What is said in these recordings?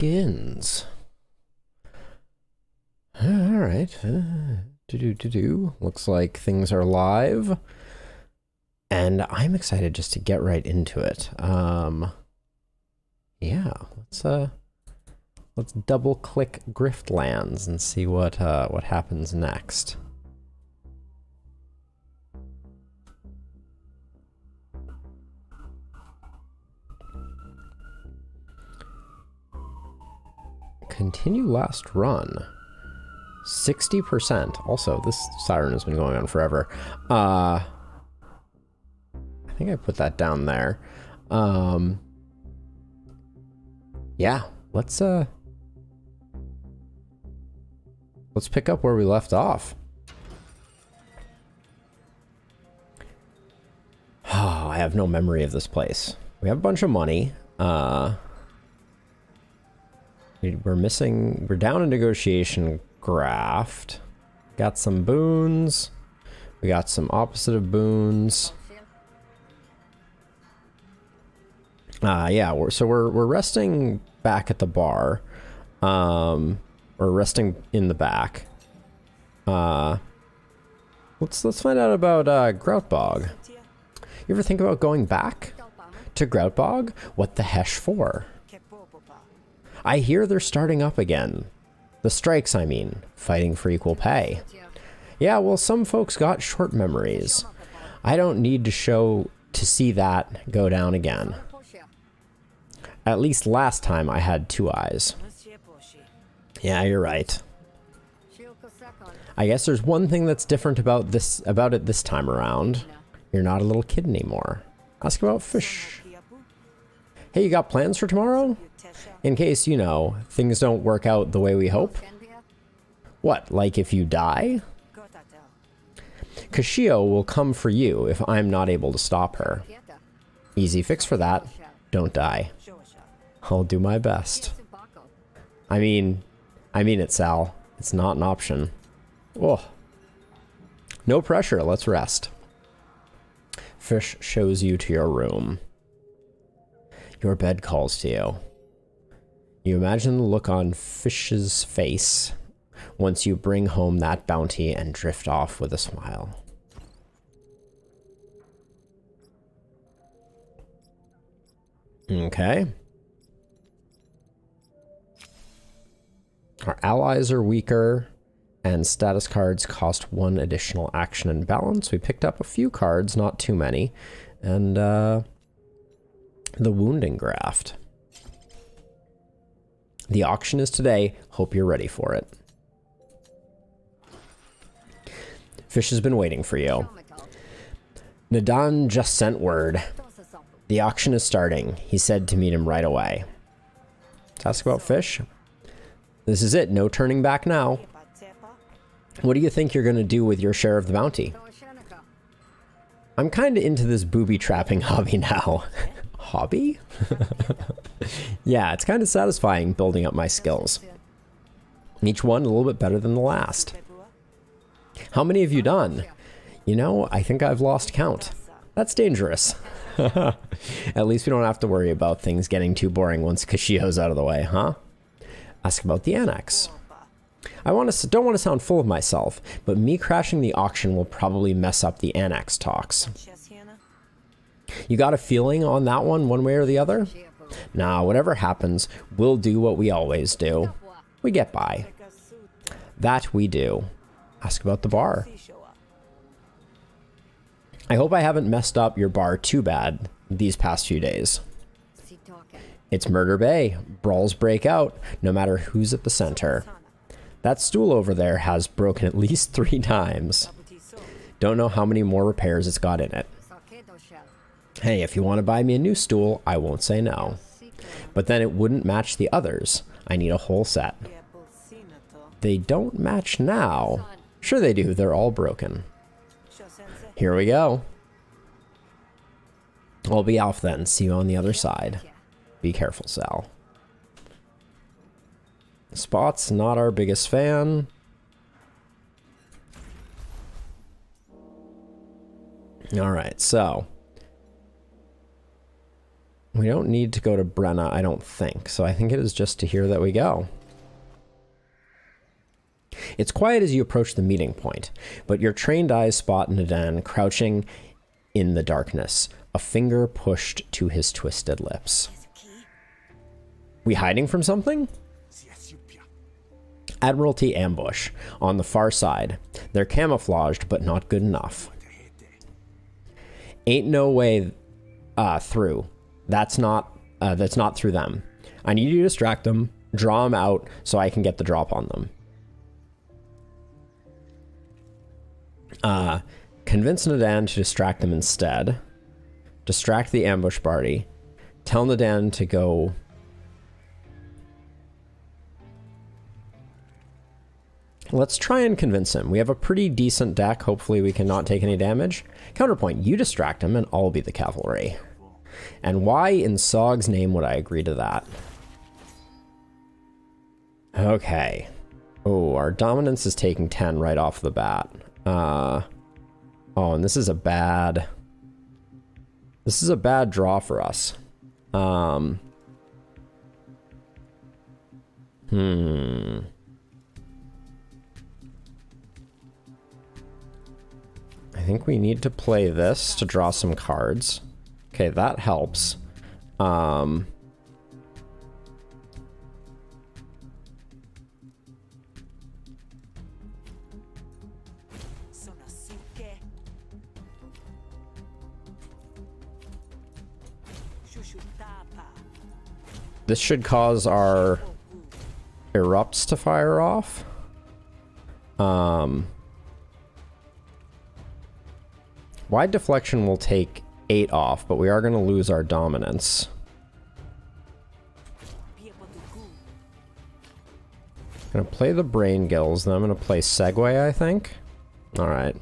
begins. Alright. Looks like things are live. And I'm excited just to get right into it. Yeah, let's double click Griftlands and see what happens next. Continue last run. 60%. Also, this siren has been going on forever. I think I put that down there. Yeah, let's pick up where we left off. Oh, I have no memory of this place. We have a bunch of money. We're down a negotiation graft. Got some boons. We got some opposite of boons. Yeah, we're resting back at the bar. We're resting in the back. Let's find out about Groutbog. You ever think about going back to Groutbog? What the hesh for? I hear they're starting up again. The strikes, I mean, fighting for equal pay. Yeah, well, some folks got short memories. I don't need to see that go down again. At least last time I had two eyes. Yeah, you're right. I guess there's one thing that's different about it this time around. You're not a little kid anymore. Ask about fish. Hey, you got plans for tomorrow? In case, you know, things don't work out the way we hope? What, like if you die? Kashio will come for you if I'm not able to stop her. Easy fix for that. Don't die. I'll do my best. I mean it, Sal. It's not an option. Oh. No pressure, let's rest. Fish shows you to your room. Your bed calls to you. You imagine the look on Fish's face once you bring home that bounty and drift off with a smile. Okay. Our allies are weaker, and status cards cost 1 additional action and balance. We picked up a few cards, not too many, and the wounding graft. The auction is today. Hope you're ready for it. Fish has been waiting for you. Nadan just sent word. The auction is starting. He said to meet him right away. Ask about Fish. This is it. No turning back now. What do you think you're going to do with your share of the bounty? I'm kind of into this booby trapping hobby now. Hobby? Yeah, it's kind of satisfying building up my skills. Each one a little bit better than the last. How many have you done? You know, I think I've lost count. That's dangerous. At least we don't have to worry about things getting too boring once Kashio's out of the way, huh? Ask about the annex. Don't want to sound full of myself, but me crashing the auction will probably mess up the annex talks. You got a feeling on that one way or the other? Nah, whatever happens, we'll do what we always do. We get by. That we do. Ask about the bar. I hope I haven't messed up your bar too bad these past few days. It's Murder Bay. Brawls break out, no matter who's at the center. That stool over there has broken at least 3 times. Don't know how many more repairs it's got in it. Hey, if you want to buy me a new stool, I won't say no. But then it wouldn't match the others. I need a whole set. They don't match now. Sure they do, they're all broken. Here we go. I'll be off then. See you on the other side. Be careful, Sal. Spot's not our biggest fan. Alright, so We don't need to go to Brenna, I don't think. So I think it is just to here that we go. It's quiet as you approach the meeting point, but your trained eyes spot Nadan crouching in the darkness, a finger pushed to his twisted lips. We hiding from something? Admiralty ambush on the far side. They're camouflaged, but not good enough. Ain't no way through. That's not through them. I need you to distract them, draw them out so I can get the drop on them. Convince Nadan to distract them instead. Distract the ambush party. Tell Nadan to go. Let's try and convince him. We have a pretty decent deck. Hopefully we cannot take any damage. Counterpoint, you distract him and I'll be the cavalry. And why in Sog's name would I agree to that? Okay. Oh, our dominance is taking 10 right off the bat. Oh, and this is a bad draw for us. I think we need to play this to draw some cards. Okay, that helps. This should cause our erupts to fire off. Wide deflection will take 8 off, but we are going to lose our dominance. I'm going to play the Brain Gills, then I'm going to play Segway, I think. Alright.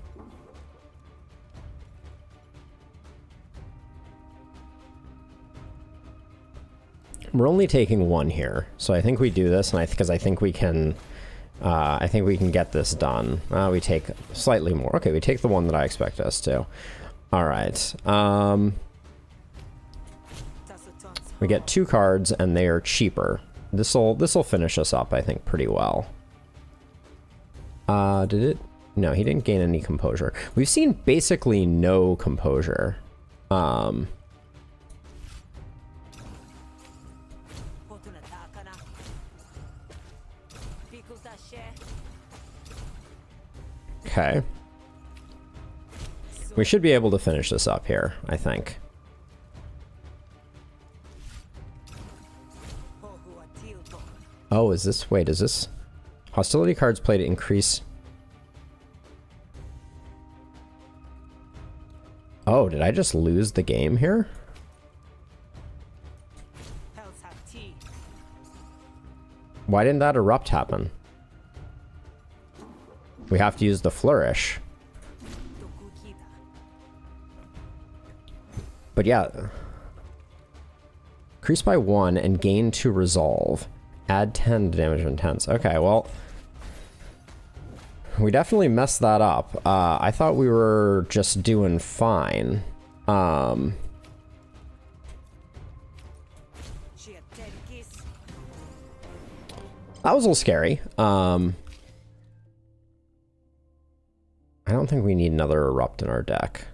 We're only taking 1 here, so I think we do this, and because I think we can get this done. We take slightly more. Okay, we take the one that I expect us to. All right. We get 2 cards, and they are cheaper. This'll finish us up, I think, pretty well. Did it? No, he didn't gain any composure. We've seen basically no composure. Okay. We should be able to finish this up here, I think. Oh, is this... Wait, is this... Hostility cards play to increase... Oh, did I just lose the game here? Why didn't that erupt happen? We have to use the flourish. But yeah. Increase by 1 and gain 2 resolve. Add 10 to damage intense. Okay, well. We definitely messed that up. I thought we were just doing fine. That was a little scary. I don't think we need another erupt in our deck.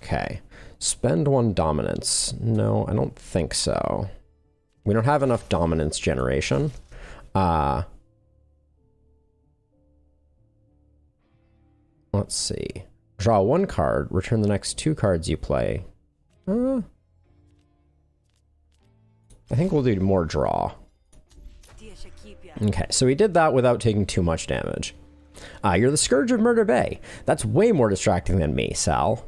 Okay. Spend 1 dominance. No, I don't think so. We don't have enough dominance generation. Let's see. Draw 1 card. Return the next 2 cards you play. I think we'll do more draw. Okay, so we did that without taking too much damage. You're the Scourge of Murder Bay. That's way more distracting than me, Sal.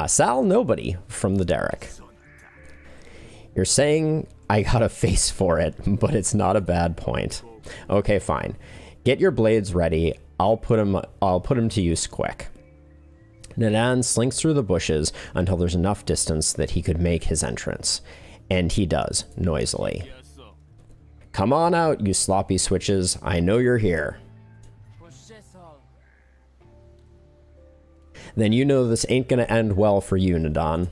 Sal, nobody from the Derrick. You're saying I got a face for it, but it's not a bad point. Okay, fine. Get your blades ready. I'll put him to use quick. Nadan slinks through the bushes until there's enough distance that he could make his entrance. And he does, noisily. Come on out, you sloppy switches. I know you're here. then you know this ain't gonna end well for you, Nadon.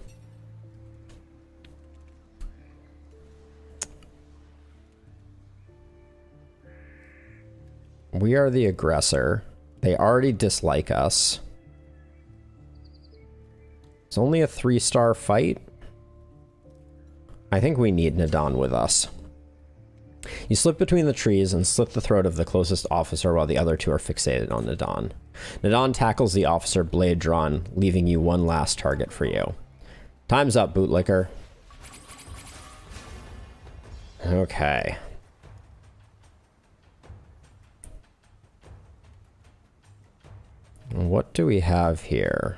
We are the aggressor. They already dislike us. It's only a 3-star fight. I think we need Nadon with us. You slip between the trees and slit the throat of the closest officer while the other two are fixated on Nadon. Nadon tackles the officer, blade drawn, leaving you one last target for you. Time's up, bootlicker. Okay. What do we have here?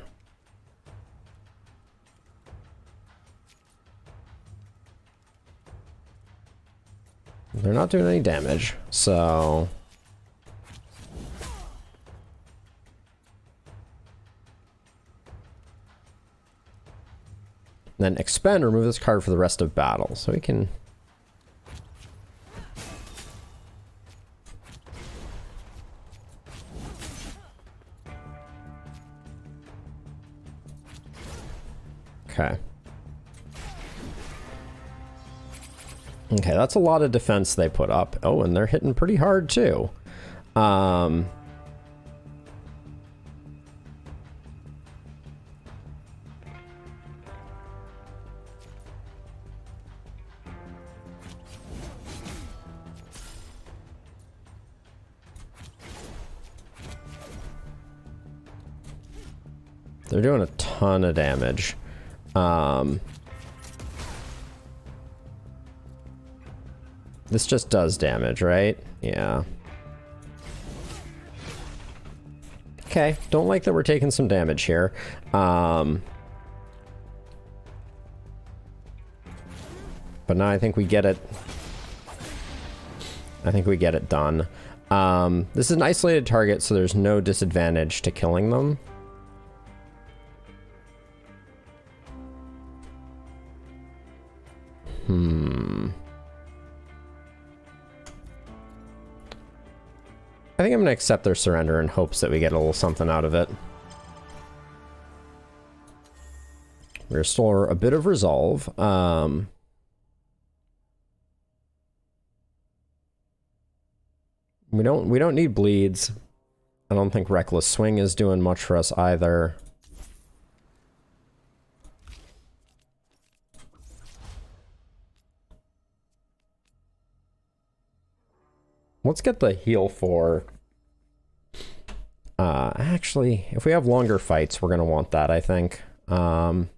They're not doing any damage, so... Then expend, remove this card for the rest of battle. So we can... Okay. Okay, that's a lot of defense they put up. Oh, and they're hitting pretty hard too. They're doing a ton of damage. This just does damage, right? Yeah. Okay, don't like that we're taking some damage here. But now I think we get it. I think we get it done. This is an isolated target, so there's no disadvantage to killing them. I think I'm gonna accept their surrender in hopes that we get a little something out of it. We restore a bit of resolve. We don't need bleeds. I don't think Reckless Swing is doing much for us either. Let's get the heal for... actually, if we have longer fights, we're going to want that, I think. Nadon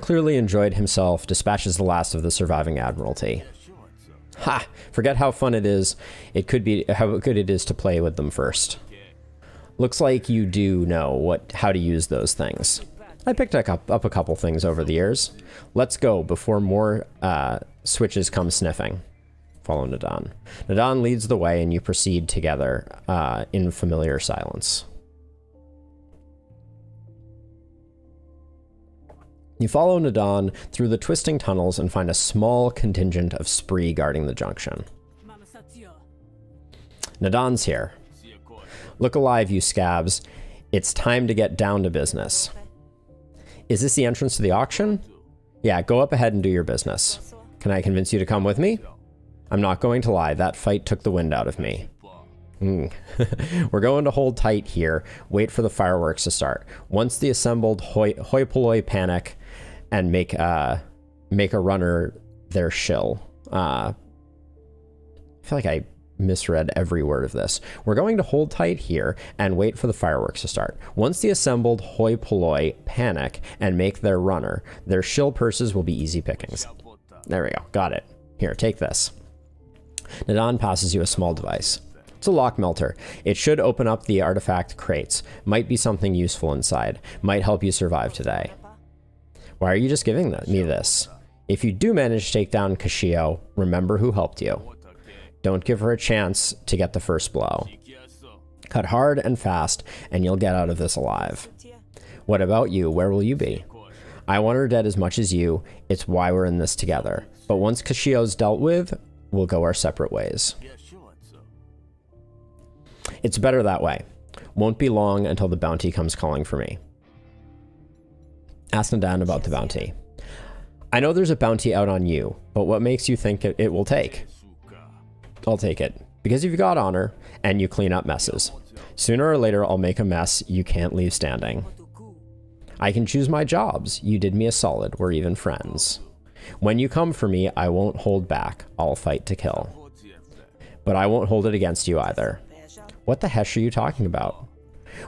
clearly enjoyed himself, dispatches the last of the surviving Admiralty. Ha! Forget how fun it is. It could be how good it is to play with them first. Looks like you do know how to use those things. I picked up a couple things over the years. Let's go before more switches come sniffing. Follow Nadon. Nadon leads the way and you proceed together in familiar silence. You follow Nadon through the twisting tunnels and find a small contingent of spree guarding the junction. Nadon's here. Look alive, you scabs. It's time to get down to business. Is this the entrance to the auction? Yeah, go up ahead and do your business. Can I convince you to come with me? I'm not going to lie, that fight took the wind out of me. We're going to hold tight here, wait for the fireworks to start. Once the assembled hoi polloi panic and make a runner their shill. I feel like I misread every word of this. We're going to hold tight here and wait for the fireworks to start. Once the assembled hoi polloi panic and make their runner, their shill purses will be easy pickings. There we go. Got it. Here, take this. Nadon passes you a small device. It's a lock melter. It should open up the artifact crates. Might be something useful inside. Might help you survive today. Why are you just giving me this? If you do manage to take down Kashio, remember who helped you. Don't give her a chance to get the first blow. Cut hard and fast, and you'll get out of this alive. What about you? Where will you be? I want her dead as much as you. It's why we're in this together. But once Kashio's dealt with, we'll go our separate ways. It's better that way. Won't be long until the bounty comes calling for me. Ask Nadan about the bounty. I know there's a bounty out on you, but what makes you think it will take? I'll take it. Because you've got honor, and you clean up messes. Sooner or later, I'll make a mess you can't leave standing. I can choose my jobs. You did me a solid. We're even friends. When you come for me, I won't hold back. I'll fight to kill. But I won't hold it against you either. What the heck are you talking about?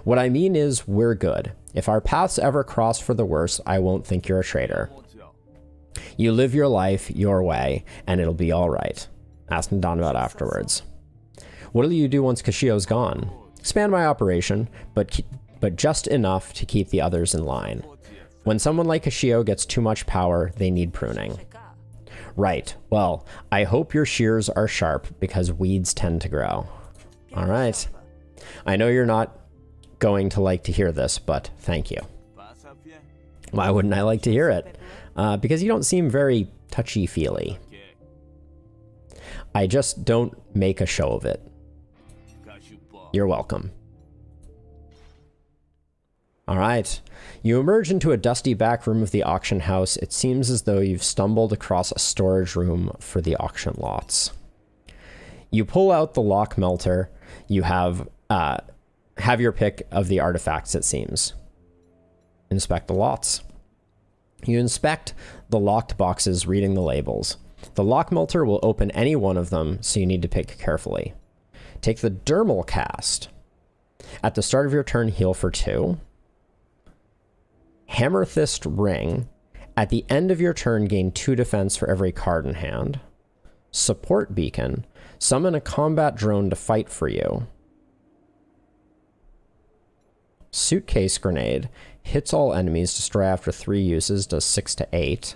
What I mean is, we're good. If our paths ever cross for the worse, I won't think you're a traitor. You live your life your way, and it'll be all right. Ask Nadan about afterwards. What'll you do once Kashio's gone? Expand my operation, but just enough to keep the others in line. When someone like Kashio gets too much power, they need pruning. Right. Well, I hope your shears are sharp, because weeds tend to grow. All right. I know you're not going to like to hear this, but thank you. Why wouldn't I like to hear it? Because you don't seem very touchy-feely. I just don't make a show of it. You're welcome. All right. You emerge into a dusty back room of the auction house. It seems as though you've stumbled across a storage room for the auction lots. You pull out the lock melter. You have your pick of the artifacts, it seems. Inspect the lots. You inspect the locked boxes, reading the labels. The lock melter will open any one of them, so you need to pick carefully. Take the dermal cast. At the start of your turn, heal for 2. Hammerfist ring. At the end of your turn, gain 2 defense for every card in hand. Support beacon. Summon a combat drone to fight for you. Suitcase grenade. Hits all enemies, destroy after 3 uses, does 6 to 8.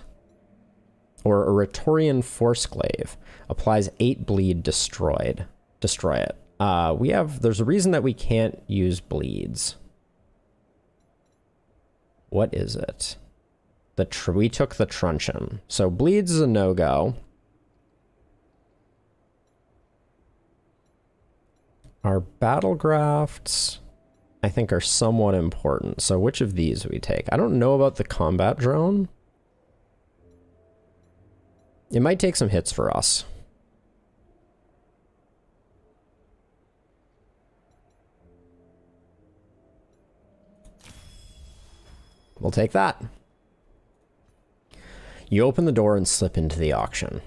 Or a Rhetorian Forceglaive. Applies 8 bleed, destroy it. There's a reason that we can't use bleeds. What is it? We took the truncheon. So bleeds is a no-go. Our battle grafts, I think, are somewhat important. So which of these we take? I don't know about the combat drone. It might take some hits for us. We'll take that. You open the door and slip into the auction.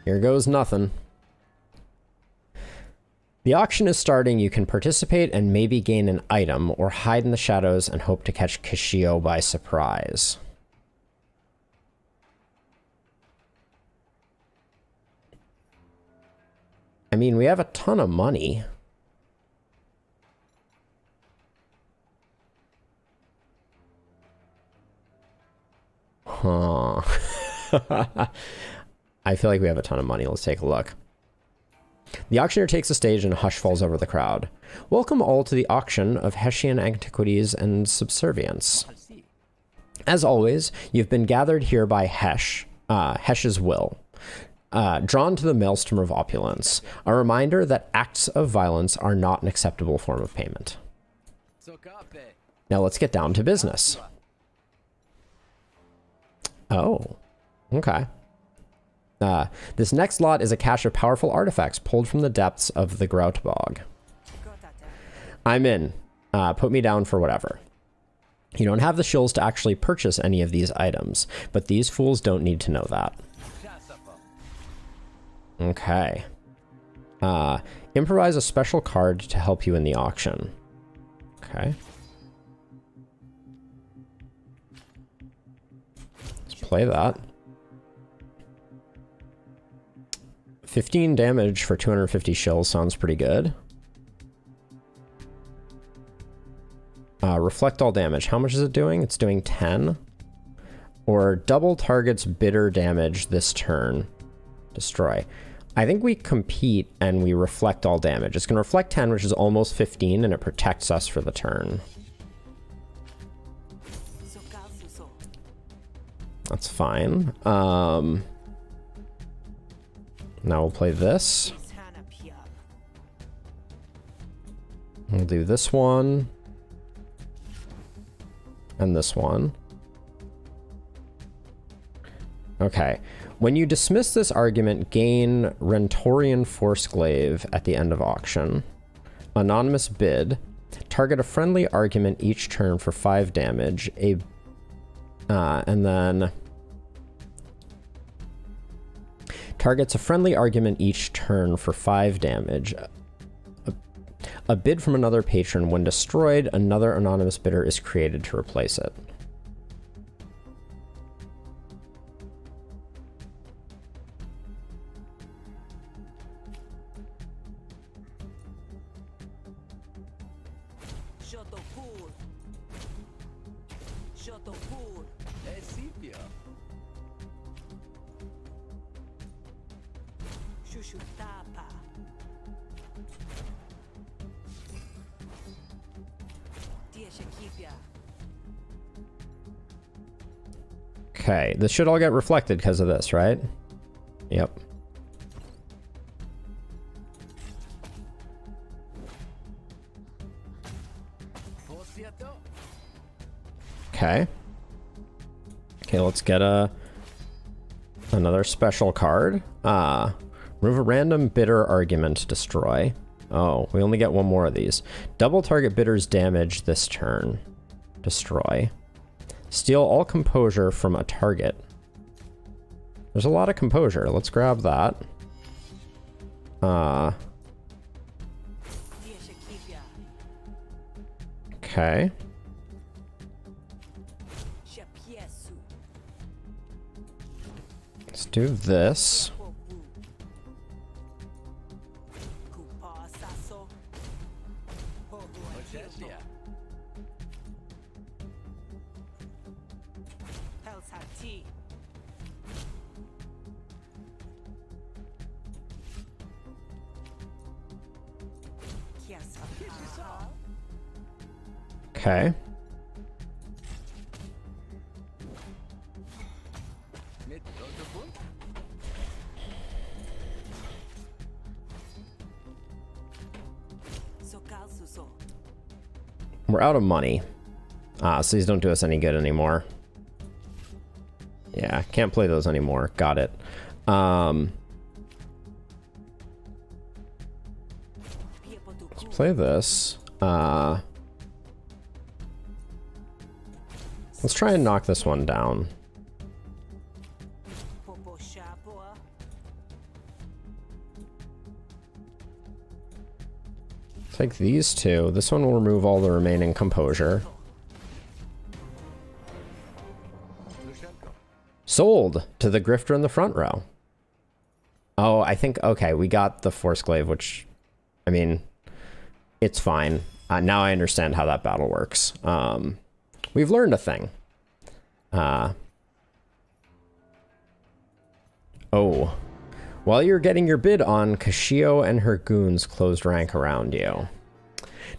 Here goes nothing. The auction is starting. You can participate and maybe gain an item, or hide in the shadows and hope to catch Kashio by surprise. I mean, we have a ton of money. Huh. I feel like we have a ton of money. Let's take a look. The auctioneer takes the stage and a hush falls over the crowd. Welcome all to the auction of Hessian antiquities and subservience. As always, you've been gathered here by Hesh's will. Drawn to the maelstrom of opulence. A reminder that acts of violence are not an acceptable form of payment. Now let's get down to business. Oh, okay. This next lot is a cache of powerful artifacts pulled from the depths of the Grout Bog. I'm in. Put me down for whatever. You don't have the shills to actually purchase any of these items, but these fools don't need to know that. Okay. Improvise a special card to help you in the auction. Okay. Let's play that. 15 damage for 250 shills sounds pretty good. Reflect all damage. How much is it doing? It's doing 10. Or double target's bitter damage this turn. Destroy. I think we compete and we reflect all damage. It's going to reflect 10, which is almost 15, and it protects us for the turn. That's fine. Now we'll play this. We'll do this one. And this one. Okay. When you dismiss this argument, gain Rentorian Forceglaive at the end of auction. Anonymous bid. Target a friendly argument each turn for 5 damage. And then targets a friendly argument each turn for 5 damage. A bid from another patron. When destroyed, another anonymous bidder is created to replace it. Okay, this should all get reflected because of this, right? Yep. Okay. Okay, let's get another special card. Remove a random bidder argument, destroy. Oh, we only get one more of these. Double target bidder's damage this turn. Destroy. Steal all composure from a target. There's a lot of composure. Let's grab that. Okay. Let's do this. Okay. We're out of money. So these don't do us any good anymore. Yeah, can't play those anymore. Got it. Let's play this. Let's try and knock this one down. Take these two. This one will remove all the remaining composure. Sold to the grifter in the front row. Oh, I think, okay, we got the Forceglaive, which, I mean, it's fine. Now I understand how that battle works. We've learned a thing. Oh. While you're getting your bid on, Kashio and her goons closed rank around you.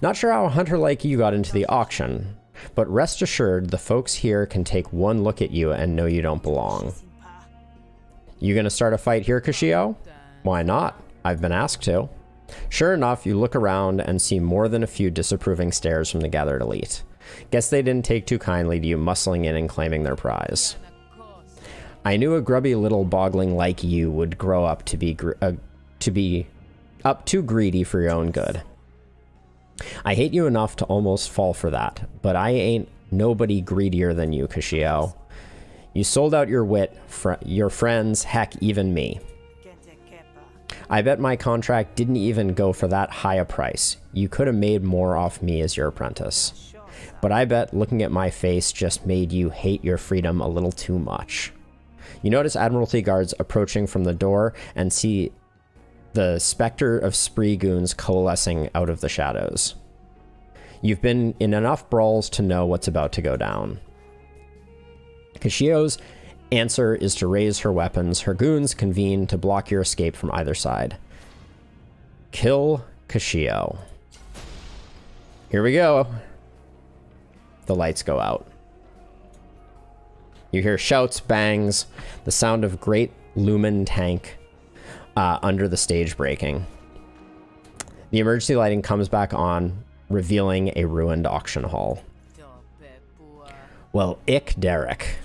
Not sure how a hunter like you got into the auction, but rest assured the folks here can take one look at you and know you don't belong. You gonna start a fight here, Kashio? Why not? I've been asked to. Sure enough, you look around and see more than a few disapproving stares from the gathered elite. Guess they didn't take too kindly to you muscling in and claiming their prize. I knew a grubby little bogling like you would grow up to be too greedy for your own good. I hate you enough to almost fall for that, but I ain't nobody greedier than you, Kashio. You sold out your wit, your friends, heck, even me. I bet my contract didn't even go for that high a price. You could have made more off me as your apprentice. But I bet looking at my face just made you hate your freedom a little too much. You notice Admiralty guards approaching from the door and see the specter of spree goons coalescing out of the shadows. You've been in enough brawls to know what's about to go down. Kashio's answer is to raise her weapons. Her goons convene to block your escape from either side. Kill Kashio. Here we go. The lights go out. You hear shouts, bangs, the sound of great lumen tank under the stage breaking. The emergency lighting comes back on, revealing a ruined auction hall. Well, ick Derek.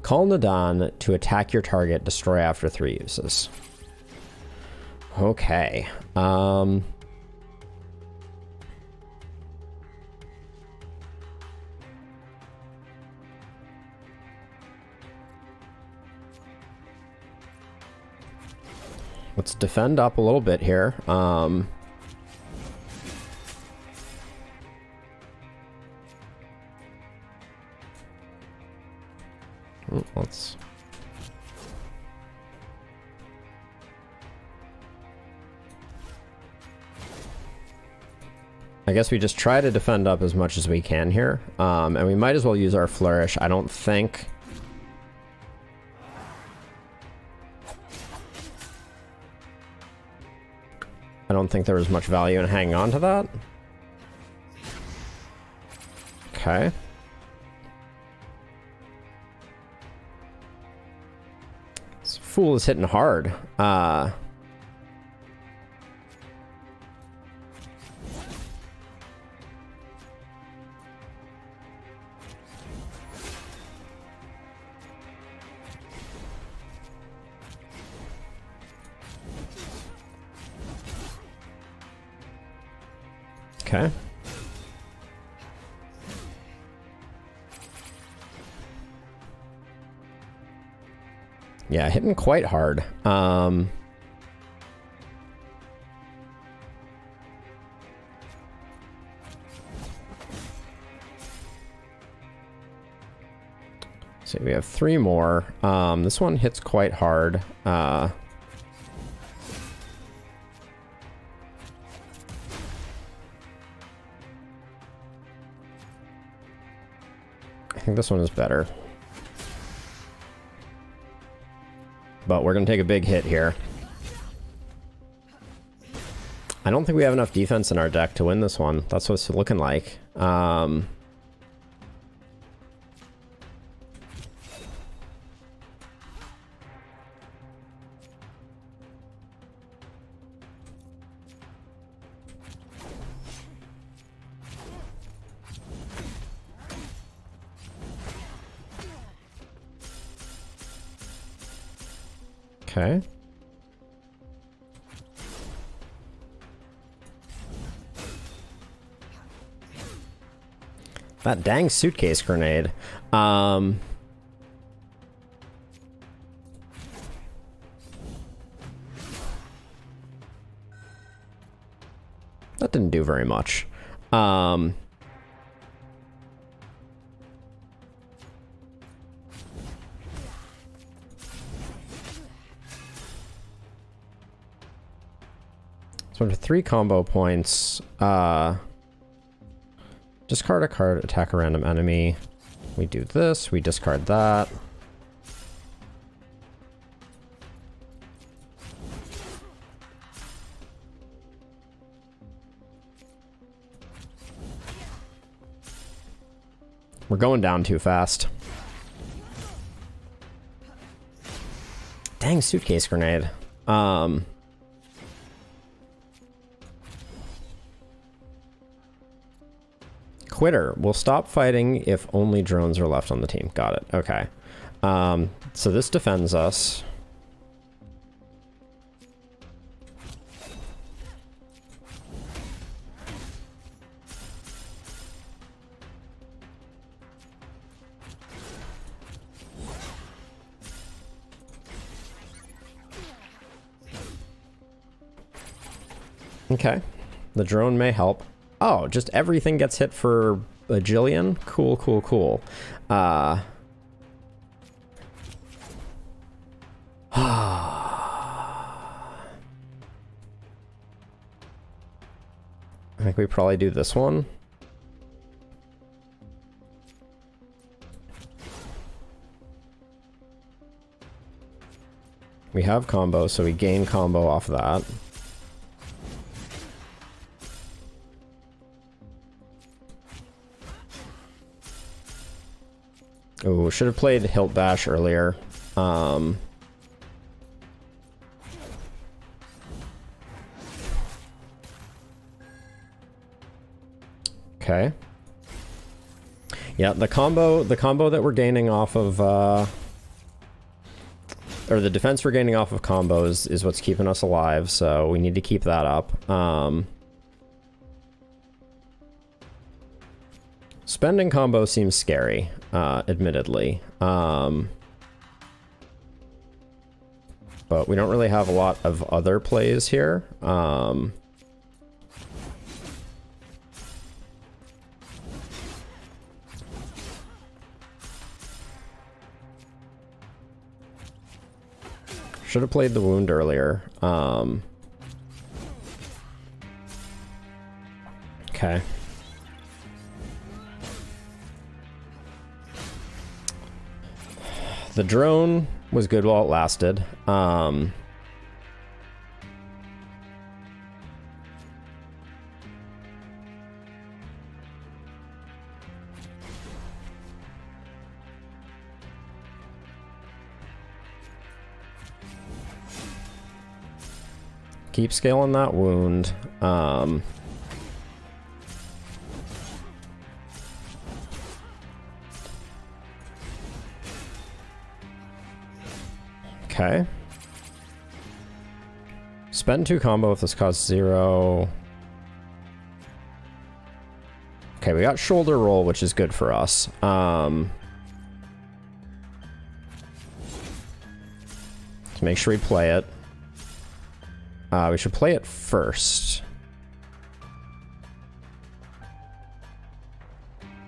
Call Nadan to attack your target, destroy after 3 uses. Okay. Let's defend up a little bit here. Let's... I guess we just try to defend up as much as we can here. And we might as well use our flourish. I don't think... there was much value in hanging on to that. Okay. This fool is hitting hard. Okay. Yeah, hitting quite hard. So we have 3 more. This one hits quite hard. I think this one is better. But we're going to take a big hit here. I don't think we have enough defense in our deck to win this one. That's what it's looking like. Okay. That dang suitcase grenade. That didn't do very much. So under 3 combo points, discard a card, attack a random enemy. We do this, we discard that. We're going down too fast. Dang suitcase grenade. Quitter. We'll stop fighting if only drones are left on the team. Got it. Okay. So this defends us. Okay. The drone may help. Oh, just everything gets hit for a jillion? Cool, cool, cool. I think we probably do this one. We have combo, so we gain combo off that. Oh, should have played Hilt Bash earlier. Okay. Yeah, the combo that we're gaining off of, or the defense we're gaining off of combos is what's keeping us alive, so we need to keep that up. Spending combo seems scary, admittedly. But we don't really have a lot of other plays here. Should have played the wound earlier. Okay. The drone was good while it lasted. Keep scaling that wound. Okay. Spend 2 combo if this costs 0. Okay, we got shoulder roll, which is good for us. To make sure we play it. We should play it first.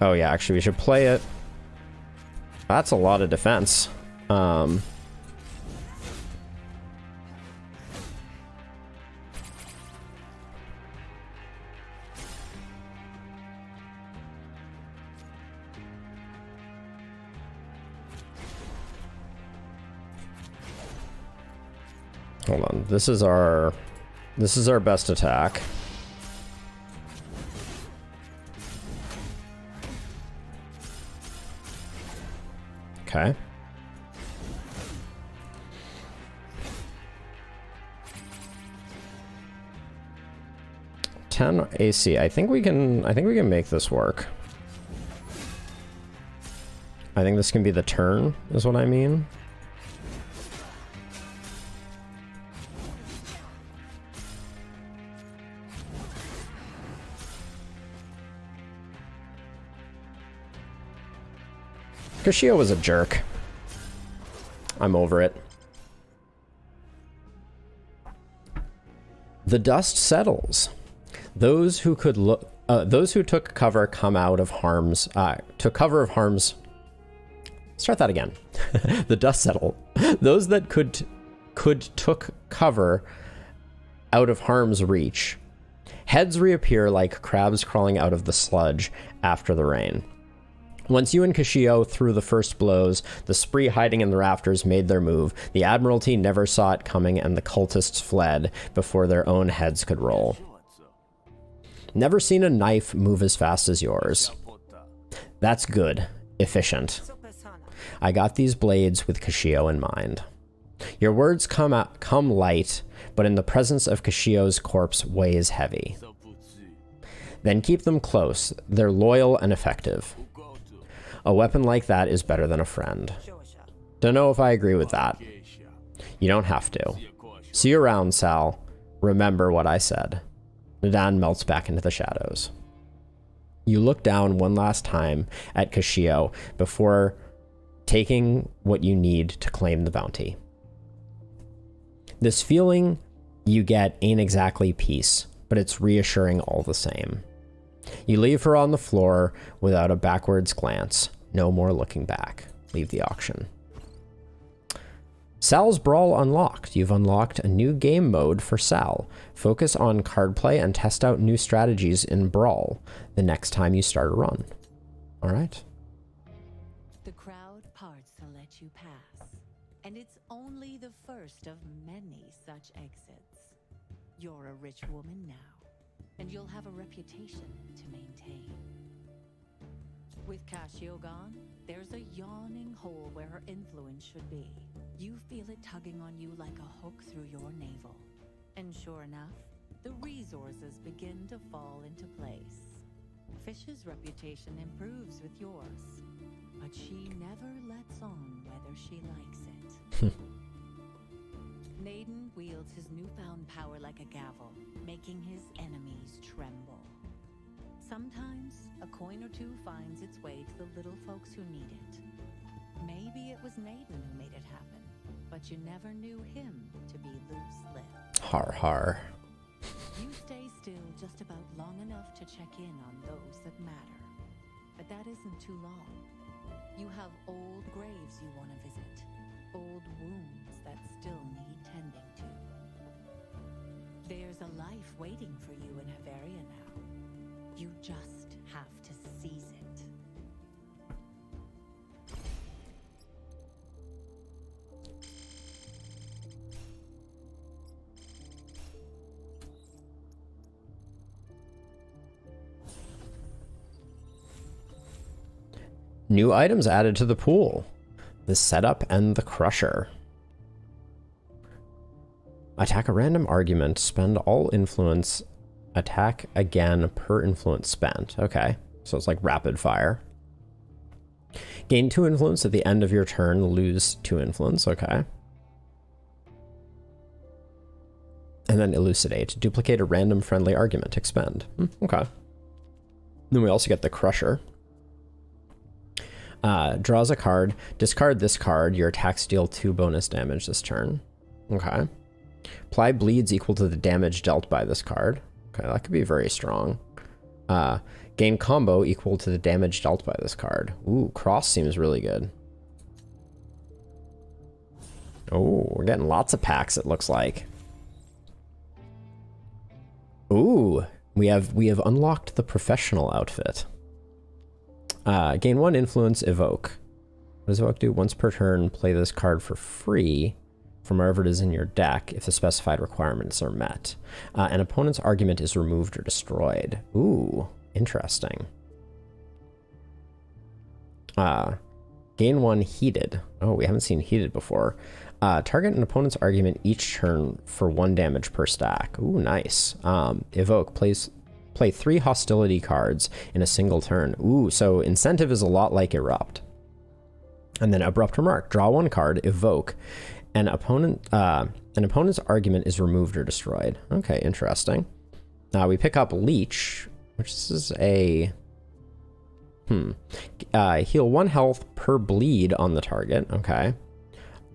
Oh yeah, actually we should play it. That's a lot of defense. Hold on. This is our best attack. Okay. $10 AC. I think we can make this work. I think this can be the turn, is what I mean. Kashio was a jerk. I'm over it. The dust settles. Those who could look, those who took cover come out of harm's. Took cover of harm's. Start that again. The dust settled. Those that could took cover out of harm's reach. Heads reappear like crabs crawling out of the sludge after the rain. Once you and Kashio threw the first blows, the spree hiding in the rafters made their move. The Admiralty never saw it coming, and the cultists fled before their own heads could roll. Never seen a knife move as fast as yours. That's good. Efficient. I got these blades with Kashio in mind. Your words come light, but in the presence of Kashio's corpse weighs heavy. Then keep them close. They're loyal and effective. A weapon like that is better than a friend. Don't know if I agree with that. You don't have to. See you around, Sal. Remember what I said. Nadan melts back into the shadows. You look down one last time at Kashio before taking what you need to claim the bounty. This feeling you get ain't exactly peace, but it's reassuring all the same. You leave her on the floor without a backwards glance. No more looking back. Leave the auction. Sal's Brawl unlocked. You've unlocked a new game mode for Sal. Focus on card play and test out new strategies in Brawl the next time you start a run. All right. The crowd parts to let you pass, and it's only the first of many such exits. You're a rich woman now, and you'll have a reputation to maintain. With Kashio gone, there's a yawning hole where her influence should be. You feel it tugging on you like a hook through your navel. And sure enough, the resources begin to fall into place. Fish's reputation improves with yours, but she never lets on whether she likes it. Naden wields his newfound power like a gavel, making his enemies tremble. Sometimes a coin or two finds its way to the little folks who need it. Maybe it was Naden who made it happen, but you never knew him to be loose-lipped. Har har. You stay still just about long enough to check in on those that matter. But that isn't too long. You have old graves you want to visit. Old wounds that still need tending to. There's a life waiting for you in Havaria now. You just have to seize it. New items added to the pool. The setup and the crusher. Attack a random argument. Spend all influence. Attack again per influence spent. Okay. So it's like rapid fire. Gain 2 influence at the end of your turn. Lose 2 influence. Okay. And then elucidate. Duplicate a random friendly argument. Expend. Okay. Then we also get the crusher. Draws a card. Discard this card. Your attacks deal 2 bonus damage this turn. Okay. Apply bleeds equal to the damage dealt by this card. Okay, that could be very strong. Gain combo equal to the damage dealt by this card. Ooh, cross seems really good. Oh, we're getting lots of packs, it looks like. Ooh, we have unlocked the professional outfit. Gain 1 influence, evoke. What does evoke do? Once per turn, play this card for free from wherever it is in your deck if the specified requirements are met. An opponent's argument is removed or destroyed. Ooh, interesting. Gain 1 heated. Oh, we haven't seen heated before. Target an opponent's argument each turn for 1 damage per stack. Ooh, nice. Evoke, play 3 hostility cards in a single turn. Ooh, so incentive is a lot like erupt. And then abrupt remark. Draw 1 card, evoke. An opponent's argument is removed or destroyed. Okay, interesting. We pick up leech, which is a heal 1 health per bleed on the target. Okay.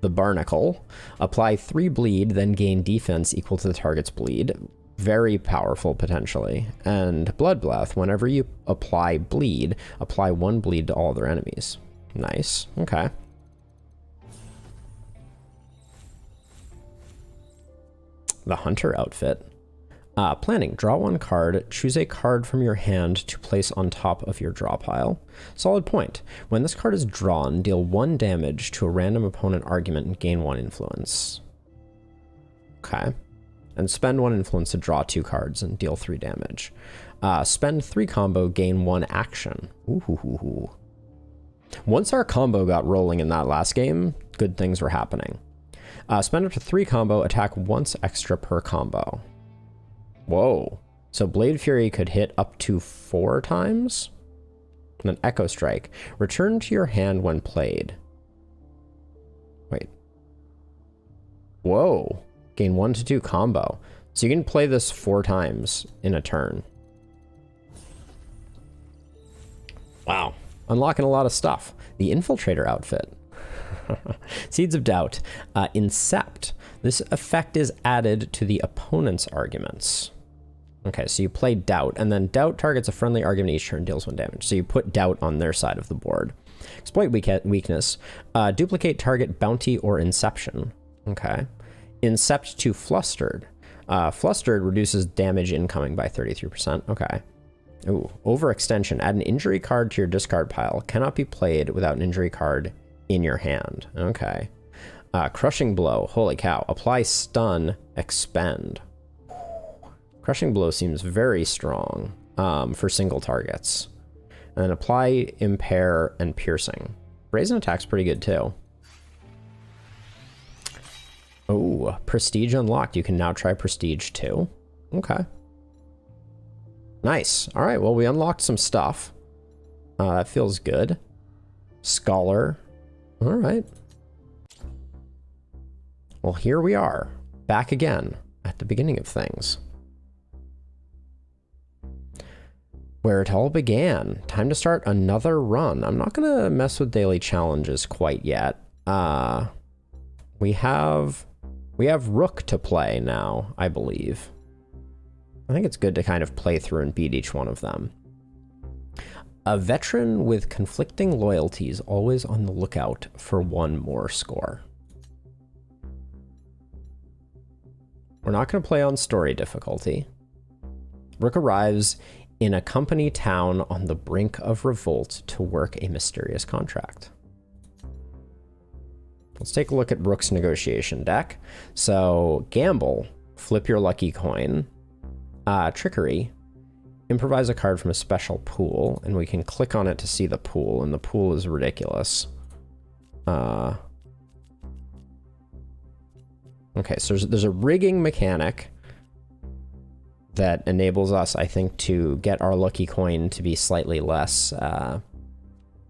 The barnacle. Apply 3 bleed, then gain defense equal to the target's bleed. Very powerful, potentially. And bloodbath. Whenever you apply bleed, apply 1 bleed to all other enemies. Nice. Okay. The hunter outfit. Planning. Draw 1 card. Choose a card from your hand to place on top of your draw pile. Solid point. When this card is drawn, deal 1 damage to a random opponent argument and gain 1 influence. Okay. And spend 1 influence to draw 2 cards and deal 3 damage. Spend 3 combo, gain 1 action. Ooh. Once our combo got rolling in that last game, good things were happening. Spend up to 3 combo, attack once extra per combo. Whoa. So Blade Fury could hit up to 4 times? And then Echo Strike. Return to your hand when played. Wait. Whoa. Gain 1 to 2 combo. So you can play this 4 times in a turn. Wow. Unlocking a lot of stuff. The Infiltrator outfit. Seeds of Doubt. Incept. This effect is added to the opponent's arguments. Okay, so you play Doubt, and then Doubt targets a friendly argument each turn, deals 1 damage. So you put Doubt on their side of the board. Exploit weakness. Duplicate target Bounty or Inception. Okay. Incept to Flustered. Flustered reduces damage incoming by 33%. Okay. Ooh, Overextension. Add an injury card to your discard pile. Cannot be played without an injury card in your hand. Okay. Crushing Blow. Holy cow. Apply Stun. Expend. Crushing Blow seems very strong for single targets. And then apply Impair and Piercing. Brazen Attack's pretty good too. Oh, Prestige unlocked. You can now try Prestige too. Okay. Nice. All right, well, we unlocked some stuff. That feels good. Scholar. All right. Well, here we are, back again at the beginning of things. Where it all began. Time to start another run. I'm not going to mess with daily challenges quite yet. We have Rook to play now, I believe. I think it's good to kind of play through and beat each one of them. A veteran with conflicting loyalties, always on the lookout for one more score. We're not going to play on story difficulty. Rook arrives in a company town on the brink of revolt to work a mysterious contract. Let's take a look at Rook's negotiation deck. So, gamble, flip your lucky coin. Trickery, improvise a card from a special pool, and we can click on it to see the pool, and the pool is ridiculous. Okay, so there's a rigging mechanic that enables us, I think, to get our lucky coin to be slightly less,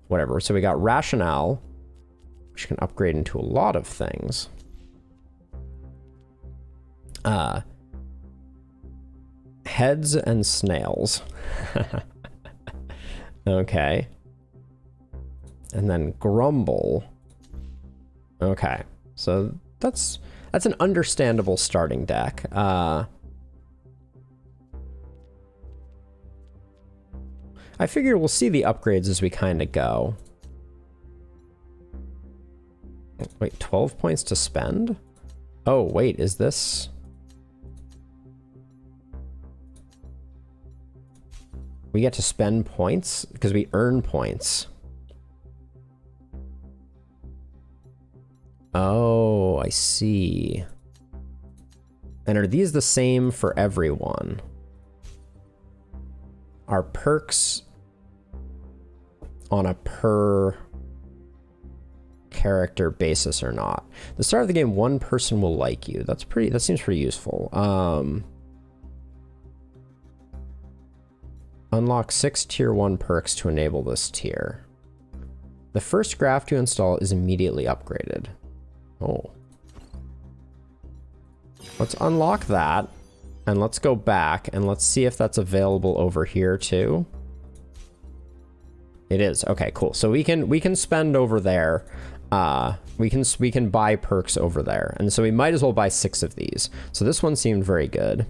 whatever. So we got rationale, which can upgrade into a lot of things. Heads and snails. Okay. And then grumble. Okay, so that's an understandable starting deck. I figure we'll see the upgrades as we kind of go. Wait, 12 points to spend? Oh, wait, is this... We get to spend points? Because we earn points. Oh, I see. And are these the same for everyone? Are perks on a per character basis or not? The start of the game, one person will like you. That seems pretty useful. Unlock 6 tier 1 perks to enable this tier. The first graph to install is immediately upgraded. Oh. Let's unlock that, and let's go back, and let's see if that's available over here too. It is. Okay, cool. So we can spend over there. We can buy perks over there, and so we might as well buy 6 of these. So this one seemed very good.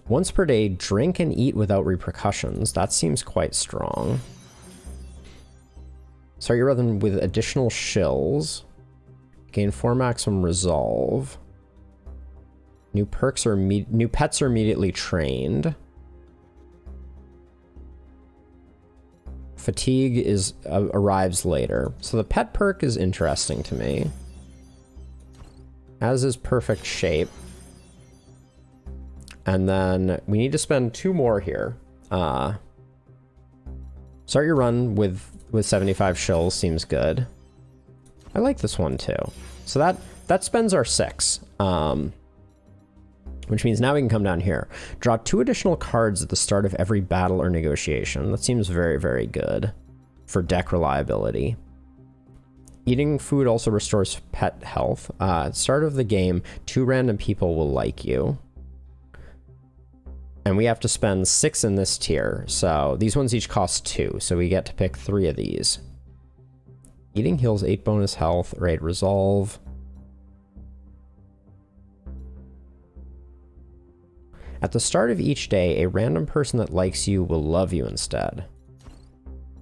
Once per day, drink and eat without repercussions. That seems quite strong. Start your run with additional shills. Gain 4 maximum resolve. New perks are new pets are immediately trained. Fatigue is arrives later. So the pet perk is interesting to me. As is perfect shape. And then we need to spend 2 more here. Start your run with 75 shills seems good. I like this one too. So that spends our 6. Which means now we can come down here. Draw 2 additional cards at the start of every battle or negotiation. That seems very, very good for deck reliability. Eating food also restores pet health. At the start of the game, 2 random people will like you. And we have to spend 6 in this tier. So these ones each cost 2. So we get to pick 3 of these. Eating heals 8 bonus health, or 8 resolve. At the start of each day, a random person that likes you will love you instead.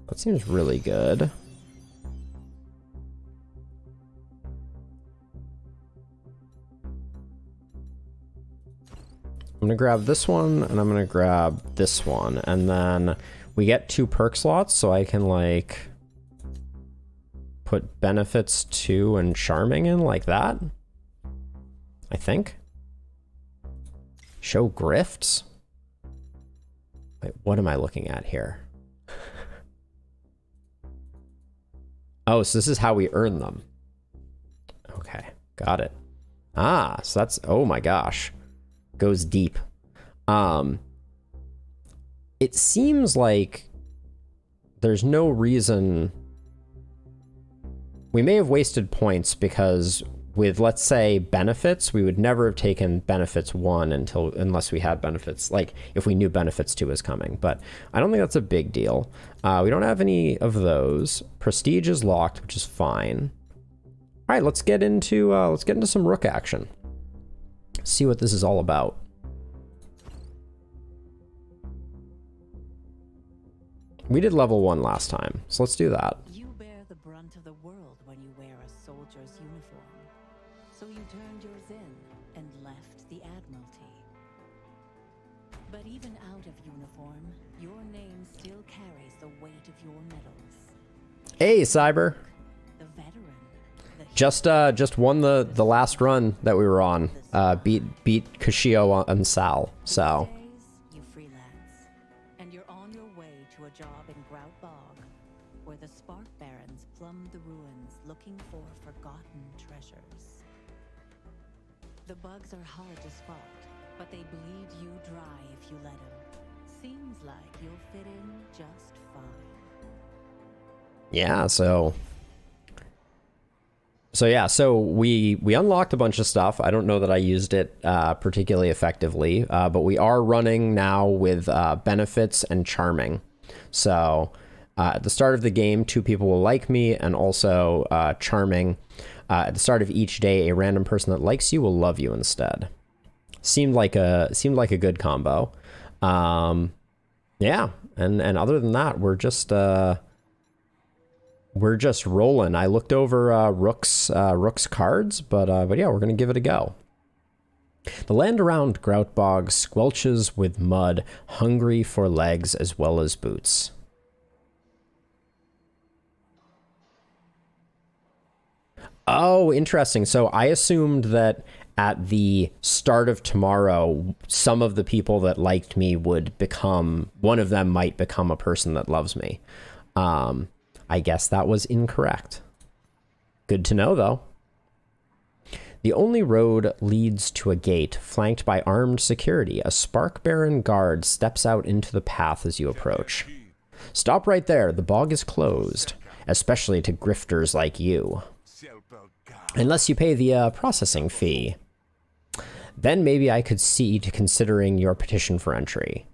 That seems really good. I'm gonna grab this one, and I'm gonna grab this one, and then we get 2 perk slots, so I can, like, put benefits 2 and charming in like that, I think. Show grifts? Wait, what am I looking at here? Oh, so this is how we earn them. Okay, got it. Ah, so that's, oh my gosh. Goes deep. It seems like there's no reason. We may have wasted points because with, let's say, benefits, we would never have taken benefits 1 unless we had benefits, like if we knew benefits 2 was coming. But I don't think that's a big deal. We don't have any of those. Prestige is locked, which is fine. All right, let's get into some rook action. See what this is all about. We did level 1 last time, so let's do that. You bear the brunt of the world when you wear a soldier's uniform. So you turned yours in and left the Admiralty. But even out of uniform, your name still carries the weight of your medals. Hey, Cyber. The veteran. Just won the last run that we were on. Beat Kashio and Sal. So. You freelance, and you're on your way to a job in Grout Bog, where the Spark Barons plumb the ruins looking for forgotten treasures. The bugs are hard to spot, but they bleed you dry if you let them. Seems like you'll fit in just fine. Yeah, so we unlocked a bunch of stuff. I don't know that I used it particularly effectively, but we are running now with benefits and charming. So at the start of the game, 2 people will like me, and also charming. At the start of each day, a random person that likes you will love you instead. Seemed like a good combo. Yeah, and other than that, we're just rolling. I looked over Rook's cards, but yeah, we're gonna give it a go. The land around Groutbog squelches with mud, hungry for legs as well as boots. Oh, interesting. So I assumed that at the start of tomorrow, some of the people that liked me would become, one of them might become a person that loves me. I guess that was incorrect. Good to know, though. The only road leads to a gate flanked by armed security. A Spark Baron guard steps out into the path as you approach. Stop right there. The bog is closed, especially to grifters like you. Unless you pay the processing fee. Then maybe I could see to considering your petition for entry.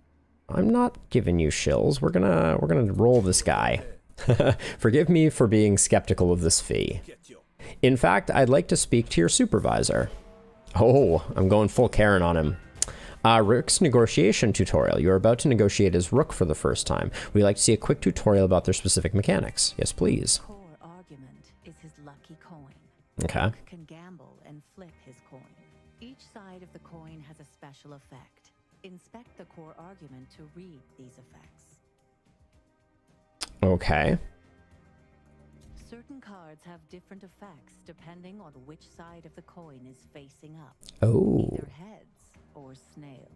I'm not giving you shills. We're gonna roll this guy. Forgive me for being skeptical of this fee. In fact, I'd like to speak to your supervisor. Oh, I'm going full Karen on him. Rook's negotiation tutorial. You are about to negotiate as Rook for the first time. We'd like to see a quick tutorial about their specific mechanics. Yes, please. Core argument is his lucky coin. Okay. Rook can gamble and flip his coin. Each side of the coin has a special effect. Inspect the core argument to read these effects. Okay. Certain cards have different effects depending on which side of the coin is facing up. Oh. Either heads or snails.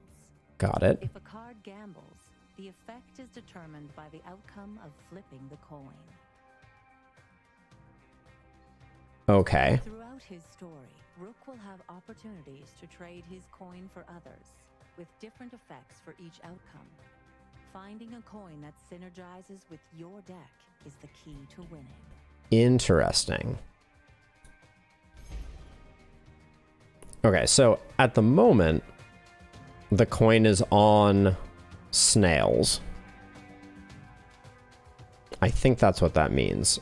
Got it. If a card gambles, the effect is determined by the outcome of flipping the coin. Okay. Throughout his story, Rook will have opportunities to trade his coin for others, with different effects for each outcome. Finding a coin that synergizes with your deck is the key to winning. Interesting. Okay, so at the moment, the coin is on snails. I think that's what that means.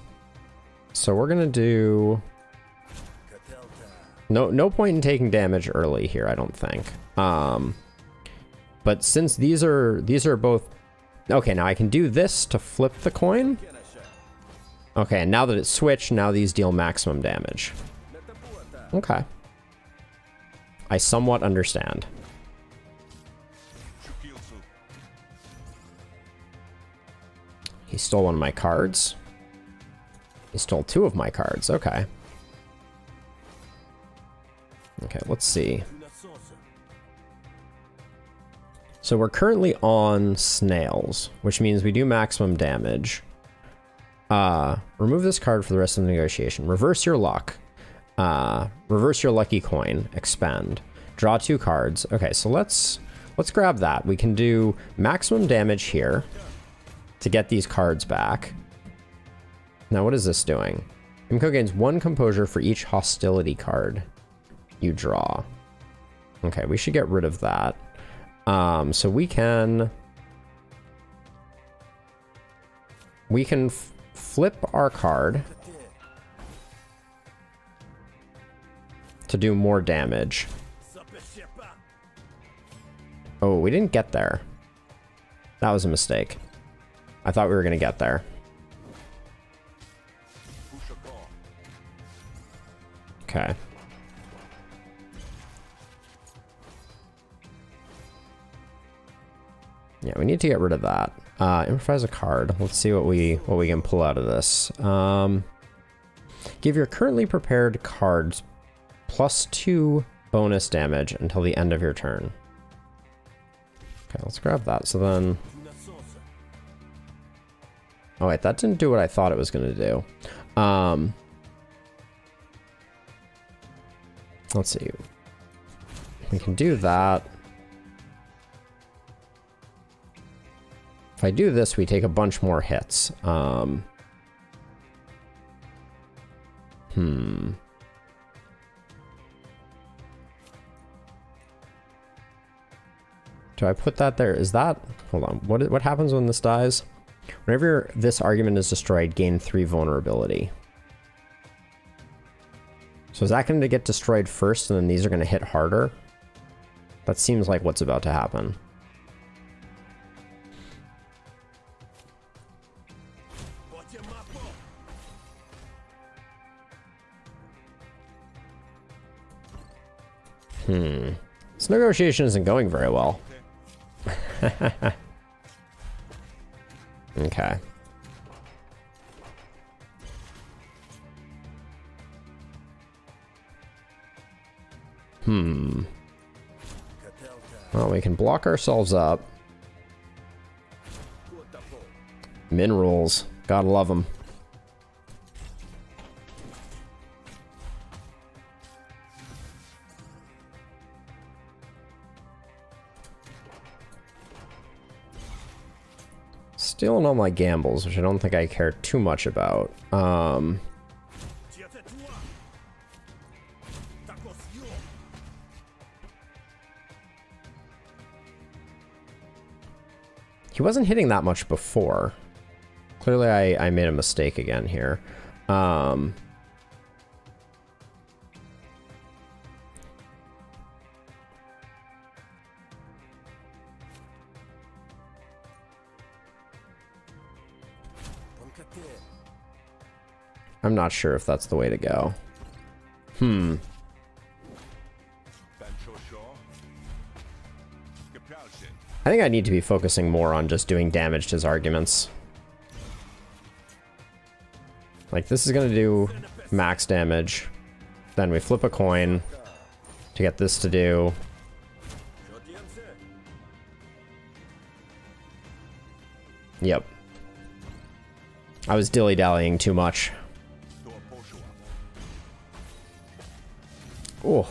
So we're gonna do... No point in taking damage early here, I don't think. But since these are both... Okay, now I can do this to flip the coin. Okay, and now that it's switched, now these deal maximum damage. Okay. I somewhat understand. He stole one of my cards. He stole 2 of my cards. Okay. Okay, let's see. So we're currently on snails, which means we do maximum damage. Remove this card for the rest of the negotiation. Reverse your luck. Reverse your lucky coin. Expend. Draw 2 cards. Okay, so let's let's grab that. We can do maximum damage here to get these cards back. Now, what is this doing? Imco gains 1 composure for each hostility card you draw. Okay, we should get rid of that. So we can flip our card to do more damage. Oh, we didn't get there. That was a mistake. I thought we were going to get there. Okay. Yeah, we need to get rid of that. Improvise a card. Let's see what we can pull out of this. Give your currently prepared cards +2 bonus damage until the end of your turn. Okay, let's grab that. So then... Oh wait, that didn't do what I thought it was going to do. Let's see. We can do that. If I do this, we take a bunch more hits. Do I put that there? Is that... Hold on. What happens when this dies? Whenever this argument is destroyed, gain 3 vulnerability. So is that going to get destroyed first and then these are going to hit harder? That seems like what's about to happen. This negotiation isn't going very well. Okay. Well, we can block ourselves up. Minerals. Gotta love them. Stealing all my gambles, which I don't think I care too much about. He wasn't hitting that much before. Clearly I made a mistake again here. I'm not sure if that's the way to go. I think I need to be focusing more on just doing damage to his arguments. Like, this is going to do max damage. Then we flip a coin to get this to do... Yep. I was dilly-dallying too much. Oh.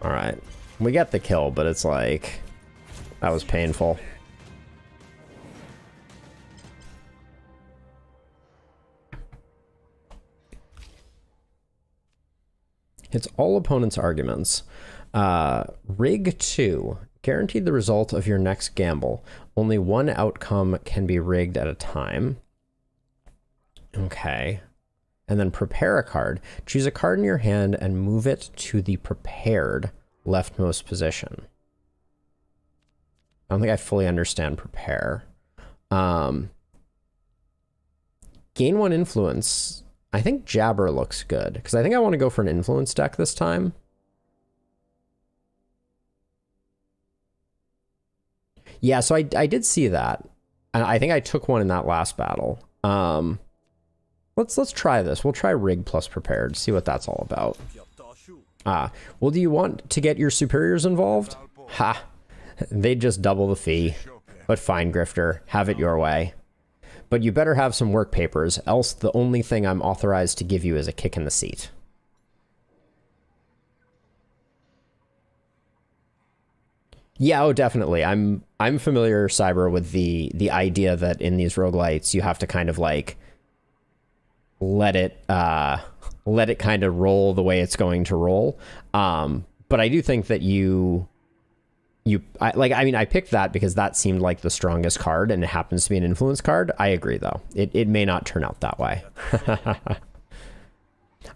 Alright. We get the kill, but it's like... That was painful. Hits all opponents' arguments. Rig 2. Guaranteed the result of your next gamble. Only one outcome can be rigged at a time. Okay. And then prepare a card. Choose a card in your hand and move it to the prepared leftmost position. I don't think I fully understand prepare. Gain 1 influence. I think Jabber looks good, because I think I want to go for an influence deck this time. Yeah, so I did see that. I think I took one in that last battle. Let's try this. We'll try rig plus prepared, see what that's all about. Well, do you want to get your superiors involved? Ha! They'd just double the fee. But fine, Grifter, have it your way. But you better have some work papers, else the only thing I'm authorized to give you is a kick in the seat. Yeah, oh, definitely. I'm familiar, Cyber, with the idea that in these roguelites you have to kind of like let it kind of roll the way it's going to roll. But I do think that I picked that because that seemed like the strongest card, and it happens to be an influence card. I agree, though. It may not turn out that way.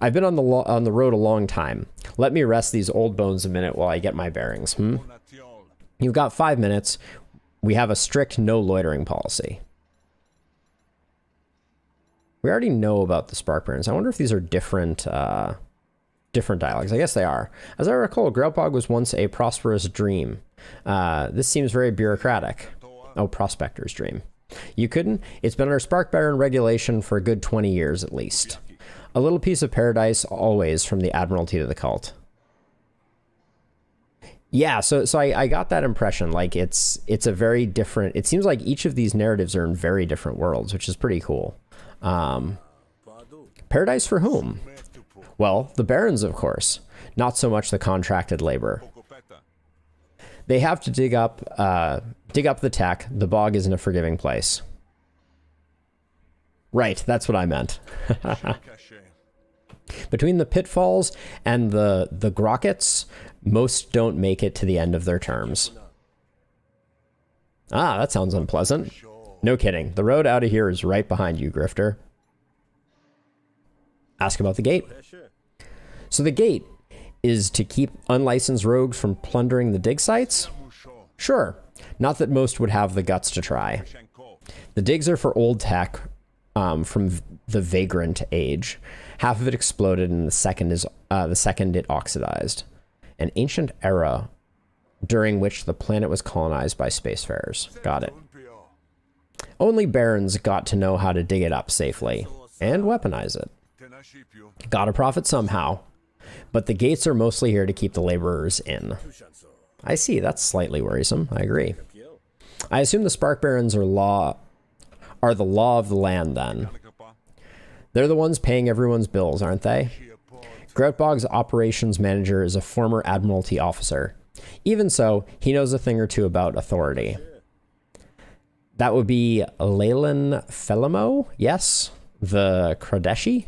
I've been on the road a long time. Let me rest these old bones a minute while I get my bearings. You've got 5 minutes. We have a strict no loitering policy. We already know about the spark burns. I wonder if these are different dialogues. I guess they are. As I recall, Groutbog was once a prosperous dream. This seems very bureaucratic. Oh, prospector's dream. You couldn't? It's been under spark baron regulation for a good 20 years at least. A little piece of paradise always from the Admiralty to the cult. Yeah, so I got that impression. Like it's a very different. It seems like each of these narratives are in very different worlds, which is pretty cool. Paradise for whom? Well, the barons, of course. Not so much the contracted labor. They have to dig up the tech. The bog isn't a forgiving place. Right, that's what I meant. Between the pitfalls and the grockets, most don't make it to the end of their terms. Ah, that sounds unpleasant. No kidding. The road out of here is right behind you, Grifter. Ask about the gate. So the gate is to keep unlicensed rogues from plundering the dig sites? Sure. Not that most would have the guts to try. The digs are for old tech from the vagrant age. Half of it exploded, and the second it oxidized. An ancient era during which the planet was colonized by spacefarers. Got it. Only barons got to know how to dig it up safely and weaponize it. Gotta profit somehow. But the gates are mostly here to keep the laborers in. I see, that's slightly worrisome. I agree. I assume the spark barons are the law of the land then. They're the ones paying everyone's bills, aren't they? Groutbog's operations manager is a former Admiralty officer. Even so, he knows a thing or two about authority. That would be Leyland Felimo? Yes? The Kradeshi?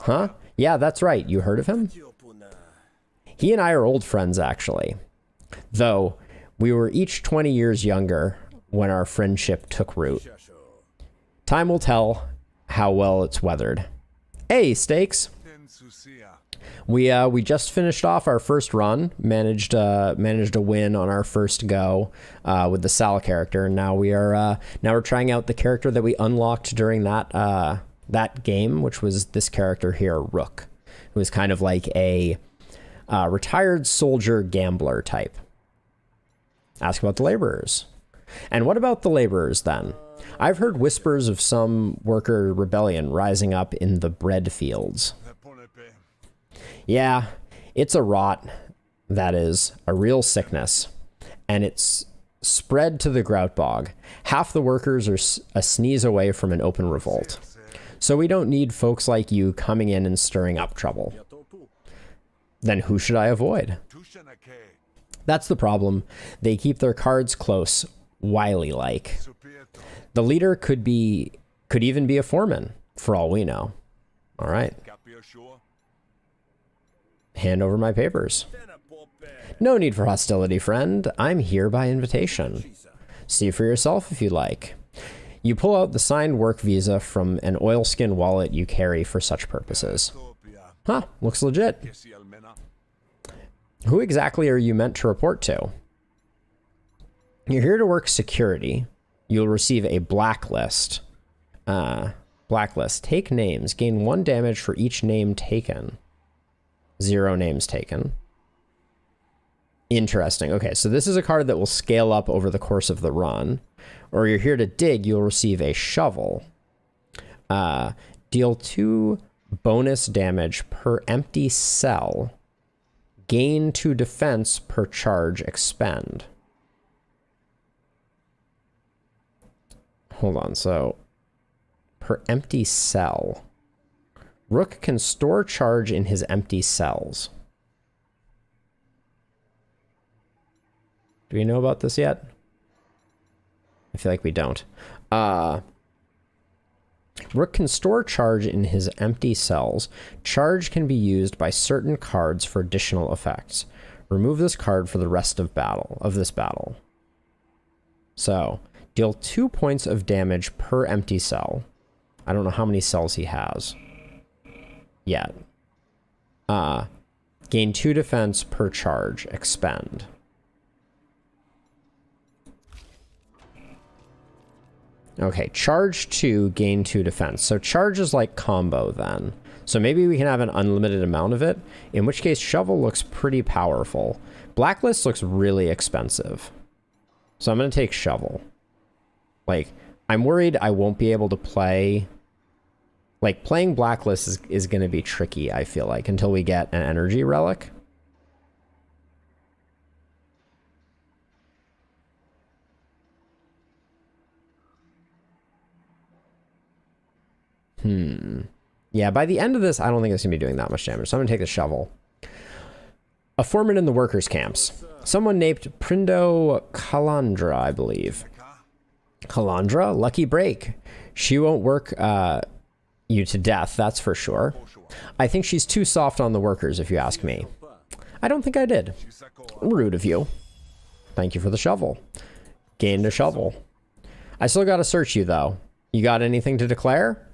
Huh? Yeah, that's right. You heard of him? He and I are old friends, actually. Though, we were each 20 years younger when our friendship took root. Time will tell how well it's weathered. Hey, Stakes! We just finished off our first run, managed a win on our first go with the Sal character, and now we're trying out the character that we unlocked during that game, which was this character here, Rook, who is kind of like a retired soldier gambler type. Ask about the laborers. And what about the laborers then? I've heard whispers of some worker rebellion rising up in the bread fields. Yeah, it's a rot, that is, a real sickness. And it's spread to the Groutbog. Half the workers are a sneeze away from an open revolt. So we don't need folks like you coming in and stirring up trouble. Then who should I avoid? That's the problem. They keep their cards close, wily-like. The leader could even be a foreman, for all we know. All right. Hand over my papers. No need for hostility, friend. I'm here by invitation. See for yourself if you like. You pull out the signed work visa from an oilskin wallet you carry for such purposes. Huh, looks legit. Who exactly are you meant to report to? You're here to work security. You'll receive a blacklist. Blacklist. Take names. Gain 1 damage for each name taken. 0 names taken. Interesting. Okay, so this is a card that will scale up over the course of the run. Or you're here to dig, you'll receive a shovel. Deal 2 bonus damage per empty cell. Gain 2 defense per charge expend. Hold on, so per empty cell. Rook can store charge in his empty cells. Do we know about this yet? I feel like we don't. Rook can store charge in his empty cells. Charge can be used by certain cards for additional effects. Remove this card for the rest of this battle. So, deal 2 points of damage per empty cell. I don't know how many cells he has yet. Gain 2 defense per charge. Expend. Okay, charge 2, gain 2 defense. So charge is like combo then. So maybe we can have an unlimited amount of it, in which case shovel looks pretty powerful. Blacklist looks really expensive. So I'm going to take shovel. Like, I'm worried I won't be able to play... Like, playing Blacklist is going to be tricky, I feel like, until we get an energy relic. Yeah, by the end of this, I don't think it's going to be doing that much damage. So I'm going to take the shovel. A foreman in the workers' camps. Someone named Prindo Kalandra, I believe. Kalandra? Lucky break. She won't work you to death, that's for sure. I think she's too soft on the workers, if you ask me. I don't think I did. Rude of you. Thank you for the shovel. Gained a shovel. I still got to search you, though. You got anything to declare?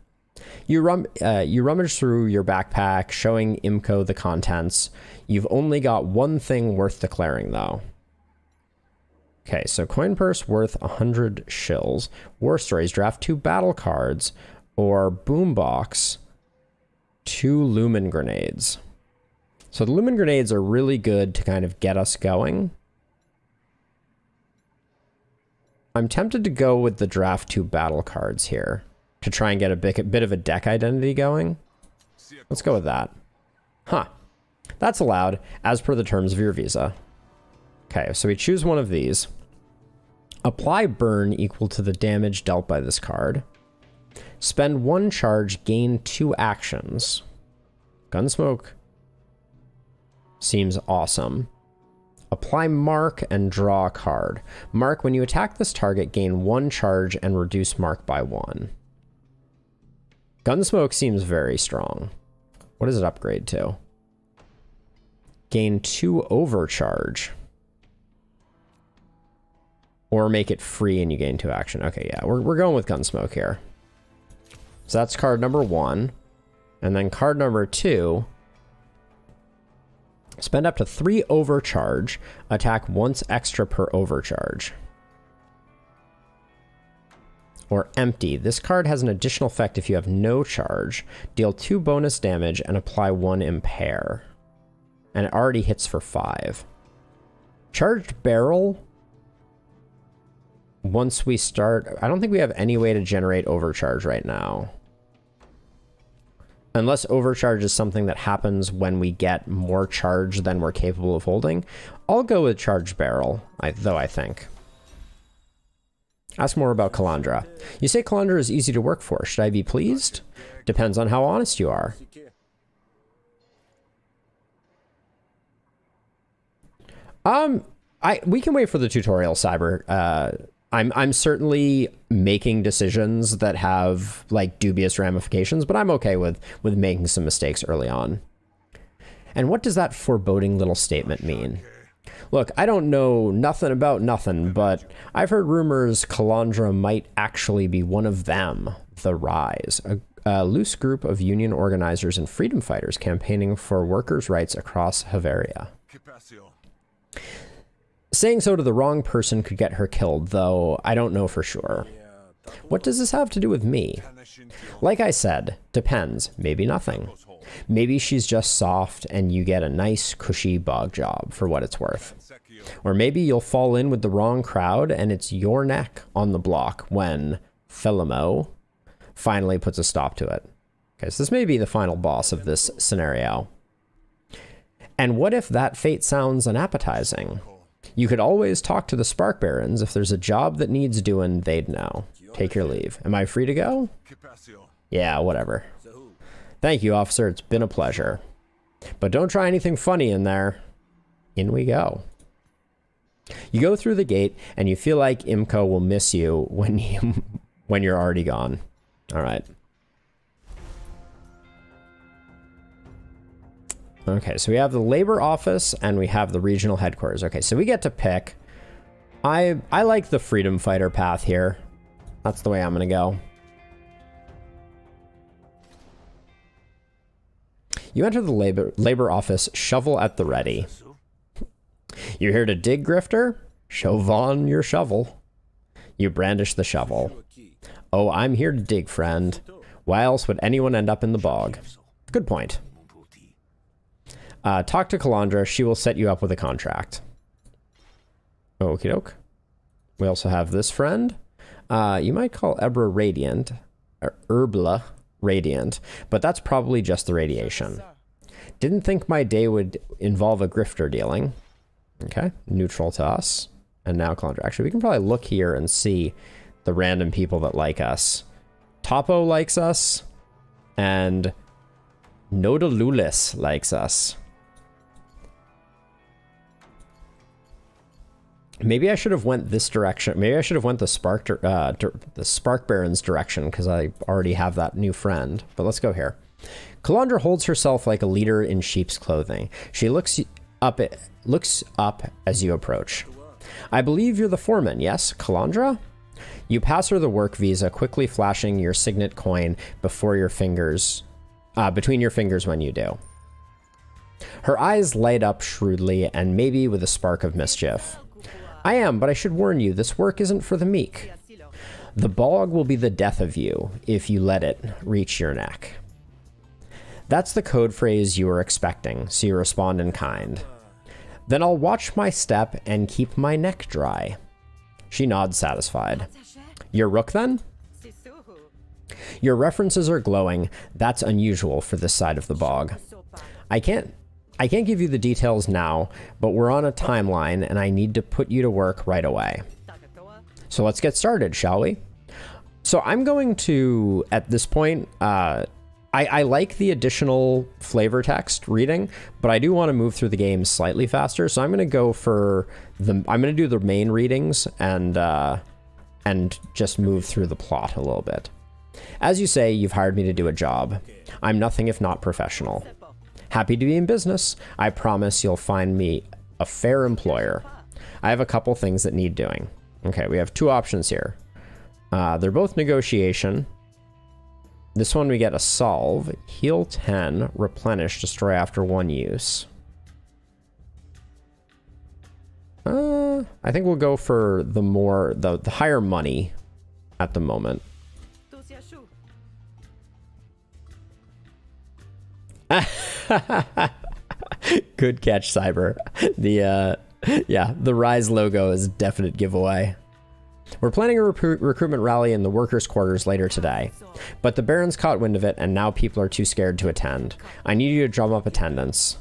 You rummage through your backpack, showing Imco the contents. You've only got one thing worth declaring, though. Okay, so coin purse worth 100 shills. War stories, draft 2 battle cards, or boombox 2 lumen grenades. So the lumen grenades are really good to kind of get us going. I'm tempted to go with the draft 2 battle cards here to try and get a bit of a deck identity going. Let's go with that. Huh. That's allowed as per the terms of your visa. Okay, so we choose one of these. Apply burn equal to the damage dealt by this card. Spend 1 charge, gain 2 actions. Gunsmoke seems awesome. Apply mark and draw a card. Mark, when you attack this target, gain 1 charge and reduce mark by 1. Gunsmoke seems very strong. What does it upgrade to? Gain 2 overcharge. Or make it free and you gain 2 action. Okay, yeah, we're going with Gunsmoke here. So that's card number 1. And then card number 2. Spend up to 3 overcharge. Attack once extra per overcharge. Or empty. This card has an additional effect if you have no charge. Deal 2 bonus damage and apply 1 impair. And it already hits for 5. Charged barrel. Once we start, I don't think we have any way to generate overcharge right now. Unless overcharge is something that happens when we get more charge than we're capable of holding. I'll go with charged barrel, though I think. Ask more about Kalandra. You say Kalandra is easy to work for. Should I be pleased? Depends on how honest you are. We can wait for the tutorial, Cyber. I'm certainly making decisions that have like dubious ramifications, but I'm okay with making some mistakes early on. And what does that foreboding little statement mean? Look, I don't know nothing about nothing, but I've heard rumors Kalandra might actually be one of them, the Rise, a loose group of union organizers and freedom fighters campaigning for workers' rights across Havaria. Saying so to the wrong person could get her killed, though I don't know for sure. What does this have to do with me? Like I said, depends. Maybe nothing. Maybe she's just soft and you get a nice, cushy bog job for what it's worth. Or maybe you'll fall in with the wrong crowd and it's your neck on the block when Philimo finally puts a stop to it. Okay, so this may be the final boss of this scenario. And what if that fate sounds unappetizing? You could always talk to the Spark Barons. If there's a job that needs doing, they'd know. Take your leave. Am I free to go? Yeah, whatever. Thank you, officer. It's been a pleasure. But don't try anything funny in there. In we go. You go through the gate, and you feel like Imco will miss you when you're already gone. All right. Okay, so we have the labor office, and we have the regional headquarters. Okay, so we get to pick. I like the freedom fighter path here. That's the way I'm gonna go. You enter the labor office, shovel at the ready. You're here to dig, Grifter? Show Vaughn your shovel. You brandish the shovel. Oh, I'm here to dig, friend. Why else would anyone end up in the bog? Good point. Talk to Calandra. She will set you up with a contract. Okie doke. We also have this friend. You might call Ebra Radiant, or Erbla Radiant, but that's probably just the radiation. Didn't think my day would involve a grifter dealing. Okay, neutral to us. And now Calandra. Actually, we can probably look here and see the random people that like us. Topo likes us, and Nodalulis likes us. Maybe I should have went this direction. Maybe I should have went the Spark Baron's direction, because I already have that new friend. But let's go here. Calandra holds herself like a leader in sheep's clothing. She looks up as you approach. I believe you're the foreman, yes, Calandra? You pass her the work visa, quickly flashing your signet coin between your fingers when you do. Her eyes light up shrewdly and maybe with a spark of mischief. I am, but I should warn you, this work isn't for the meek. The bog will be the death of you if you let it reach your neck. That's the code phrase you were expecting, so you respond in kind. Then I'll watch my step and keep my neck dry. She nods satisfied. Your rook then? Your references are glowing. That's unusual for this side of the bog. I can't give you the details now, but we're on a timeline and I need to put you to work right away. So let's get started, shall we? So I'm going to, at this point, I like the additional flavor text reading, but I do want to move through the game slightly faster. So I'm going to go for I'm going to do the main readings and just move through the plot a little bit. As you say, you've hired me to do a job. I'm nothing if not professional. Happy to be in business. I promise you'll find me a fair employer. I have a couple things that need doing. Okay, we have two options here. They're both negotiation. This one we get a solve, heal 10, replenish, destroy after one use. I think we'll go for the higher money at the moment. Good catch, Cyber. The Rise logo is a definite giveaway. We're planning a recruitment rally in the workers' quarters later today, but the Baron's caught wind of it and now people are too scared to attend. I need you to drum up attendance.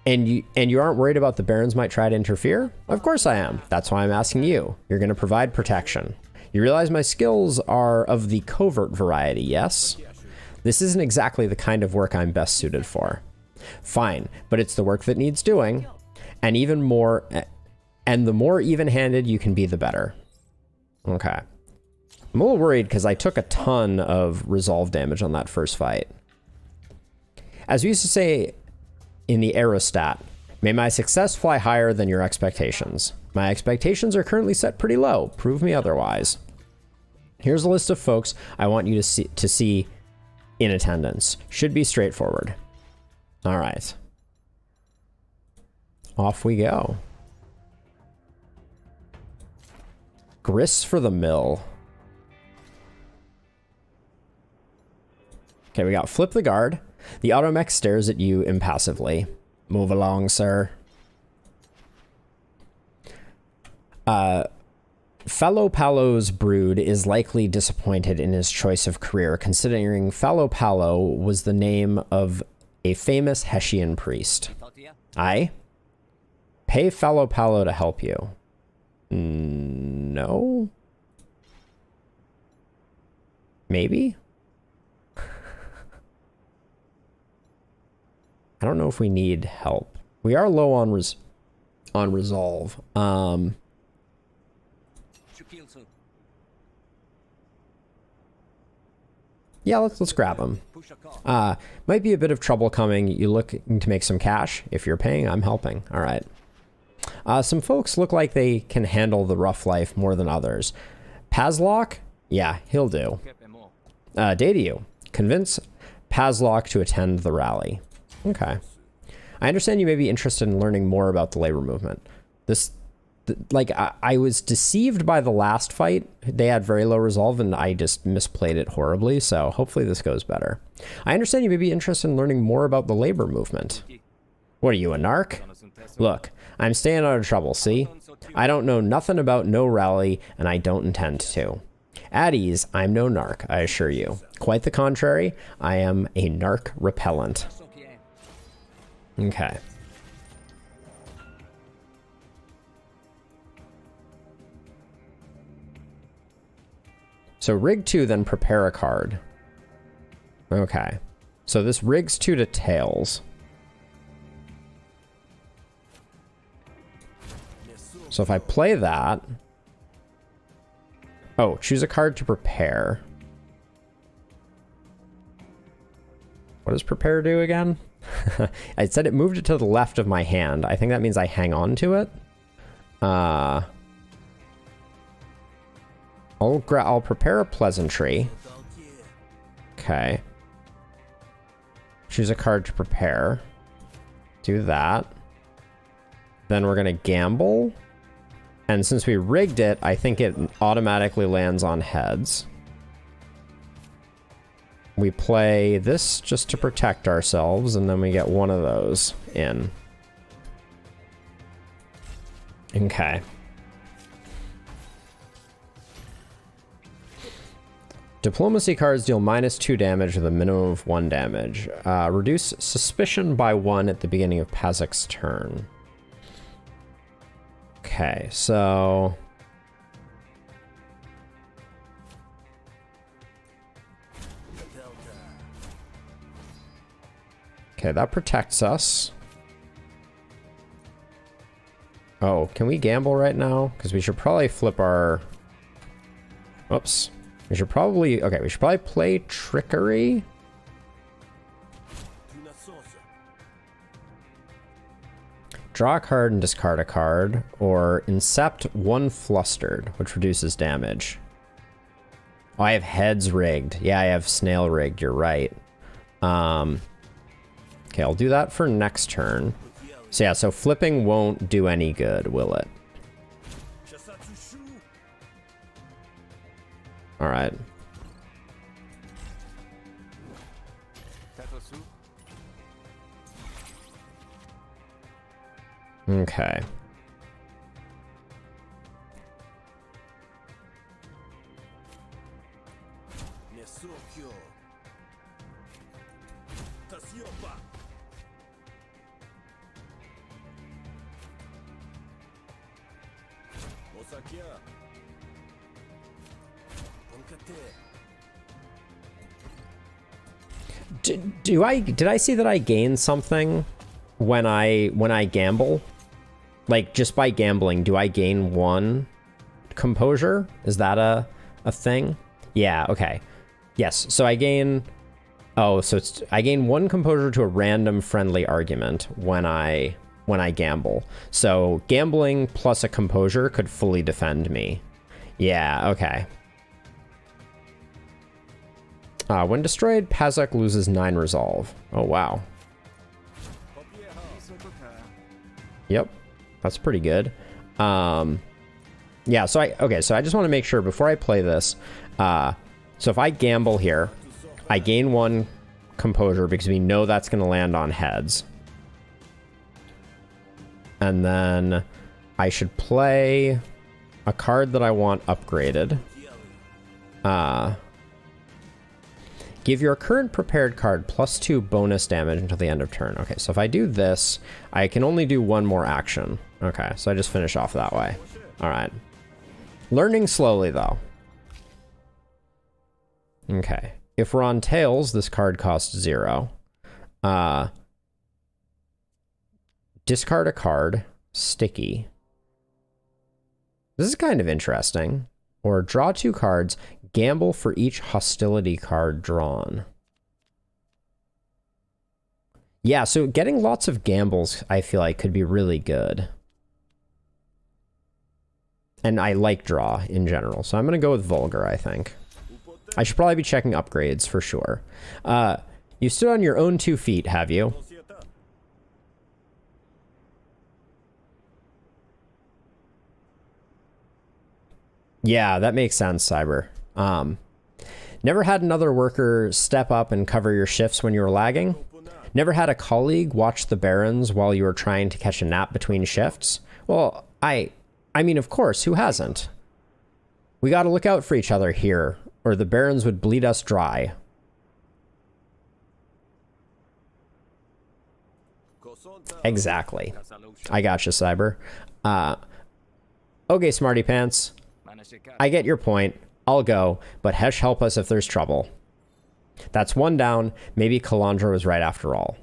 And you aren't worried about the Barons might try to interfere? Of course I am. That's why I'm asking you. You're going to provide protection. You realize my skills are of the covert variety, yes? This isn't exactly the kind of work I'm best suited for. Fine, but it's the work that needs doing, and the more even-handed you can be, the better. Okay. I'm a little worried because I took a ton of resolve damage on that first fight. As we used to say in the aerostat, may my success fly higher than your expectations. My expectations are currently set pretty low. Prove me otherwise. Here's a list of folks I want you to see in attendance. Should be straightforward. All right. Off we go. Grist for the mill. Okay, we got flip the guard. The automech stares at you impassively. Move along, sir. Fallow Palo's brood is likely disappointed in his choice of career, considering Fallow Palo was the name of a famous Hessian priest. Aye? Pay Fallow Palo to help you. No? Maybe? I don't know if we need help. We are low on on resolve. Yeah, let's grab him. Might be a bit of trouble coming. You looking to make some cash? If you're paying, I'm helping. All right. Some folks look like they can handle the rough life more than others. Pazlock? Yeah, he'll do. Day to you. Convince Pazlock to attend the rally. Okay. I understand you may be interested in learning more about the labor movement. I was deceived by the last fight. They had very low resolve and I just misplayed it horribly, so hopefully this goes better. I understand you may be interested in learning more about the labor movement. What are you, a narc? Look, I'm staying out of trouble, see? I don't know nothing about no rally, and I don't intend to. At ease, I'm no narc, I assure you. Quite the contrary, I am a narc repellent. Okay. So rig 2, then prepare a card. Okay. So this rigs 2 to tails. So if I play that... Oh, choose a card to prepare. What does prepare do again? I said it moved it to the left of my hand. I think that means I hang on to it. I'll prepare a pleasantry. Okay. Choose a card to prepare. Do that. Then we're gonna gamble. And since we rigged it, I think it automatically lands on heads. We play this just to protect ourselves, and then we get one of those in. Okay. Diplomacy cards deal -2 damage with a minimum of 1 damage. Reduce suspicion by 1 at the beginning of Pazak's turn. Okay, so... Okay, that protects us. Oh, can we gamble right now? Because we should probably flip our... Oops. We should probably... Okay, we should probably play Trickery. Draw a card and discard a card. Or Incept 1 Flustered, which reduces damage. Oh, I have Heads rigged. Yeah, I have Snail rigged. You're right. Okay, I'll do that for next turn. So yeah, so flipping won't do any good, will it? All right. Okay. Did I see that I gain something when I gamble? Like, just by gambling, do I gain 1 composure? Is that a thing? Yeah, okay. Yes, so I gain... Oh, so I gain 1 composure to a random friendly argument when I gamble. So gambling plus a composure could fully defend me. Yeah, okay. When destroyed, Pazak loses 9 resolve. Oh, wow. Yep. That's pretty good. Yeah, so I just want to make sure before I play this. So if I gamble here, I gain 1 composure because we know that's going to land on heads. And then I should play a card that I want upgraded. Give your current prepared card +2 bonus damage until the end of turn. Okay, so if I do this, I can only do 1 more action. Okay, so I just finish off that way. All right. Learning slowly, though. Okay. If we're on tails, this card costs 0. Discard a card. sticky. This is kind of interesting. Or draw 2 cards, gamble for each hostility card drawn. Yeah, so getting lots of gambles, I feel like, could be really good. And I like draw in general, so I'm going to go with Vulgar, I think. I should probably be checking upgrades for sure. You stood on your own 2 feet, have you? Yeah, that makes sense, Cyber. Never had another worker step up and cover your shifts when you were lagging? Never had a colleague watch the Barons while you were trying to catch a nap between shifts? Well, I mean, of course, who hasn't? We gotta look out for each other here, or the Barons would bleed us dry. Exactly. I gotcha, Cyber. Okay, Smarty Pants. I get your point. I'll go, but Hesh help us if there's trouble. That's 1 down. Maybe Kalandra was right after all.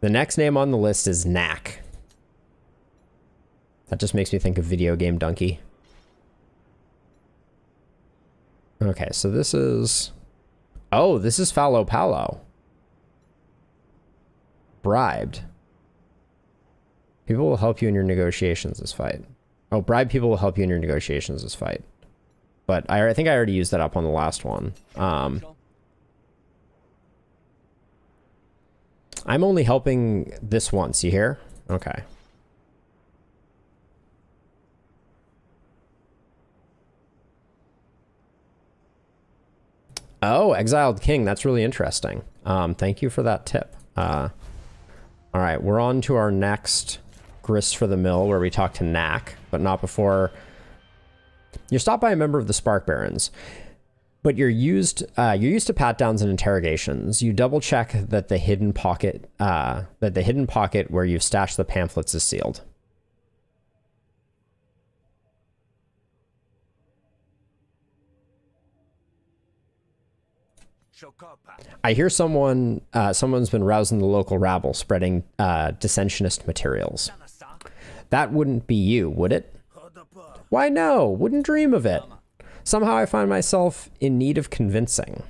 The next name on the list is Knack. That just makes me think of Video Game Donkey. Okay, so this is... Oh, this is Fallow Palo. Bribed. People will help you in your negotiations this fight. Oh, bribe people will help you in your negotiations this fight. But I think I already used that up on the last one. I'm only helping this once, you hear? Okay. Oh, Exiled King. That's really interesting. Thank you for that tip. All right, we're on to our next Grist for the Mill, where we talk to Knack, but not before... You're stopped by a member of the Spark Barons, but you're used to pat downs and interrogations. You double check that the hidden pocket where you've stashed the pamphlets is sealed. I hear someone's been rousing the local rabble, spreading dissensionist materials. That wouldn't be you, would it? Why no, wouldn't dream of it. Somehow I find myself in need of convincing.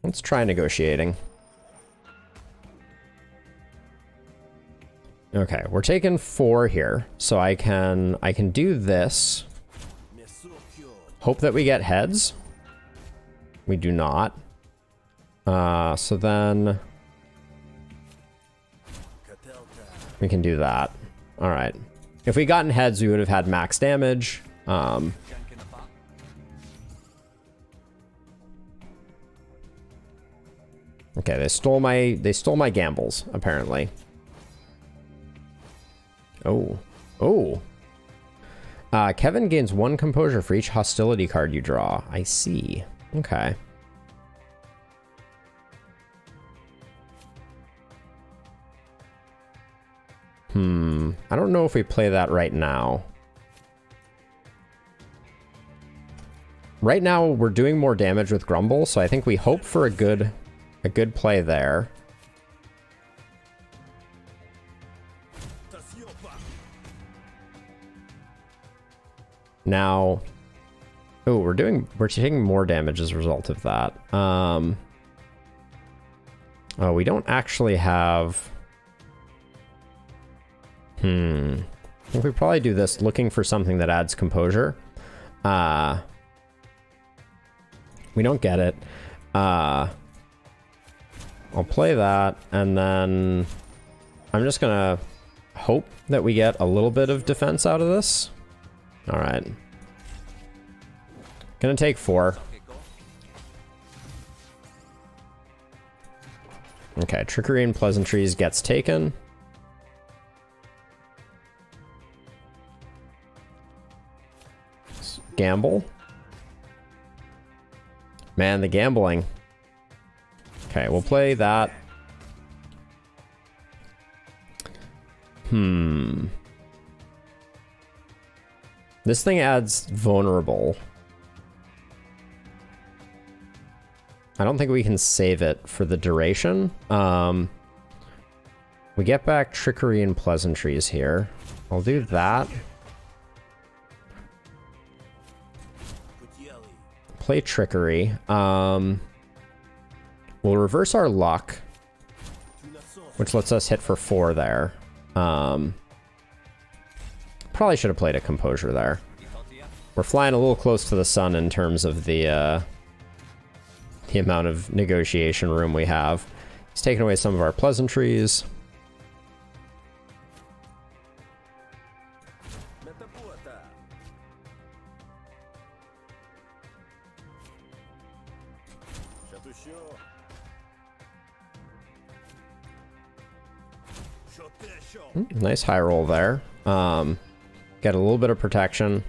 Let's try negotiating. Okay, we're taking 4 here, so I can do this. Hope that we get heads. We do not. So then we can do that. All right. If we gotten heads, we would have had max damage. Okay, they stole my gambles, apparently. Oh. Kevin gains 1 composure for each hostility card you draw. I see. Okay. I don't know if we play that right now. Right now, we're doing more damage with Grumble, so I think we hope for a good play there. Now, oh, we're taking more damage as a result of that. Oh, we don't actually have... I think we probably do this looking for something that adds composure. We don't get it. I'll play that, and then I'm just gonna hope that we get a little bit of defense out of this. All right. Gonna take 4. Okay, Trickery and Pleasantries gets taken. Gamble. Man, the gambling. Okay, we'll play that. This thing adds vulnerable. I don't think we can save it for the duration. We get back Trickery and Pleasantries here. I'll do that. Play Trickery. We'll reverse our luck, which lets us hit for 4 there. Probably should have played a Composure there. We're flying a little close to the sun in terms of the amount of negotiation room we have. He's taken away some of our Pleasantries. Nice high roll there. Get a little bit of protection.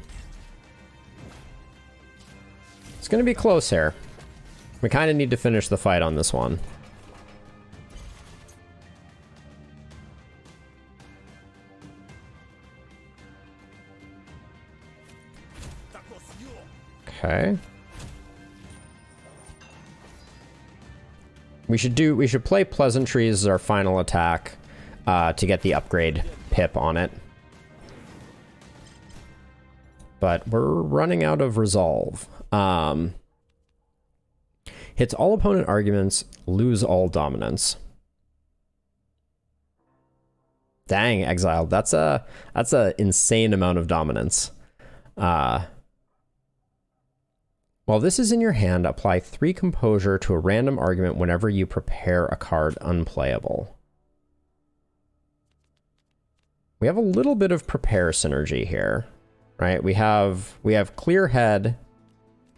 It's going to be close here. We kind of need to finish the fight on this one. Okay. We should play Pleasantries as our final attack to get the upgrade pip on it. But we're running out of resolve. Hits all opponent arguments, lose all dominance. Dang, exiled. That's a insane amount of dominance. While this is in your hand, apply 3 composure to a random argument whenever you prepare a card unplayable. We have a little bit of prepare synergy here, right? We have clear head.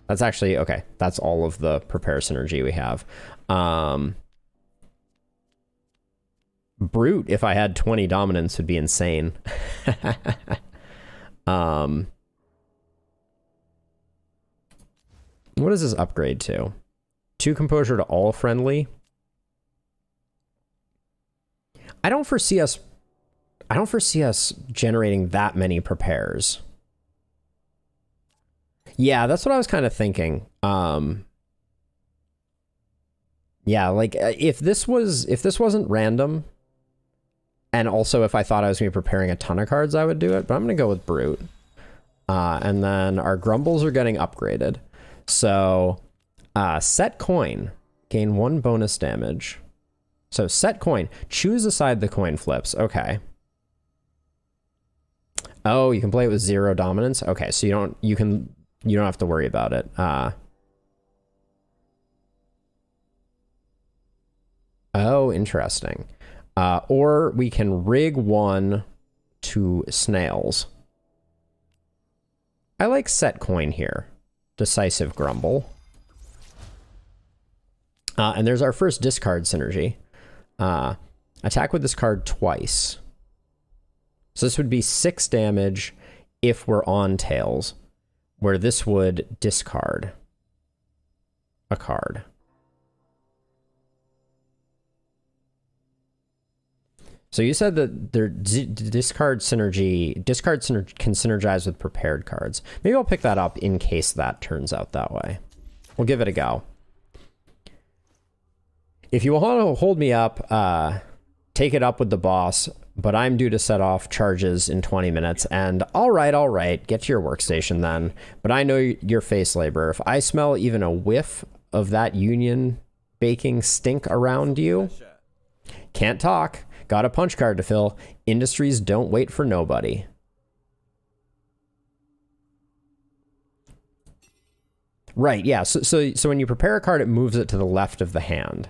That's actually okay. That's all of the prepare synergy we have. Brute, if I had 20 dominance, would be insane. What does this upgrade to? 2 composure to all friendly. I don't foresee us generating that many prepares. Yeah, that's what I was kind of thinking. Yeah, like if this wasn't random, and also if I thought I was going to be preparing a ton of cards, I would do it. But I'm going to go with Brute. And then our Grumbles are getting upgraded. So set coin, gain 1 bonus damage. So set coin, choose a side the coin flips. Okay. Oh, you can play it with 0 dominance. Okay, so you don't have to worry about it. Oh, interesting. Or we can rig 1 to snails. I like set coin here. Decisive Grumble. And there's our first discard synergy. Attack with this card twice. So this would be 6 damage if we're on tails, where this would discard a card. So you said that their discard synergy can synergize with prepared cards. Maybe I'll pick that up in case that turns out that way. We'll give it a go. If you want to hold me up, take it up with the boss, but I'm due to set off charges in 20 minutes, and all right, get to your workstation then. But I know your face labor. If I smell even a whiff of that union baking stink around you, can't talk. Got a punch card to fill. Industries don't wait for nobody. Right, yeah. So when you prepare a card, it moves it to the left of the hand.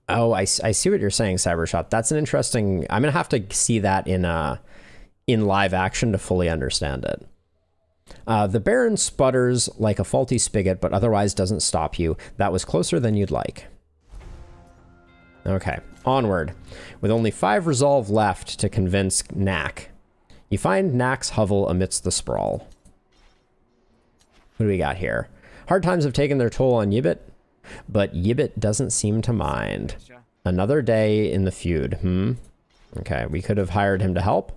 Oh, I see what you're saying, Cybershot. That's an interesting... I'm going to have to see that in live action to fully understand it. The Baron sputters like a faulty spigot, but otherwise doesn't stop you. That was closer than you'd like. Okay, onward. With only 5 resolve left to convince Knack. You find Knack's hovel amidst the sprawl. What do we got here? Hard times have taken their toll on Yibbit, but Yibbit doesn't seem to mind. Another day in the feud, Okay, we could have hired him to help.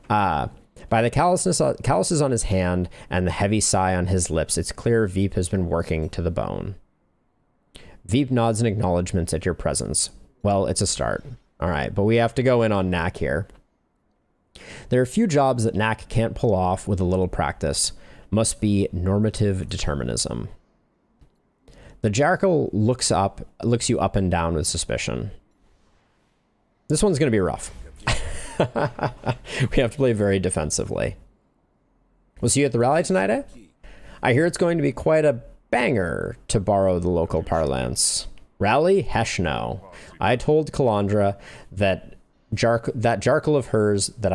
By the calluses on his hand and the heavy sigh on his lips, it's clear Veep has been working to the bone. Veep nods in acknowledgement at your presence. Well, it's a start. All right, but we have to go in on Knack here. There are a few jobs that Knack can't pull off with a little practice. Must be normative determinism. The jackal looks you up and down with suspicion. This one's going to be rough. We have to play very defensively. We'll see you at the rally tonight, eh? I hear it's going to be quite a banger, to borrow the local parlance. Rally? Hesh no. I told Calandra that jarkle of hers that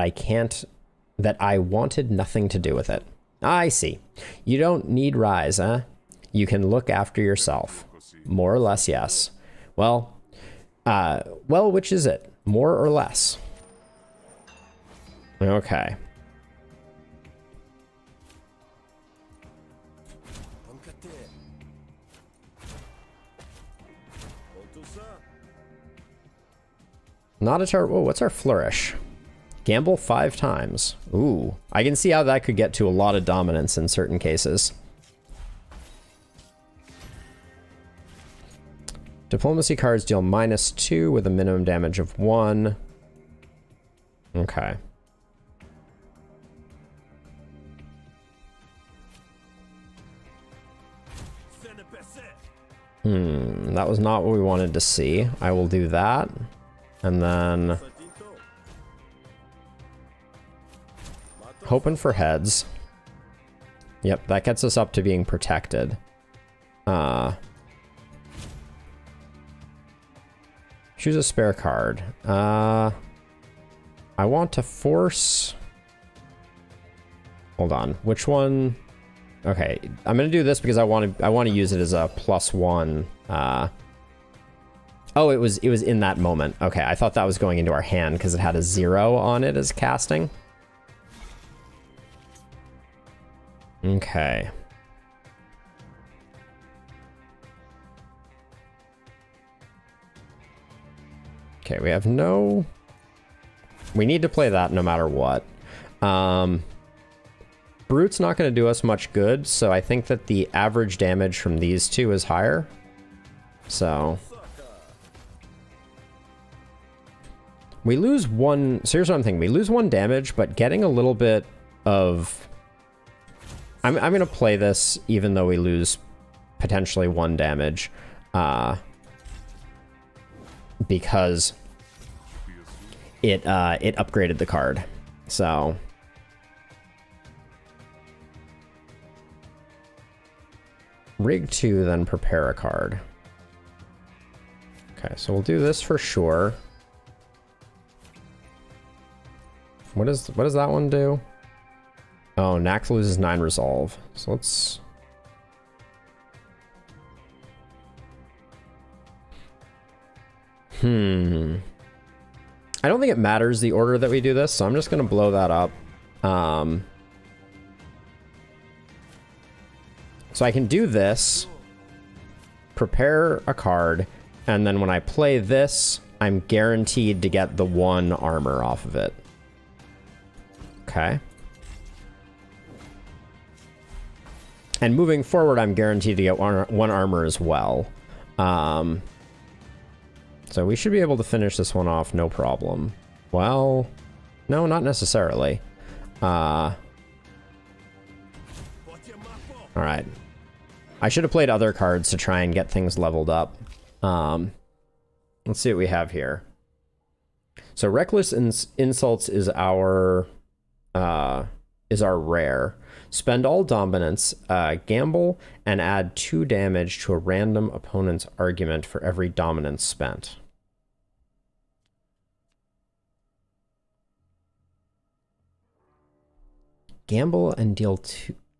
I wanted nothing to do with it. I see. You don't need rise, eh? You can look after yourself. More or less, yes. Well, which is it? More or less? Okay. Not a tar. Oh, what's our flourish? Gamble 5 times. Ooh, I can see how that could get to a lot of dominance in certain cases. Diplomacy cards deal -2 with a minimum damage of 1. Okay. That was not what we wanted to see. I will do that. And then hoping for heads. Yep, that gets us up to being protected. Choose a spare card. I want to force... Hold on. Which one? Okay, I'm gonna do this because I want to use it as a +1. Oh, it was in that moment. Okay, I thought that was going into our hand because it had a 0 on it as casting. Okay. Okay, we have no... We need to play that no matter what. Brute's not going to do us much good, so I think that the average damage from these two is higher. So... We lose 1... So here's what I'm thinking. We lose 1 damage, but getting a little bit of... I'm going to play this even though we lose potentially 1 damage. Because it upgraded the card. So... Rig 2, then prepare a card. Okay, so we'll do this for sure. What does that one do? Oh, Nax loses 9 resolve. So let's... I don't think it matters the order that we do this, so I'm just going to blow that up. So I can do this, prepare a card, and then when I play this, I'm guaranteed to get the 1 armor off of it. Okay. And moving forward, I'm guaranteed to get one armor as well. So we should be able to finish this one off, no problem. Well, no, not necessarily. All right. I should have played other cards to try and get things leveled up. Let's see what we have here. So Reckless Insults is our rare. Spend all dominance, gamble, and add 2 damage to a random opponent's argument for every dominance spent. Gamble and deal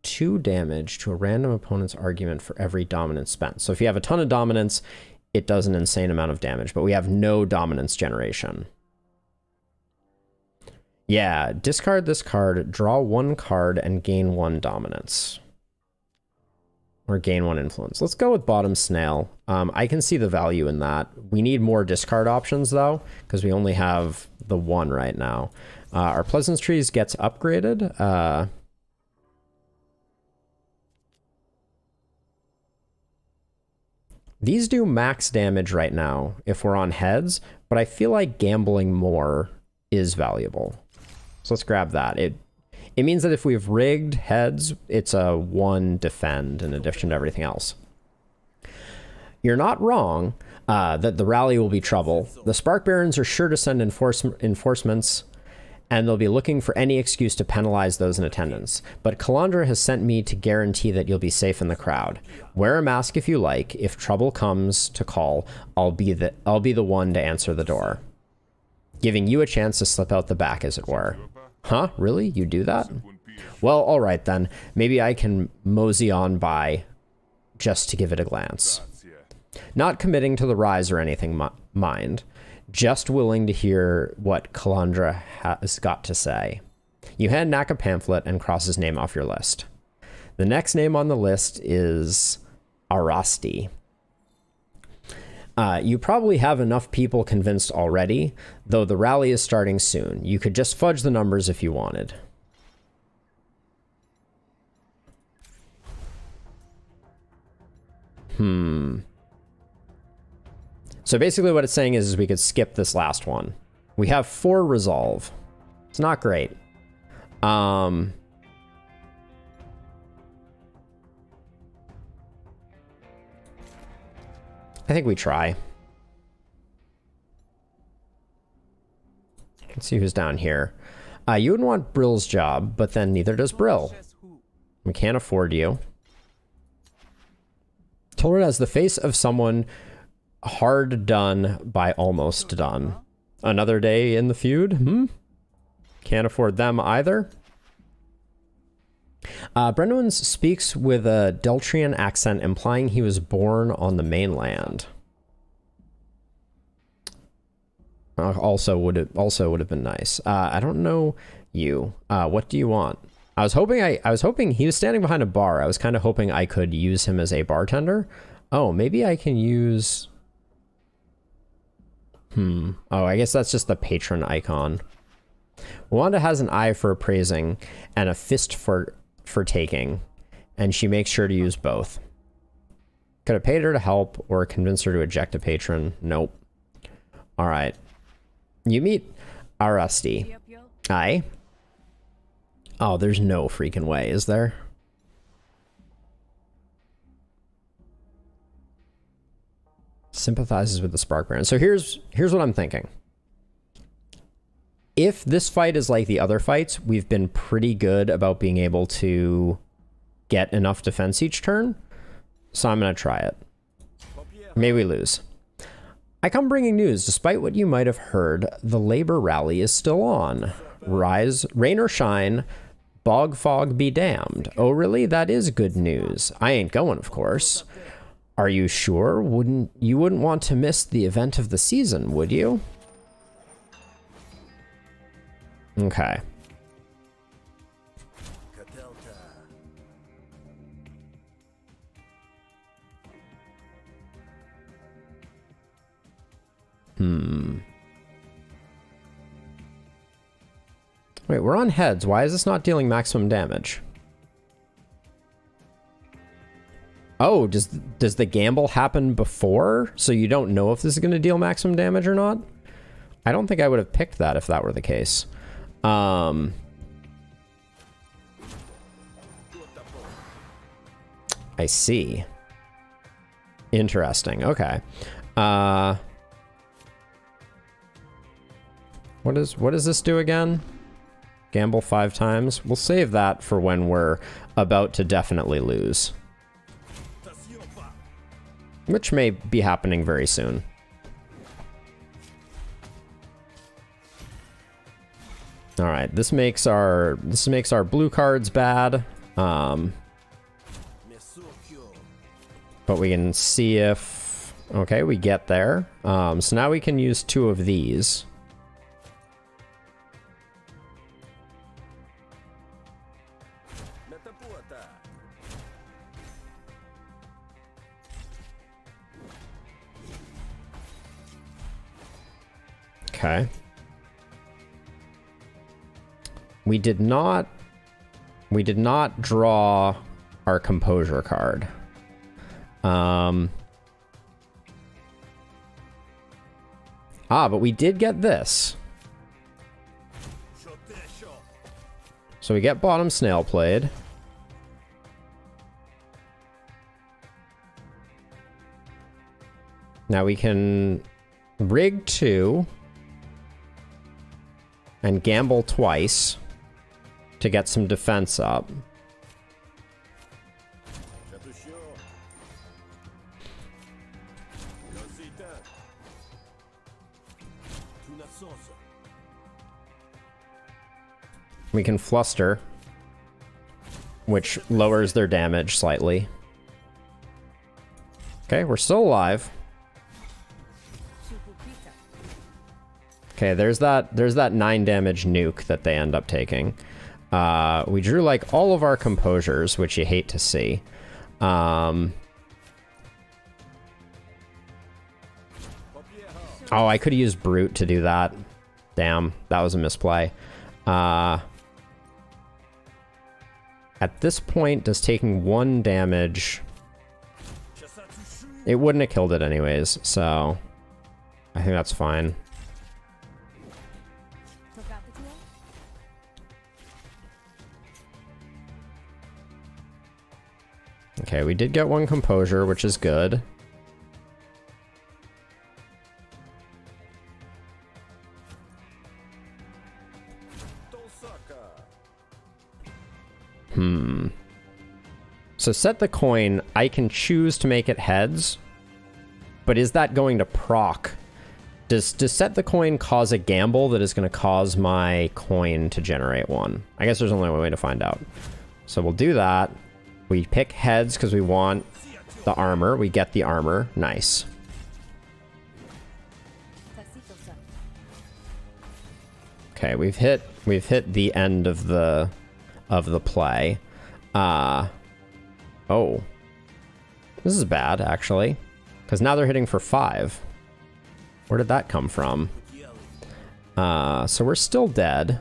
2 damage to a random opponent's argument for every dominance spent. So if you have a ton of dominance, it does an insane amount of damage, but we have no dominance generation. Yeah, discard this card, draw 1 card, and gain 1 dominance. Or gain 1 influence. Let's go with Bottom Snail. I can see the value in that. We need more discard options, though, because we only have the 1 right now. Our Pleasantries gets upgraded. These do max damage right now if we're on heads, but I feel like gambling more is valuable. So let's grab that. It means that if we've rigged heads, it's a 1 defend in addition to everything else. You're not wrong that the rally will be trouble. The Spark Barons are sure to send enforcements, and they'll be looking for any excuse to penalize those in attendance. But Kalandra has sent me to guarantee that you'll be safe in the crowd. Wear a mask if you like. If trouble comes to call, I'll be the one to answer the door, giving you a chance to slip out the back, as it were. Huh? Really? You do that? Well, all right then. Maybe I can mosey on by just to give it a glance. Not committing to the rise or anything, mind. Just willing to hear what Kalandra has got to say. You hand Knack a pamphlet and cross his name off your list. The next name on the list is Arasti. You probably have enough people convinced already, though the rally is starting soon. You could just fudge the numbers if you wanted. So basically what it's saying is we could skip this last one. We have 4 resolve. It's not great. I think we try. Let's see who's down here. You wouldn't want Brill's job, but then neither does Brill. We can't afford you. Tolred has the face of someone hard done by almost done. Another day in the feud? Can't afford them either. Brenwyn speaks with a Deltrian accent, implying he was born on the mainland. Also would have been nice. I don't know you. What do you want? I was hoping he was standing behind a bar. I was kind of hoping I could use him as a bartender. Oh, maybe I can use. Oh, I guess that's just the patron icon. Wanda has an eye for appraising and a fist for taking, and she makes sure to use both. Could have paid her to help or convinced her to eject a patron. Nope. All right. You meet Arasti. Aye. Oh, there's no freaking way, is there? Sympathizes with the Spark Baron. So here's what I'm thinking. If this fight is like the other fights, we've been pretty good about being able to get enough defense each turn. So I'm going to try it. May we lose. I come bringing news. Despite what you might have heard, the labor rally is still on. Rain or shine, bog fog be damned. Oh, really? That is good news. I ain't going, of course. Are you sure? You wouldn't want to miss the event of the season, would you? Okay. Wait, we're on heads. Why is this not dealing maximum damage? Oh, does the gamble happen before? So you don't know if this is going to deal maximum damage or not? I don't think I would have picked that if that were the case. I see. Interesting. Okay. What does this do again? Gamble 5 times. We'll save that for when we're about to definitely lose. Which may be happening very soon. All right, this makes our blue cards bad. But we can see if okay, we get there. So now we can use 2 of these. Okay. We did not draw our composure card. But we did get this. So we get bottom snail played. Now we can rig 2 and gamble twice to get some defense up. We can fluster, which lowers their damage slightly. Okay, we're still alive. Okay, there's that 9 damage nuke that they end up taking. We drew like all of our composures, which you hate to see. Oh, I could have used Brute to do that. Damn, that was a misplay. At this point, does taking 1 damage... It wouldn't have killed it anyways, so... I think that's fine. Okay, we did get 1 composure, which is good. So set the coin, I can choose to make it heads, but is that going to proc? Does set the coin cause a gamble that is going to cause my coin to generate 1? I guess there's only one way to find out. So we'll do that. We pick heads because we want the armor. We get the armor. Nice. Okay, we've hit the end of the play. Oh. This is bad, actually. Because now they're hitting for 5. Where did that come from? So we're still dead.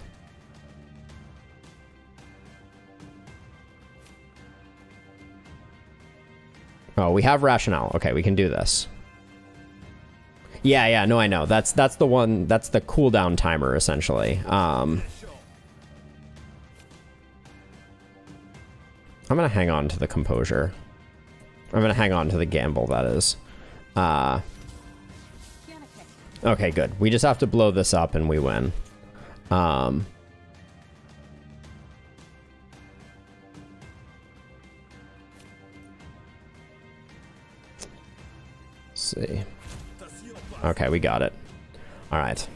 Oh, we have rationale. Okay, we can do this. Yeah, no, I know. That's the one, that's the cooldown timer, essentially. I'm gonna hang on to the composure. I'm gonna hang on to the gamble, that is. Okay, good. We just have to blow this up and we win. Let's see. Okay, we got it. All right.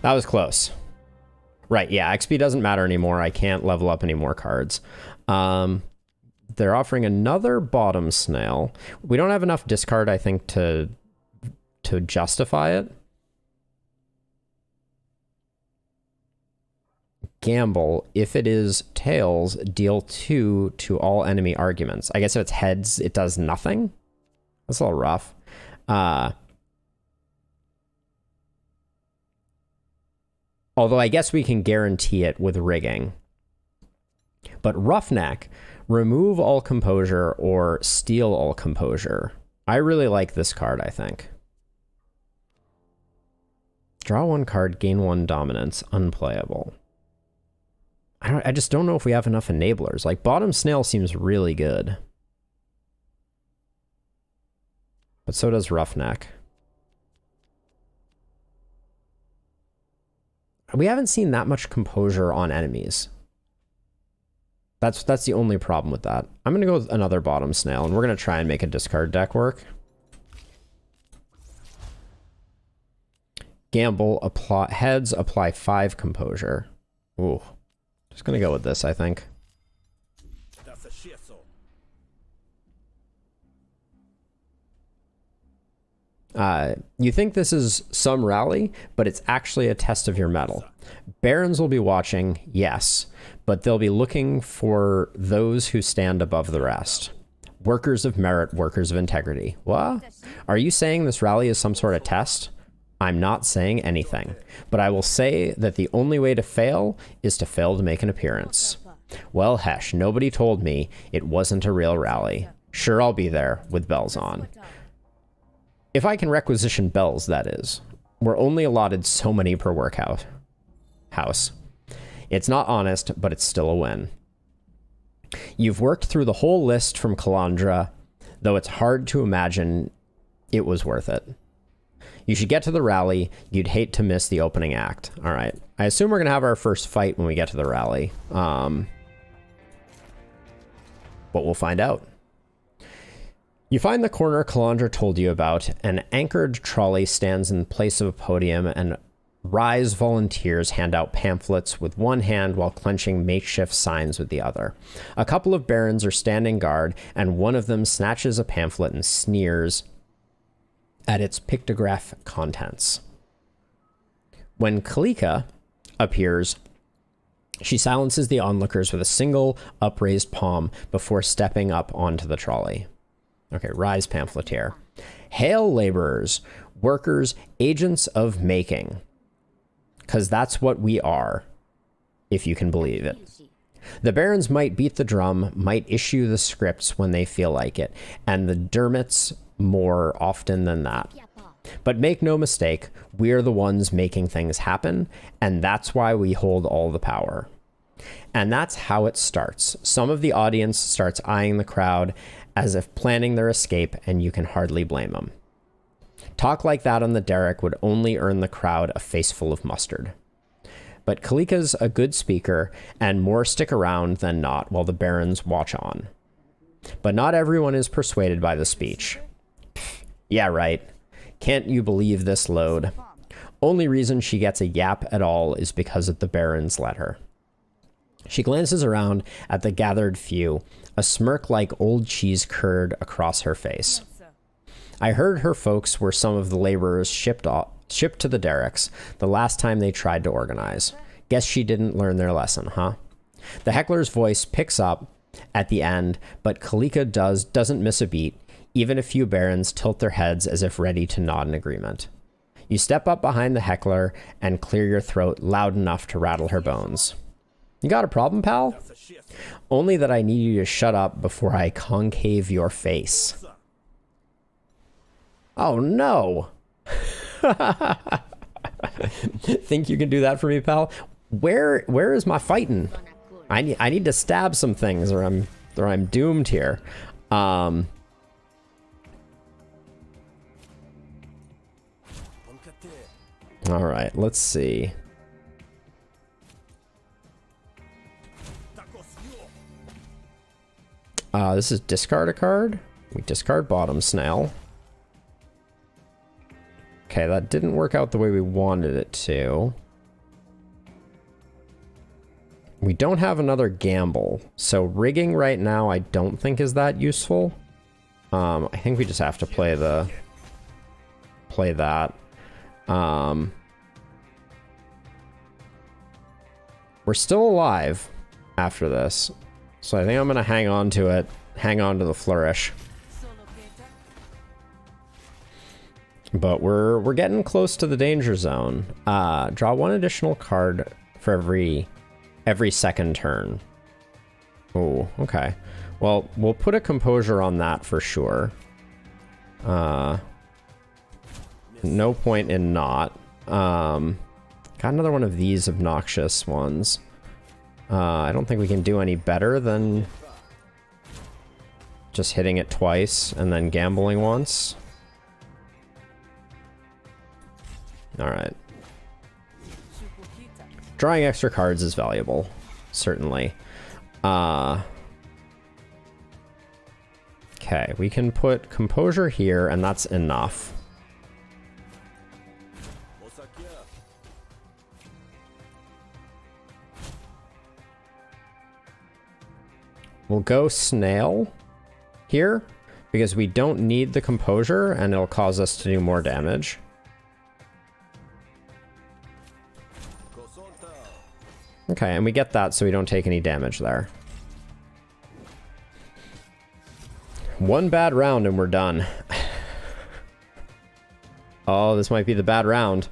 That was close. Right, yeah, XP doesn't matter anymore. I can't level up any more cards. They're offering another bottom snail. We don't have enough discard, I think, to justify it. Gamble. If it is tails, deal 2 to all enemy arguments. I guess if it's heads, it does nothing. That's a little rough. Although I guess we can guarantee it with rigging. But Roughneck, remove all composure or steal all composure. I really like this card, I think. Draw 1 card, gain 1 dominance, unplayable. I just don't know if we have enough enablers. Like, bottom snail seems really good. But so does Roughneck. We haven't seen that much composure on enemies. That's the only problem with that. I'm going to go with another bottom snail, and we're going to try and make a discard deck work. Gamble, apply heads, apply 5 composure. Ooh. Just going to go with this, I think. You think this is some rally, but it's actually a test of your mettle. Barons will be watching, yes, but they'll be looking for those who stand above the rest. Workers of merit, workers of integrity. What? Are you saying this rally is some sort of test? I'm not saying anything, but I will say that the only way to fail is to fail to make an appearance. Well, Hesh, nobody told me it wasn't a real rally. Sure, I'll be there, with bells on. If I can requisition bells, that is. We're only allotted so many per workout house. It's not honest, but it's still a win. You've worked through the whole list from Calandra, though it's hard to imagine it was worth it. You should get to the rally. You'd hate to miss the opening act. All right. I assume we're going to have our first fight when we get to the rally. But we'll find out. You find the corner Calandra told you about. An anchored trolley stands in place of a podium, and Rise volunteers hand out pamphlets with one hand while clenching makeshift signs with the other. A couple of barons are standing guard, and one of them snatches a pamphlet and sneers at its pictograph contents. When Kalika appears, she silences the onlookers with a single upraised palm before stepping up onto the trolley. Okay, Rise pamphleteer. Hail, laborers, workers, agents of making. Because that's what we are, if you can believe it. The barons might beat the drum, might issue the scripts when they feel like it, and the Dermots more often than that. But make no mistake, we're the ones making things happen, and that's why we hold all the power. And that's how it starts. Some of the audience starts eyeing the crowd as if planning their escape, and you can hardly blame them. Talk like that on the derrick would only earn the crowd a face full of mustard. But Kalika's a good speaker, and more stick around than not while the barons watch on. But not everyone is persuaded by the speech. Yeah, right. Can't you believe this load? Only reason she gets a yap at all is because of the barons let her. She glances around at the gathered few, a smirk like old cheese curd across her face. I heard her folks were some of the laborers shipped to the derricks the last time they tried to organize. Guess she didn't learn their lesson, huh? The heckler's voice picks up at the end, but Kalika doesn't miss a beat. Even a few barons tilt their heads as if ready to nod in agreement. You step up behind the heckler and clear your throat loud enough to rattle her bones. You got a problem, pal? Only that I need you to shut up before I concave your face. Oh, no. Think you can do that for me, pal? Where is my fighting? I need to stab some things or I'm doomed here. All right, let's see. This is discard a card. We discard bottom snail. Okay, that didn't work out the way we wanted it to. We don't have another gamble, so rigging right now I don't think is that useful. I think we just have to play that. We're still alive after this, so I think I'm gonna hang on to it, hang on to the flourish. But we're getting close to the danger zone. Draw one additional card for every second turn. Oh, okay. Well, we'll put a composure on that for sure. No point in not. Got another one of these obnoxious ones. I don't think we can do any better than just hitting it twice and then gambling once. All right. Drawing extra cards is valuable, certainly. Okay, we can put composure here, and that's enough. We'll go snail here, because we don't need the composure, and it'll cause us to do more damage. Okay, and we get that so we don't take any damage there. One bad round and we're done. Oh, this might be the bad round.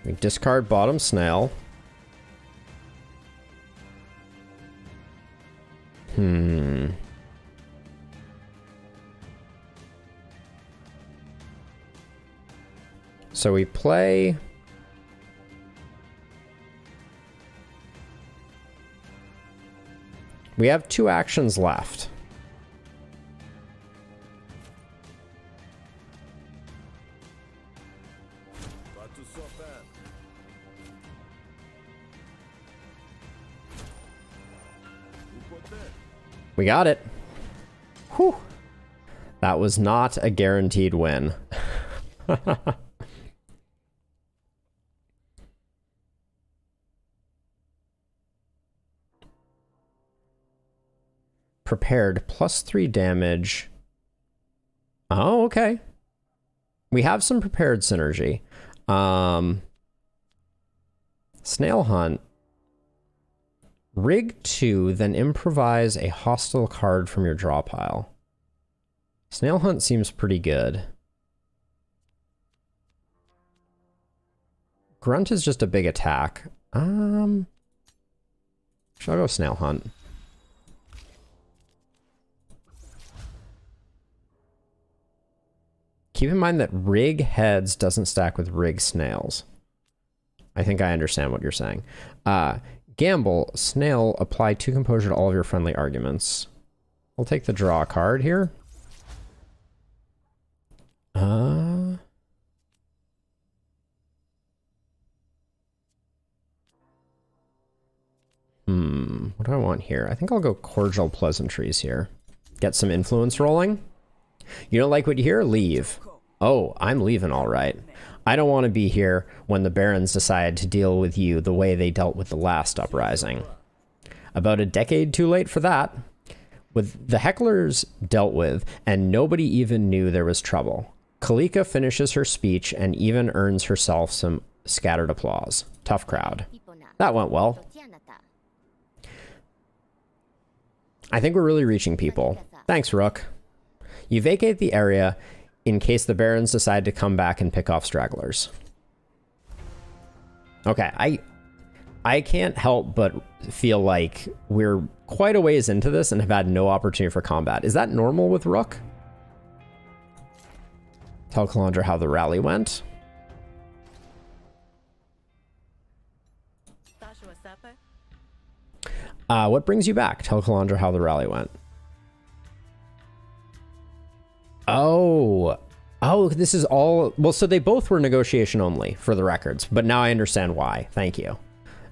We discard bottom snail. So we play... We have 2 actions left. We got it. Whew. That was not a guaranteed win. Prepared, +3 damage. Oh, okay. We have some prepared synergy. Snail Hunt. Rig 2, then improvise a hostile card from your draw pile. Snail Hunt seems pretty good. Grunt is just a big attack. Shall I go Snail Hunt? Keep in mind that Rig Heads doesn't stack with Rig Snails. I think I understand what you're saying. Gamble, Snail, apply 2 composure to all of your friendly arguments. We'll take the draw card here. What do I want here? I think I'll go Cordial Pleasantries here. Get some influence rolling. You don't like what you hear? Leave. Oh, I'm leaving all right. I don't want to be here when the Barons decide to deal with you the way they dealt with the last uprising. About a decade too late for that. With the hecklers dealt with, and nobody even knew there was trouble. Kalika finishes her speech and even earns herself some scattered applause. Tough crowd. That went well. I think we're really reaching people. Thanks, Rook. You vacate the area in case the Barons decide to come back and pick off stragglers. Okay, I can't help but feel like we're quite a ways into this and have had no opportunity for combat. Is that normal with Rook? Tell Kalandra how the rally went. What brings you back? Tell Kalandra how the rally went. Oh, this is all... Well, so they both were negotiation only, for the records, but now I understand why. Thank you.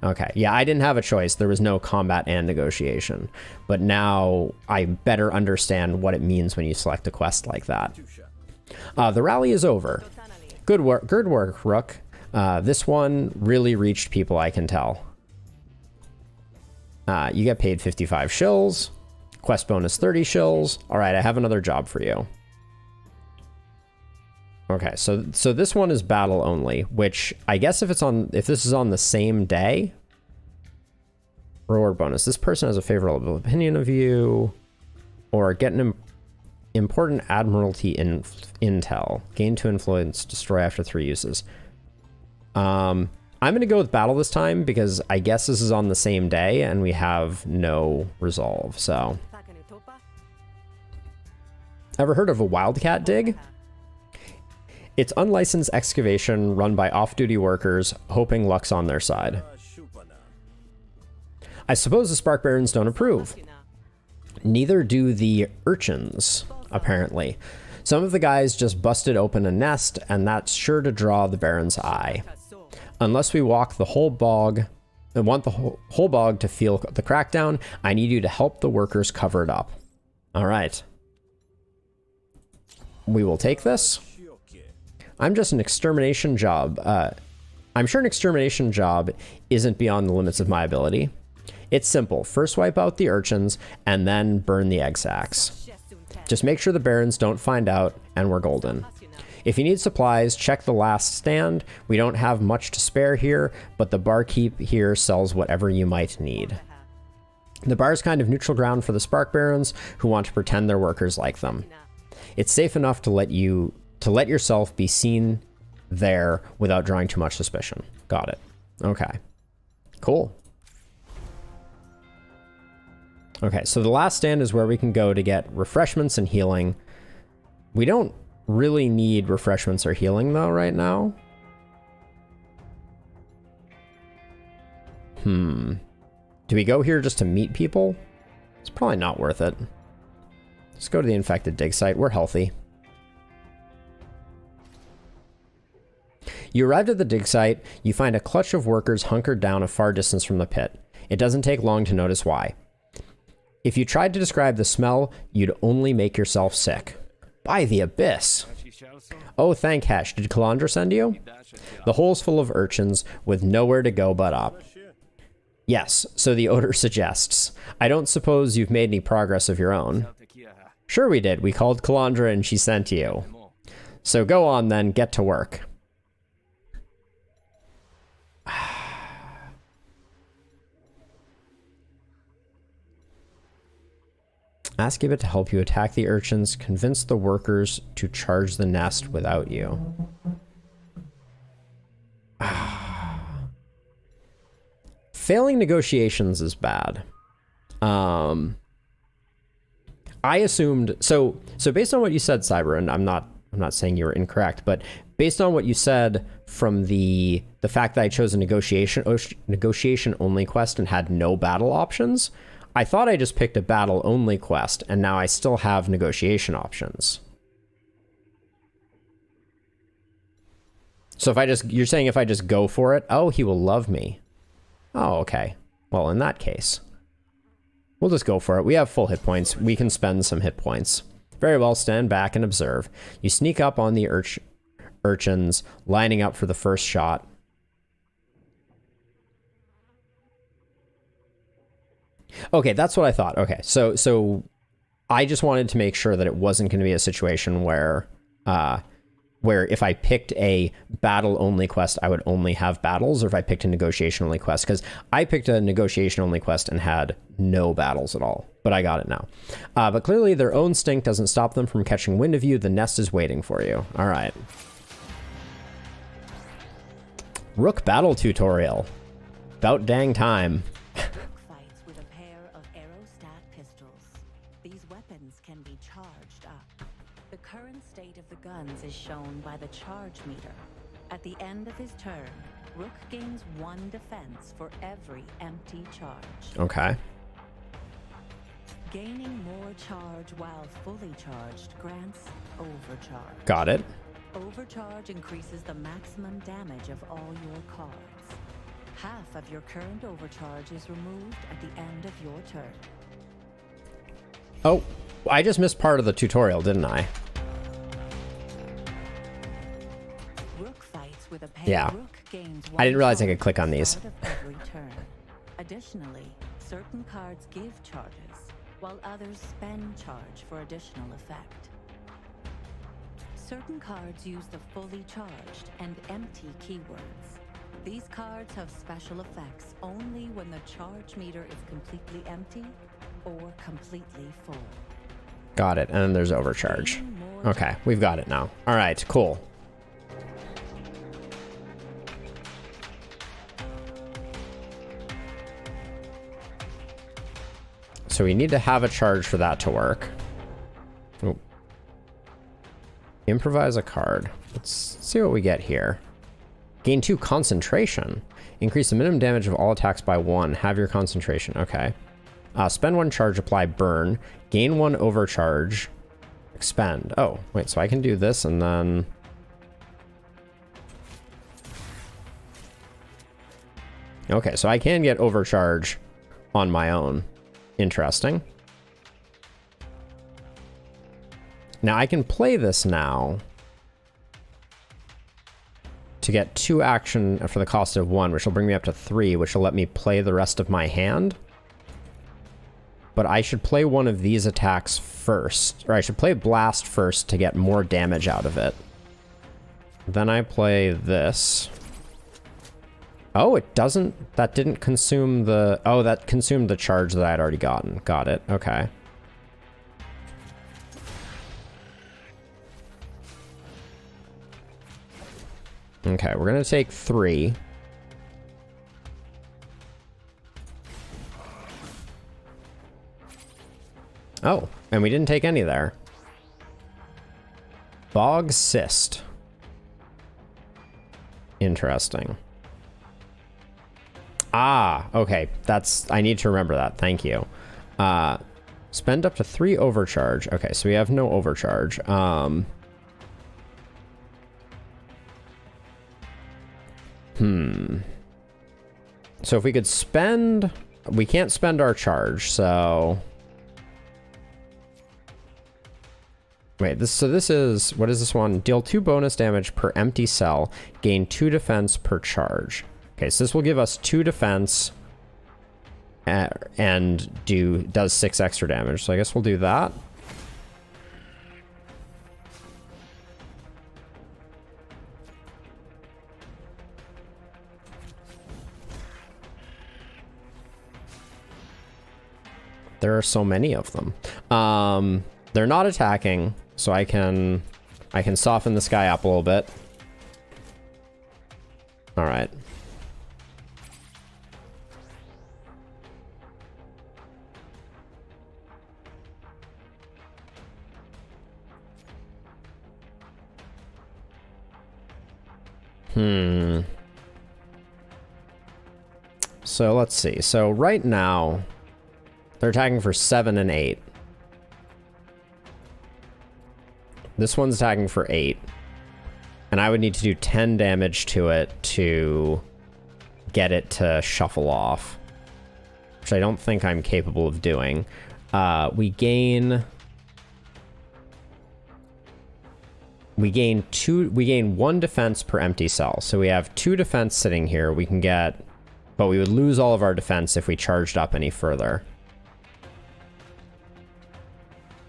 Okay, yeah, I didn't have a choice. There was no combat and negotiation, but now I better understand what it means when you select a quest like that. The rally is over. Good work, Rook. This one really reached people, I can tell. You get paid 55 shills. Quest bonus 30 shills. All right, I have another job for you. Okay, so this one is battle only, which I guess if this is on the same day, reward bonus. This person has a favorable opinion of you, or get an important admiralty intel. Gain 2 influence, destroy after 3 uses. I'm going to go with battle this time because I guess this is on the same day and we have no resolve, so. Ever heard of a wildcat dig? It's unlicensed excavation run by off-duty workers hoping luck's on their side. I suppose the Spark Barons don't approve. Neither do the urchins, apparently. Some of the guys just busted open a nest, and that's sure to draw the Baron's eye. Unless we walk the whole bog, and want the whole bog to feel the crackdown, I need you to help the workers cover it up. All right. We will take this. I'm just an extermination job. I'm sure an extermination job isn't beyond the limits of my ability. It's simple. First wipe out the urchins, and then burn the egg sacs. Just make sure the Barons don't find out, and we're golden. If you need supplies, check the last stand. We don't have much to spare here, but the barkeep here sells whatever you might need. The bar is kind of neutral ground for the Spark Barons who want to pretend their workers like them. It's safe enough to let yourself be seen there without drawing too much suspicion. Got it. Okay. Cool. Okay, so the last stand is where we can go to get refreshments and healing. We don't really need refreshments or healing though right now. Do we go here just to meet people? It's probably not worth it. Let's go to the infected dig site. We're healthy. You arrived at the dig site. You find a clutch of workers hunkered down a far distance from the pit. It doesn't take long to notice why. If you tried to describe the smell, you'd only make yourself sick. By the abyss. Oh, thank Hesh. Did Kalandra send you? The hole's full of urchins with nowhere to go but up. Yes, so the odor suggests. I don't suppose you've made any progress of your own. Sure we did. We called Kalandra and she sent you. So go on then, get to work. Ask Gibbet to help you attack the urchins. Convince the workers to charge the nest without you. Failing negotiations is bad. I assumed so based on what you said, Cyber, and I'm not saying you were incorrect, but based on what you said from the fact that I chose a negotiation only quest and had no battle options, I thought I just picked a battle only quest and now I still have negotiation options. So you're saying if I just go for it, oh, he will love me. Oh, okay. Well, in that case, we'll just go for it. We have full hit points. We can spend some hit points. Very well, stand back and observe. You sneak up on the urchins, lining up for the first shot. Okay, that's what I thought. Okay, so I just wanted to make sure that it wasn't going to be a situation where if I picked a battle-only quest, I would only have battles, or if I picked a negotiation-only quest, because I picked a negotiation-only quest and had no battles at all, but I got it now. But clearly their own stink doesn't stop them from catching wind of you. The nest is waiting for you. All right. Rook battle tutorial. About dang time. Rook fights with a pair of aerostat pistols. These weapons can be charged up. The current state of the guns is shown by the charge meter. At the end of his turn, Rook gains 1 defense for every empty charge. Okay. Gaining more charge while fully charged grants overcharge. Got it. Overcharge increases the maximum damage of all your cards. Half of your current overcharge is removed at the end of your turn. Oh, I just missed part of the tutorial, didn't I? Rook fights with a pair. Yeah. Rook gains I didn't realize I could charge click on at the these. start of every turn. Additionally, certain cards give charges, while others spend charge for additional effect. Certain cards use the fully charged and empty keywords. These cards have special effects only when the charge meter is completely empty or completely full. Got it. And then there's overcharge. Okay, we've got it now. All right, cool. So we need to have a charge for that to work. Oh. Improvise a card. Let's see what we get here. Gain 2 concentration. Increase the minimum damage of all attacks by 1. Have your concentration. Okay. Spend 1 charge, apply burn. Gain 1 overcharge. Expend. Oh, wait, so I can do this and then... Okay, so I can get overcharge on my own. Interesting. Now I can play this now to get 2 action for the cost of 1, which will bring me up to 3, which will let me play the rest of my hand. But I should play one of these attacks first, or I should play Blast first to get more damage out of it. Then I play this. Oh, it doesn't... That didn't consume the... Oh, that consumed the charge that I had already gotten. Got it. Okay. Okay, we're gonna take 3. Oh, and we didn't take any there. Bog cyst. Interesting. Ah, okay. That's... I need to remember that. Thank you. Spend up to 3 overcharge. Okay, so we have no overcharge. So if we could spend... We can't spend our charge, so... Wait, this is... What is this one? Deal 2 bonus damage per empty cell. Gain 2 defense per charge. Okay, so this will give us 2 defense and does 6 extra damage. So I guess we'll do that. There are so many of them. They're not attacking, so I can soften this guy up a little bit. All right. So let's see. So right now, they're attacking for 7 and 8. This one's attacking for 8. And I would need to do 10 damage to it to get it to shuffle off. Which I don't think I'm capable of doing. We gain 1 defense per empty cell. So we have 2 defense sitting here. We can get... But we would lose all of our defense if we charged up any further.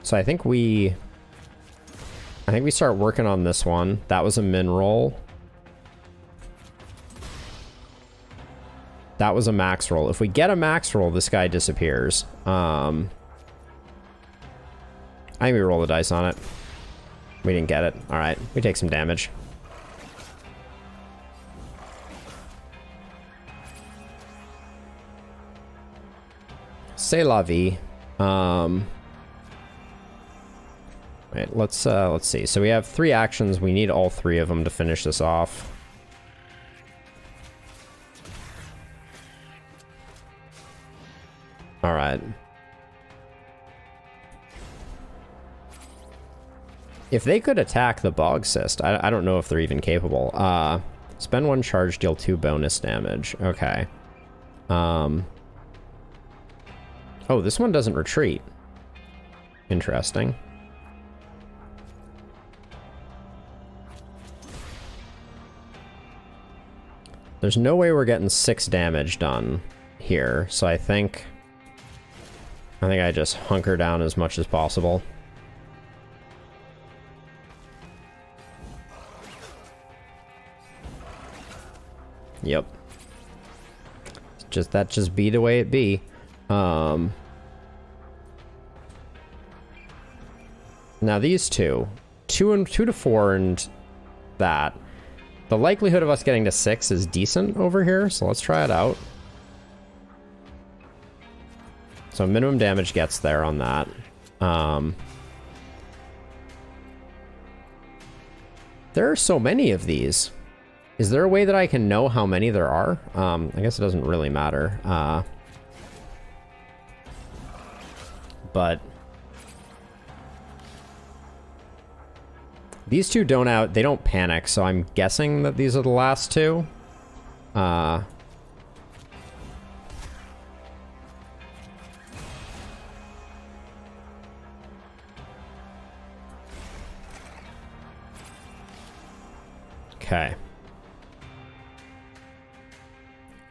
So I think we start working on this one. That was a min roll. That was a max roll. If we get a max roll, this guy disappears. I think we roll the dice on it. We didn't get it. All right, we take some damage. C'est la vie. Wait, let's see. So we have 3 actions. We need all 3 of them to finish this off. All right. If they could attack the bog cyst, I don't know if they're even capable. Spend 1 charge, deal 2 bonus damage. Okay. Oh, this one doesn't retreat. Interesting. There's no way we're getting 6 damage done here, so I think I just hunker down as much as possible. Yep. That just be the way it be. Now these 2 to 4 and that. The likelihood of us getting to 6 is decent over here, so let's try it out. So minimum damage gets there on that. There are so many of these. Is there a way that I can know how many there are? I guess it doesn't really matter. But these 2 they don't panic, so I'm guessing that these are the last 2. Okay.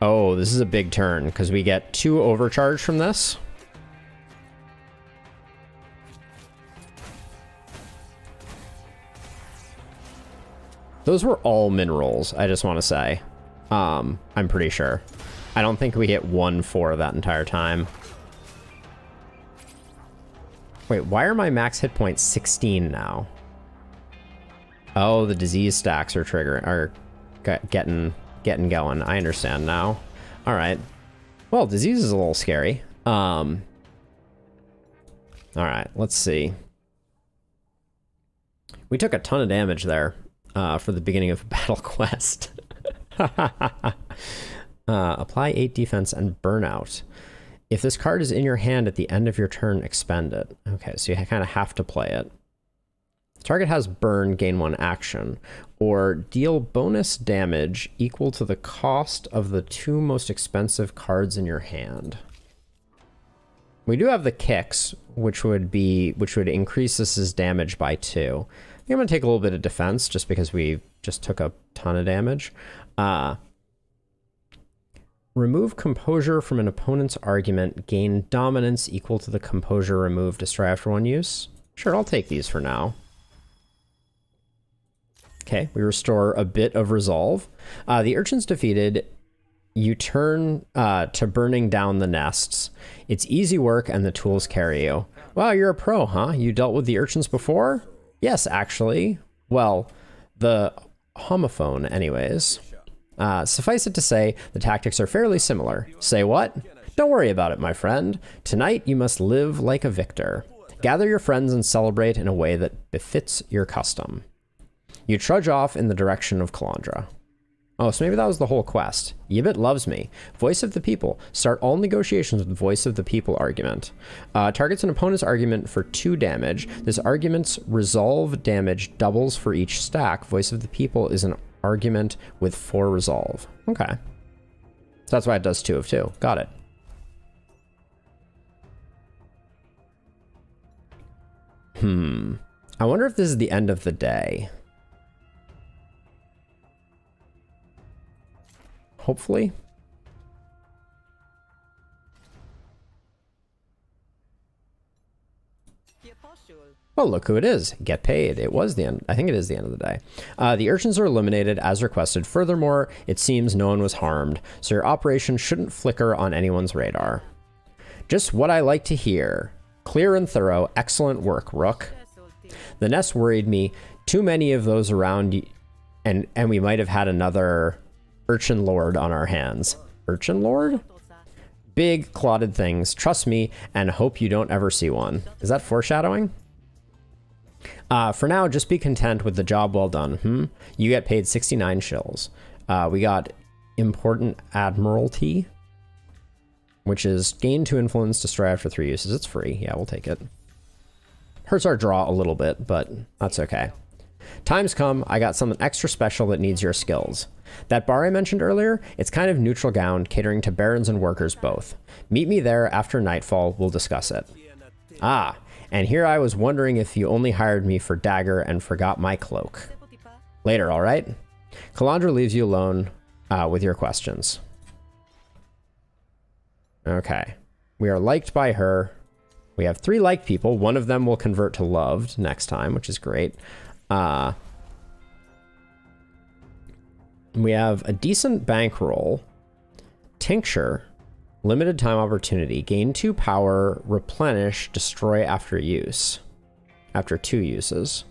Oh, this is a big turn, because we get 2 overcharge from this. Those were all min rolls, I just want to say. I'm pretty sure. I don't think we hit 1-4 that entire time. Wait, why are my max hit points 16 now? Oh, the disease stacks are getting going. I understand now. All right. Well, disease is a little scary. All right, let's see. We took a ton of damage there for the beginning of the battle quest. Apply 8 defense and burnout. If this card is in your hand at the end of your turn, expend it. Okay, so you kind of have to play it. Target has burn, gain 1 action, or deal bonus damage equal to the cost of the 2 most expensive cards in your hand. We do have the kicks, which would increase this damage by 2. I think I'm gonna take a little bit of defense just because we just took a ton of damage. Remove composure from an opponent's argument. Gain dominance equal to the composure removed. Destroy after 1 use. Sure, I'll take these for now. Okay, we restore a bit of resolve. The urchin's defeated. You turn to burning down the nests. It's easy work and the tools carry you. Wow, you're a pro, huh? You dealt with the urchins before? Yes, actually. Well, the homophone anyways. Suffice it to say, the tactics are fairly similar. Say what? Don't worry about it, my friend. Tonight you must live like a victor. Gather your friends and celebrate in a way that befits your custom. You trudge off in the direction of Calandra. Oh, so maybe that was the whole quest. Yibbit loves me. Voice of the people. Start all negotiations with voice of the people argument. Targets an opponent's argument for 2 damage. This argument's resolve damage doubles for each stack. Voice of the people is an argument with 4 resolve. Okay. So that's why it does 2 of 2. Got it. I wonder if this is the end of the day. Hopefully. Well, look who it is. Get paid. It was the end. I think it is the end of the day. The urchins are eliminated as requested. Furthermore, it seems no one was harmed, so your operation shouldn't flicker on anyone's radar. Just what I like to hear. Clear and thorough. Excellent work, Rook. The nest worried me. Too many of those around, and we might have had another urchin lord on our hands. Urchin lord? Big, clotted things. Trust me, and hope you don't ever see one. Is that foreshadowing? For now, just be content with the job well done. You get paid 69 shills. We got important admiralty, which is gain 2 influence, destroy after 3 uses. It's free. Yeah, we'll take it. Hurts our draw a little bit, but that's okay. Time's come. I got something extra special that needs your skills. That bar I mentioned earlier, it's kind of neutral ground, catering to barons and workers both. Meet me there after nightfall. We'll discuss it. Ah. And here I was wondering if you only hired me for dagger and forgot my cloak. Later, all right? Calandra leaves you alone with your questions. Okay. We are liked by her. We have 3 liked people. One of them will convert to loved next time, which is great. We have a decent bankroll. Tincture. Limited time opportunity. Gain 2 power. Replenish. Destroy after use. After 2 uses.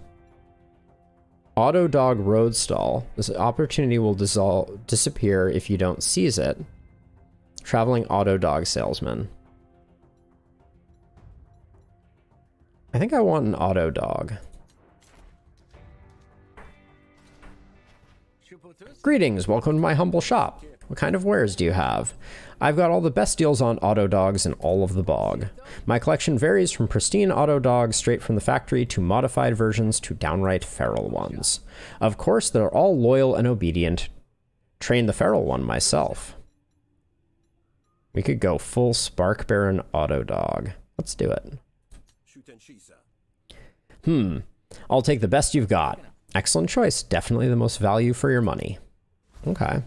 Auto Dog Road Stall. This opportunity will disappear if you don't seize it. Traveling Auto Dog Salesman. I think I want an Auto Dog. Greetings, welcome to my humble shop. What kind of wares do you have? I've got all the best deals on auto dogs in all of the bog. My collection varies from pristine auto dogs straight from the factory to modified versions to downright feral ones. Of course, they're all loyal and obedient. Trained the feral one myself. We could go full Spark Baron auto dog. Let's do it. I'll take the best you've got. Excellent choice. Definitely the most value for your money. Okay.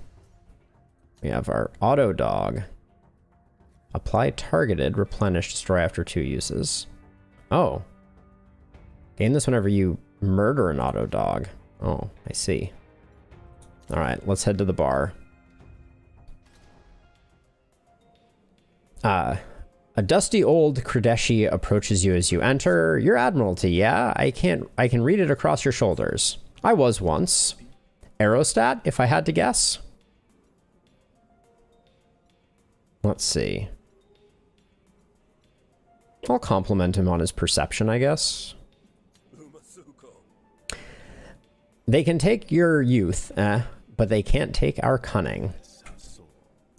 We have our auto dog. Apply targeted, replenish, destroy after 2 uses. Oh. Gain this whenever you murder an auto dog. Oh, I see. All right, let's head to the bar. A dusty old Kradeshi approaches you as you enter. Your Admiralty, yeah? I can read it across your shoulders. I was once. Aerostat, if I had to guess. Let's see. I'll compliment him on his perception, I guess. They can take your youth, but they can't take our cunning.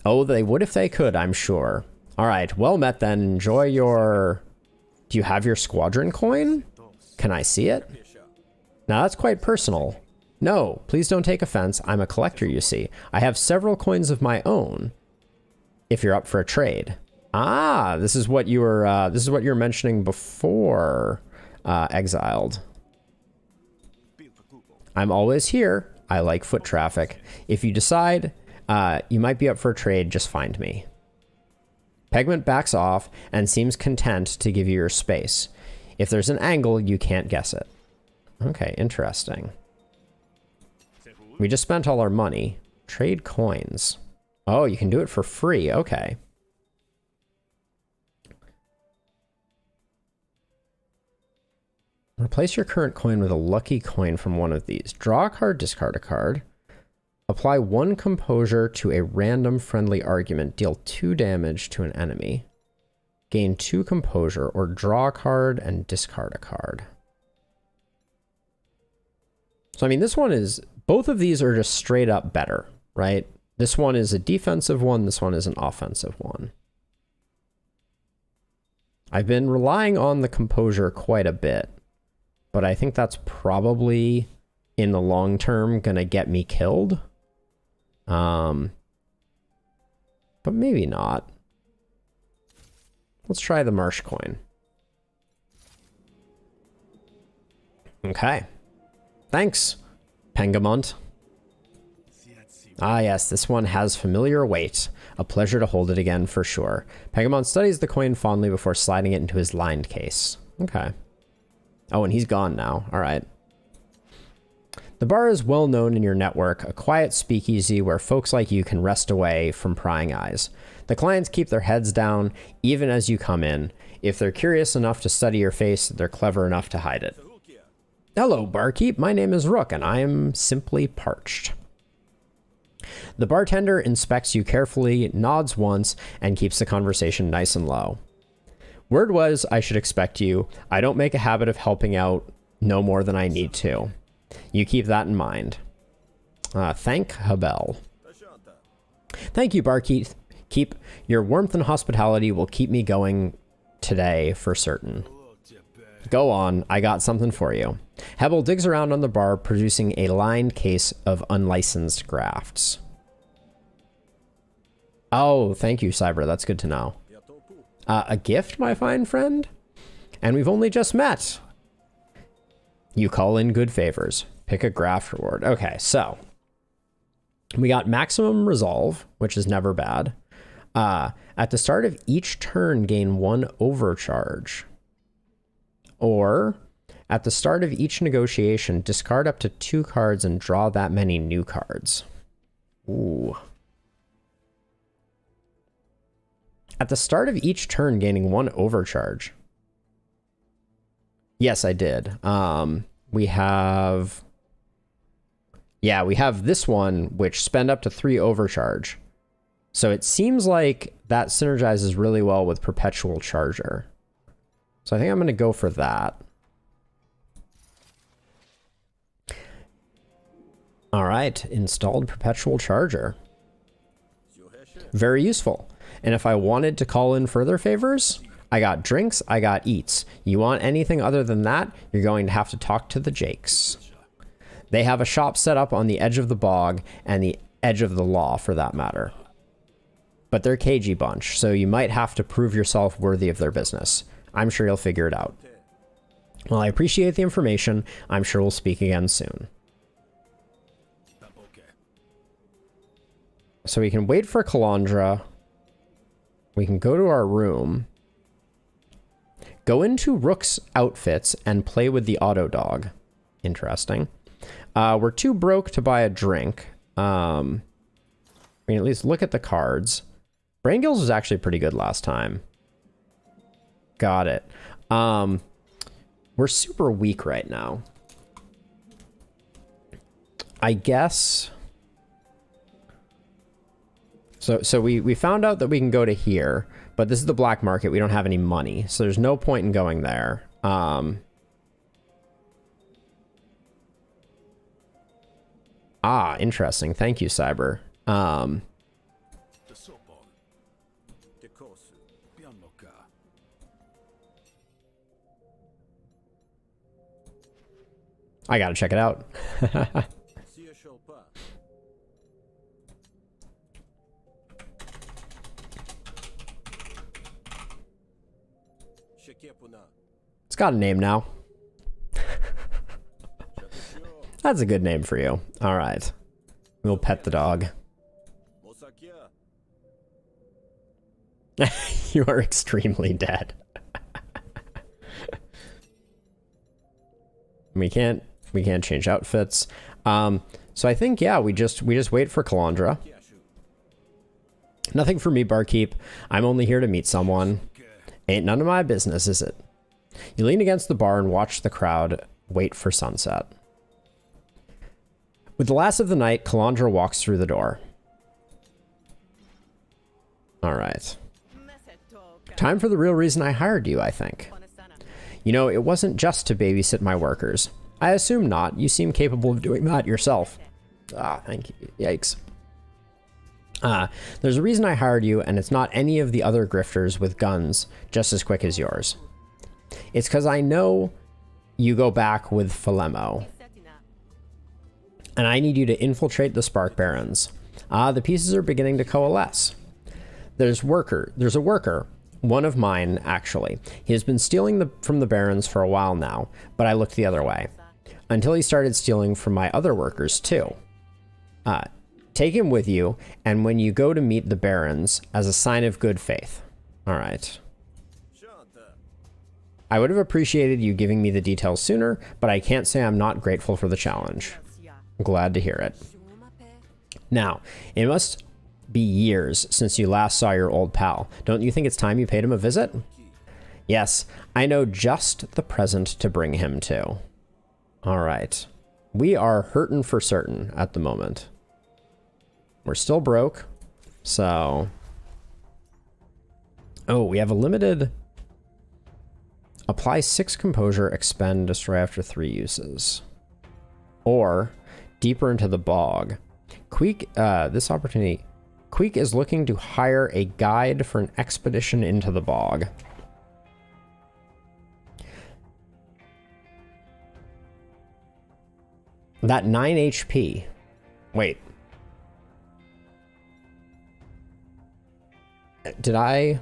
Oh, they would if they could, I'm sure. All right, well met then. Enjoy your... Do you have your squadron coin? Can I see it? Now that's quite personal. No, please don't take offense. I'm a collector, you see. I have several coins of my own, if you're up for a trade. Ah, this is what you were mentioning before, Exiled. I'm always here. I like foot traffic. If you decide you might be up for a trade, just find me. Pegment backs off and seems content to give you your space. If there's an angle, you can't guess it. Okay, interesting. We just spent all our money. Trade coins. Oh, you can do it for free. Okay. Replace your current coin with a lucky coin from one of these. Draw a card, discard a card. Apply 1 composure to a random friendly argument. Deal 2 damage to an enemy. Gain 2 composure, or draw a card and discard a card. So, I mean, this one is... Both of these are just straight up better, right? This one is a defensive one. This one is an offensive one. I've been relying on the composure quite a bit, but I think that's probably, in the long term, going to get me killed. But maybe not. Let's try the Marsh coin. Okay. Thanks, Pengamont. Ah, yes, this one has familiar weight. A pleasure to hold it again for sure. Pengamont studies the coin fondly before sliding it into his lined case. Okay. Oh, and he's gone now. All right. The bar is well known in your network, a quiet speakeasy where folks like you can rest away from prying eyes. The clients keep their heads down even as you come in. If they're curious enough to study your face, they're clever enough to hide it. Hello, barkeep. My name is Rook, and I am simply parched. The bartender inspects you carefully, nods once, and keeps the conversation nice and low. Word was I should expect you. I don't make a habit of helping out no more than I need to. You keep that in mind. Thank Habel. Thank you, barkeep. Your warmth and hospitality will keep me going today for certain. Go on, I got something for you. Hebel digs around on the bar, producing a lined case of unlicensed grafts. Oh, thank you, Cyber. That's good to know. A gift, my fine friend? And we've only just met. You call in good favors. Pick a graft reward. Okay, so we got maximum resolve, which is never bad. At the start of each turn, gain 1 overcharge. Or at the start of each negotiation, discard up to 2 cards and draw that many new cards. Ooh. At the start of each turn, gaining 1 overcharge. Yes, I did. We have this one, which spend up to 3 overcharge. So it seems like that synergizes really well with Perpetual Charger. So I think I'm going to go for that. All right, installed Perpetual Charger. Very useful. And if I wanted to call in further favors, I got drinks, I got eats. You want anything other than that, you're going to have to talk to the Jakes. They have a shop set up on the edge of the bog and the edge of the law, for that matter. But they're a cagey bunch, so you might have to prove yourself worthy of their business. I'm sure you'll figure it out. Well, I appreciate the information. I'm sure we'll speak again soon. So we can wait for Kalandra. We can go to our room. Go into Rook's outfits and play with the auto dog. Interesting. We're too broke to buy a drink. We can at least look at the cards. Brain Gills was actually pretty good last time. Got it. We're super weak right now. I guess. So we found out that we can go to here, but this is the black market. We don't have any money, so there's no point in going there. Interesting. Thank you, Cyber. I gotta check it out. It's got a name now. That's a good name for you. All right. We'll pet the dog. You are extremely dead. We can't change outfits. So I think, yeah, we just wait for Kalandra. Nothing for me, barkeep. I'm only here to meet someone. Ain't none of my business, is it? You lean against the bar and watch the crowd wait for sunset. With the last of the night, Kalandra walks through the door. All right. Time for the real reason I hired you, I think. You know, it wasn't just to babysit my workers. I assume not. You seem capable of doing that yourself. Thank you. Yikes. There's a reason I hired you, and it's not any of the other grifters with guns just as quick as yours. It's because I know you go back with Philemo. And I need you to infiltrate the Spark Barons. The pieces are beginning to coalesce. There's a worker, one of mine, actually. He has been stealing from the Barons for a while now, but I looked the other way. Until he started stealing from my other workers, too. Take him with you, and when you go to meet the Barons, as a sign of good faith. All right. I would have appreciated you giving me the details sooner, but I can't say I'm not grateful for the challenge. Glad to hear it. Now, it must be years since you last saw your old pal. Don't you think it's time you paid him a visit? Yes, I know just the present to bring him to. All right. We are hurtin' for certain at the moment. We're still broke, so... Oh, we have a limited... Apply 6 composure, expend, destroy after 3 uses. Or, deeper into the bog. Queek, this opportunity... Queek is looking to hire a guide for an expedition into the bog. That 9 HP. Wait. Did I...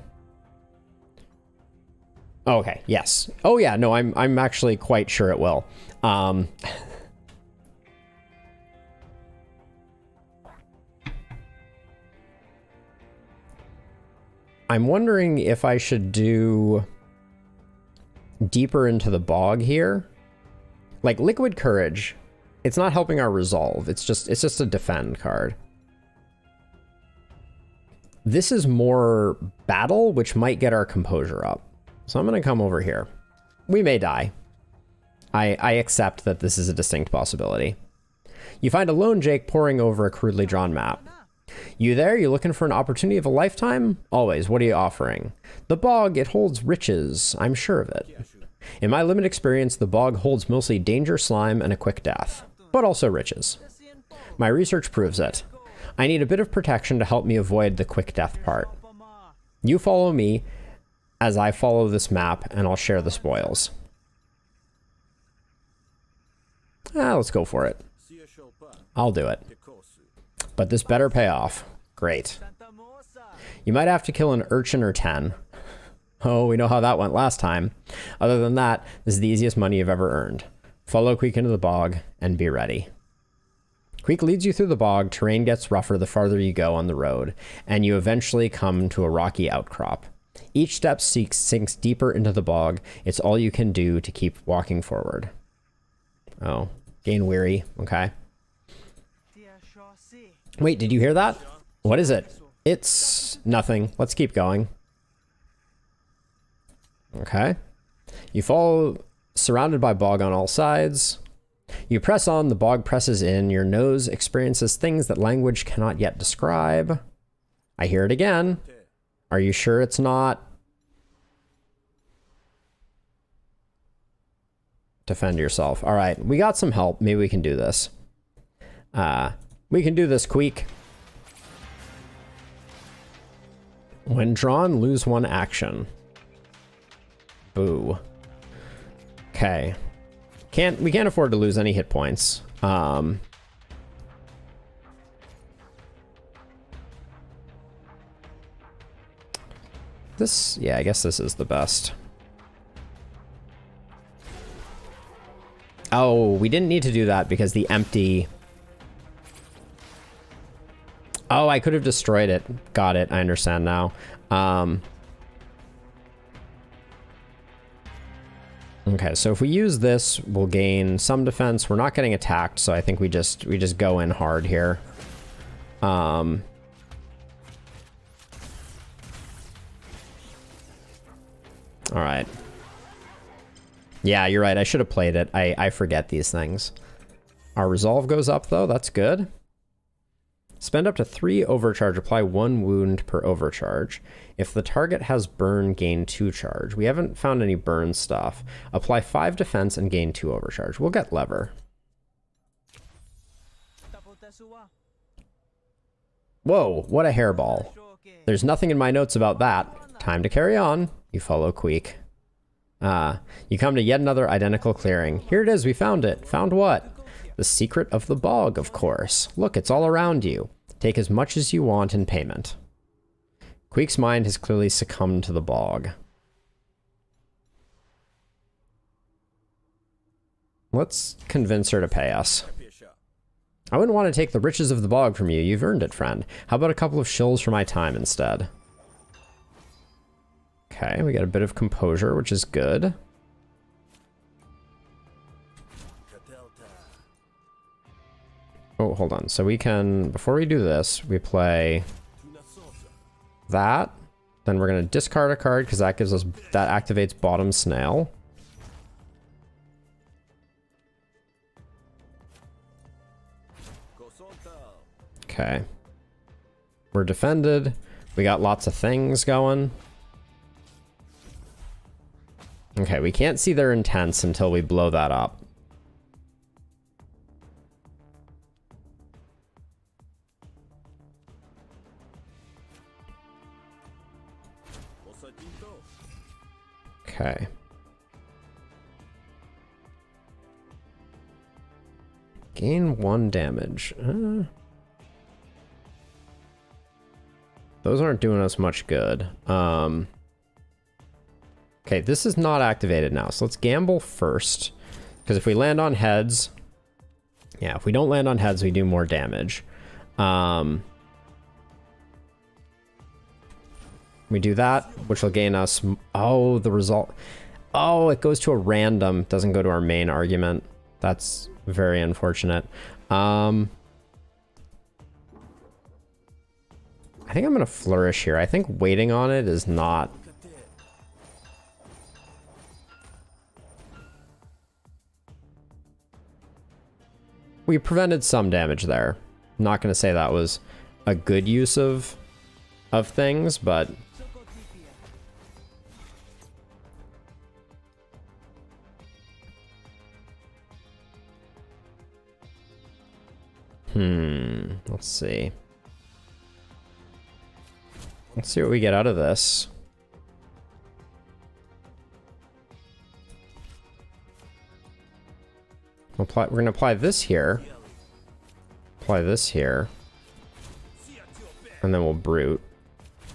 Oh, okay, yes. Oh yeah, no, I'm actually quite sure it will. I'm wondering if I should do deeper into the bog here. Like Liquid Courage, it's not helping our resolve. It's just a defend card. This is more battle, which might get our composure up. So I'm going to come over here. We may die. I accept that this is a distinct possibility. You find a lone Jake poring over a crudely drawn map. You there? You looking for an opportunity of a lifetime? Always. What are you offering? The bog, it holds riches. I'm sure of it. In my limited experience, the bog holds mostly danger, slime, and a quick death. But also riches. My research proves it. I need a bit of protection to help me avoid the quick death part. You follow me as I follow this map, and I'll share the spoils. Let's go for it. I'll do it. But this better pay off. Great. You might have to kill an urchin or 10. Oh, we know how that went last time. Other than that, this is the easiest money you've ever earned. Follow Queek into the bog, and be ready. Queek leads you through the bog. Terrain gets rougher the farther you go on the road, and you eventually come to a rocky outcrop. Each step sinks deeper into the bog. It's all you can do to keep walking forward. Oh, gain weary. Okay. Wait, did you hear that? What is it? It's nothing. Let's keep going. Okay. You fall surrounded by bog on all sides. You press on, the bog presses in. Your nose experiences things that language cannot yet describe. I hear it again. Are you sure it's not? Defend yourself. All right, we got some help. Maybe we can do this. We can do this, Queek. When drawn, lose 1 action. Boo. Okay. We can't afford to lose any hit points. Yeah, I guess this is the best. Oh, we didn't need to do that because the empty... Oh, I could have destroyed it. Got it. I understand now. Okay, so if we use this, we'll gain some defense. We're not getting attacked, so I think we just go in hard here. All right. Yeah, you're right. I should have played it. I forget these things. Our resolve goes up, though. That's good. Spend up to 3 overcharge. Apply 1 wound per overcharge. If the target has burn, gain 2 charge. We haven't found any burn stuff. Apply 5 defense and gain 2 overcharge. We'll get lever. Whoa, what a hairball. There's nothing in my notes about that. Time to carry on. You follow Queek. You come to yet another identical clearing. Here it is, we found it. Found what? The secret of the bog, of course. Look, it's all around you. Take as much as you want in payment. Queek's mind has clearly succumbed to the bog. Let's convince her to pay us. I wouldn't want to take the riches of the bog from you. You've earned it, friend. How about a couple of shills for my time instead? Okay, we got a bit of composure, which is good. Oh, hold on. So we can, before we do this, we play that. Then we're going to discard a card because that gives us, that activates bottom snail. Okay. We're defended. We got lots of things going. Okay, we can't see their intents until we blow that up. Okay. Gain 1 damage. Those aren't doing us much good. Okay, this is not activated now, so let's gamble first. Because if we land on heads... Yeah, if we don't land on heads, we do more damage. We do that, which will gain us... Oh, the result... Oh, it goes to a random. Doesn't go to our main argument. That's very unfortunate. I think I'm going to flourish here. I think waiting on it is not... We prevented some damage there. I'm not going to say that was a good use of things, but... Let's see. Let's see what we get out of this. We're going to apply this here. Apply this here. And then we'll brute.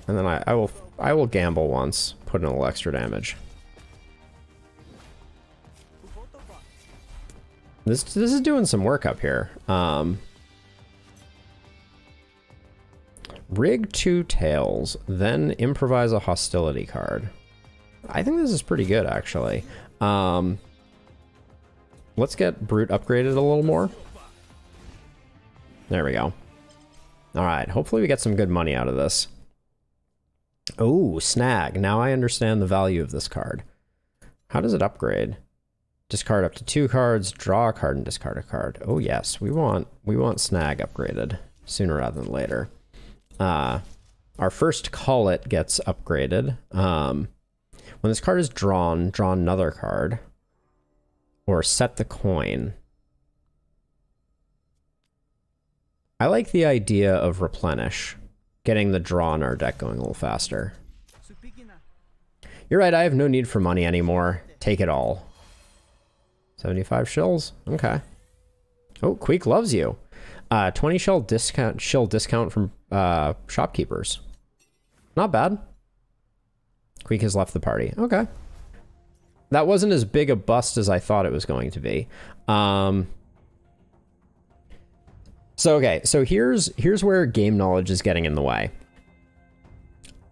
And then I will gamble once. Put in a little extra damage. This is doing some work up here. Rig 2 tails, then improvise a hostility card. I think this is pretty good, actually. Let's get brute upgraded a little more. There we go. All right, hopefully we get some good money out of this. Oh, snag. Now I understand the value of this card. How does it upgrade? Discard up to 2 cards, draw a card, and discard a card. Oh yes, we want snag upgraded sooner rather than later. Our first call it gets upgraded. When this card is drawn, draw another card. Or set the coin. I like the idea of replenish. Getting the draw in our deck going a little faster. You're right, I have no need for money anymore. Take it all. 75 shills? Okay. Oh, Queek loves you. 20 shill discount from shopkeepers. Not bad. Queek has left the party. Okay. That wasn't as big a bust as I thought it was going to be. So here's where game knowledge is getting in the way.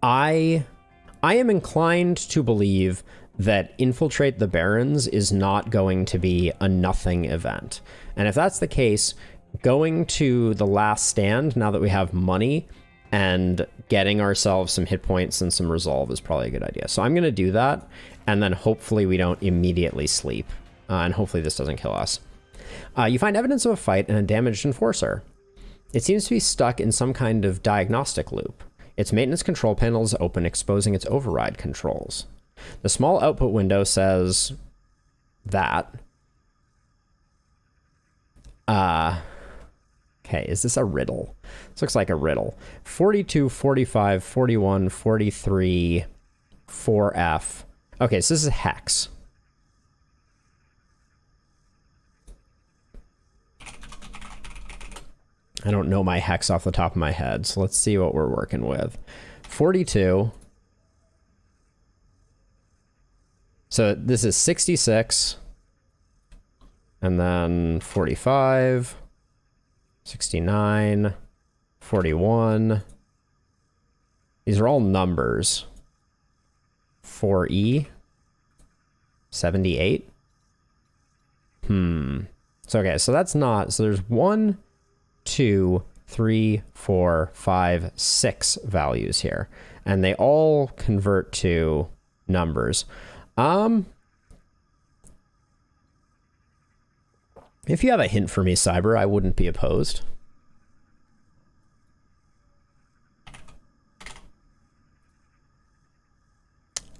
I am inclined to believe that Infiltrate the Barrens is not going to be a nothing event. And if that's the case, going to the Last Stand, now that we have money, and getting ourselves some hit points and some resolve is probably a good idea. So I'm going to do that, and then hopefully we don't immediately sleep. And hopefully this doesn't kill us. You find evidence of a fight and a damaged enforcer. It seems to be stuck in some kind of diagnostic loop. Its maintenance control panel is open, exposing its override controls. The small output window says that. Okay, is this a riddle? This looks like a riddle. 42, 45, 41, 43, 4F. Okay, so this is hex. I don't know my hex off the top of my head, so let's see what we're working with. 42. So this is 66. And then 45. 69. 41. These are all numbers. 4E. 78. So okay, so that's not... So there's 1, 2, 3, 4, 5, 6 values here. And they all convert to numbers. If you have a hint for me, Cyber, I wouldn't be opposed.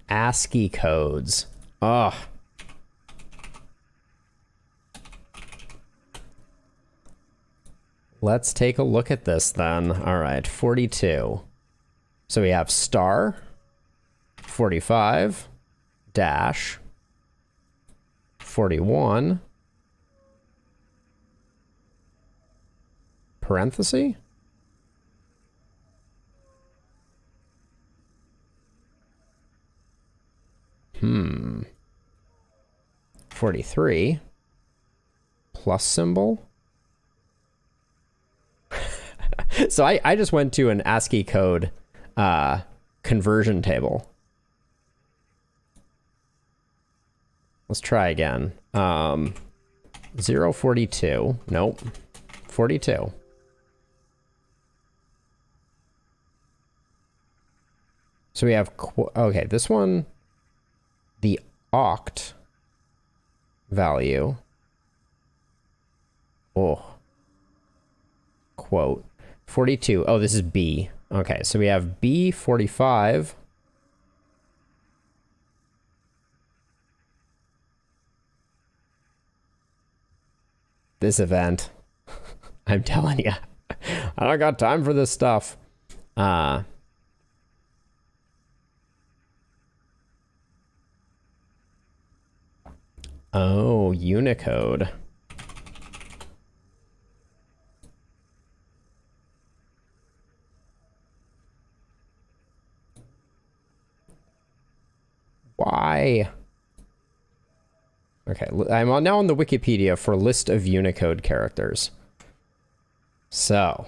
ASCII codes. Ugh. Let's take a look at this then. All right, 42. So we have star, 45, dash, 41, parenthesis, 43, plus symbol. So I just went to an ASCII code conversion table. Let's try again. 042. Nope. 42. So we have... Okay, this one... The oct value... Oh. Quote. 42. Oh, this is B. Okay, so we have B45. This event. I'm telling you. I don't got time for this stuff. Oh, Unicode. Why? Okay, I'm now on the Wikipedia for list of Unicode characters. So,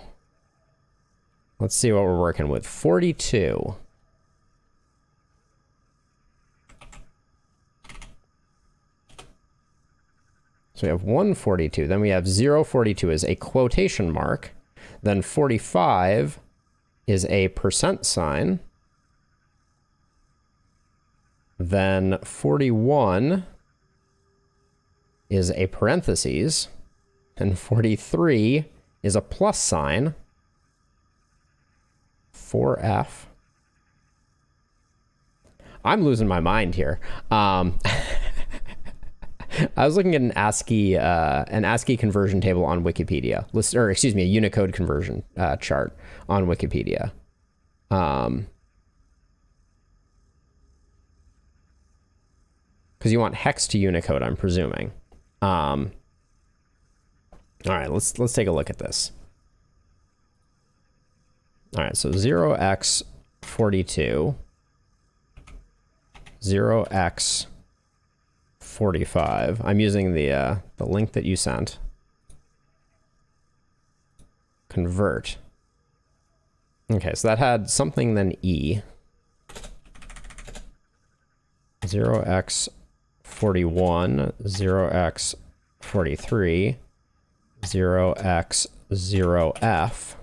let's see what we're working with. 42. So we have 142. Then we have 042 as a quotation mark. Then 45 is a percent sign. Then 41 is a parentheses. And 43 is a plus sign. 4F. I'm losing my mind here. I was looking at an ASCII conversion table on Wikipedia. Or excuse me, a Unicode conversion chart on Wikipedia. Because you want hex to Unicode, I'm presuming. All right, let's take a look at this. All right, so 0x42, 0x45. I'm using the link that you sent. Convert. Okay, so that had something then E. 0x41, 0x43, 0x0f,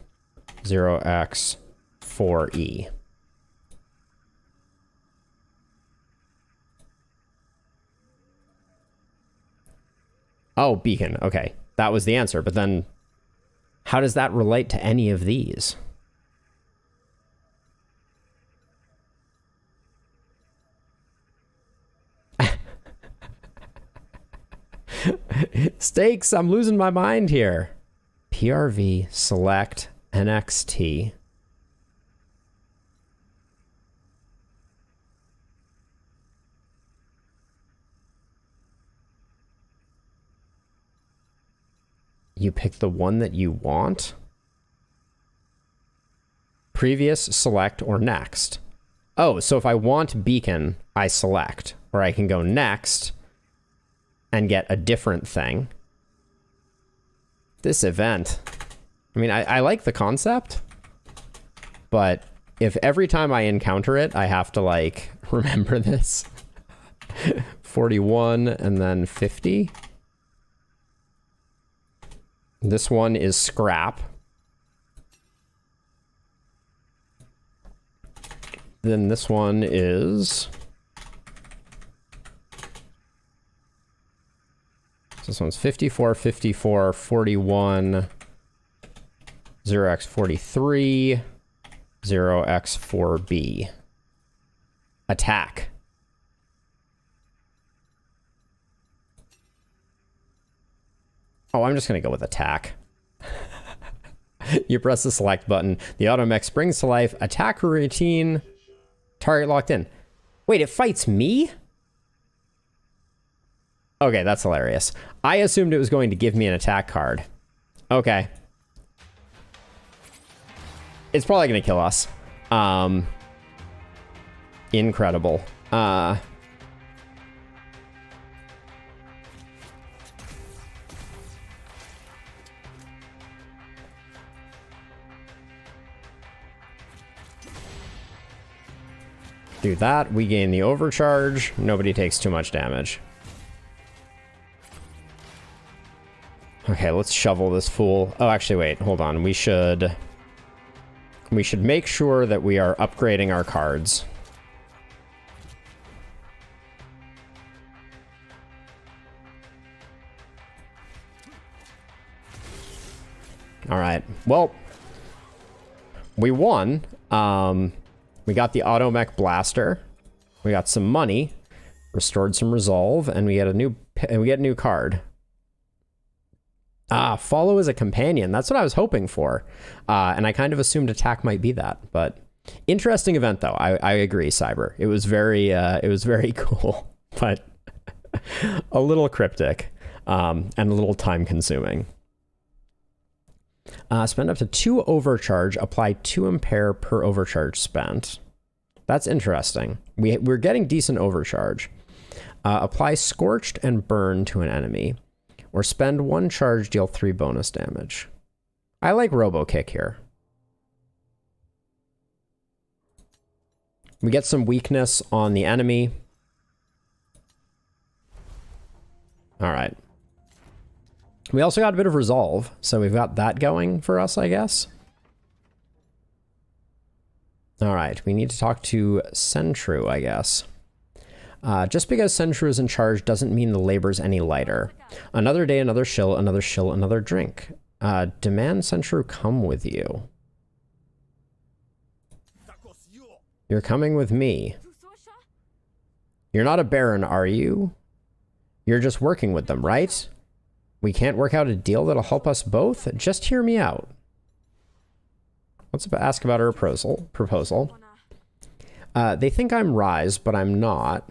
0x4e. Oh, beacon. Okay, that was the answer. But then how does that relate to any of these? Stakes, I'm losing my mind here. PRV, select, NXT. You pick the one that you want. Previous, select, or next. Oh, so if I want beacon, I select. Or I can go next and get a different thing. This event. I mean, I like the concept, but if every time I encounter it, I have to, like, remember this. 41 and then 50. This one is scrap. Then this one is... This one's 54, 54, 41, 0x43, 0x4b. Attack. Oh, I'm just going to go with attack. You press the select button. The automech springs to life. Attack routine. Target locked in. Wait, it fights me? Okay, that's hilarious. I assumed it was going to give me an attack card. Okay. It's probably going to kill us. Incredible. Do that. We gain the overcharge. Nobody takes too much damage. Okay, let's shovel this fool. Oh, actually, wait. Hold on. We should make sure that we are upgrading our cards. All right. Well, we won. We got the automech blaster. We got some money, restored some resolve, and we get a new card. Ah, follow as a companion. That's what I was hoping for. And I kind of assumed attack might be that, but interesting event though. I agree, Cyber. It was very cool, but a little cryptic, and a little time consuming. Spend up to 2 overcharge, apply 2 impair per overcharge spent. That's interesting. We're getting decent overcharge. Apply scorched and burn to an enemy. Or spend 1 charge, deal 3 bonus damage. I like Robo Kick here. We get some weakness on the enemy. All right. We also got a bit of resolve, so we've got that going for us, I guess. All right, we need to talk to Sentru, I guess. Just because Sentru is in charge doesn't mean the labor's any lighter. Another day, another shill, another drink. Demand Sentru come with you. You're coming with me. You're not a baron, are you? You're just working with them, right? We can't work out a deal that'll help us both? Just hear me out. Let's ask about our proposal. They think I'm Rise, but I'm not.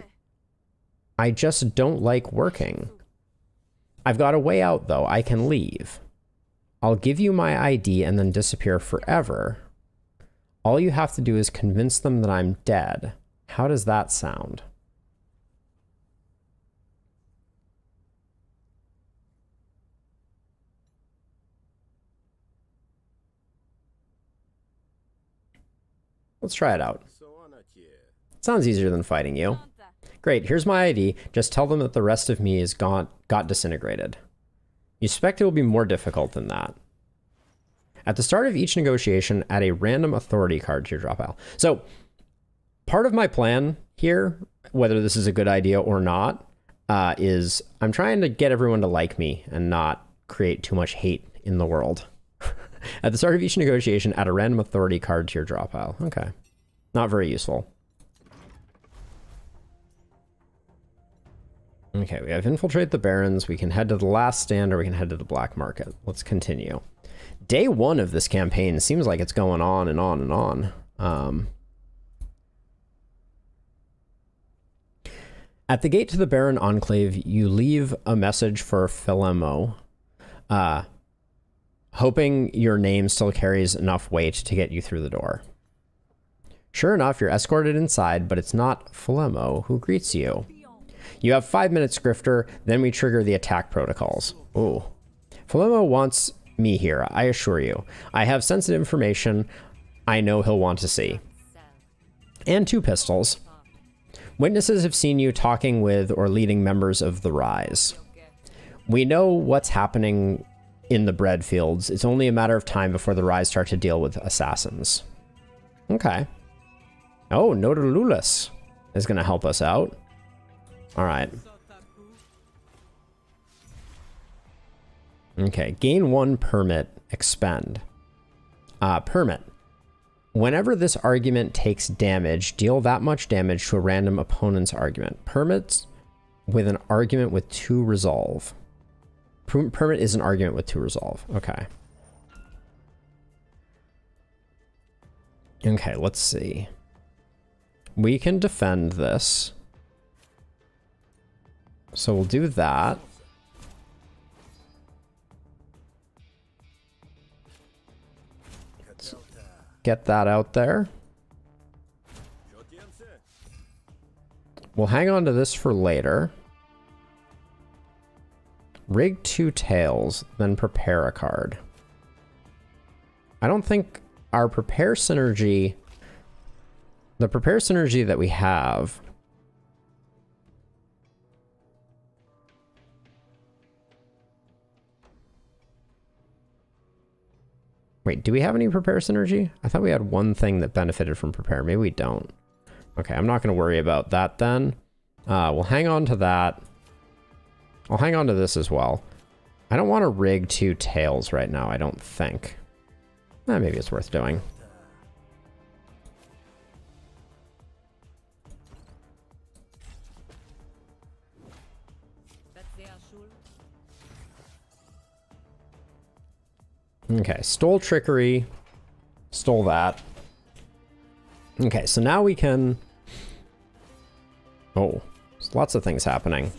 I just don't like working. I've got a way out, though. I can leave. I'll give you my ID and then disappear forever. All you have to do is convince them that I'm dead. How does that sound? Let's try it out. Sounds easier than fighting you. Great, here's my ID. Just tell them that the rest of me is got disintegrated. You suspect it will be more difficult than that. At the start of each negotiation, add a random authority card to your drop pile. So, part of my plan here, whether this is a good idea or not, is I'm trying to get everyone to like me and not create too much hate in the world. At the start of each negotiation, add a random authority card to your drop pile. Okay. Not very useful. Okay, we have infiltrate the barons. We can head to the last stand or we can head to the black market. Let's continue. Day 1 of this campaign seems like it's going on and on and on. At the gate to the Baron Enclave, you leave a message for Philemo, hoping your name still carries enough weight to get you through the door. Sure enough, you're escorted inside, but it's not Philemo who greets you. You have 5 minutes, Grifter, then we trigger the attack protocols. Ooh. Philemo wants me here, I assure you. I have sensitive information I know he'll want to see. And 2 pistols. Witnesses have seen you talking with or leading members of the Rise. We know what's happening in the bread fields. It's only a matter of time before the Rise start to deal with assassins. Okay. Oh, Nodalulus is going to help us out. All right. Okay, gain 1 permit, expend. Permit. Whenever this argument takes damage, deal that much damage to a random opponent's argument. Permits with an argument with 2 resolve. Permit is an argument with 2 resolve. Okay. Okay, let's see. We can defend this. So we'll do that. Let's get that out there. We'll hang on to this for later. Rig 2 tails, then prepare a card. I don't think our prepare synergy... The prepare synergy that we have... Wait, do we have any prepare synergy? I thought we had 1 thing that benefited from prepare. Maybe we don't. Okay, I'm not going to worry about that then. We'll hang on to that. I'll hang on to this as well. I don't want to rig 2 tails right now, I don't think. Maybe it's worth doing. Okay, stole trickery. Stole that. Okay, so now we can... Oh, there's lots of things happening.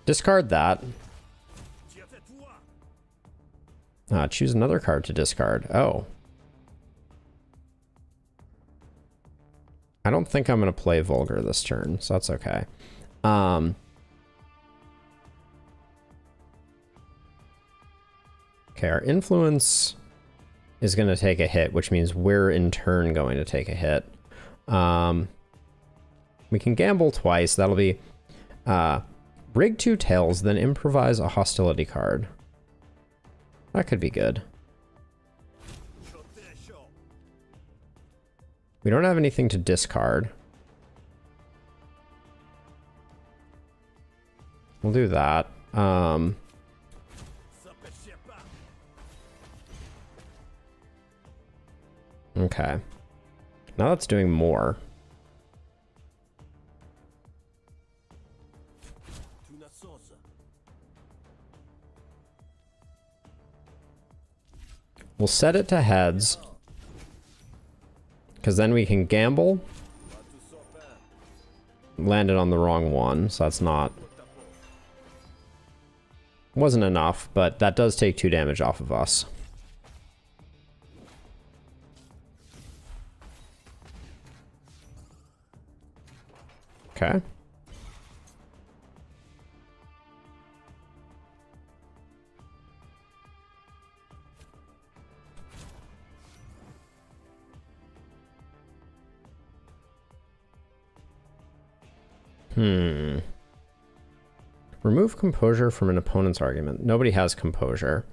Discard that. Choose another card to discard. Oh. I don't think I'm going to play Vulgar this turn, so that's okay. Okay, our influence is going to take a hit, which means we're in turn going to take a hit. We can gamble twice. That'll be rig 2 tails, then improvise a hostility card. That could be good. We don't have anything to discard. We'll do that. Okay. Now that's doing more. We'll set it to heads. Because then we can gamble. Landed on the wrong one, so that's not... Wasn't enough, but that does take 2 damage off of us. Okay. Remove composure from an opponent's argument. Nobody has composure.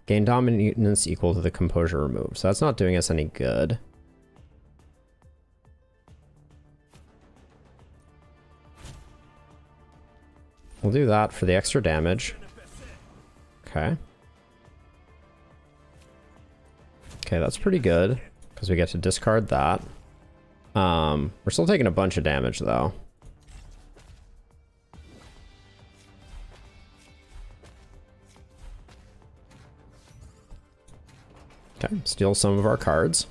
Gain dominance equal to the composure removed. So that's not doing us any good. We'll do that for the extra damage. Okay. Okay, that's pretty good, because we get to discard that. We're still taking a bunch of damage, though. Okay, steal some of our cards.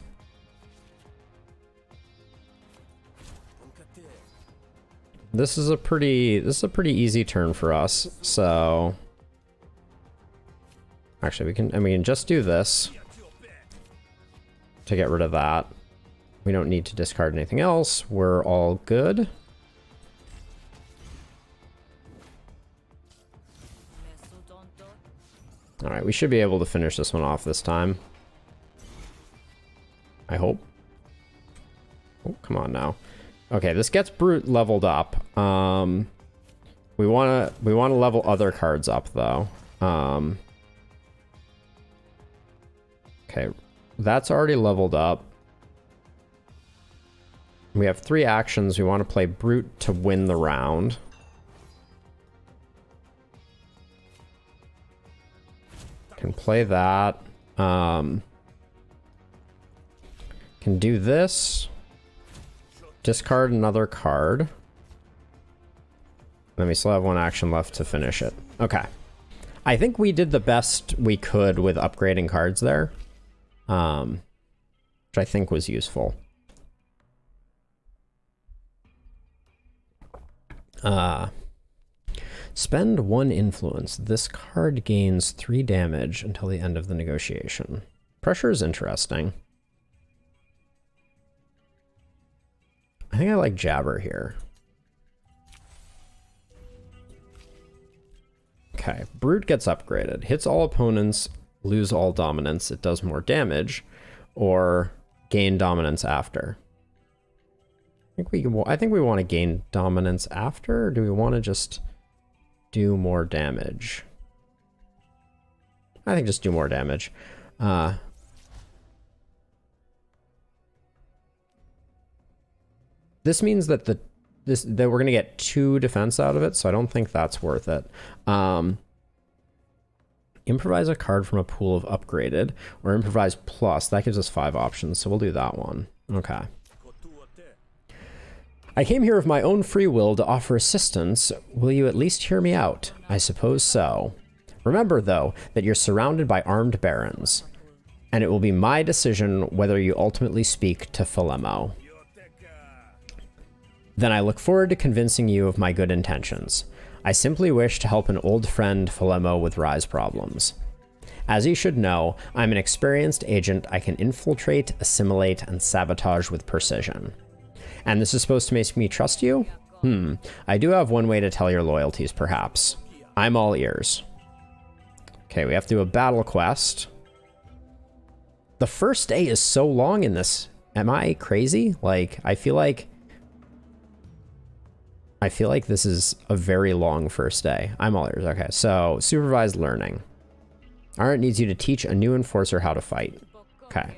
This is a pretty easy turn for us. So actually we can just do this to get rid of that. We don't need to discard anything else. We're all good. All right, we should be able to finish this one off this time. I hope. Oh, come on now. Okay, this gets Brute leveled up. We wanna level other cards up though. Okay, that's already leveled up. We have 3 actions. We want to play Brute to win the round. Can play that. Can do this. Discard another card. Then we still have 1 action left to finish it. Okay. I think we did the best we could with upgrading cards there. Which I think was useful. Spend 1 influence. This card gains 3 damage until the end of the negotiation. Pressure is interesting. I think I like Jabber here. Okay, Brute gets upgraded. Hits all opponents, lose all dominance. It does more damage, or gain dominance after. I think we want to gain dominance after, or do we want to just do more damage? I think just do more damage. This means that that we're gonna get 2 defense out of it, so I don't think that's worth it. Improvise a card from a pool of upgraded, or improvise plus. That gives us 5 options, so we'll do that one. Okay. I came here of my own free will to offer assistance. Will you at least hear me out? I suppose so. Remember, though, that you're surrounded by armed barons, and it will be my decision whether you ultimately speak to Philemo. Then I look forward to convincing you of my good intentions. I simply wish to help an old friend, Philemo, with Rise problems. As you should know, I'm an experienced agent. I can infiltrate, assimilate, and sabotage with precision. And this is supposed to make me trust you? I do have one way to tell your loyalties, perhaps. I'm all ears. Okay, we have to do a battle quest. The first day is so long in this. Am I crazy? Like, I feel like this is a very long first day. I'm all ears. Okay, so supervised learning. Arndt needs you to teach a new enforcer how to fight. Okay.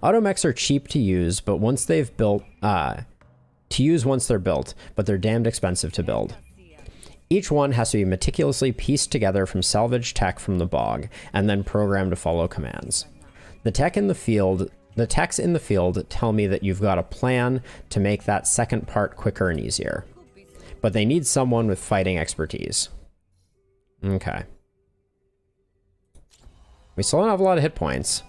Automechs are cheap to use, but once they've built, once they're built, but they're damned expensive to build. Each one has to be meticulously pieced together from salvaged tech from the bog, and then programmed to follow commands. The techs in the field tell me that you've got a plan to make that second part quicker and easier. But they need someone with fighting expertise. Okay. We still don't have a lot of hit points.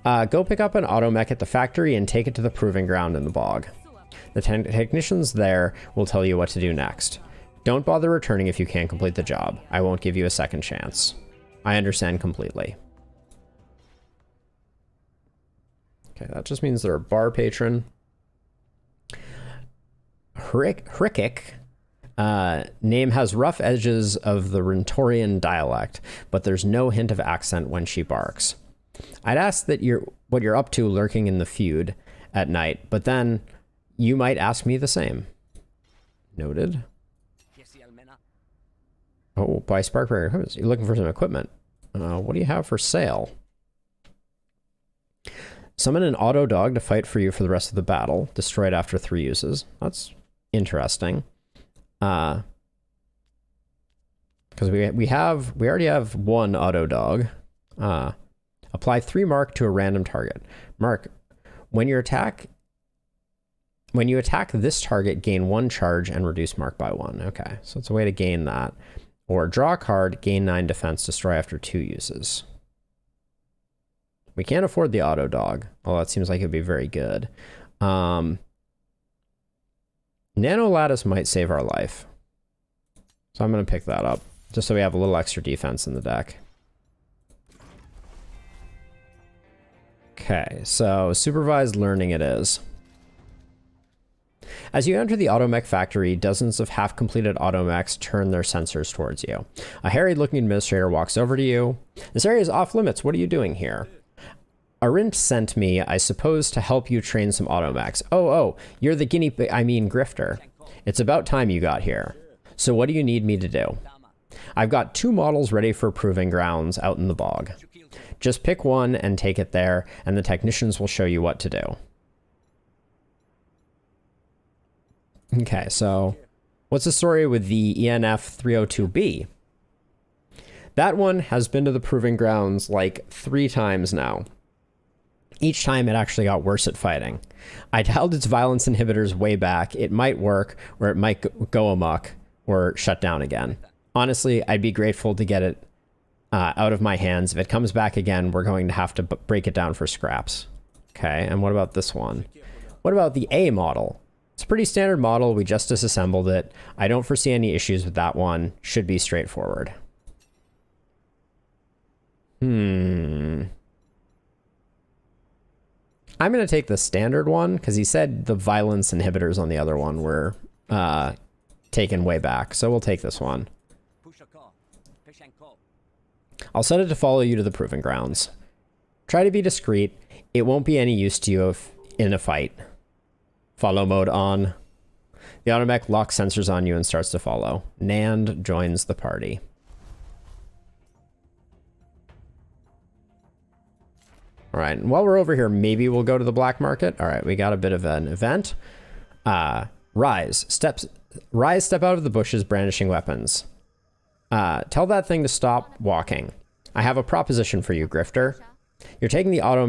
Go pick up an automech at the factory and take it to the proving ground in the bog. The technicians there will tell you what to do next. Don't bother returning if you can't complete the job. I won't give you a second chance. I understand completely. Okay, that just means they're a bar patron. Hrikik. Name has rough edges of the Rentorian dialect, but there's no hint of accent when she barks. I'd ask that what you're up to lurking in the feud at night, but then you might ask me the same. Noted. Oh, buy Sparkbringer equipment. You're looking for some equipment. What do you have for sale? Summon an auto dog to fight for you for the rest of the battle. Destroyed after 3 uses. That's interesting. Because we already have 1 auto dog. Apply 3 mark to a random target. Mark, when you attack this target, gain 1 charge and reduce mark by 1. Okay, so it's a way to gain that. Or draw a card, gain 9 defense, destroy after 2 uses. We can't afford the auto dog, although that seems like it'd be very good. Nano Lattice might save our life. So I'm going to pick that up, just so we have a little extra defense in the deck. Okay, so supervised learning it is. As you enter the automech factory, dozens of half-completed automechs turn their sensors towards you. A harried-looking administrator walks over to you. This area is off-limits. What are you doing here? Arendt sent me, I suppose, to help you train some automechs. Oh, you're the grifter. It's about time you got here. So what do you need me to do? I've got 2 models ready for proving grounds out in the bog. Just pick one and take it there, and the technicians will show you what to do. Okay, so what's the story with the ENF 302B? That one has been to the proving grounds like 3 times now. Each time it actually got worse at fighting. I dialed its violence inhibitors way back. It might work, or it might go amok, or shut down again. Honestly, I'd be grateful to get it out of my hands. If it comes back again, we're going to have to break it down for scraps. Okay, and what about this one? What about the A model? It's a pretty standard model. We just disassembled it. I don't foresee any issues with that one. Should be straightforward. I'm going to take the standard one because he said the violence inhibitors on the other one were taken way back. So we'll take this one. I'll set it to follow you to the proving grounds. Try to be discreet. It won't be any use to you in a fight. Follow mode on. The automech locks sensors on you and starts to follow. Nand joins the party. All right, and while we're over here, maybe we'll go to the black market. All right, we got a bit of an event. Rise, step out of the bushes brandishing weapons. Tell that thing to stop walking. I have a proposition for you, Grifter. You're taking the auto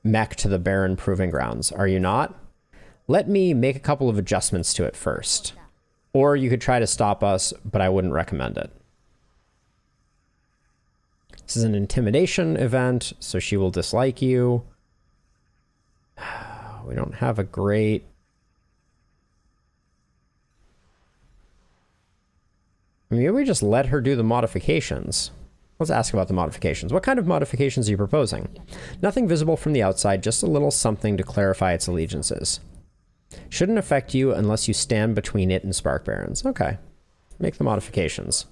mech to the barren proving grounds, are you not? Let me make a couple of adjustments to it first. Or you could try to stop us, but I wouldn't recommend it. This is an intimidation event, so she will dislike you. We don't have a great... Maybe we just let her do the modifications. Let's ask about the modifications. What kind of modifications are you proposing? Nothing visible from the outside, just a little something to clarify its allegiances. Shouldn't affect you unless you stand between it and Spark Barons. Okay. Make the modifications.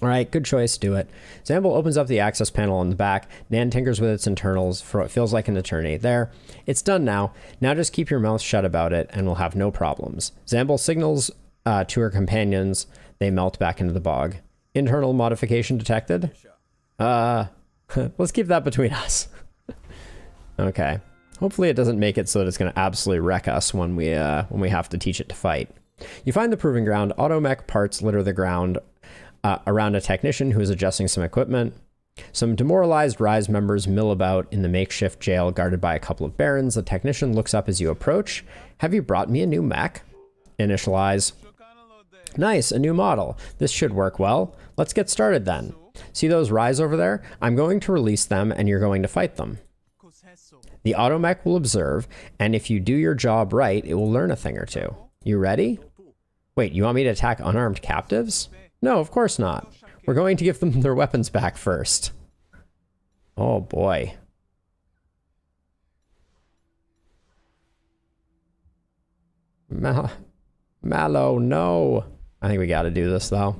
All right, good choice. Do it. Zamble opens up the access panel on the back. Nan tinkers with its internals for what feels like an eternity. There. It's done now. Now just keep your mouth shut about it and we'll have no problems. Zamble signals to her companions. They melt back into the bog. Internal modification detected. Let's keep that between us. Okay. Hopefully it doesn't make it so that it's going to absolutely wreck us when we have to teach it to fight. You find the proving ground. Automech parts litter the ground around a technician who is adjusting some equipment. Some demoralized Rise members mill about in the makeshift jail guarded by a couple of barons. The technician looks up as you approach. Have you brought me a new mech? Initialize. Nice, a new model. This should work well. Let's get started then. See those Rise over there? I'm going to release them and you're going to fight them. The automech will observe, and if you do your job right, it will learn a thing or two. You ready? Wait, you want me to attack unarmed captives? No, of course not. We're going to give them their weapons back first. Oh boy. Mallow, no. I think we gotta do this though.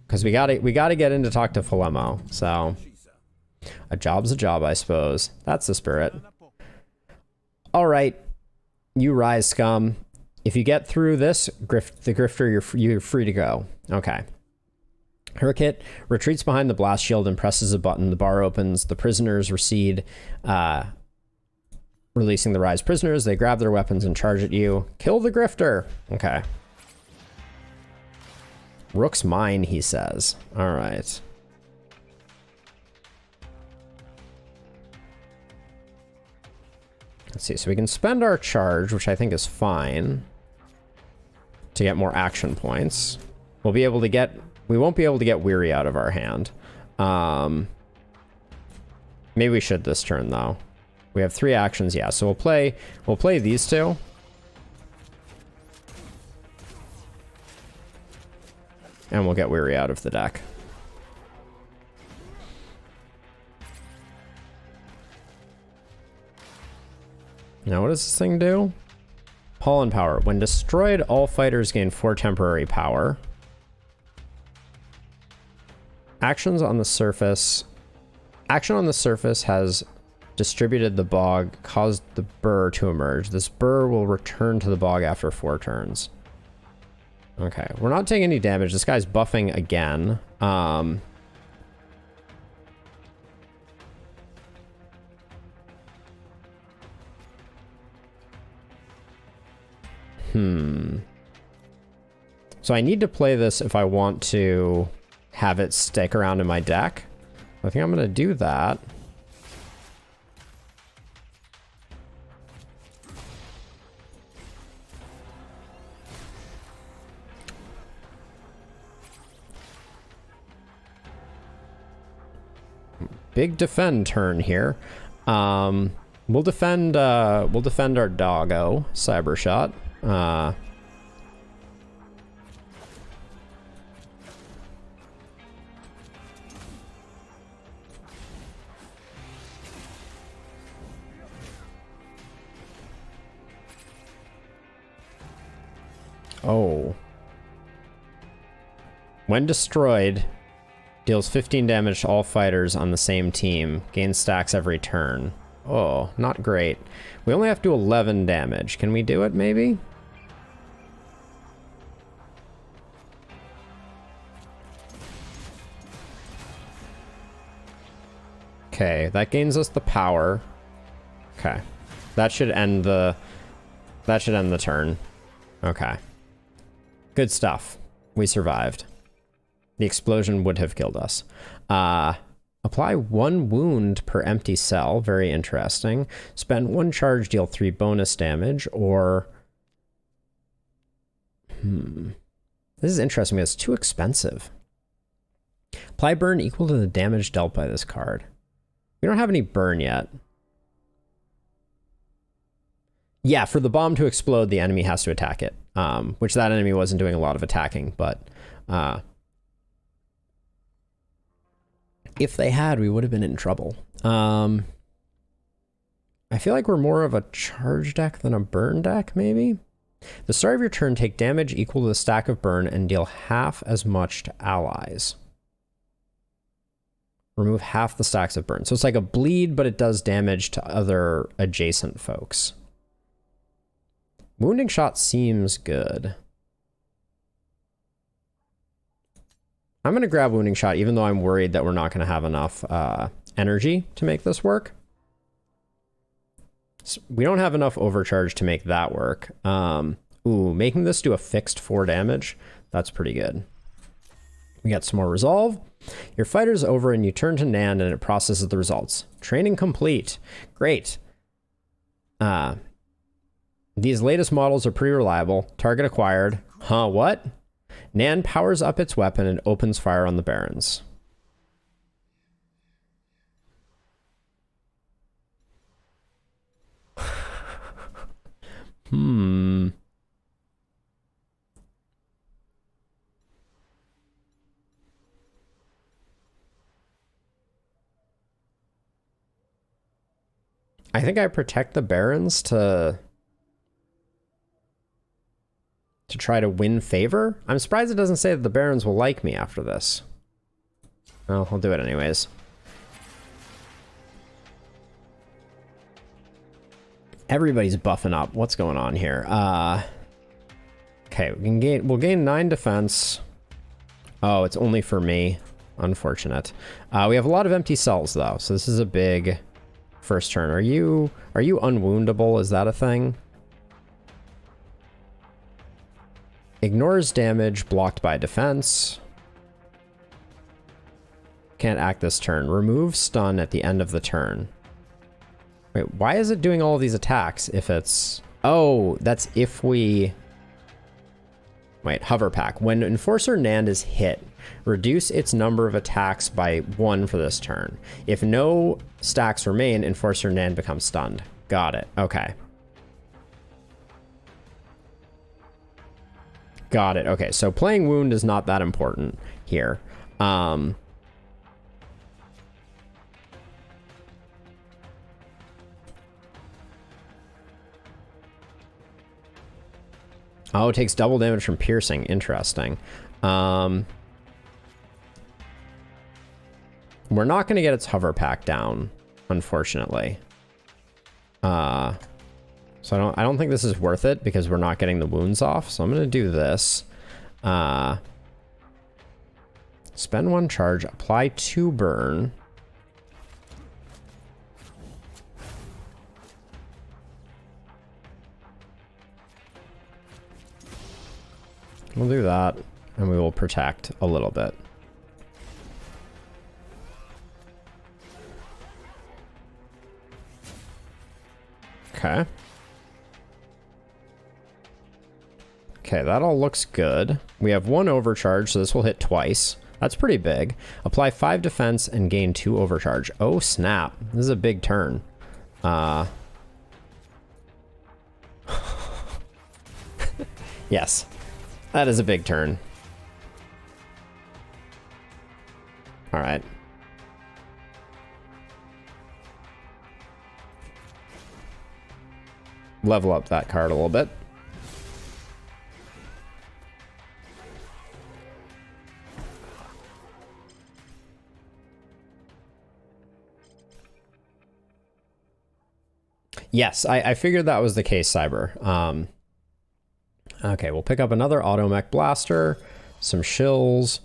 Because we gotta get in to talk to Philemo, so... A job's a job, I suppose. That's the spirit. Alright. You Rise scum. If you get through this, the Grifter, you're free to go. Okay. Herkit retreats behind the blast shield and presses a button. The bar opens. The prisoners recede, releasing the Rise prisoners. They grab their weapons and charge at you. Kill the Grifter! Okay. Rook's mine, he says. Alright. Let's see, so we can spend our charge, which I think is fine, to get more action points. We won't be able to get Weary out of our hand. Maybe we should this turn though. We have 3 actions, yeah, so we'll play these 2. And we'll get Weary out of the deck. Now, what does this thing do? Pollen power. When destroyed, all fighters gain 4 temporary power. Actions on the surface. Action on the surface has distributed the bog, caused the burr to emerge. This burr will return to the bog after 4 turns. Okay, we're not taking any damage. This guy's buffing again. So I need to play this if I want to have it stick around in my deck. I think I'm going to do that. Big defend turn here. We'll defend our doggo, Cyber Shot. Oh. When destroyed, deals 15 damage to all fighters on the same team. Gains stacks every turn. Oh, not great. We only have to do 11 damage. Can we do it, maybe? Okay, that gains us the power. Okay. That should end the turn. Okay. Good stuff. We survived. The explosion would have killed us. Apply 1 wound per empty cell. Very interesting. Spend 1 charge, deal 3 bonus damage, or... This is interesting because it's too expensive. Apply burn equal to the damage dealt by this card. We don't have any burn yet. Yeah, for the bomb to explode, the enemy has to attack it. Which that enemy wasn't doing a lot of attacking, but... if they had, we would have been in trouble. I feel like we're more of a charge deck than a burn deck, maybe? The start of your turn, take damage equal to the stack of burn and deal half as much to allies. Remove half the stacks of burn. So it's like a bleed, but it does damage to other adjacent folks. Wounding shot seems good. I'm going to grab Wounding Shot, even though I'm worried that we're not going to have enough energy to make this work. So we don't have enough overcharge to make that work. Ooh, making this do a fixed 4 damage. That's pretty good. We got some more resolve. Your fighter's over and you turn to Nan and it processes the results. Training complete. Great. These latest models are pretty reliable. Target acquired. Huh, what? Nan powers up its weapon and opens fire on the Barons. I think I protect the Barons to try to win favor. I'm surprised it doesn't say that the Barons will like me after this. Well, I'll do it anyways. Everybody's buffing up. What's going on here? Okay, we'll gain 9 defense. Oh, it's only for me. Unfortunate. We have a lot of empty cells though, so this is a big first turn. Are you unwoundable? Is that a thing? Ignores damage blocked by defense. Can't act this turn. Remove stun at the end of the turn. Wait, why is it doing all of these attacks if it's... Oh, that's if we... Wait, hover pack. When Enforcer Nand is hit, reduce its number of attacks by 1 for this turn. If no stacks remain, Enforcer Nand becomes stunned. Got it. Okay. Got it. Okay, so playing wound is not that important here. Oh, it takes double damage from piercing. Interesting. We're not going to get its hover pack down, unfortunately. So I don't think this is worth it because we're not getting the wounds off. So I'm going to do this. Spend 1 charge, apply 2 burn. We'll do that, and we will protect a little bit. Okay. Okay, that all looks good. We have 1 overcharge, so this will hit twice. That's pretty big. Apply 5 defense and gain 2 overcharge. Oh, snap. This is a big turn. Yes. That is a big turn. All right. Level up that card a little bit. Yes, I figured that was the case, Cyber. Okay, we'll pick up another automech blaster, some shills.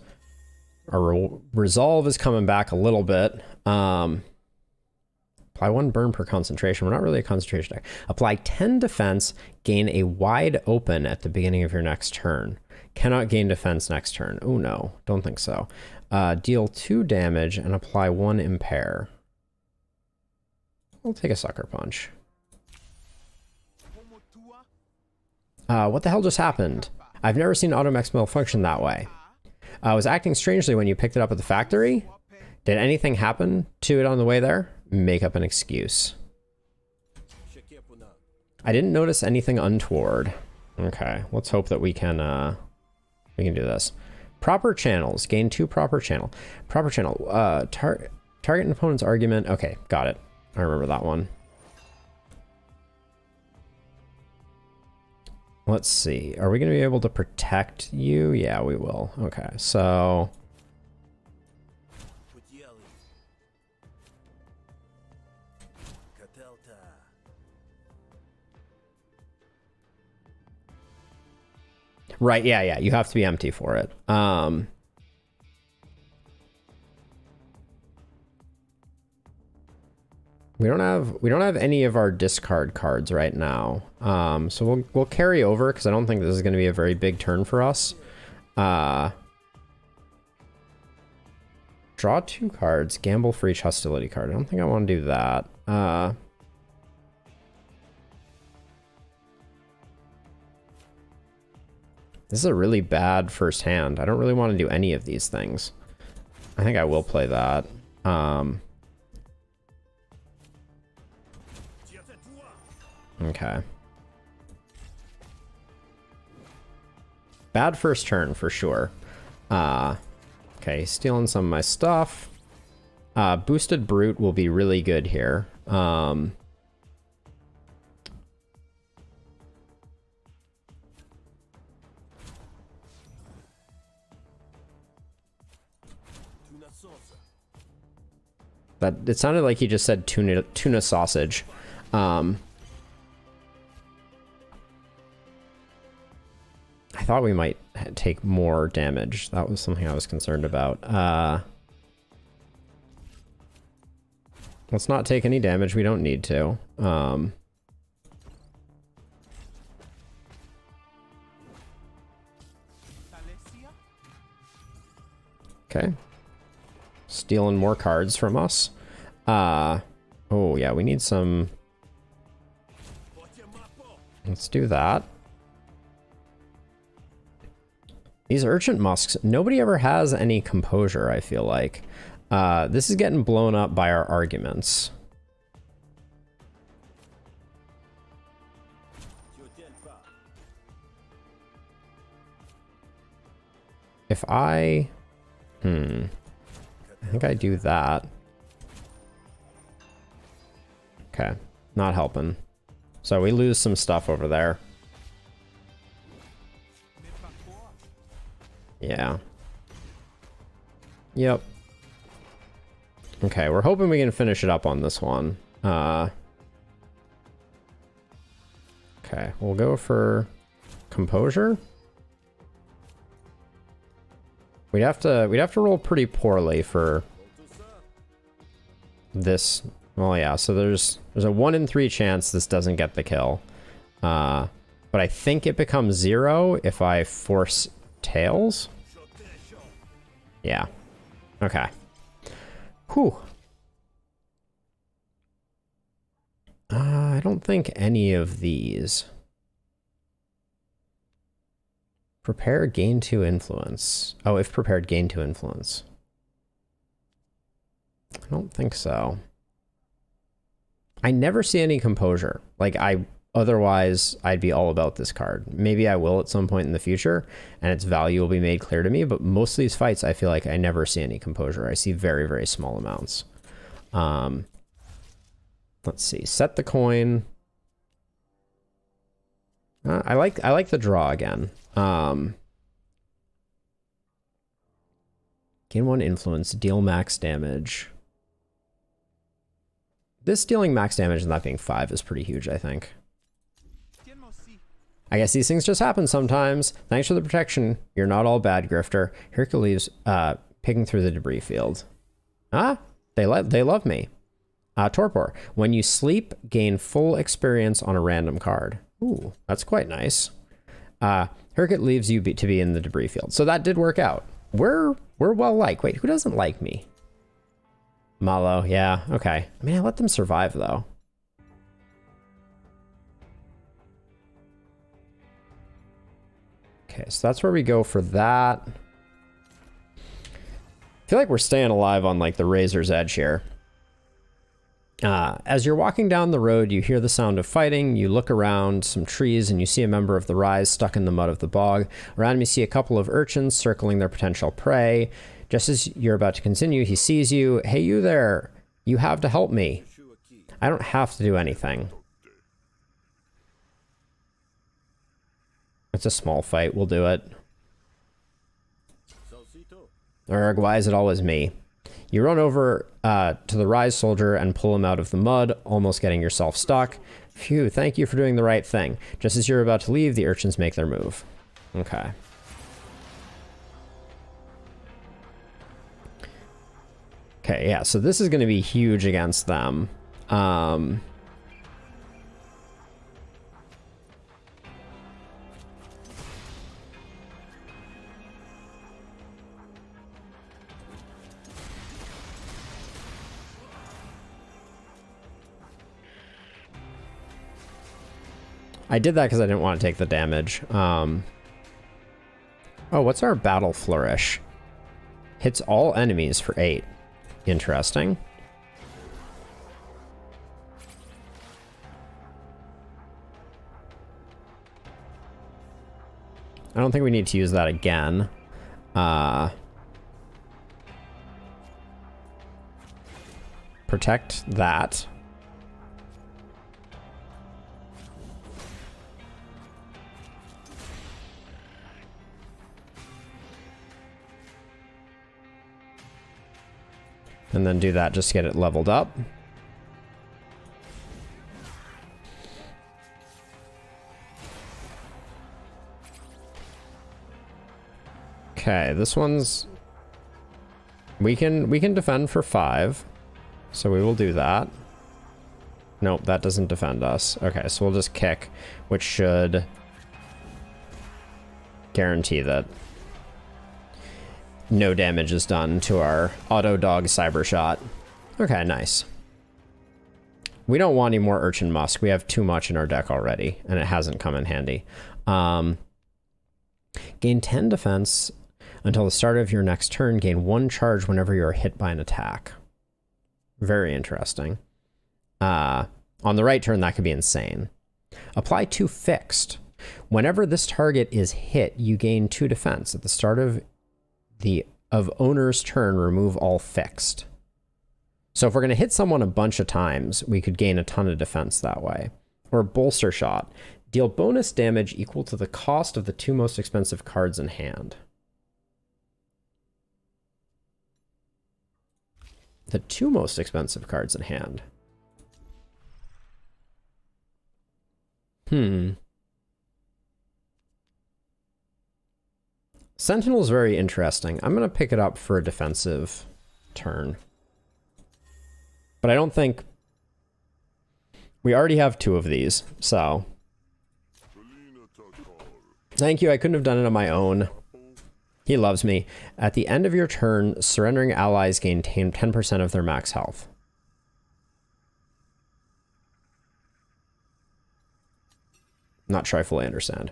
Our resolve is coming back a little bit. Apply 1 burn per concentration. We're not really a concentration deck. Apply 10 defense, gain a wide open at the beginning of your next turn. Cannot gain defense next turn. Oh no, don't think so. Deal 2 damage and apply 1 impair. I'll take a sucker punch. What the hell just happened? I've never seen automechs malfunction that way. I was acting strangely when you picked it up at the factory. Did anything happen to it on the way there? Make up an excuse. I didn't notice anything untoward. Okay, let's hope that we can do this. Proper channels. Gain 2 proper channel. Proper channel. Target an opponent's argument. Okay, got it. I remember that one. Let's see. Are we going to be able to protect you? Yeah, we will. Okay, so... Right, yeah, you have to be empty for it. We don't have any of our discard cards right now. So we'll carry over because I don't think this is going to be a very big turn for us. Draw 2 cards, gamble for each hostility card. I don't think I want to do that. This is a really bad first hand. I don't really want to do any of these things. I think I will play that. Okay. Bad first turn for sure. Okay, stealing some of my stuff. Boosted Brute will be really good here. That it sounded like he just said tuna sausage. I thought we might take more damage. That was something I was concerned about. Let's not take any damage. We don't need to. Okay. Stealing more cards from us. Oh yeah, we need some. Let's do that. These Urchin Musks, nobody ever has any composure, I feel like. This is getting blown up by our arguments. If I think I do that. Okay, not helping. So we lose some stuff over there. Yeah. Yep. Okay, we're hoping we can finish it up on this one. Okay, we'll go for composure. We'd have to roll pretty poorly for this. Well, yeah, so there's a 1 in 3 chance this doesn't get the kill. But I think it becomes 0 if I force tails. Yeah. Okay. Whew. I don't think any of these. Prepare, gain 2 influence. Oh, if prepared, gain 2 influence. I don't think so. I never see any composure. Like, otherwise, I'd be all about this card. Maybe I will at some point in the future, and its value will be made clear to me, but most of these fights, I feel like I never see any composure. I see very, very small amounts. Let's see. Set the coin. I like the draw again. Gain 1 influence, deal max damage. This dealing max damage and that being 5 is pretty huge, I think. I guess these things just happen sometimes. Thanks for the protection. You're not all bad, Grifter. Hercules, picking through the debris field. Ah, they love me. Torpor. When you sleep, gain full experience on a random card. Ooh, that's quite nice. Hercule leaves you to be in the debris field. So that did work out. We're well liked. Wait, who doesn't like me? Malo, yeah, okay. I mean, I let them survive, though. Okay, so that's where we go for that. I feel like we're staying alive on, like, the razor's edge here. As you're walking down the road, you hear the sound of fighting. You look around some trees and you see a member of the Rise stuck in the mud of the bog. Around him, you see a couple of urchins circling their potential prey. Just as you're about to continue, he sees you. Hey, you there. You have to help me. I don't have to do anything. It's a small fight. We'll do it. Urg, why is it always me? You run over to the Rise soldier and pull him out of the mud, almost getting yourself stuck. Phew, thank you for doing the right thing. Just as you're about to leave, the urchins make their move. Okay. Okay, yeah, so this is going to be huge against them. Um, I did that because I didn't want to take the damage. Oh, what's our battle flourish? Hits all enemies for 8. Interesting. I don't think we need to use that again. Protect that. And then do that just to get it leveled up. Okay, this one's... We can defend for 5. So we will do that. Nope, that doesn't defend us. Okay, so we'll just kick, which should guarantee that no damage is done to our auto dog cyber shot. Okay, nice. We don't want any more Urchin Musk. We have too much in our deck already, and it hasn't come in handy. Gain 10 defense until the start of your next turn. Gain 1 charge whenever you are hit by an attack. Very interesting. On the right turn, that could be insane. Apply 2 fixed. Whenever this target is hit, you gain 2 defense. At the start of owner's turn, remove all fixed. So if we're going to hit someone a bunch of times, we could gain a ton of defense that way. Or bolster shot. Deal bonus damage equal to the cost of the 2 most expensive cards in hand. The 2 most expensive cards in hand. Sentinel's very interesting. I'm going to pick it up for a defensive turn. But I don't think... We already have 2 of these, so... Thank you, I couldn't have done it on my own. He loves me. At the end of your turn, surrendering allies gain 10% of their max health. Not sure I fully understand.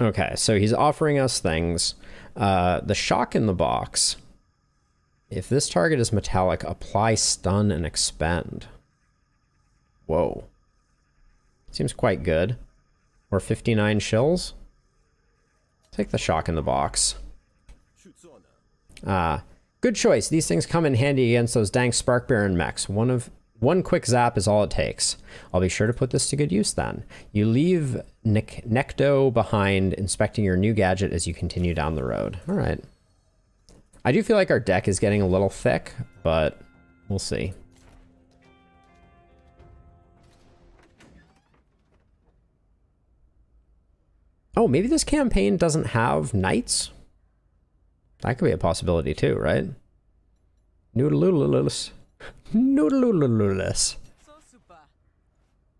Okay, so he's offering us things. The shock in the box. If this target is metallic, apply stun and expend. Whoa. Seems quite good. Or 59 shills. Take the shock in the box. Good choice. These things come in handy against those dang Spark Baron mechs. One quick zap is all it takes. I'll be sure to put this to good use then. You leave Necto behind, inspecting your new gadget as you continue down the road. All right. I do feel like our deck is getting a little thick, but we'll see. Oh, maybe this campaign doesn't have knights? That could be a possibility too, right? Noodle-oodle-oodle-less. Noodle-oodle-oodle-less.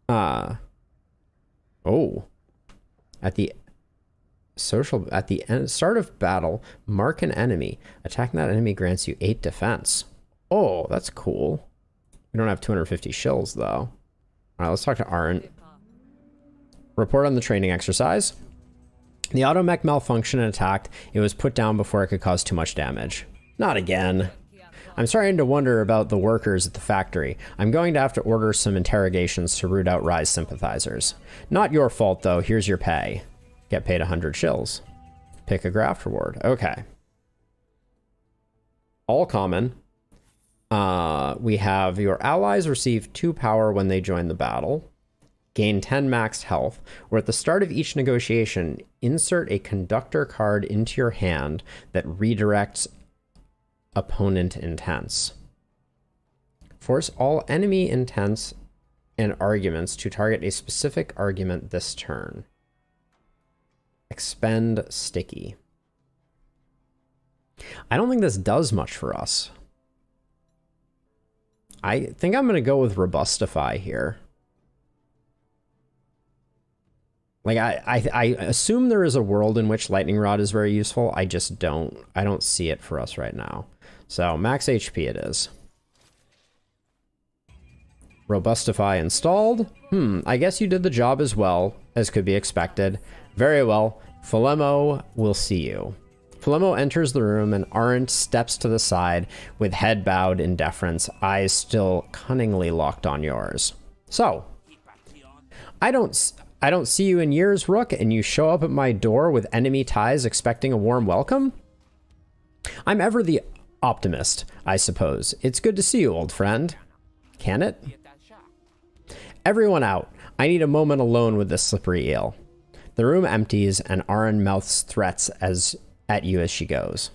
Oh. At the start of battle, mark an enemy. Attacking that enemy grants you 8 defense. Oh, that's cool. We don't have 250 shills though. All right, let's talk to Arndt. Report on the training exercise. The automech malfunctioned and attacked. It was put down before it could cause too much damage. Not again. I'm starting to wonder about the workers at the factory. I'm going to have to order some interrogations to root out Rise sympathizers. Not your fault though, here's your pay. Get paid 100 shills. Pick a graft reward. Okay. All common. We have your allies receive 2 power when they join the battle. Gain 10 maxed health, or at the start of each negotiation, insert a conductor card into your hand that redirects opponent intents. Force all enemy intents and arguments to target a specific argument this turn. Expend sticky. I don't think this does much for us. I think I'm going to go with Robustify here. Like, I assume there is a world in which Lightning Rod is very useful. I just don't. I don't see it for us right now. So, max HP it is. Robustify installed. I guess you did the job as well as could be expected. Very well. Philemo will see you. Philemo enters the room and Arendt steps to the side with head bowed in deference, eyes still cunningly locked on yours. So, I don't see you in years, Rook, and you show up at my door with enemy ties expecting a warm welcome? I'm ever the optimist, I suppose. It's good to see you, old friend. Can it? Everyone out. I need a moment alone with this slippery eel. The room empties and Aaron mouths threats at you as she goes.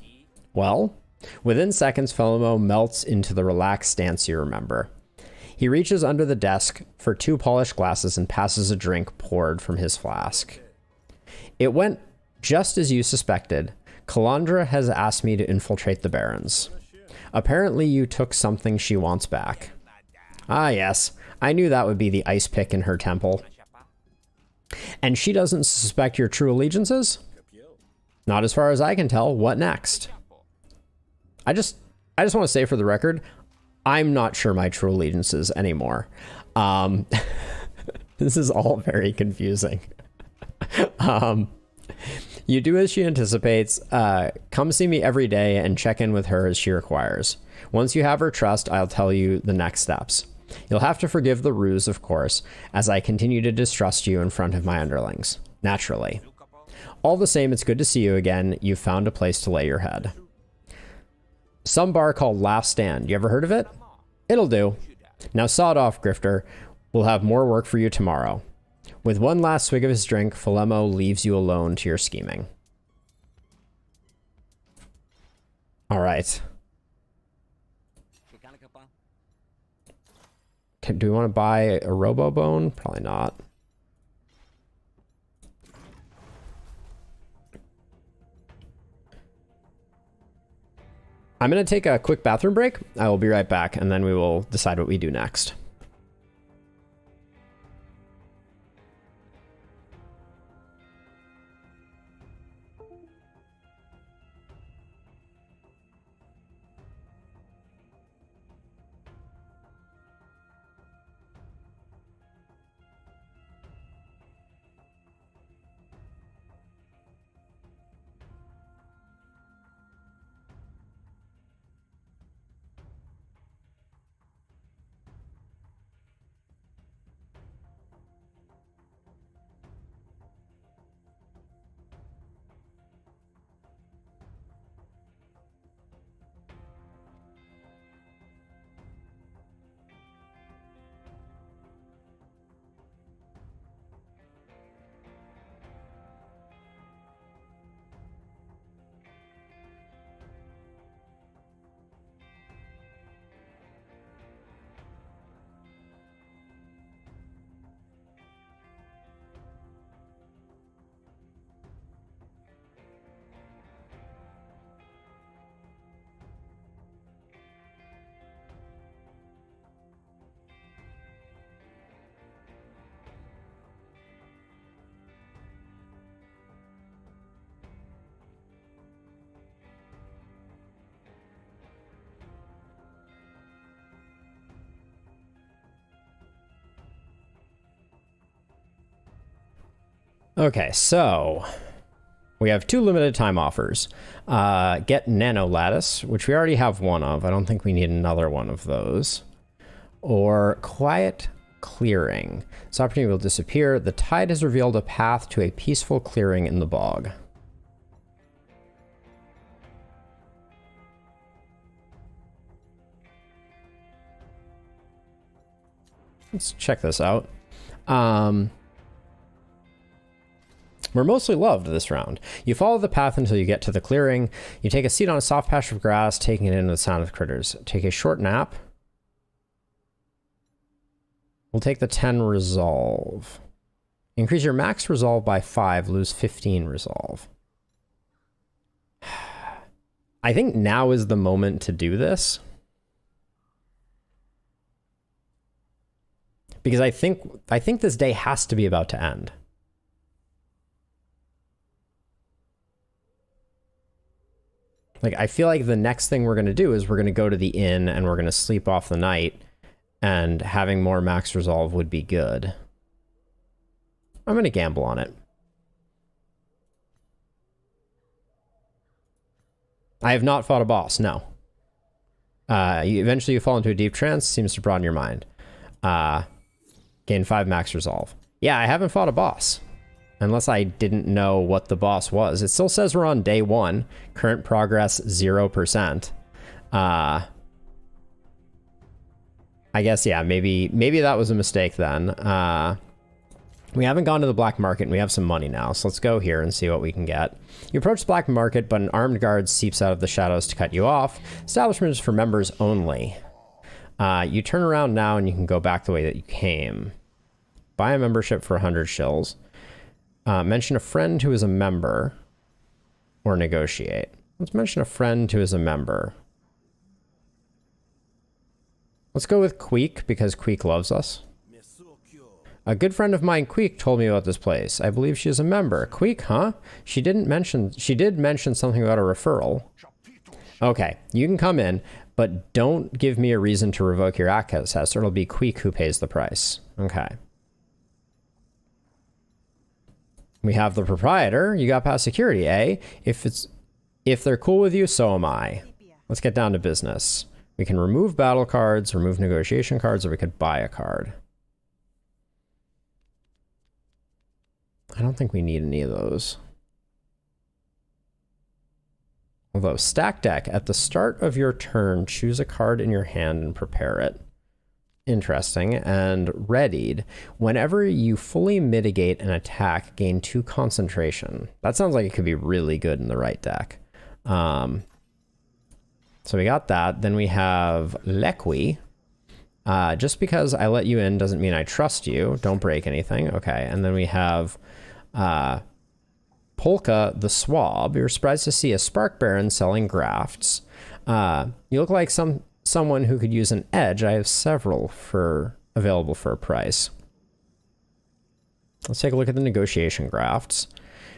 Well, within seconds, Philemo melts into the relaxed stance you remember. He reaches under the desk for 2 polished glasses and passes a drink poured from his flask. It went just as you suspected. Calandra has asked me to infiltrate the Barrens. Apparently you took something she wants back. Ah, yes. I knew that would be the ice pick in her temple. And she doesn't suspect your true allegiances? Not as far as I can tell. What next? I just want to say for the record, I'm not sure my true allegiances anymore. This is all very confusing. You do as she anticipates. Come see me every day and check in with her as she requires. Once you have her trust, I'll tell you the next steps. You'll have to forgive the ruse, of course, as I continue to distrust you in front of my underlings. Naturally. All the same, it's good to see you again. You've found a place to lay your head. Some bar called Laugh Stand. You ever heard of it? It'll do. Now sod off, Grifter. We'll have more work for you tomorrow. With one last swig of his drink, Philemo leaves you alone to your scheming. All right. Do we want to buy a Robo-Bone? Probably not. I'm going to take a quick bathroom break. I will be right back, and then we will decide what we do next. Okay, so we have 2 limited time offers. Get Nano Lattice, which we already have one of. I don't think we need another one of those. Or Quiet Clearing. This opportunity will disappear. The tide has revealed a path to a peaceful clearing in the bog. Let's check this out. We're mostly loved this round. You follow the path until you get to the clearing. You take a seat on a soft patch of grass, taking it in with the sound of critters. Take a short nap. We'll take the 10 resolve. Increase your max resolve by 5, lose 15 resolve. I think now is the moment to do this. Because I think this day has to be about to end. Like, I feel like the next thing we're going to do is we're going to go to the inn and we're going to sleep off the night, and having more max resolve would be good. I'm going to gamble on it. I have not fought a boss, no. Eventually you fall into a deep trance, seems to broaden your mind. Gain 5 max resolve. Yeah, I haven't fought a boss. Unless I didn't know what the boss was. It still says we're on day 1. Current progress 0%. I guess, yeah, maybe that was a mistake then. We haven't gone to the black market and we have some money now, so let's go here and see what we can get. You approach the black market, but an armed guard seeps out of the shadows to cut you off. Establishment is for members only. You turn around now and you can go back the way that you came. Buy a membership for 100 shills. Mention a friend who is a member, or negotiate. Let's mention a friend who is a member. Let's go with Queek, because Queek loves us. A good friend of mine, Queek, told me about this place. I believe she is a member. Queek, huh? She did mention something about a referral. Okay, you can come in, but don't give me a reason to revoke your access, or it'll be Queek who pays the price. Okay. We have the proprietor. You got past security, eh? If they're cool with you, so am I. Let's get down to business. We can remove battle cards, remove negotiation cards, or we could buy a card. I don't think we need any of those. Although, stack deck. At the start of your turn, choose a card in your hand and prepare it. Interesting. And readied. Whenever you fully mitigate an attack, gain 2 concentration. That sounds like it could be really good in the right deck. So we got that. Then we have Lequi. Just because I let you in doesn't mean I trust you. Don't break anything. Okay. And then we have Polka the Swab. You're surprised to see a Spark Baron selling grafts. You look like someone who could use an edge. I have several available for a price. Let's take a look at the negotiation grafts.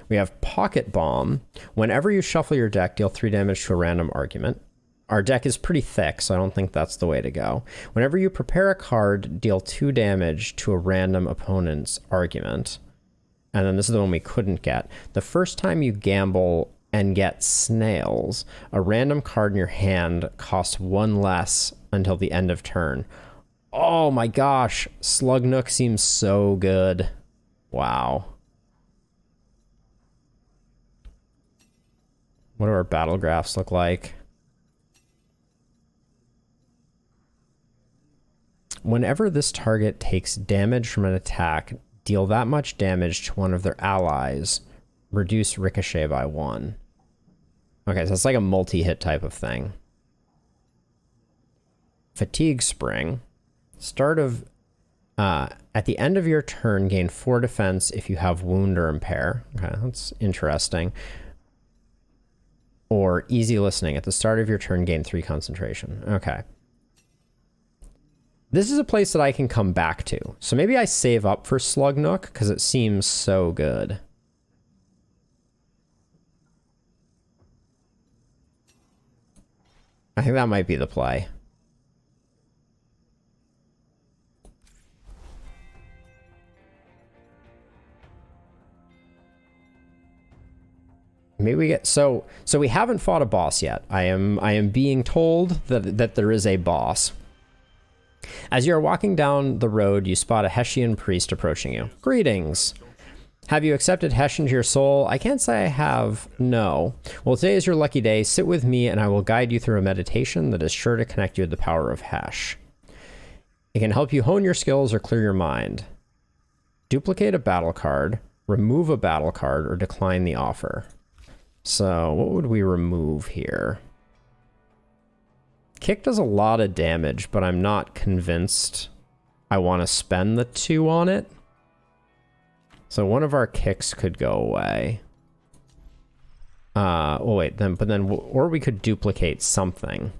We have Pocket Bomb. Whenever you shuffle your deck, deal 3 damage to a random argument. Our deck is pretty thick, so I don't think that's the way to go. Whenever you prepare a card, deal 2 damage to a random opponent's argument. And then this is the one we couldn't get. The first time you gamble and get snails, a random card in your hand costs 1 less until the end of turn. Oh my gosh, Slugnook seems so good. Wow. What do our battle graphs look like? Whenever this target takes damage from an attack, deal that much damage to one of their allies. Reduce ricochet by 1. Okay, so it's like a multi-hit type of thing. Fatigue Spring. At the end of your turn, gain 4 defense if you have wound or impair. Okay, that's interesting. Or easy listening. At the start of your turn, gain 3 concentration. Okay. This is a place that I can come back to. So maybe I save up for Slugnook because it seems so good. I think that might be the play. Maybe we get so we haven't fought a boss yet. I am being told that there is a boss. As you are walking down the road, you spot a Hessian priest approaching you. Greetings. Have you accepted Hesh into your soul? I can't say I have. No. Well, today is your lucky day. Sit with me and I will guide you through a meditation that is sure to connect you with the power of Hesh. It can help you hone your skills or clear your mind. Duplicate a battle card, remove a battle card, or decline the offer. So what would we remove here? Kick does a lot of damage, but I'm not convinced I want to spend the 2 on it. So one of our kicks could go away. Well, wait, or we could duplicate something.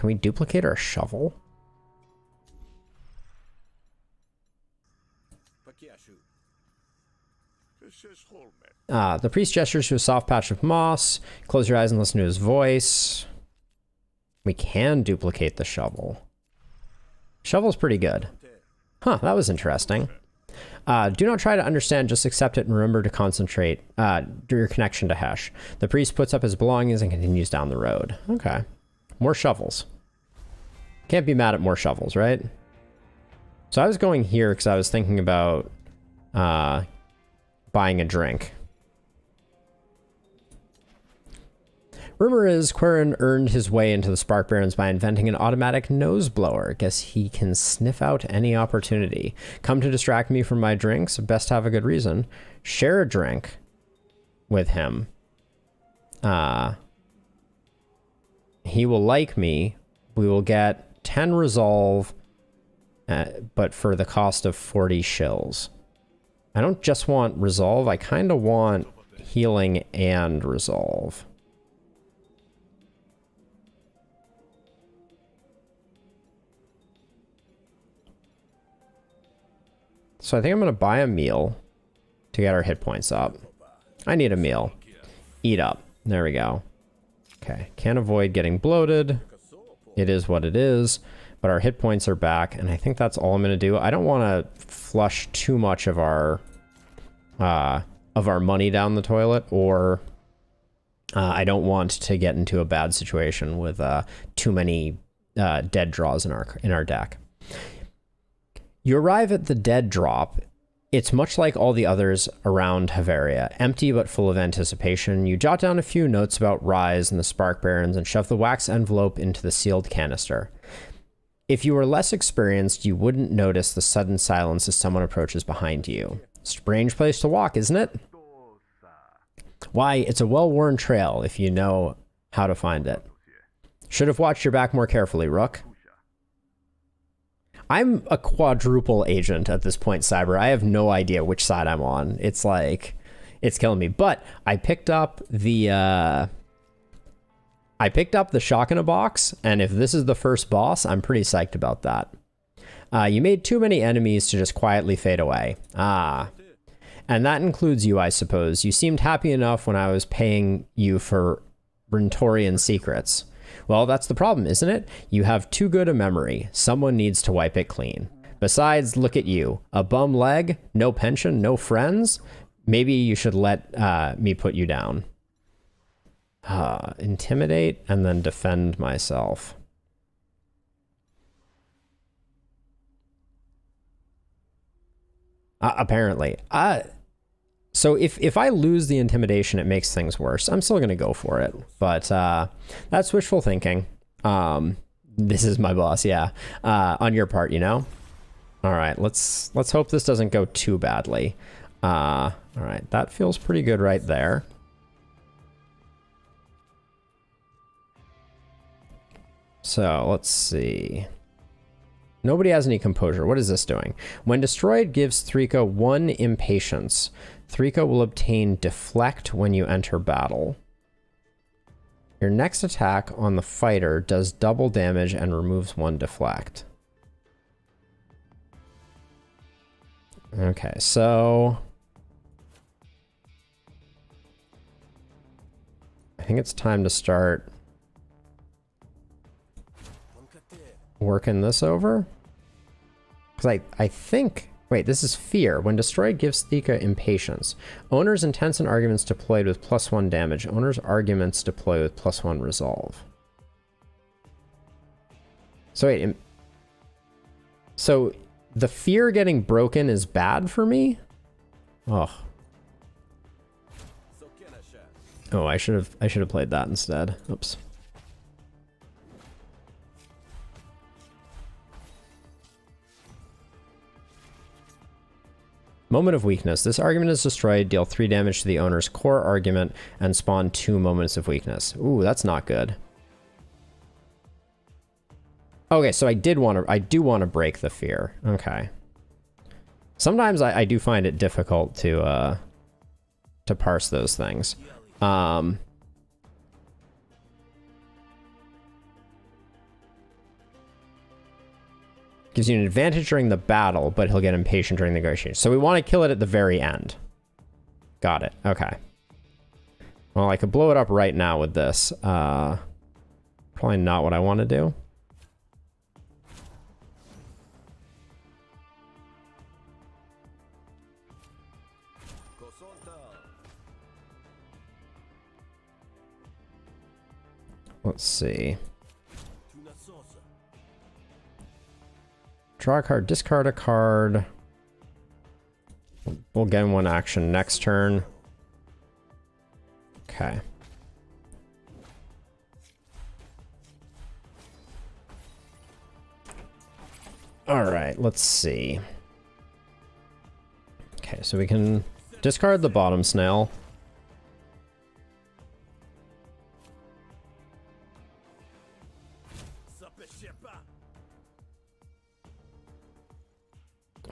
Can we duplicate our shovel? The priest gestures to a soft patch of moss. Close your eyes and listen to his voice. We can duplicate the shovel. Shovel's pretty good. Huh, that was interesting. Do not try to understand, just accept it and remember to concentrate your connection to Hesh. The priest puts up his belongings and continues down the road. Okay. More shovels. Can't be mad at more shovels, right? So I was going here because I was thinking about buying a drink. Rumor is Quirin earned his way into the Spark Barrens by inventing an automatic nose blower. Guess he can sniff out any opportunity. Come to distract me from my drinks? Best have a good reason. Share a drink with him. He will like me. We will get 10 resolve, but for the cost of 40 shills. I don't just want resolve. I kind of want healing and resolve. So I think I'm going to buy a meal to get our hit points up. I need a meal. Eat up. There we go. Okay. Can't avoid getting bloated. It is what it is. But our hit points are back, and I think that's all I'm going to do. I don't want to flush too much of our money down the toilet, or I don't want to get into a bad situation with too many dead draws in our deck. You arrive at the dead drop. It's much like all the others around Havaria, empty but full of anticipation. You jot down a few notes about Rise and the Spark Barrens and shove the wax envelope into the sealed canister. If you were less experienced, you wouldn't notice the sudden silence as someone approaches behind you. Strange place to walk, isn't it? Why, it's a well-worn trail if you know how to find it. Should have watched your back more carefully, Rook. I'm a quadruple agent at this point, Cyber. I have no idea which side I'm on. It's like, it's killing me. But I picked up the shock in a box, and if this is the first boss, I'm pretty psyched about that. You made too many enemies to just quietly fade away. And that includes you, I suppose. You seemed happy enough when I was paying you for Rentorian secrets. Well, that's the problem, isn't it? You have too good a memory. Someone needs to wipe it clean. Besides, look at you. A bum leg, no pension, no friends. Maybe you should let me put you down. Intimidate and then defend myself. Apparently. So if I lose the intimidation, it makes things worse. I'm still going to go for it. But that's wishful thinking. This is my boss, yeah. On your part, you know? All right, let's hope this doesn't go too badly. All right, that feels pretty good right there. So let's see. Nobody has any composure. What is this doing? When destroyed, gives Thrika 1 impatience. Thrika will obtain deflect when you enter battle. Your next attack on the fighter does double damage and removes 1 deflect. Okay, so I think it's time to start working this over. Because I think... Wait, this is fear. When destroyed, gives Thika impatience. Owner's intents and arguments deployed with +1 damage. Owner's arguments deploy with +1 resolve. So wait, so the fear getting broken is bad for me? Oh. Oh, I should have played that instead. Oops. Moment of weakness. This argument is destroyed. Deal 3 damage to the owner's core argument and spawn 2 moments of weakness. Ooh, that's not good. Okay, so I do want to break the fear. Okay. Sometimes I do find it difficult to parse those things. Gives you an advantage during the battle, but he'll get impatient during the negotiation. So we want to kill it at the very end. Got it. Okay. Well, I could blow it up right now with this. Probably not what I want to do. Let's see. Draw a card, discard a card. We'll get one action next turn. Okay. All right, let's see. Okay, so we can discard the bottom snail.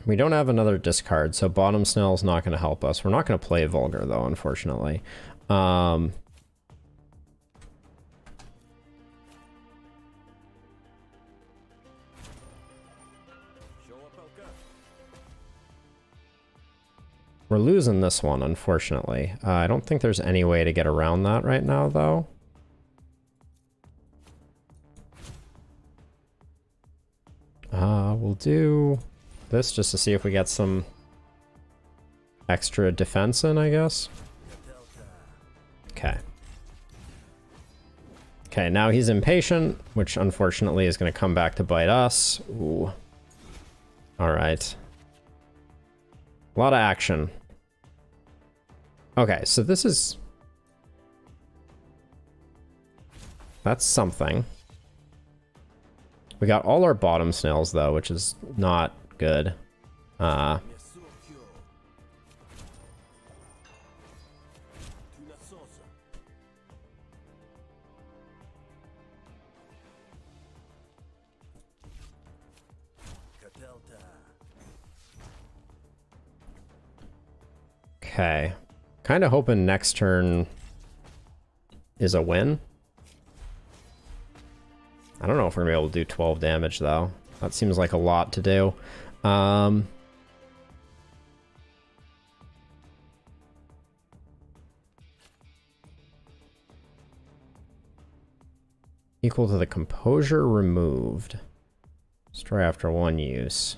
We don't have another discard, so bottom snail's not going to help us. We're not going to play Vulgar, though, unfortunately. We're losing this one, unfortunately. I don't think there's any way to get around that right now, though. We'll do this just to see if we get some extra defense in, I guess. Okay. Okay, now he's impatient, which unfortunately is going to come back to bite us. Ooh. All right. A lot of action. Okay, so this is... That's something. We got all our bottom snails, though, which is not good. Okay. Kind of hoping next turn is a win. I don't know if we're going to be able to do 12 damage, though. That seems like a lot to do. Equal to the composure removed. Destroy after one use.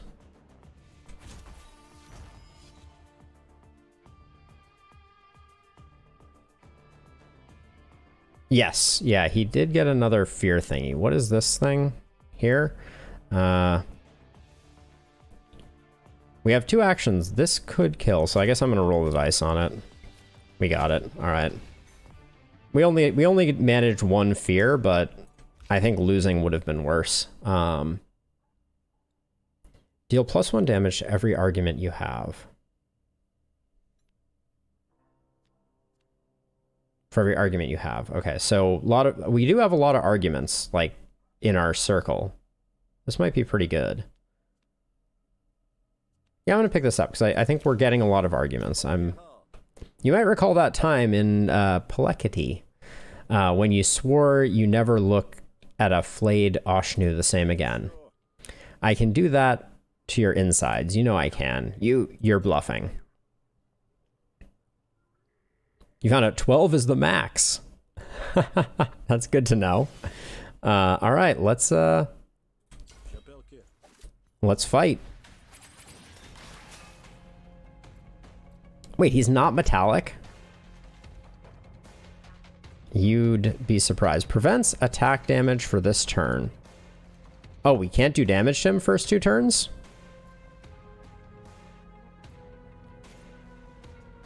Yes, yeah, he did get another fear thingy. What is this thing here? We have two actions. This could kill, so I guess I'm gonna roll the dice on it. We got it. All right. We only managed one fear, but I think losing would have been worse. Deal +1 damage to every argument you have. For every argument you have. Okay, so we do have a lot of arguments, like, in our circle. This might be pretty good. Yeah, I'm gonna pick this up, because I think we're getting a lot of arguments. You might recall that time in Pelekity, when you swore you never look at a flayed Oshnu the same again. I can do that to your insides. You know I can. You're bluffing. You found out 12 is the max. That's good to know. All right, let's fight. Wait, he's not metallic? You'd be surprised. Prevents attack damage for this turn. Oh, we can't do damage to him first 2 turns?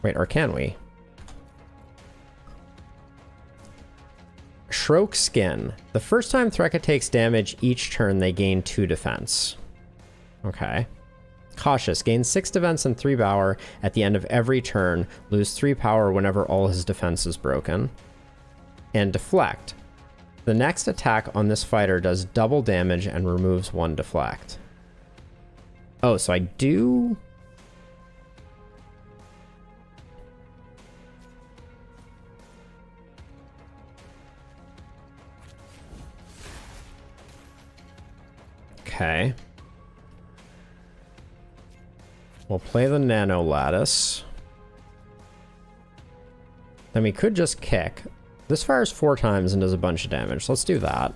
Wait, or can we? Shroak Skin. The first time Threka takes damage each turn, they gain 2 defense. Okay. Cautious. Gains 6 defense and 3 power at the end of every turn. Lose 3 power whenever all his defense is broken. And Deflect. The next attack on this fighter does double damage and removes 1 deflect. Oh, so I do... Okay. We'll play the Nano Lattice. Then we could just kick. This fires 4 times and does a bunch of damage. So let's do that.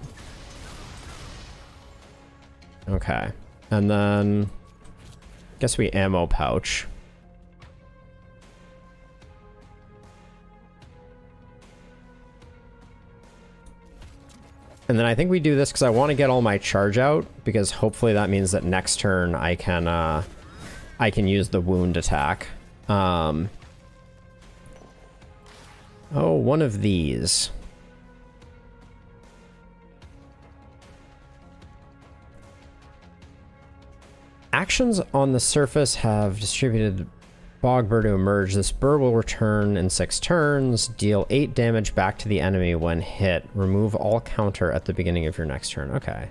Okay. And then... guess we ammo pouch. And then I think we do this because I want to get all my charge out, because hopefully that means that next turn I can use the wound attack. Oh, one of these. Actions on the surface have distributed bog burr to emerge. This burr will return in 6 turns. Deal 8 damage back to the enemy when hit. Remove all counter at the beginning of your next turn. Okay.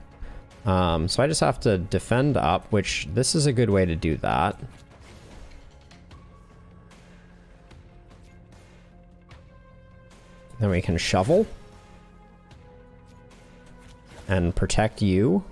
So I just have to defend up, which this is a good way to do that. Then we can shovel. And protect you.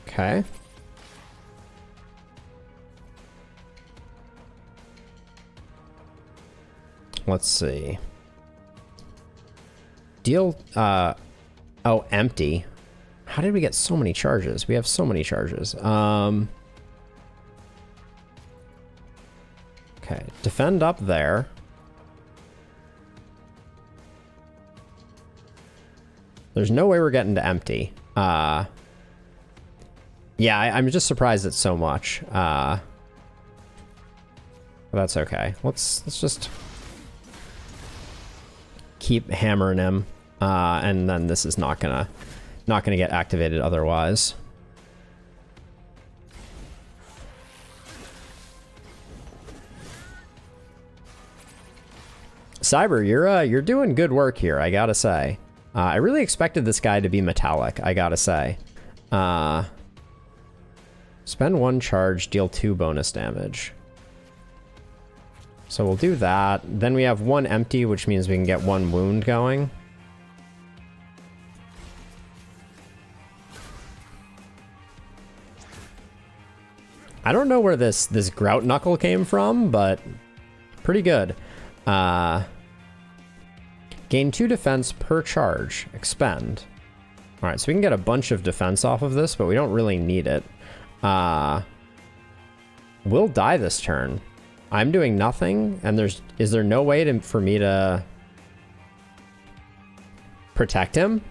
Okay. Let's see. Deal, oh, empty. How did we get so many charges? We have so many charges. Okay, defend up there. There's no way we're getting to empty. Yeah, I'm just surprised it's so much. But that's okay. Let's just keep hammering him, and then this is not gonna get activated otherwise. Cyber, you're doing good work here, I gotta say. I really expected this guy to be metallic, I gotta say. Spend 1 charge, deal 2 bonus damage. So we'll do that. Then we have 1 empty, which means we can get 1 wound going. I don't know where this grout knuckle came from, but pretty good. Gain 2 defense per charge. Expend. All right, so we can get a bunch of defense off of this, but we don't really need it. We'll die this turn. I'm doing nothing, and is there no way for me to protect him?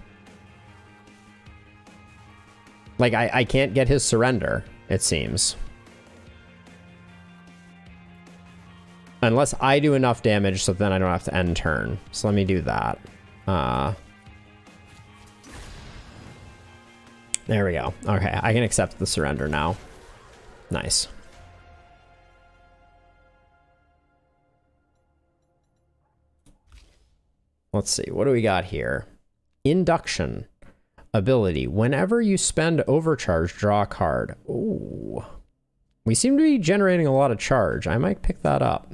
Like, I can't get his surrender, it seems. Unless I do enough damage, so then I don't have to end turn. So let me do that. There we go. Okay, I can accept the surrender now. Nice. Let's see, what do we got here? Induction. Ability. Whenever you spend overcharge, draw a card. Ooh. We seem to be generating a lot of charge. I might pick that up.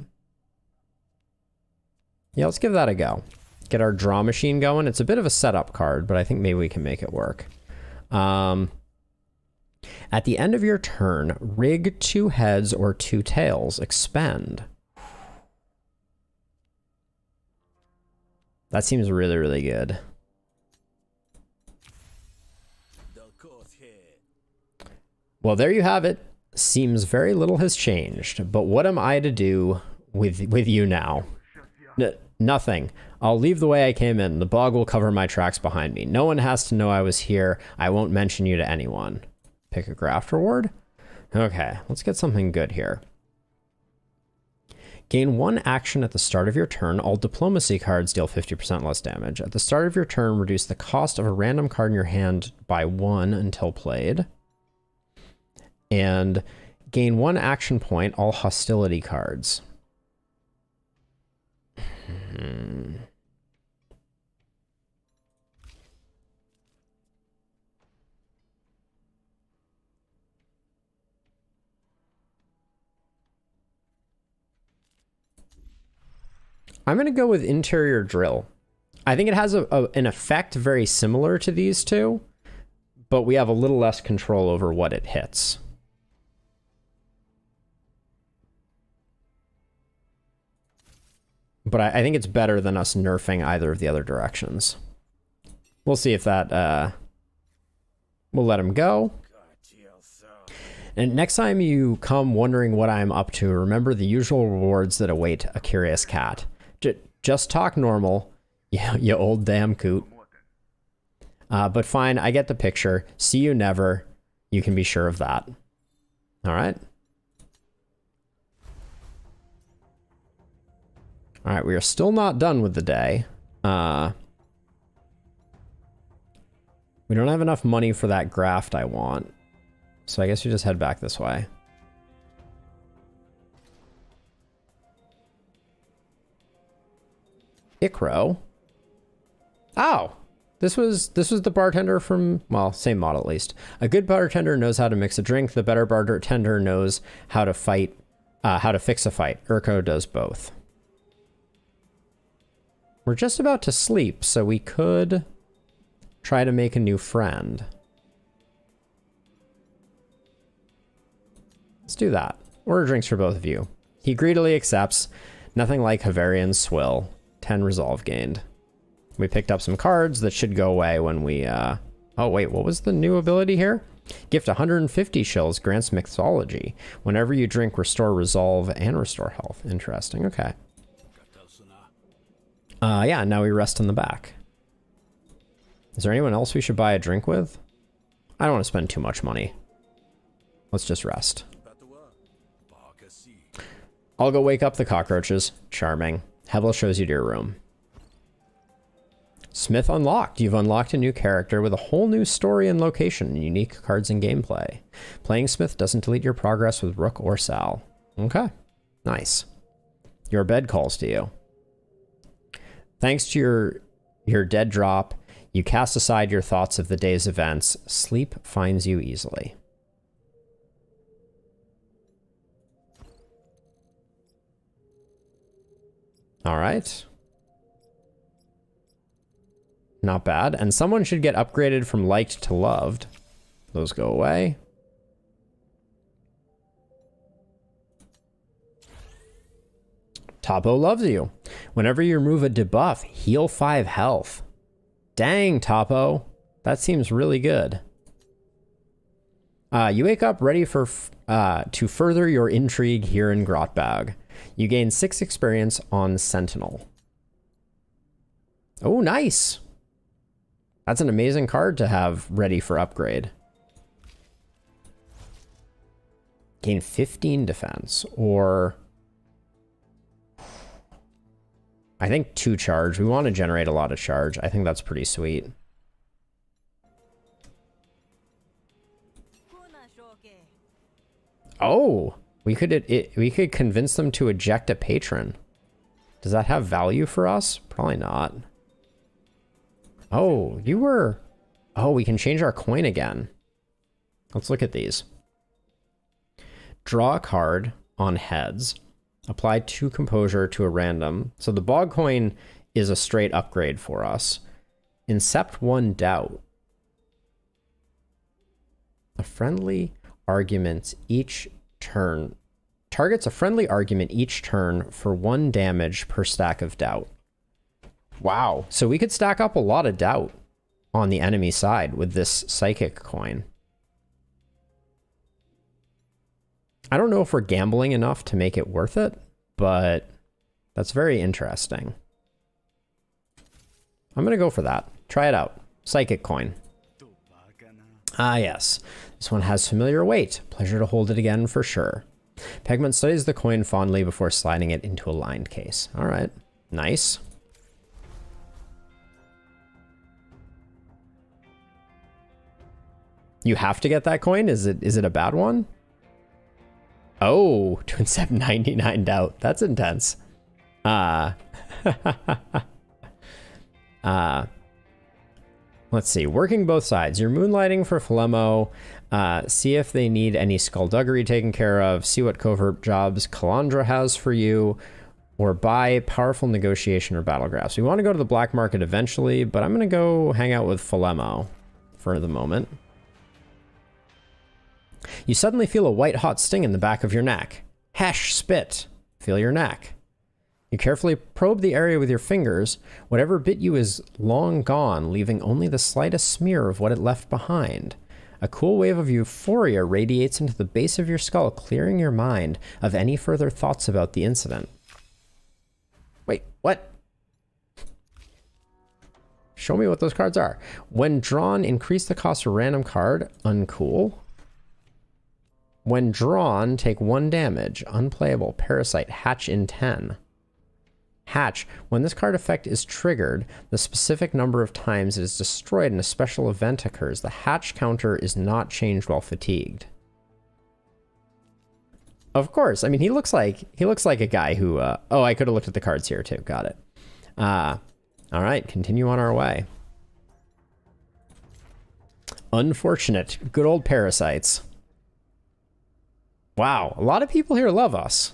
Yeah, let's give that a go. Get our draw machine going. It's a bit of a setup card, but I think maybe we can make it work. At the end of your turn, rig 2 heads or 2 tails. Expend. That seems really, really good. Well, there you have it. Seems very little has changed, but what am I to do with you now? Nothing. I'll leave the way I came in. The bog will cover my tracks behind me. No one has to know I was here. I won't mention you to anyone. Pick a graft reward? Okay, let's get something good here. Gain 1 action at the start of your turn. All diplomacy cards deal 50% less damage. At the start of your turn, reduce the cost of a random card in your hand by 1 until played. And gain 1 action point, all hostility cards. I'm going to go with interior drill. I think it has an effect very similar to these two, but we have a little less control over what it hits. But I think it's better than us nerfing either of the other directions. We'll see if that... we'll let him go. And next time you come wondering what I'm up to, remember the usual rewards that await a curious cat. Just talk normal, you old damn coot. But fine, I get the picture. See you never. You can be sure of that. All right. All right, we are still not done with the day. We don't have enough money for that graft I want. So I guess we just head back this way. Icro. Oh, this was the bartender from, well, same model at least. A good bartender knows how to mix a drink. The better bartender knows how to fight, how to fix a fight. Urko does both. We're just about to sleep, so we could try to make a new friend. Let's do that. Order drinks for both of you. He greedily accepts. Nothing like Havarian Swill. 10 resolve gained. We picked up some cards that should go away when we... Oh, wait, what was the new ability here? Gift 150 shills, grants Mythology. Whenever you drink, restore resolve and restore health. Interesting, okay. Yeah, now we rest in the back. Is there anyone else we should buy a drink with? I don't want to spend too much money. Let's just rest. I'll go wake up the cockroaches. Charming. Hevel shows you to your room. Smith unlocked. You've unlocked a new character with a whole new story and location, unique cards and gameplay. Playing Smith doesn't delete your progress with Rook or Sal. Okay. Nice. Your bed calls to you. Thanks to your dead drop, you cast aside your thoughts of the day's events. Sleep finds you easily. All right. Not bad. And someone should get upgraded from liked to loved. Those go away. Topo loves you. Whenever you remove a debuff, heal 5 health. Dang, Topo. That seems really good. You wake up ready for to further your intrigue here in Grotbag. You gain 6 experience on Sentinel. Oh, nice. That's an amazing card to have ready for upgrade. Gain 15 defense, or... I think 2 charge. We want to generate a lot of charge. I think that's pretty sweet. Oh, we could convince them to eject a patron. Does that have value for us? Probably not. Oh, you were... Oh, we can change our coin again. Let's look at these. Draw a card on heads. Apply 2 composure to a random. So the bog coin is a straight upgrade for us. Incept 1 doubt. A friendly argument each turn. Targets a friendly argument each turn for 1 damage per stack of doubt. Wow. So we could stack up a lot of doubt on the enemy side with this psychic coin. I don't know if we're gambling enough to make it worth it, but that's very interesting. I'm going to go for that. Try it out. Psychic coin. Ah, yes. This one has familiar weight. Pleasure to hold it again for sure. Pegman studies the coin fondly before sliding it into a lined case. All right. Nice. You have to get that coin? Is it a bad one? Oh, to incept 99 doubt. That's intense. Let's see. Working both sides. You're moonlighting for Philemo. See if they need any skullduggery taken care of. See what covert jobs Kalandra has for you. or buy powerful negotiation or battlegraphs. We want to go to the black market eventually, but I'm going to go hang out with Philemo for the moment. You suddenly feel a white-hot sting in the back of your neck. Hash spit. Feel your neck. You carefully probe the area with your fingers. Whatever bit you is long gone, leaving only the slightest smear of what it left behind. A cool wave of euphoria radiates into the base of your skull, clearing your mind of any further thoughts about the incident. Wait, what? Show me what those cards are. When drawn, increase the cost of random card. Uncool. When drawn, take 1 damage. Unplayable. Parasite. Hatch in 10. Hatch. When this card effect is triggered, the specific number of times it is destroyed and a special event occurs. The hatch counter is not changed while fatigued. Of course. I mean, he looks like a guy who, oh, I could have looked at the cards here too. Got it. All right. Continue on our way. Unfortunate. Good old parasites. Wow. A lot of people here love us.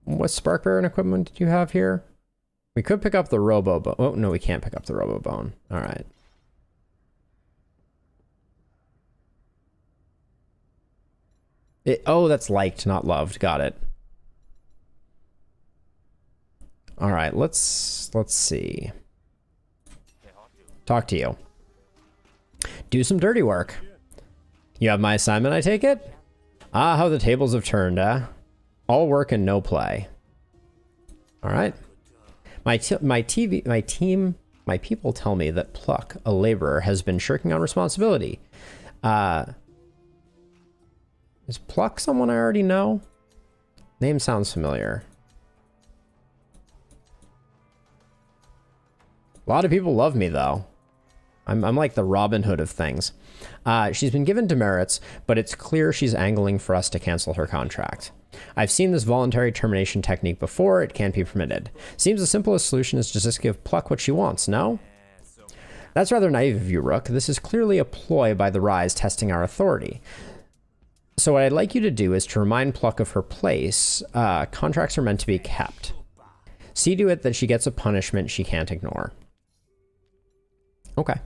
What Spark Baron equipment did you have here? We could pick up the Robo Bone. Oh, no, we can't pick up the Robo Bone. All right. Oh, that's liked, not loved. Got it. All right, let's see. Talk to you. Do some dirty work. You have my assignment, I take it? Ah, how the tables have turned, eh? All work and no play. All right. My people tell me that Pluck, a laborer, has been shirking on responsibility. Is Pluck someone I already know? Name sounds familiar. A lot of people love me, though. I'm like the Robin Hood of things. She's been given demerits, but it's clear she's angling for us to cancel her contract. I've seen this voluntary termination technique before. It can't be permitted. Seems the simplest solution is to just give Pluck what she wants, no? That's rather naive of you, Rook. This is clearly a ploy by the Rise testing our authority. So what I'd like you to do is to remind Pluck of her place. Contracts are meant to be kept. See to it that she gets a punishment she can't ignore. Okay.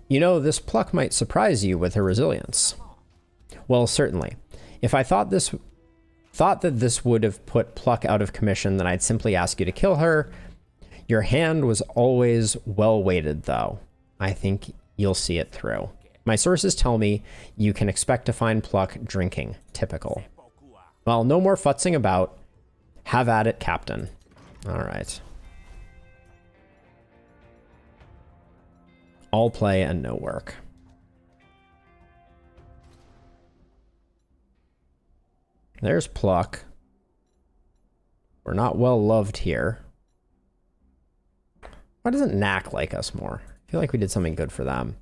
You know, this Pluck might surprise you with her resilience. Well, certainly. If I thought that this would have put Pluck out of commission, then I'd simply ask you to kill her. Your hand was always well weighted, though. I think you'll see it through. My sources tell me you can expect to find Pluck drinking. Typical. Well, no more futzing about. Have at it, Captain. All right. All play and no work. There's Pluck. We're not well loved here. Why doesn't Knack like us more? I feel like we did something good for them.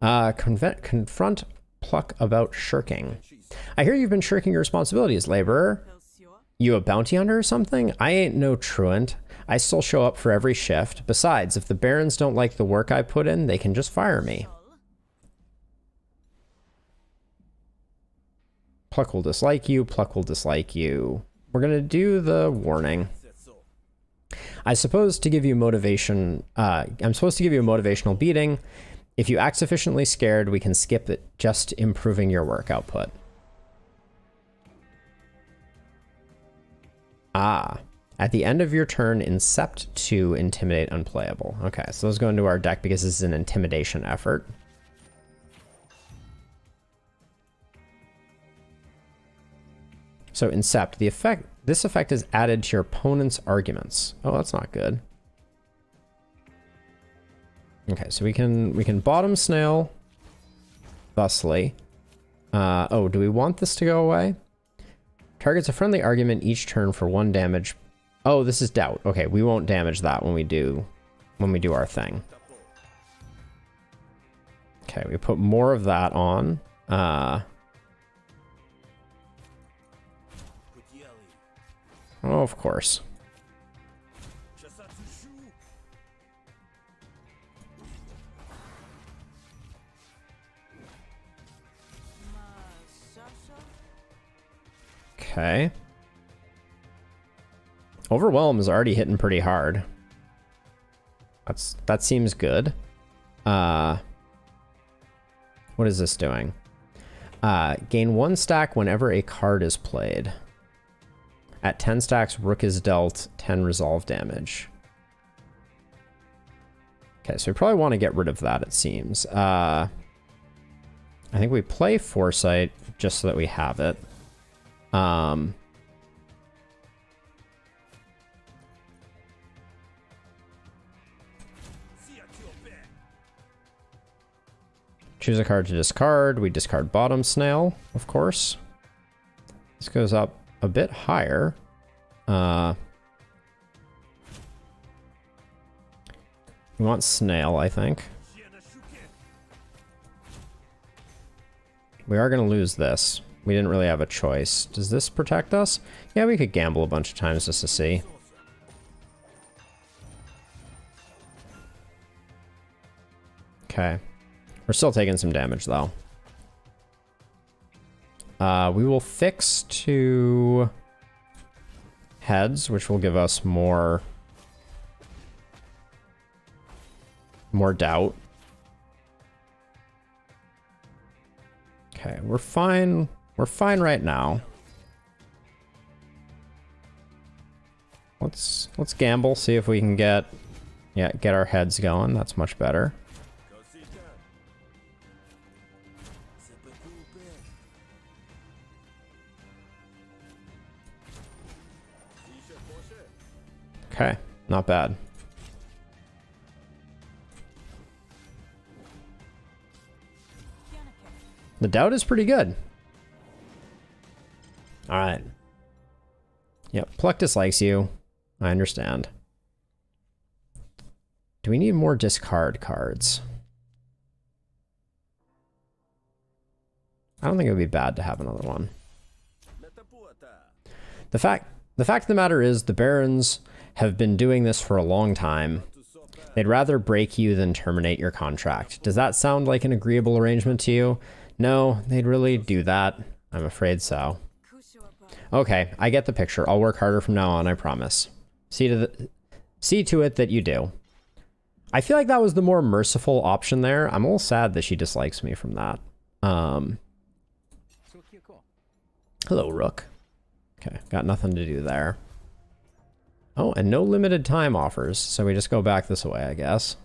Confront Pluck about shirking. I hear you've been shirking your responsibilities, laborer. You a bounty hunter or something? I ain't no truant. I still show up for every shift. Besides, if the barons don't like the work I put in, they can just fire me. Pluck will dislike you. Pluck will dislike you. We're going to do the warning. I'm supposed to give you motivation. I'm supposed to give you a motivational beating. If you act sufficiently scared, we can skip it, just improving your work output. Ah. At the end of your turn, incept to intimidate unplayable. Okay, so those go into our deck because this is an intimidation effort. So incept, this effect is added to your opponent's arguments. Oh, that's not good. Okay, so we can bottom snail thusly. Oh, do we want this to go away? Targets a friendly argument each turn for 1 damage. Oh, this is doubt. Okay, we won't damage that when we do our thing. Okay, we put more of that on. Oh, of course. Okay. Overwhelm is already hitting pretty hard. That seems good. What is this doing? Gain 1 stack whenever a card is played. At 10 stacks, Rook is dealt 10 resolve damage. Okay, so we probably want to get rid of that, it seems. I think we play Foresight just so that we have it. Choose a card to discard. We discard Bottom Snail, of course. This goes up a bit higher. We want Snail, I think. We are going to lose this. We didn't really have a choice. Does this protect us? Yeah, we could gamble a bunch of times just to see. Okay. We're still taking some damage, though. We will fix to heads, which will give us more doubt. Okay, we're fine. We're fine right now. Let's gamble, see if we can get our heads going. That's much better. Okay, not bad. The doubt is pretty good. All right. Yep, Pluck dislikes you. I understand. Do we need more discard cards? I don't think it would be bad to have another one. The fact of the matter is the Barons have been doing this for a long time. They'd rather break you than terminate your contract. Does that sound like an agreeable arrangement to you? No, they'd really do that. I'm afraid so. Okay, I get the picture. I'll work harder from now on, I promise. See to it that you do. I feel like that was the more merciful option there. I'm a little sad that she dislikes me from that. Hello, Rook. Okay, got nothing to do there. Oh, and no limited time offers, so we just go back this way, I guess.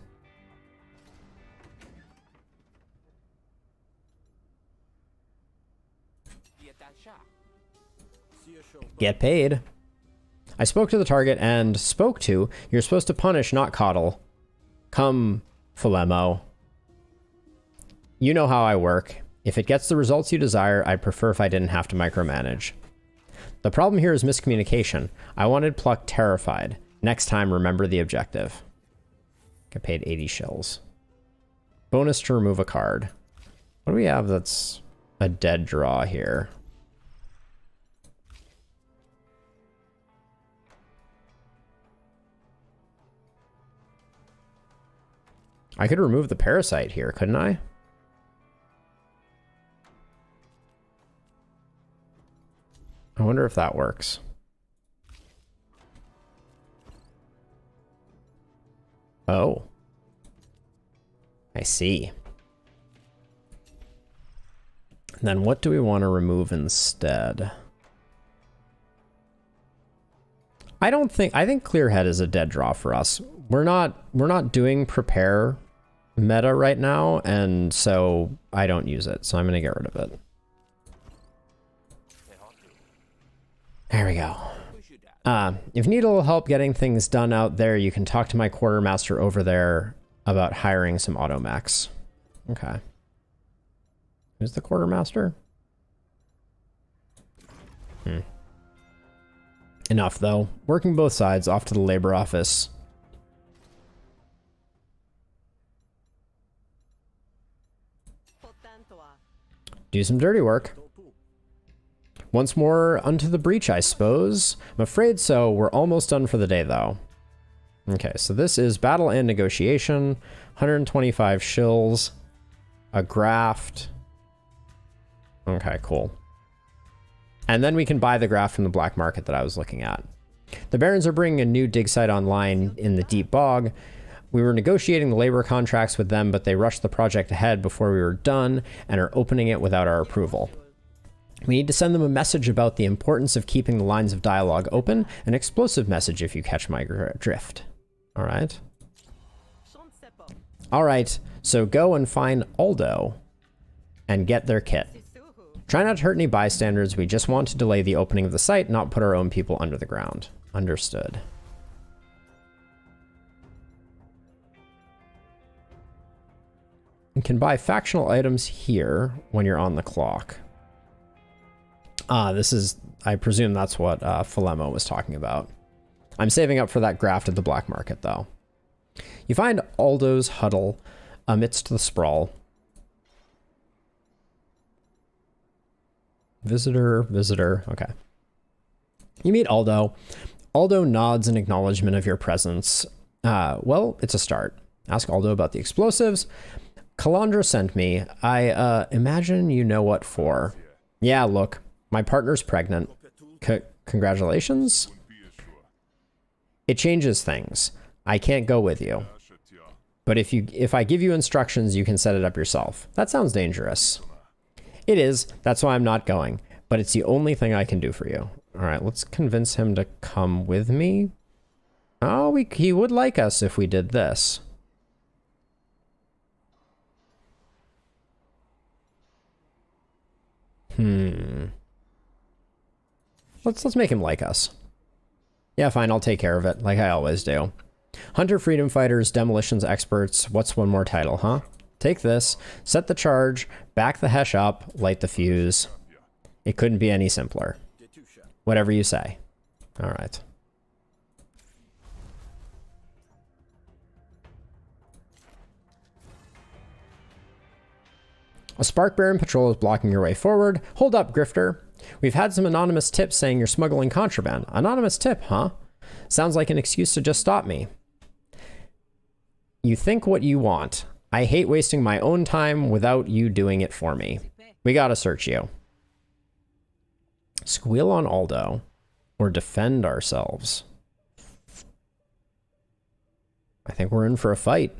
Get paid. I spoke to the target and you're supposed to punish, not coddle. Come, Philemo. You know how I work. If it gets the results you desire, I'd prefer if I didn't have to micromanage. The problem here is miscommunication. I wanted Pluck terrified. Next time, remember the objective. Get paid 80 shills. Bonus to remove a card. What do we have that's a dead draw here? I could remove the Parasite here, couldn't I? I wonder if that works. Oh. I see. And then what do we want to remove instead? I think Clearhead is a dead draw for us. We're not doing prepare meta right now, and so I don't use it. So I'm gonna get rid of it. There we go. If you need a little help getting things done out there, you can talk to my quartermaster over there about hiring some automechs. Okay. Who's the quartermaster? Enough, though. Working both sides, off to the labor office. Do some dirty work. Once more unto the breach, I suppose. I'm afraid so. We're almost done for the day, though. Okay, so this is battle and negotiation. 125 shills. A graft. Okay, cool. And then we can buy the graft from the black market that I was looking at. The Barons are bringing a new dig site online in the deep bog. We were negotiating the labor contracts with them, but they rushed the project ahead before we were done and are opening it without our approval. We need to send them a message about the importance of keeping the lines of dialogue open, an explosive message if you catch my drift. All right. All right, so go and find Aldo and get their kit. Try not to hurt any bystanders. We just want to delay the opening of the site, not put our own people under the ground. Understood. You can buy factional items here when you're on the clock. This is, I presume that's what Philemo was talking about. I'm saving up for that graft at the black market, though. You find Aldo's huddle amidst the sprawl. Visitor, okay. You meet Aldo. Aldo nods in acknowledgement of your presence. Well, it's a start. Ask Aldo about the explosives. Kalandra sent me. I imagine you know what for. Yeah, look, my partner's pregnant. Congratulations? It changes things. I can't go with you. But if I give you instructions, you can set it up yourself. That sounds dangerous. It is. That's why I'm not going. But it's the only thing I can do for you. All right, let's convince him to come with me. Oh, he would like us if we did this. Let's make him like us. Yeah, fine, I'll take care of it, like I always do. Hunter Freedom Fighters, Demolitions Experts, what's one more title, huh? Take this, set the charge, back the Hesh up, light the fuse. It couldn't be any simpler. Whatever you say. All right. A Spark Baron patrol is blocking your way forward. Hold up, Grifter. We've had some anonymous tips saying you're smuggling contraband. Anonymous tip, huh? Sounds like an excuse to just stop me. You think what you want. I hate wasting my own time without you doing it for me. We gotta search you. Squeal on Aldo or defend ourselves. I think we're in for a fight.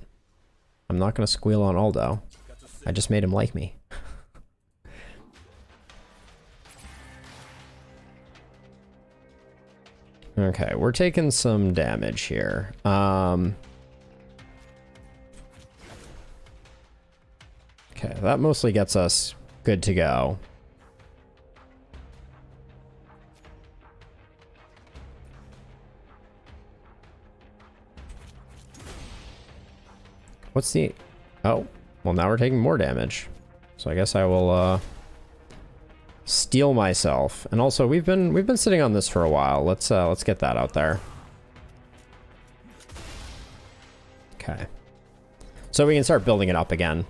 I'm not gonna squeal on Aldo. I just made him like me. Okay, we're taking some damage here. Okay, that mostly gets us good to go. What's the... Oh, well now we're taking more damage. So I guess I will steal myself. And also we've been sitting on this for a while. Let's get that out there. Okay. So we can start building it up again.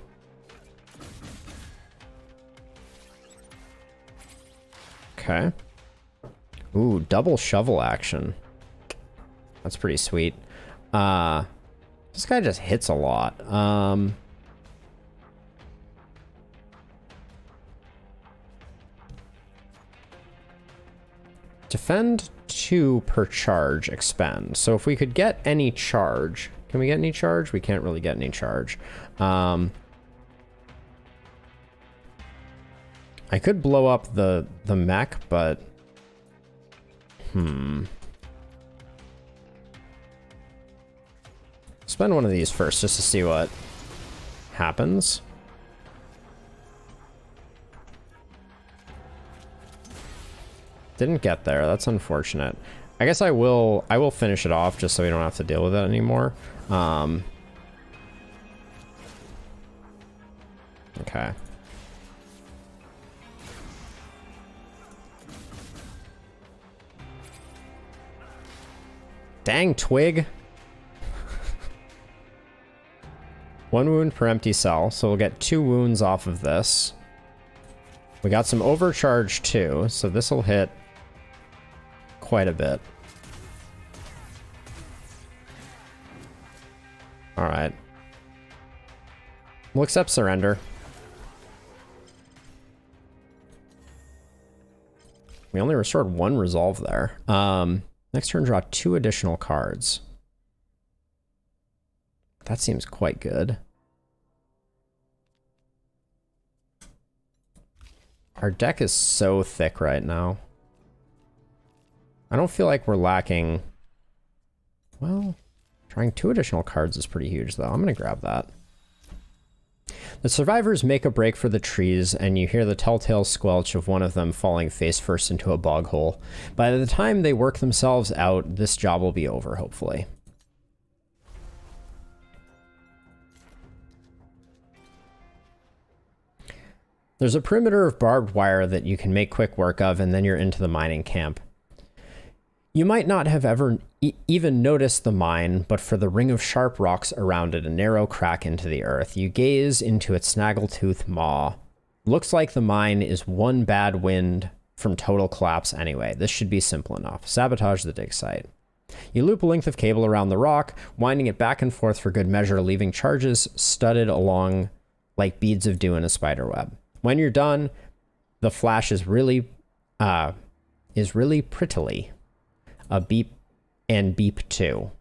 Okay. Ooh, double shovel action. That's pretty sweet. This guy just hits a lot. Defend 2 per charge expend. So if we could get any charge, can we get any charge? We can't really get any charge. I could blow up the mech, but spend one of these first just to see what happens. Didn't get there. That's unfortunate. I guess I will finish it off just so we don't have to deal with it anymore. Okay. Dang twig. 1 wound per empty cell, so we'll get 2 wounds off of this. We got some overcharge too, so this will hit quite a bit. All right. We'll accept surrender. We only restored 1 resolve there. Next turn, draw 2 additional cards. That seems quite good. Our deck is so thick right now. I don't feel like we're lacking... Well, trying 2 additional cards is pretty huge, though. I'm going to grab that. The survivors make a break for the trees, and you hear the telltale squelch of one of them falling face first into a bog hole. By the time they work themselves out, this job will be over, hopefully. There's a perimeter of barbed wire that you can make quick work of, and then you're into the mining camp. You might not have ever even noticed the mine, but for the ring of sharp rocks around it, a narrow crack into the earth. You gaze into its snaggletooth maw. Looks like the mine is one bad wind from total collapse anyway. This should be simple enough. Sabotage the dig site. You loop a length of cable around the rock, winding it back and forth for good measure, leaving charges studded along like beads of dew in a spider web. When you're done, the flash is really prettily. A beep and beep too.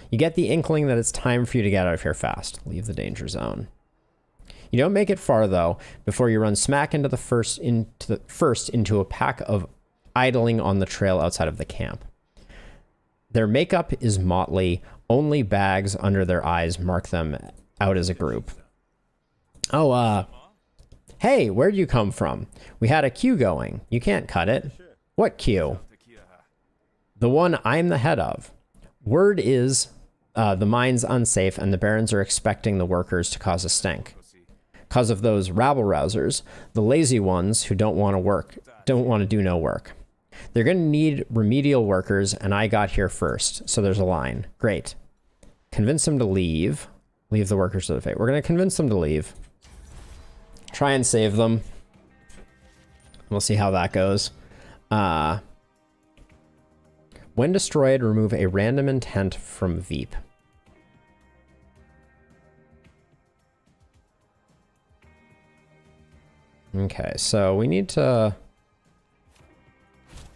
You get the inkling that it's time for you to get out of here fast. Leave the danger zone. You don't make it far though before you run smack into into a pack of idling on the trail outside of the camp. Their makeup is motley. Only bags under their eyes mark them out as a group. Oh, hey, where'd you come from? We had a queue going. You can't cut it. What queue? The one I'm the head of. Word is the mine's unsafe and the barons are expecting the workers to cause a stink. Cause of those rabble-rousers, the lazy ones who don't want to do no work. They're going to need remedial workers and I got here first, so there's a line. Great. Convince them to leave. Leave the workers to the fate. We're going to convince them to leave. Try and save them. We'll see how that goes. When destroyed, remove a random intent from Veep. Okay, so we need to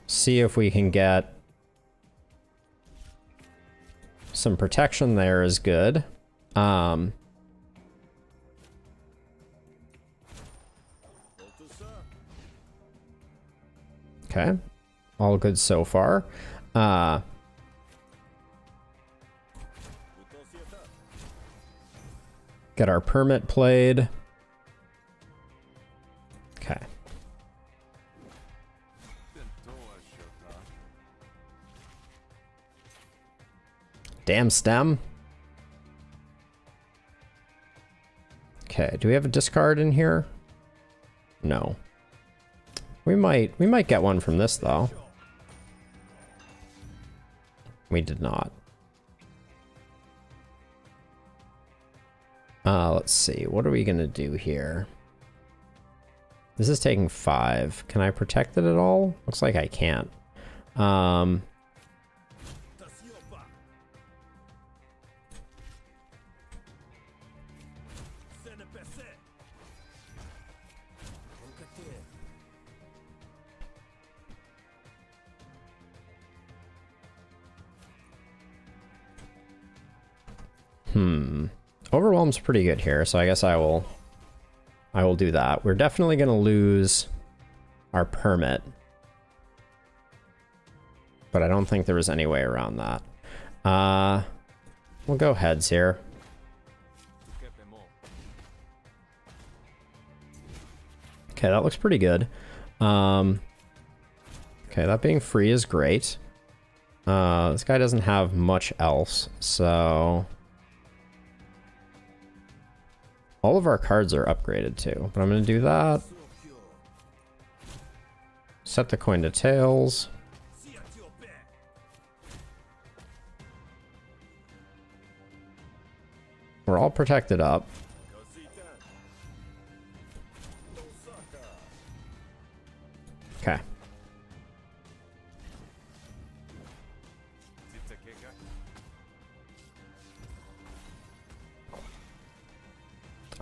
see if we can get some protection there is good. Okay, all good so far. Get our permit played. Okay. Damn stem. Okay, do we have a discard in here? No. We might get one from this though. We did not. Let's see. What are we going to do here? This is taking 5. Can I protect it at all? Looks like I can't. Overwhelm's pretty good here, so I guess I will do that. We're definitely going to lose our permit. But I don't think there was any way around that. We'll go heads here. Okay, that looks pretty good. Okay, that being free is great. This guy doesn't have much else, so... All of our cards are upgraded too, but I'm going to do that. Set the coin to tails. We're all protected up. Okay.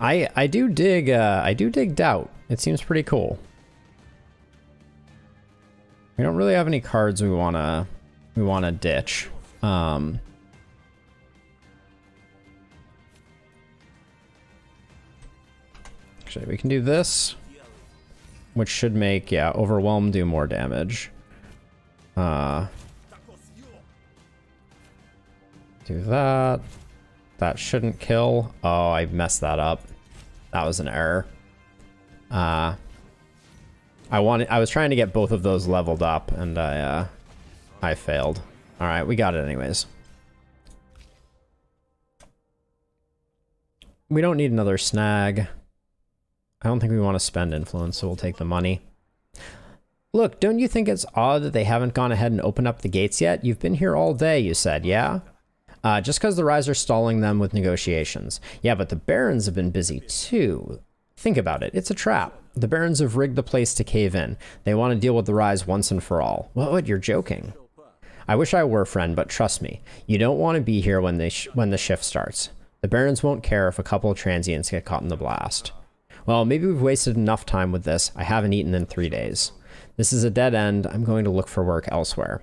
I do dig doubt. It seems pretty cool. We don't really have any cards we wanna ditch. Actually, we can do this, which should make, yeah, Overwhelm do more damage. Do that. That shouldn't kill. Oh, I messed that up. That was an error. I was trying to get both of those leveled up, and I failed. All right, we got it anyways. We don't need another snag. I don't think we want to spend influence, so we'll take the money. Look, don't you think it's odd that they haven't gone ahead and opened up the gates yet? You've been here all day, you said, yeah? Just because the Rise are stalling them with negotiations. Yeah, but the Barons have been busy too. Think about it. It's a trap. The Barons have rigged the place to cave in. They want to deal with the Rise once and for all. What? You're joking. I wish I were, friend, but trust me. You don't want to be here when the shift starts. The Barons won't care if a couple of transients get caught in the blast. Well, maybe we've wasted enough time with this. I haven't eaten in 3 days. This is a dead end. I'm going to look for work elsewhere.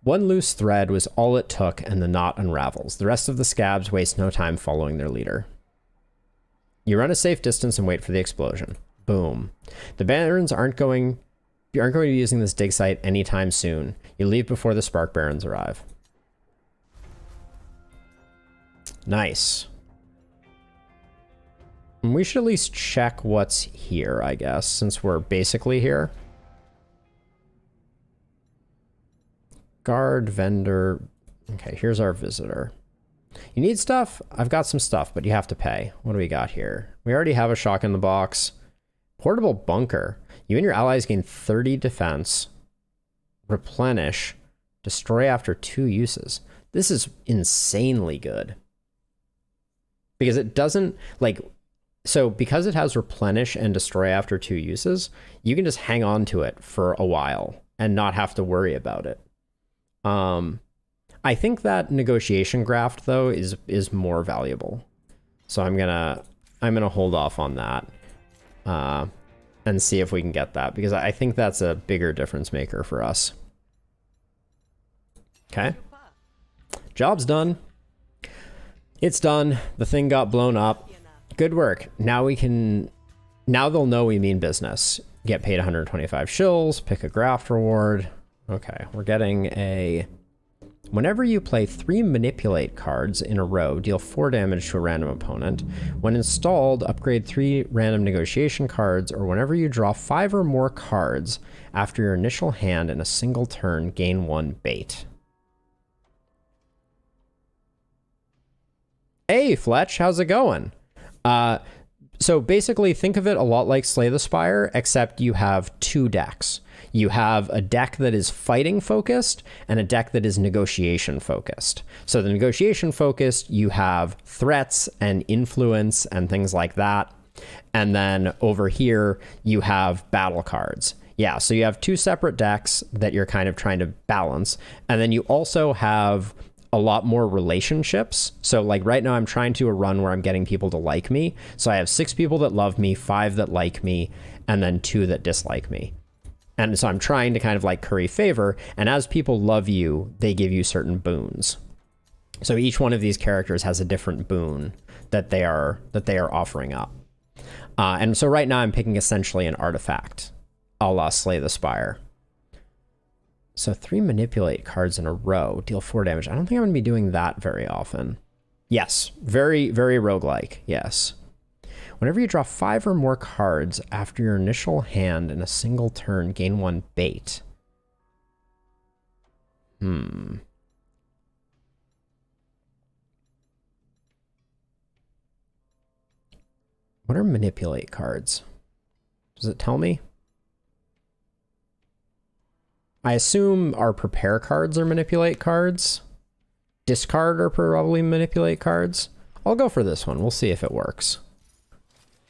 One loose thread was all it took, and the knot unravels. The rest of the scabs waste no time following their leader. You run a safe distance and wait for the explosion. Boom. The Barons aren't going to be using this dig site anytime soon. You leave before the Spark Barons arrive. Nice. We should at least check what's here, I guess, since we're basically here. Guard, vendor. Okay, here's our visitor. You need stuff? I've got some stuff, but you have to pay. What do we got here? We already have a shock in the box. Portable bunker. You and your allies gain 30 defense. Replenish. Destroy after 2 uses. This is insanely good. Because it doesn't, like... So because it has replenish and destroy after 2 uses, you can just hang on to it for a while and not have to worry about it. I think that negotiation graft though is more valuable. So I'm gonna hold off on that and see if we can get that, because I think that's a bigger difference maker for us. Okay. Job's done. It's done. The thing got blown up. Good work. Now they'll know we mean business. Get paid 125 shills, pick a graft reward. Okay, we're getting a... Whenever you play 3 manipulate cards in a row, deal 4 damage to a random opponent. When installed, upgrade 3 random negotiation cards, or whenever you draw 5 or more cards after your initial hand in a single turn, gain 1 bait. Hey, Fletch, how's it going? So basically think of it a lot like Slay the Spire, except you have 2 decks. You have a deck that is fighting focused and a deck that is negotiation focused. So the negotiation focused, you have threats and influence and things like that. And then over here, you have battle cards. Yeah, so you have 2 separate decks that you're kind of trying to balance. And then you also have a lot more relationships. So like right now I'm trying to a run where I'm getting people to like me. So I have 6 people that love me, 5 that like me, and then 2 that dislike me. And so I'm trying to kind of like curry favor. And as people love you, they give you certain boons. So each one of these characters has a different boon that they are offering up. And so right now I'm picking essentially an artifact, a la Slay the Spire. So 3 manipulate cards in a row, deal 4 damage. I don't think I'm going to be doing that very often. Yes, very, very roguelike, yes. Whenever you draw 5 or more cards after your initial hand in a single turn, gain 1 bait. What are manipulate cards? Does it tell me? I assume our prepare cards are manipulate cards. Discard are probably manipulate cards. I'll go for this one. We'll see if it works.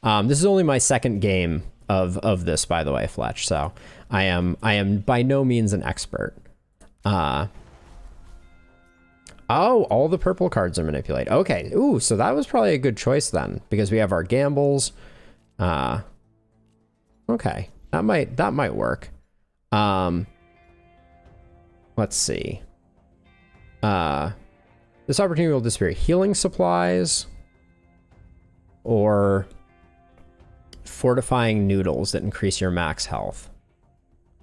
This is only my 2nd game of this, by the way, Fletch. So I am by no means an expert. Oh, all the purple cards are manipulate. Okay. Ooh, so that was probably a good choice then, because we have our gambles. Okay. That might work. Let's see. This opportunity will disappear. Healing supplies or fortifying noodles that increase your max health.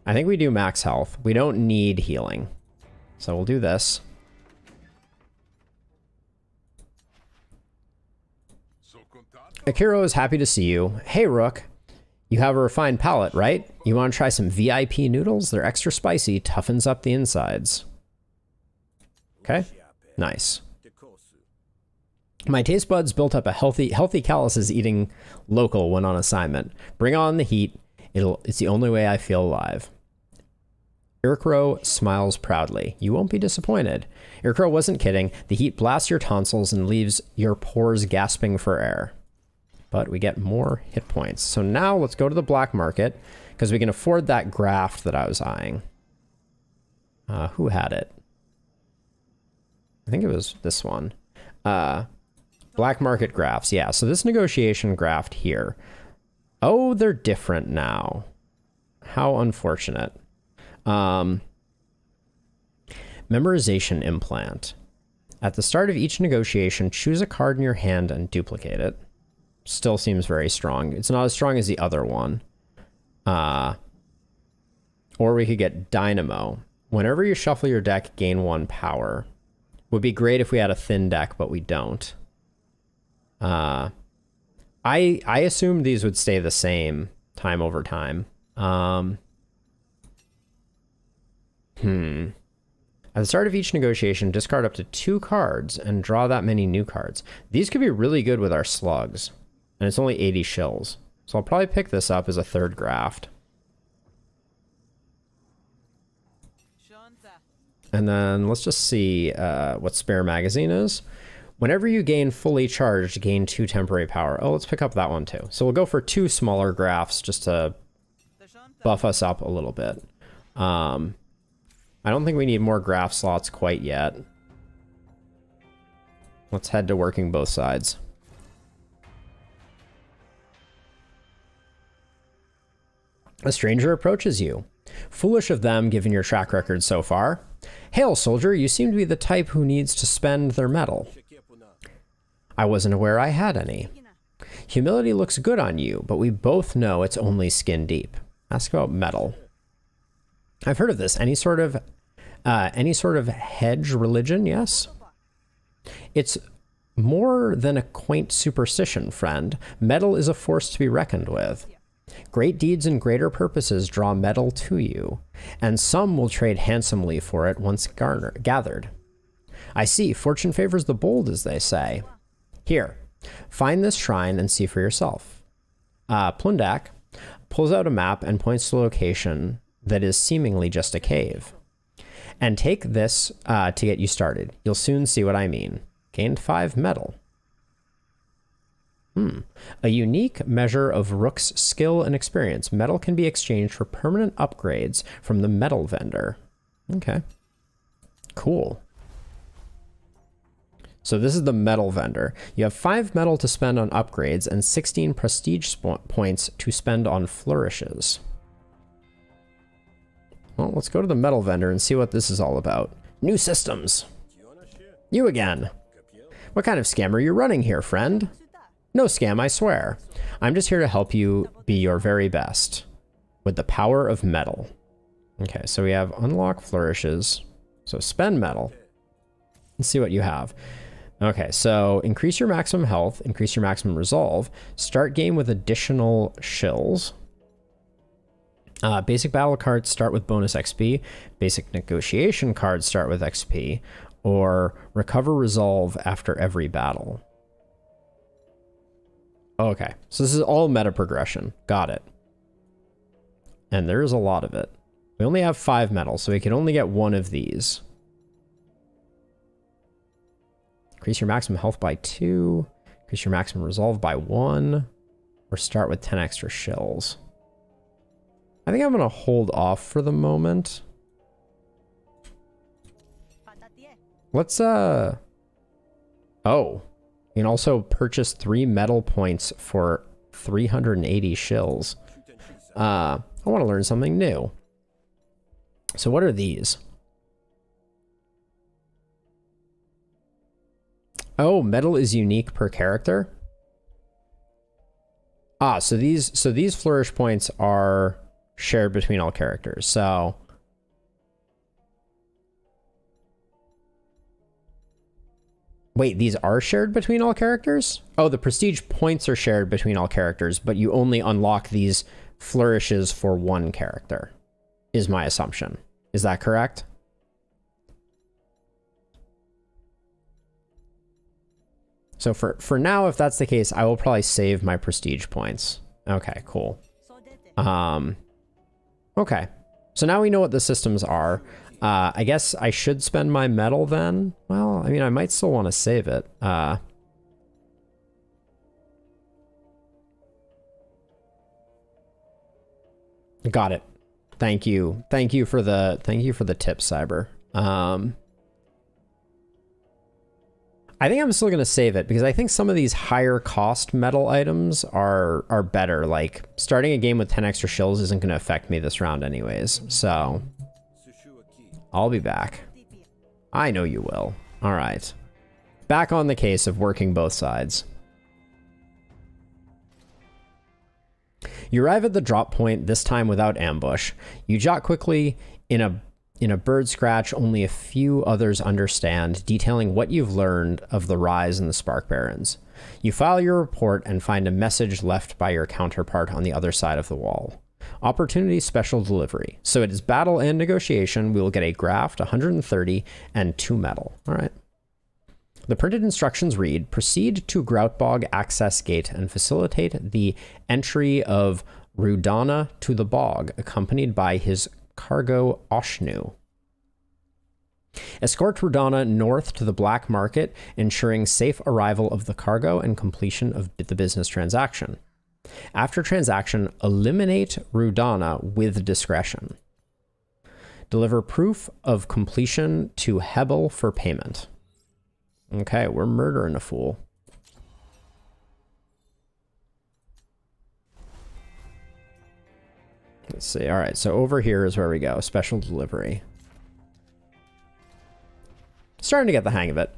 I think we do max health. We don't need healing. So we'll do this. Akiro is happy to see you. Hey, Rook. You have a refined palate, right? You want to try some VIP noodles? They're extra spicy, toughens up the insides. Okay, nice. My taste buds built up a healthy calluses eating local when on assignment. Bring on the heat. It's the only way I feel alive. Irkro smiles proudly. You won't be disappointed. Irkro wasn't kidding. The heat blasts your tonsils and leaves your pores gasping for air. But we get more hit points. So now let's go to the black market because we can afford that graft that I was eyeing. Who had it? I think it was this one. Black market grafts. Yeah, so this negotiation graft here. Oh, they're different now. How unfortunate. Memorization implant. At the start of each negotiation, choose a card in your hand and duplicate it. Still seems very strong. It's not as strong as the other one. Or we could get Dynamo. Whenever you shuffle your deck, gain 1 power. Would be great if we had a thin deck, but we don't. I assumed these would stay the same time over time. At the start of each negotiation, discard up to 2 cards and draw that many new cards. These could be really good with our slugs. And it's only 80 shills. So I'll probably pick this up as a 3rd graft. And then let's just see what spare magazine is. Whenever you gain fully charged, gain 2 temporary power. Oh, let's pick up that one too. So we'll go for 2 smaller grafts just to buff us up a little bit. I don't think we need more graft slots quite yet. Let's head to working both sides. A stranger approaches you. Foolish of them, given your track record so far. Hail, soldier, you seem to be the type who needs to spend their metal. I wasn't aware I had any. Humility looks good on you, but we both know it's only skin deep. Ask about metal. I've heard of this. Any sort of hedge religion, yes? It's more than a quaint superstition, friend. Metal is a force to be reckoned with. Great deeds and greater purposes draw metal to you, and some will trade handsomely for it once gathered. I see, fortune favors the bold, as they say. Here, find this shrine and see for yourself. Plundak pulls out a map and points to a location that is seemingly just a cave. And take this to get you started. You'll soon see what I mean. Gained 5 metal. A unique measure of Rook's skill and experience. Metal can be exchanged for permanent upgrades from the metal vendor. Okay. Cool. So this is the metal vendor. You have 5 metal to spend on upgrades and 16 prestige points to spend on flourishes. Well, let's go to the metal vendor and see what this is all about. New systems. You again. What kind of scam are you running here, friend? No scam, I swear. I'm just here to help you be your very best with the power of metal. Okay, so we have unlock flourishes. So spend metal and see what you have. Okay, so increase your maximum health, increase your maximum resolve, start game with additional shills. Basic battle cards start with bonus XP. Basic negotiation cards start with XP. Or recover resolve after every battle. Okay, so this is all meta progression. Got it. And there is a lot of it. We only have 5 metal, so we can only get 1 of these. Increase your maximum health by 2. Increase your maximum resolve by 1. Or start with 10 extra shills. I think I'm going to hold off for the moment. Let's, Oh. You can also purchase 3 metal points for 380 shills. I want to learn something new. So what are these? Oh, metal is unique per character. Ah, so these flourish points are shared between all characters. So wait, these are shared between all characters? Oh, the prestige points are shared between all characters, but you only unlock these flourishes for one character, is my assumption. Is that correct? So for now, if that's the case, I will probably save my prestige points. Okay, cool. Okay. So now we know what the systems are. I guess I should spend my metal then. Well, I mean, I might still want to save it. Got it. Thank you. Thank you for the tip, Cyber. I think I'm still going to save it because I think some of these higher cost metal items are better. Like starting a game with 10 extra shills isn't going to affect me this round anyways. So I'll be back. I know you will. All right. Back on the case of working both sides. You arrive at the drop point, this time without ambush. You jot quickly in a bird scratch only a few others understand, detailing what you've learned of the rise in the Spark Barons. You file your report and find a message left by your counterpart on the other side of the wall. Opportunity special delivery. So it is battle and negotiation. We will get a graft, 130, and 2 metal. All right. The printed instructions read, proceed to Groutbog access gate and facilitate the entry of Rudana to the bog, accompanied by his cargo Oshnu. Escort Rudana north to the black market, ensuring safe arrival of the cargo and completion of the business transaction. After transaction, eliminate Rudana with discretion. Deliver proof of completion to Hebel for payment. Okay, we're murdering a fool. Let's see. All right, so over here is where we go. Special delivery. Starting to get the hang of it.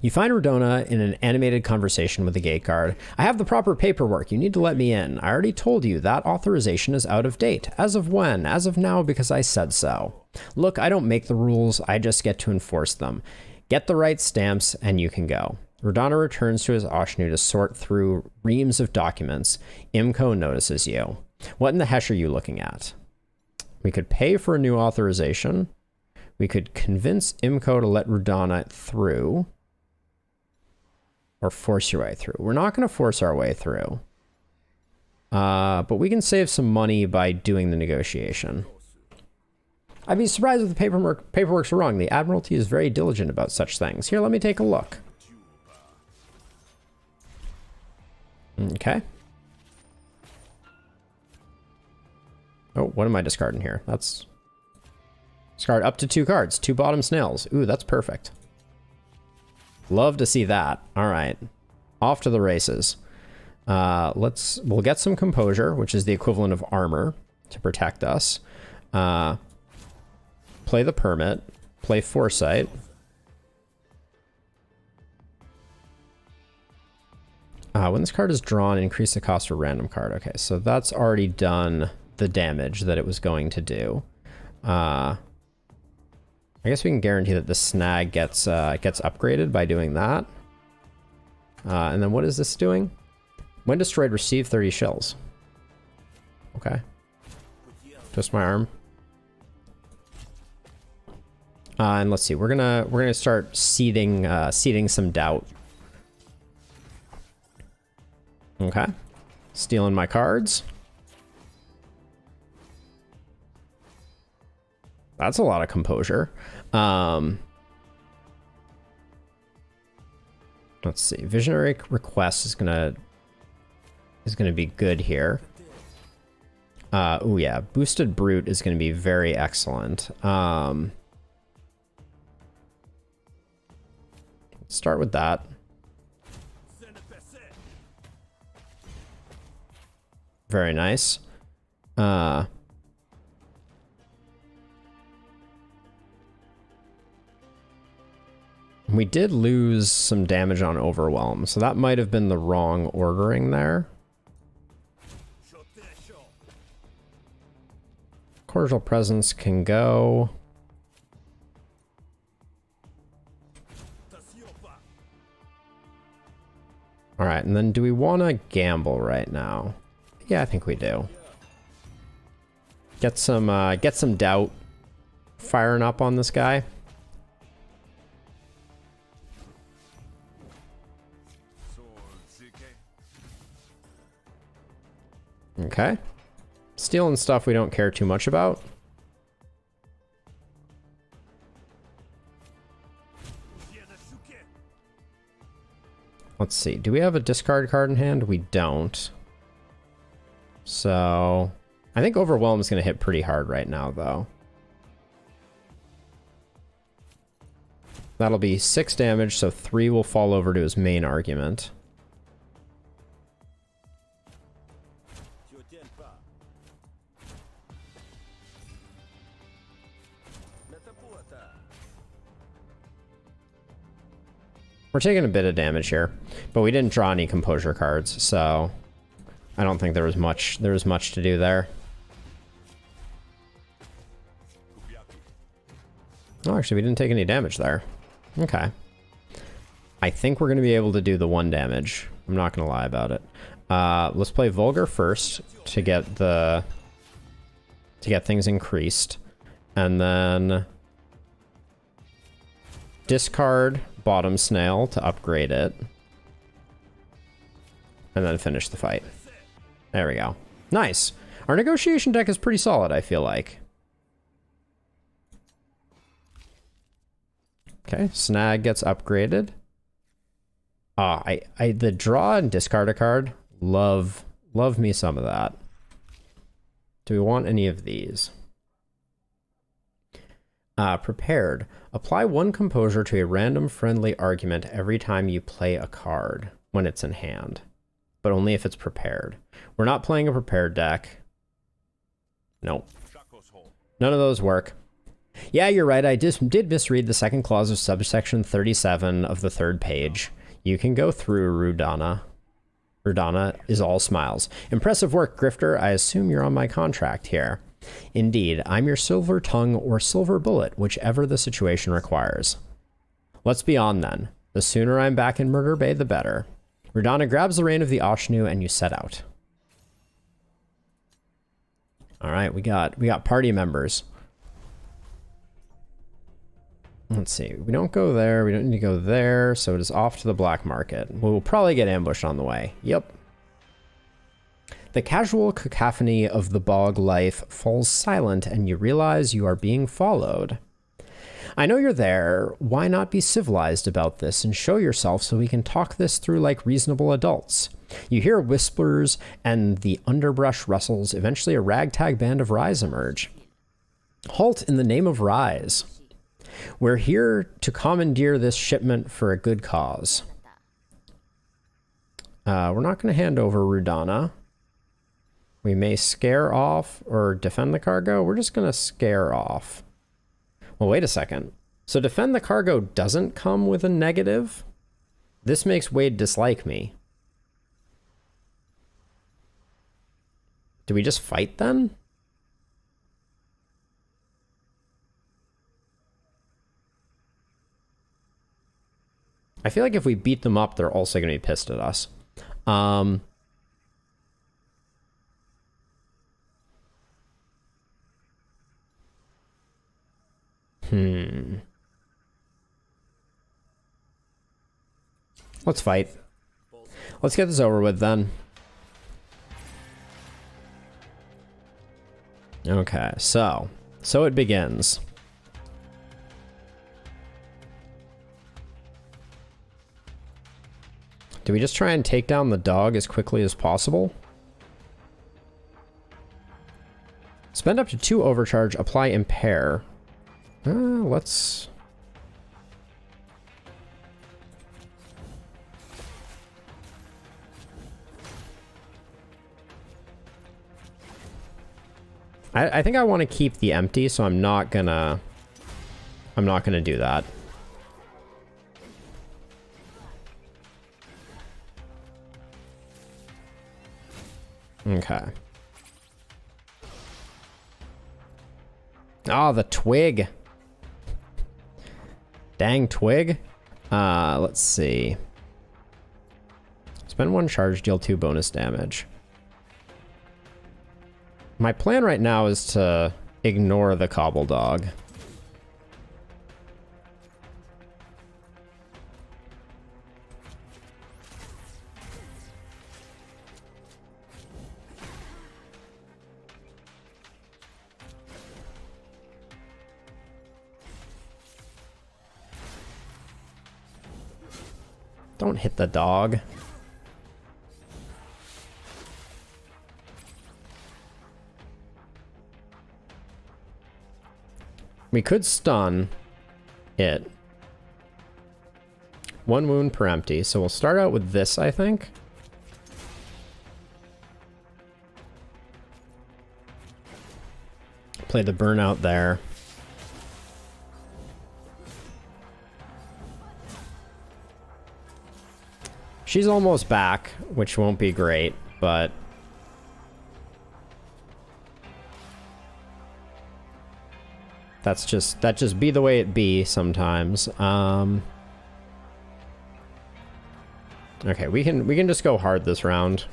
You find Rodona in an animated conversation with the gate guard. I have the proper paperwork. You need to let me in. I already told you that authorization is out of date. As of when? As of now, because I said so. Look, I don't make the rules. I just get to enforce them. Get the right stamps and you can go. Rodana returns to his Oshnu to sort through reams of documents. Imco notices you. What in the hesh are you looking at? We could pay for a new authorization. We could convince Imco to let Rodana through. Or force your way through. We're not going to force our way through. But we can save some money by doing the negotiation. I'd be surprised if the paperwork's wrong. The Admiralty is very diligent about such things. Here, let me take a look. Okay. Oh, what am I discarding here? That's... discard up to 2 cards. 2 bottom snails. Ooh, that's perfect. Love to see that. All right. Off to the races. We'll get some composure, which is the equivalent of armor to protect us. Play the permit. Play foresight. When this card is drawn, increase the cost for a random card. Okay, so that's already done the damage that it was going to do. I guess we can guarantee that the snag gets upgraded by doing that. And then what is this doing? When destroyed, receive 30 shells. Okay. Twist my arm. And let's see. We're gonna start seeding some doubt. Okay. Stealing my cards. That's a lot of composure. Let's see. Visionary request is gonna be good here. Oh yeah, boosted brute is gonna be very excellent. Let's start with that. Very nice. We did lose some damage on Overwhelm, so that might have been the wrong ordering there. Cordial Presence can go. Alright, and then do we want to gamble right now? Yeah, I think we do. Get some doubt firing up on this guy. Okay. Stealing stuff we don't care too much about. Let's see. Do we have a discard card in hand? We don't. So I think Overwhelm is going to hit pretty hard right now, though. That'll be 6 damage, so 3 will fall over to his main argument. We're taking a bit of damage here, but we didn't draw any composure cards, so I don't think there was much to do there. Oh, actually, we didn't take any damage there. Okay. I think we're going to be able to do the 1 damage. I'm not going to lie about it. Let's play Vulgar first to get things increased, and then discard Bottom Snail to upgrade it, and then finish the fight. There we go. Nice. Our negotiation deck is pretty solid, I feel like. Okay, Snag gets upgraded. The draw and discard a card. Love me some of that. Do we want any of these? Prepared. Apply 1 composure to a random friendly argument every time you play a card when it's in hand, but only if it's prepared. We're not playing a prepared deck. Nope. None of those work. Yeah, you're right. I did misread the second clause of subsection 37 of the 3rd page. You can go through Rudana. Rudana is all smiles. Impressive work, Grifter. I assume you're on my contract here. Indeed, I'm your silver tongue or silver bullet, whichever the situation requires. Let's be on then. The sooner I'm back in Murder Bay, the better. Rudana grabs the rein of the Ashnu and you set out. All right, we got party members. Let's see. We don't go there. We don't need to go there. So it is off to the black market. We'll probably get ambushed on the way. Yep. The casual cacophony of the bog life falls silent and you realize you are being followed. I know you're there. Why not be civilized about this and show yourself so we can talk this through like reasonable adults? You hear whispers and the underbrush rustles. Eventually a ragtag band of Rise emerge. Halt in the name of Rise. We're here to commandeer this shipment for a good cause. We're not going to hand over Rudana. We may scare off or defend the cargo. We're just going to scare off. Well, wait a second. So defend the cargo doesn't come with a negative? This makes Wade dislike me. Do we just fight then? I feel like if we beat them up, they're also going to be pissed at us. Let's fight. Let's get this over with then. Okay, so it begins. Do we just try and take down the dog as quickly as possible? Spend up to 2 overcharge, apply impair. Let's... I think I want to keep the empty, so I'm not gonna do that. Okay. Oh, the twig. Dang twig. Let's see. Spend 1 charge, deal 2 bonus damage. My plan right now is to ignore the cobble dog. Don't hit the dog. We could stun it. 1 wound per empty. So we'll start out with this, I think. Play the burnout there. She's almost back, which won't be great, but that just be the way it be sometimes. Okay, we can just go hard this round.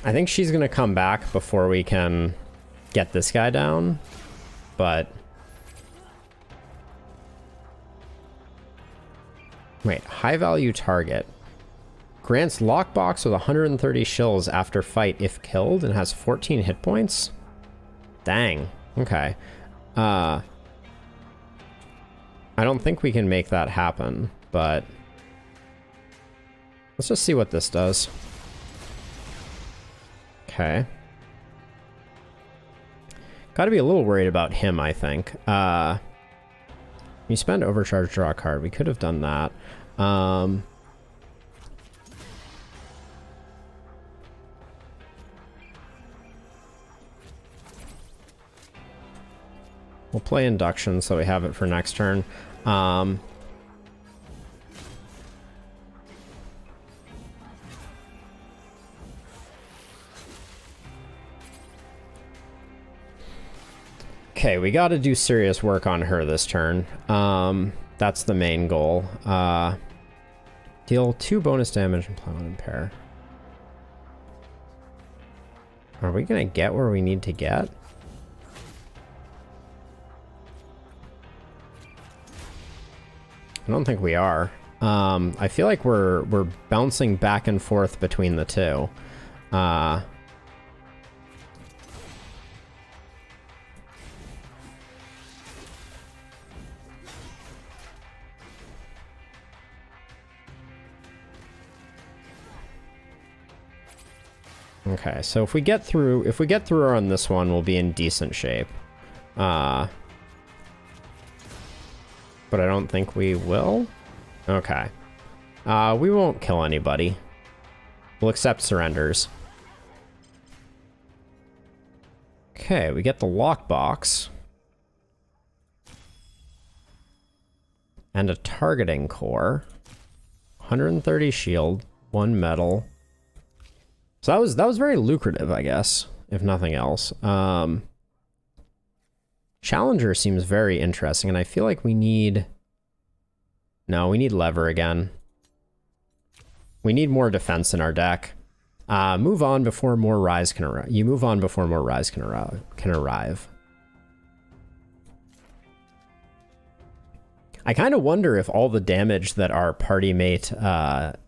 I think she's gonna come back before we can get this guy down, but wait, high value target grants lockbox with 130 shills after fight if killed and has 14 hit points. Dang. Okay. I don't think we can make that happen, but let's just see what this does. Okay. Gotta be a little worried about him, I think. You spend overcharge, draw a card. We could have done that. We'll play induction so we have it for next turn. Okay, we got to do serious work on her this turn. That's the main goal. Deal 2 bonus damage and play 1 impair. Are we going to get where we need to get? I don't think we are. I feel like we're bouncing back and forth between the two. Okay, so if we get through her on this one, we'll be in decent shape. But I don't think we will. Okay. We won't kill anybody. We'll accept surrenders. Okay, we get the lockbox. And a targeting core. 130 shield, 1 metal. So that was very lucrative, I guess, if nothing else. Challenger seems very interesting, and I feel like we need... No, we need lever again. We need more defense in our deck. Move on before more rise can arrive. You move on before more rise can arrive. I kind of wonder if all the damage that our party mate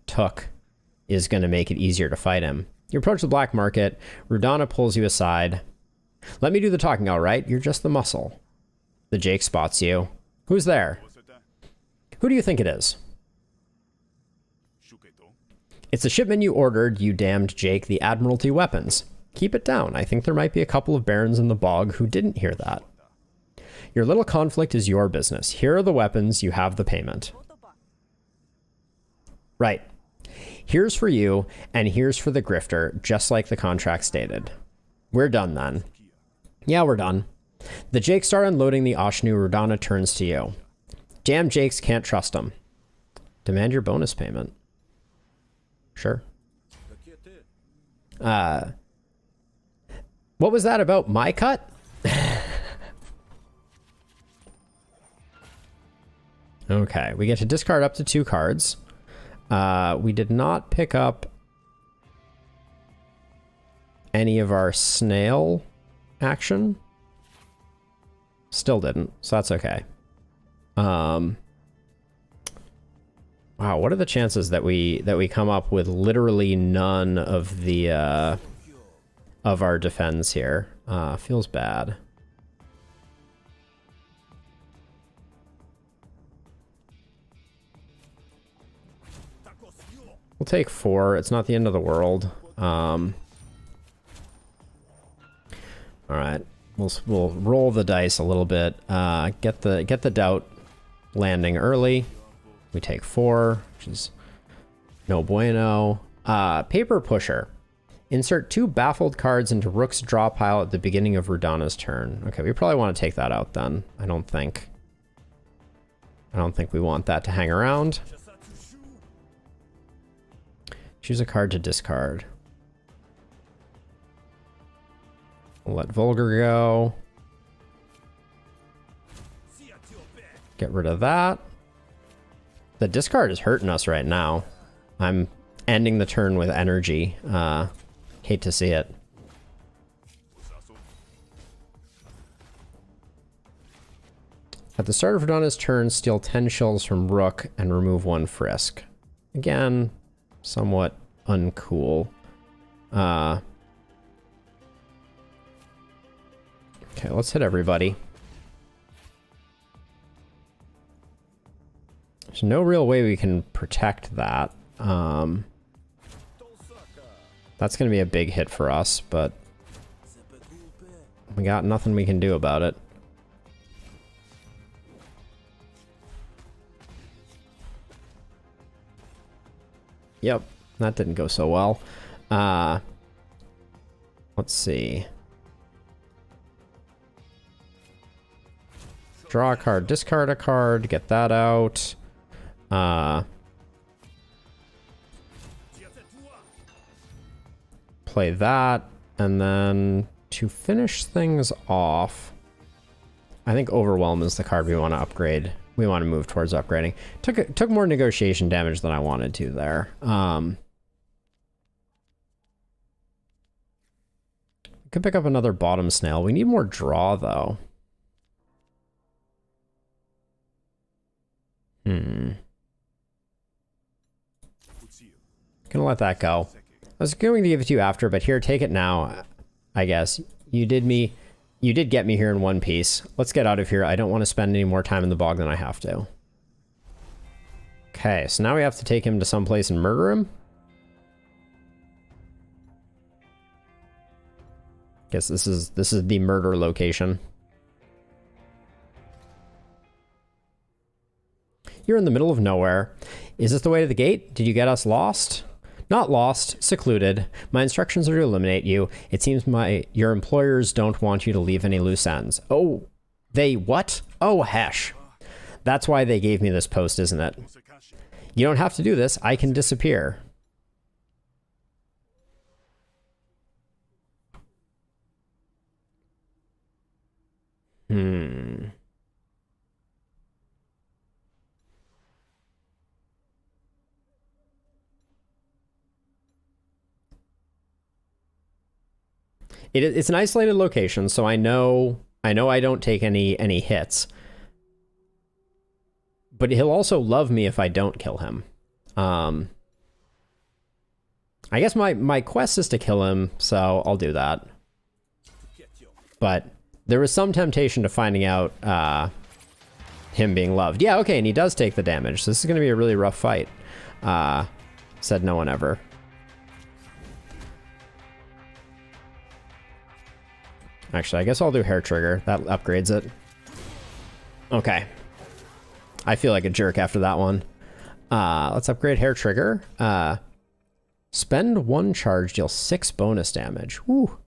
took is going to make it easier to fight him. You approach the black market. Rudana pulls you aside. Let me do the talking, all right? You're just the muscle. The Jake spots you. Who's there? Who do you think it is? It's the shipment you ordered, you damned Jake, the Admiralty weapons. Keep it down. I think there might be a couple of barons in the bog who didn't hear that. Your little conflict is your business. Here are the weapons. You have the payment. Right. Here's for you, and here's for the grifter, just like the contract stated. We're done then. Yeah, we're done. The Jakes start unloading the Oshnu. Rodana turns to you. Damn Jakes, can't trust them. Demand your bonus payment. Sure. What was that about my cut? Okay, we get to discard up to 2 cards. We did not pick up any of our snail action. Still didn't, so that's okay. Wow, what are the chances that we come up with literally none of the of our defense here? Feels bad. We'll take 4. It's not the end of the world. All right, we'll roll the dice a little bit. Get the doubt landing early. We take 4, which is no bueno. Paper pusher. Insert 2 baffled cards into Rook's draw pile at the beginning of Rodana's turn. Okay, we probably want to take that out then. I don't think we want that to hang around. Choose a card to discard. We'll let Vulgar go. Get rid of that. The discard is hurting us right now. I'm ending the turn with energy. Hate to see it. At the start of Rodana's turn, steal 10 shells from Rook and remove 1 Frisk. Again, somewhat uncool. Okay, let's hit everybody. There's no real way we can protect that. That's going to be a big hit for us, but we got nothing we can do about it. Yep, that didn't go so well. Let's see. Draw a card, discard a card, get that out. Play that, and then to finish things off, I think Overwhelm is the card we want to upgrade. We want to move towards upgrading. Took more negotiation damage than I wanted to there. Could pick up another bottom snail. We need more draw though. Gonna let that go. I was going to give it to you after, but here, take it now. I guess you did get me here in one piece. Let's get out of here. I don't want to spend any more time in the bog than I have to. Okay, so now we have to take him to someplace and murder him. Guess this is the murder location. You're in the middle of nowhere. Is this the way to the gate? Did you get us lost? Not lost, secluded. My instructions are to eliminate you. It seems your employers don't want you to leave any loose ends. Oh, they what? Oh, hesh. That's why they gave me this post, isn't it? You don't have to do this. I can disappear. It's an isolated location, so I know I don't take any hits. But he'll also love me if I don't kill him. I guess my quest is to kill him, so I'll do that. But there was some temptation to finding out him being loved. Yeah, okay, and he does take the damage, so this is going to be a really rough fight. Said no one ever. Actually, I guess I'll do Hair Trigger. That upgrades it. Okay. I feel like a jerk after that one. Let's upgrade hair trigger. Spend 1 charge, deal 6 bonus damage. Woo.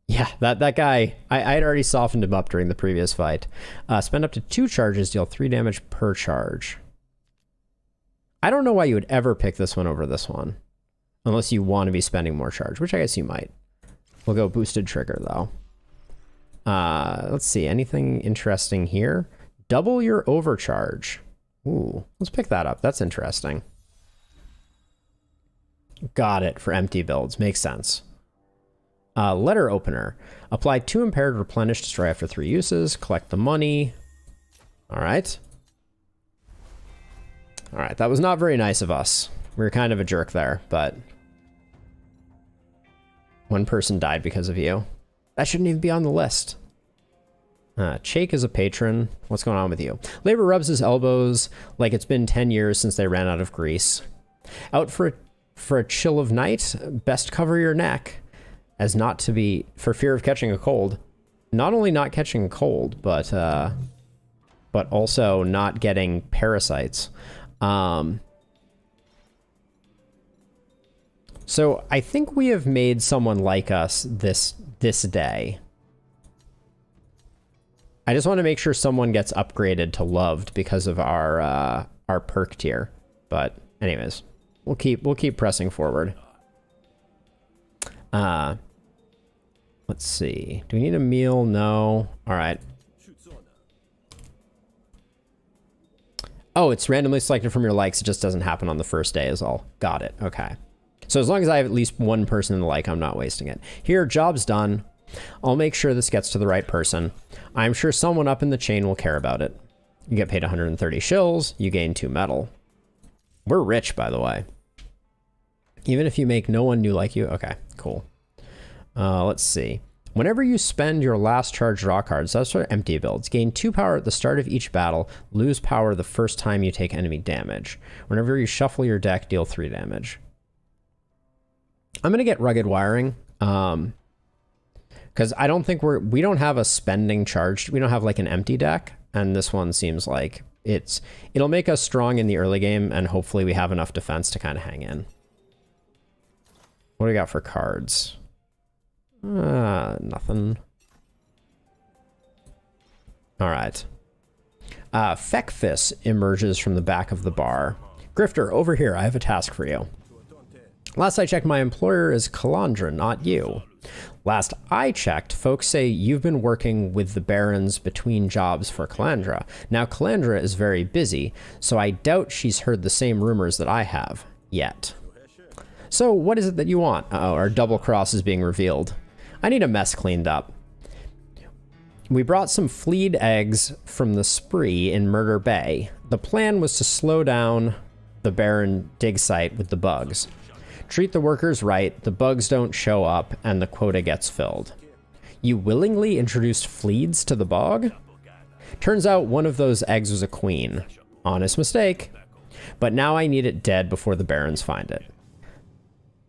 Yeah, that guy, I had already softened him up during the previous fight. Spend up to 2 charges, deal 3 damage per charge. I don't know why you would ever pick this one over this one. Unless you want to be spending more charge, which I guess you might. We'll go boosted trigger, though. Let's see, anything interesting here? Double your overcharge. Ooh, let's pick that up. That's interesting. Got it for empty builds. Makes sense. Letter opener. Apply 2 impaired, replenish, destroy after 3 uses. Collect the money. All right. All right, that was not very nice of us. We were kind of a jerk there, but 1 person died because of you. That shouldn't even be on the list. Chake is a patron. What's going on with you? Labor rubs his elbows like it's been 10 years since they ran out of grease. Out for a chill of night, best cover your neck, as not to be, for fear of catching a cold. Not only not catching a cold, but also not getting parasites. So I think we have made someone like us this day. I just want to make sure someone gets upgraded to loved because of our perk tier. But anyways, we'll keep pressing forward. Let's see. Do we need a meal? No. All right. Oh, it's randomly selected from your likes. It just doesn't happen on the first day is all. Got it. Okay. So as long as I have at least 1 person in the like, I'm not wasting it. Here, job's done. I'll make sure this gets to the right person. I'm sure someone up in the chain will care about it. You get paid 130 shills. You gain 2 metal. We're rich, by the way. Even if you make no one new like you. Okay, cool. Let's see. Whenever you spend your last charge draw cards, that's for empty builds. Gain 2 power at the start of each battle. Lose power the first time you take enemy damage. Whenever you shuffle your deck, deal 3 damage. I'm going to get rugged wiring. Because I don't think we don't have a spending charge. We don't have like an empty deck. And this one seems like it'll make us strong in the early game. And hopefully we have enough defense to kind of hang in. What do we got for cards? Nothing. All right. Feckfist emerges from the back of the bar. Grifter, over here. I have a task for you. Last I checked, my employer is Calandra, not you. Last I checked, folks say you've been working with the Barons between jobs for Calandra. Now, Calandra is very busy, so I doubt she's heard the same rumors that I have, yet. So, what is it that you want? Uh-oh, our double cross is being revealed. I need a mess cleaned up. We brought some fleed eggs from the spree in Murder Bay. The plan was to slow down the Baron dig site with the bugs. Treat the workers right, the bugs don't show up, and the quota gets filled. You willingly introduced fleeds to the bog? Turns out one of those eggs was a queen. Honest mistake. But now I need it dead before the Barons find it.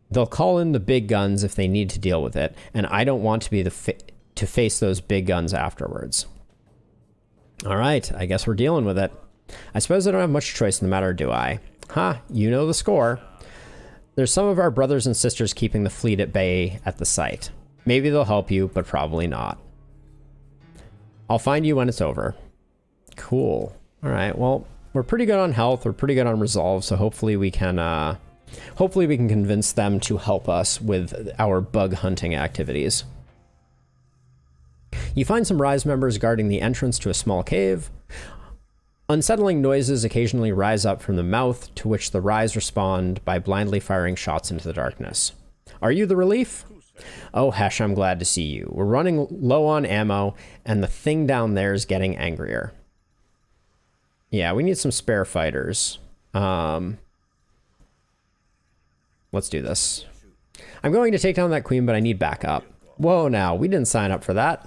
They'll call in the big guns if they need to deal with it, and I don't want to be to face those big guns afterwards. All right, I guess we're dealing with it. I suppose I don't have much choice in the matter, do I? Ha, you know the score. There's some of our brothers and sisters keeping the fleet at bay at the site. Maybe they'll help you, but probably not. I'll find you when it's over. Cool. All right, well, we're pretty good on health. We're pretty good on resolve, so hopefully we can convince them to help us with our bug hunting activities. You find some Rise members guarding the entrance to a small cave. Unsettling noises occasionally rise up from the mouth, to which the Rise respond by blindly firing shots into the darkness. Are you the relief? Oh, Hesh, I'm glad to see you. We're running low on ammo, and the thing down there is getting angrier. Yeah, we need some spare fighters. Let's do this. I'm going to take down that queen, but I need backup. Whoa, now, we didn't sign up for that.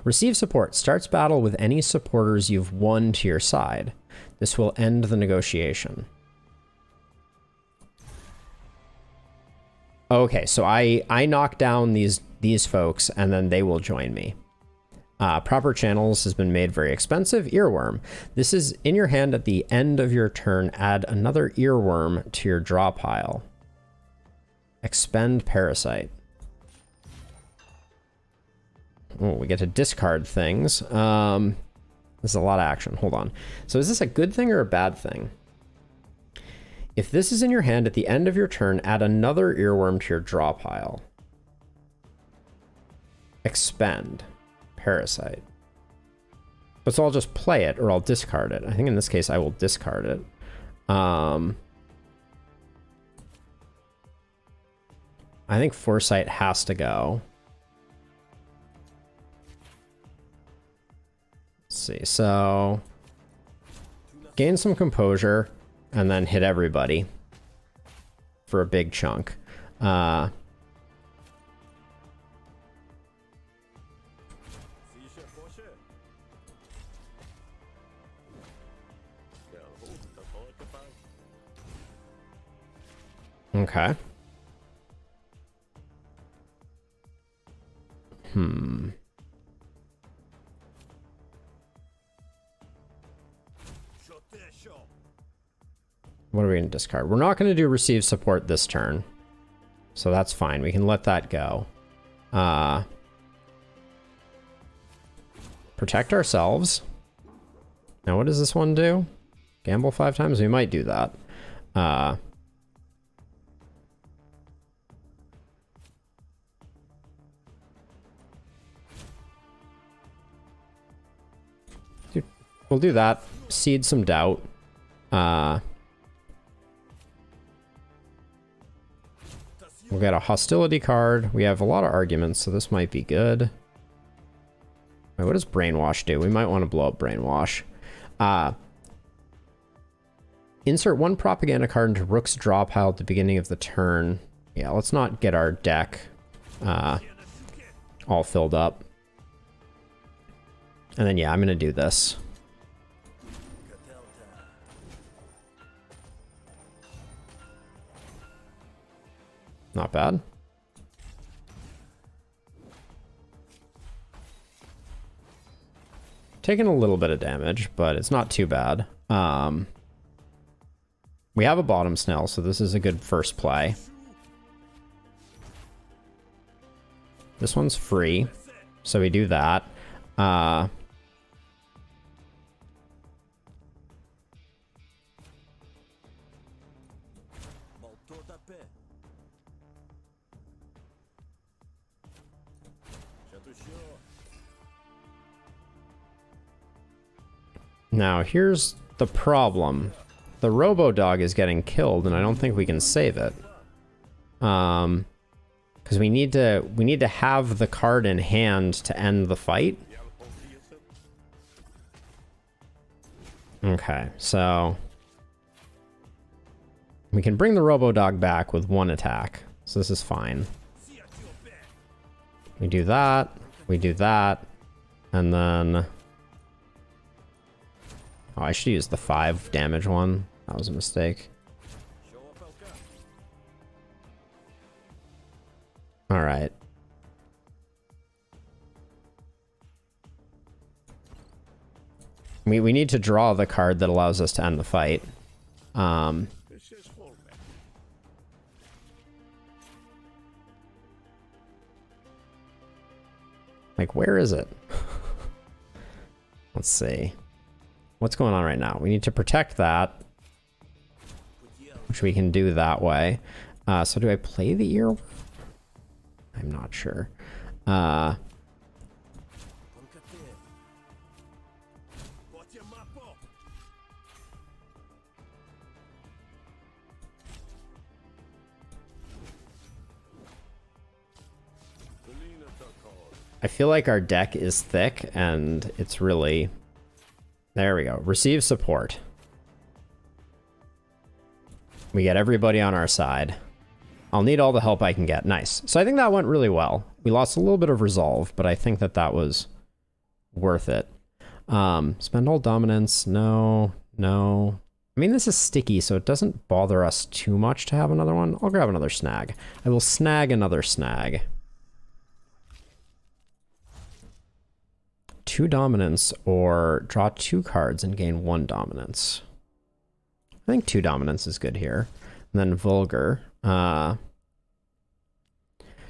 Receive support. Starts battle with any supporters you've won to your side. This will end the negotiation. Okay, so I knock down these folks, and then they will join me. Proper channels has been made very expensive. Earworm. This is in your hand at the end of your turn. Add another earworm to your draw pile. Expend parasite. Oh, we get to discard things. This is a lot of action. Hold on. So is this a good thing or a bad thing? If this is in your hand at the end of your turn, add another earworm to your draw pile. Expend parasite. But so I'll just play it or I'll discard it. I think in this case I will discard it. I think Foresight has to go. Let's see. So gain some composure and then hit everybody for a big chunk. Okay. What are we going to discard? We're not going to do receive support this turn. So that's fine. We can let that go. Protect ourselves. Now what does this one do? Gamble 5 times? We might do that. We'll do that. Seed some doubt. We'll get a hostility card. We have a lot of arguments, so this might be good. Wait, what does Brainwash do? We might want to blow up Brainwash. Insert 1 propaganda card into Rook's draw pile at the beginning of the turn. Yeah, let's not get our deck all filled up. And then, yeah, I'm going to do this. Not bad. Taking a little bit of damage, but it's not too bad. We have a bottom snail, so this is a good first play. This one's free, so we do that. Now, here's the problem. The Robo-Dog is getting killed, and I don't think we can save it. Because we need to have the card in hand to end the fight. Okay, so we can bring the Robo-Dog back with 1 attack. So this is fine. We do that, and then... Oh, I should use the 5 damage one. That was a mistake. Alright. We need to draw the card that allows us to end the fight. Like, where is it? Let's see. What's going on right now? We need to protect that, which we can do that way. So do I play the ear? I'm not sure. I feel like our deck is thick and it's really... There we go. Receive support. We get everybody on our side. I'll need all the help I can get. Nice. So I think that went really well. We lost a little bit of resolve, but I think that that was worth it. Spend all dominance. No. I mean, this is sticky, so it doesn't bother us too much to have another one. I'll grab another snag. I will snag another snag. 2 dominance or draw 2 cards and gain 1 dominance. I think 2 dominance is good here. And then Vulgar.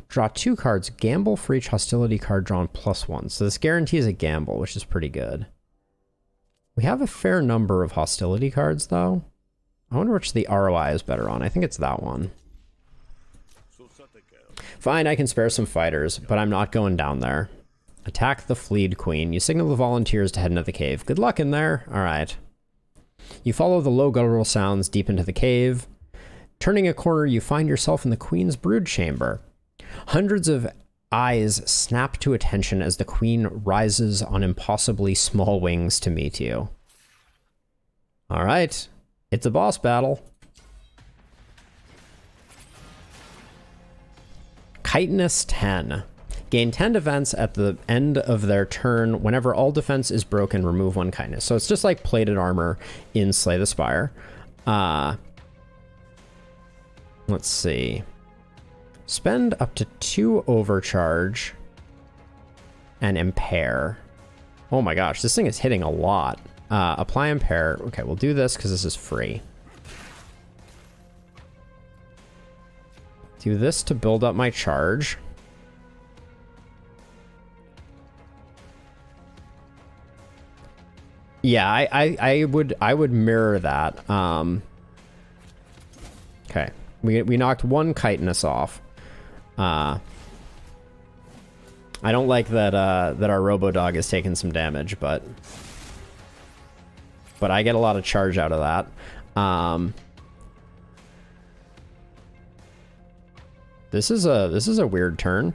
Draw 2 cards, gamble for each hostility card drawn +1. So this guarantees a gamble, which is pretty good. We have a fair number of hostility cards, though. I wonder which the ROI is better on. I think it's that one. Fine, I can spare some fighters, but I'm not going down there. Attack the Fleed Queen. You signal the volunteers to head into the cave. Good luck in there. All right. You follow the low guttural sounds deep into the cave. Turning a corner, you find yourself in the Queen's brood chamber. Hundreds of eyes snap to attention as the Queen rises on impossibly small wings to meet you. All right. It's a boss battle. Chitinous 10. Gain 10 defense at the end of their turn. Whenever all defense is broken, remove 1 kindness. So it's just like plated armor in Slay the Spire. Let's see. Spend up to 2 overcharge and impair. Oh my gosh, this thing is hitting a lot. Apply impair. Okay, we'll do this because this is free. Do this to build up my charge. Yeah, I would mirror that. Okay, we knocked 1 chitinous off. I don't like that that our Robo-Dog is taking some damage, but I get a lot of charge out of that. This is a weird turn.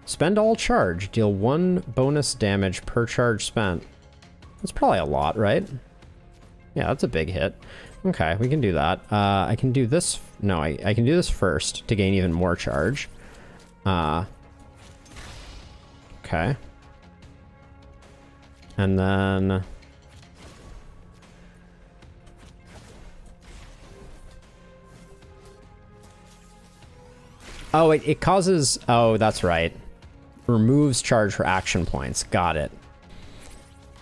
Spend all charge. Deal 1 bonus damage per charge spent. That's probably a lot, right? Yeah, that's a big hit. Okay, we can do that. I can do this. No, I can do this first to gain even more charge. Okay. And then... Oh, it causes... Oh, that's right. Removes charge for action points. Got it.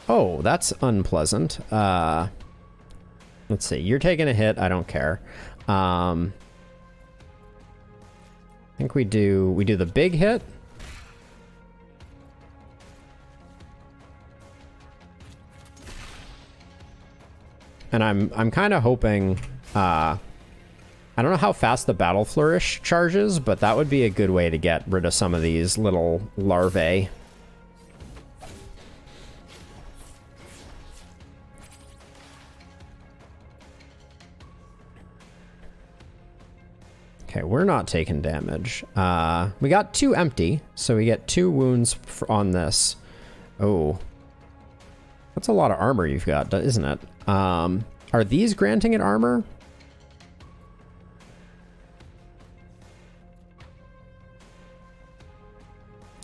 Oh, that's unpleasant. Let's see. You're taking a hit. I don't care. I think we do the big hit. And I'm kind of hoping I don't know how fast the Battle Flourish charges, but that would be a good way to get rid of some of these little larvae. Okay, we're not taking damage. We got 2 empty, so we get 2 wounds on this. Oh. That's a lot of armor you've got, isn't it? Are these granting it armor?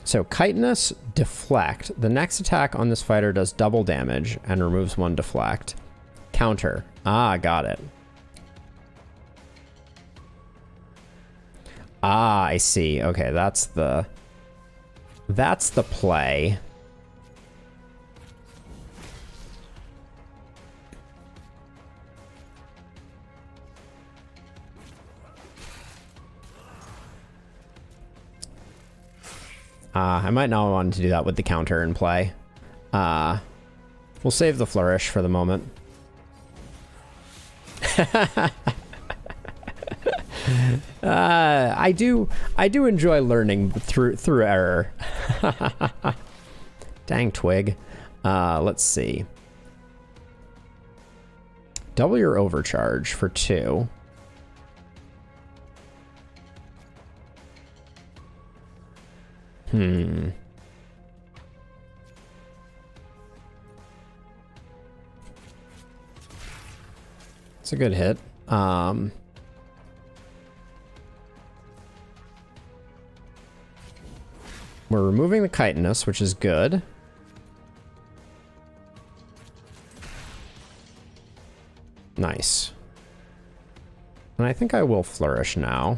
So, Chitinous, Deflect. The next attack on this fighter does double damage and removes 1 deflect. Counter. Ah, got it. Ah, I see. Okay, that's the play. I might not want to do that with the counter in play. We'll save the flourish for the moment. I do enjoy learning through error. Dang twig. Let's see. Double your overcharge for 2. It's a good hit. We're removing the chitinous, which is good. Nice. And I think I will flourish now.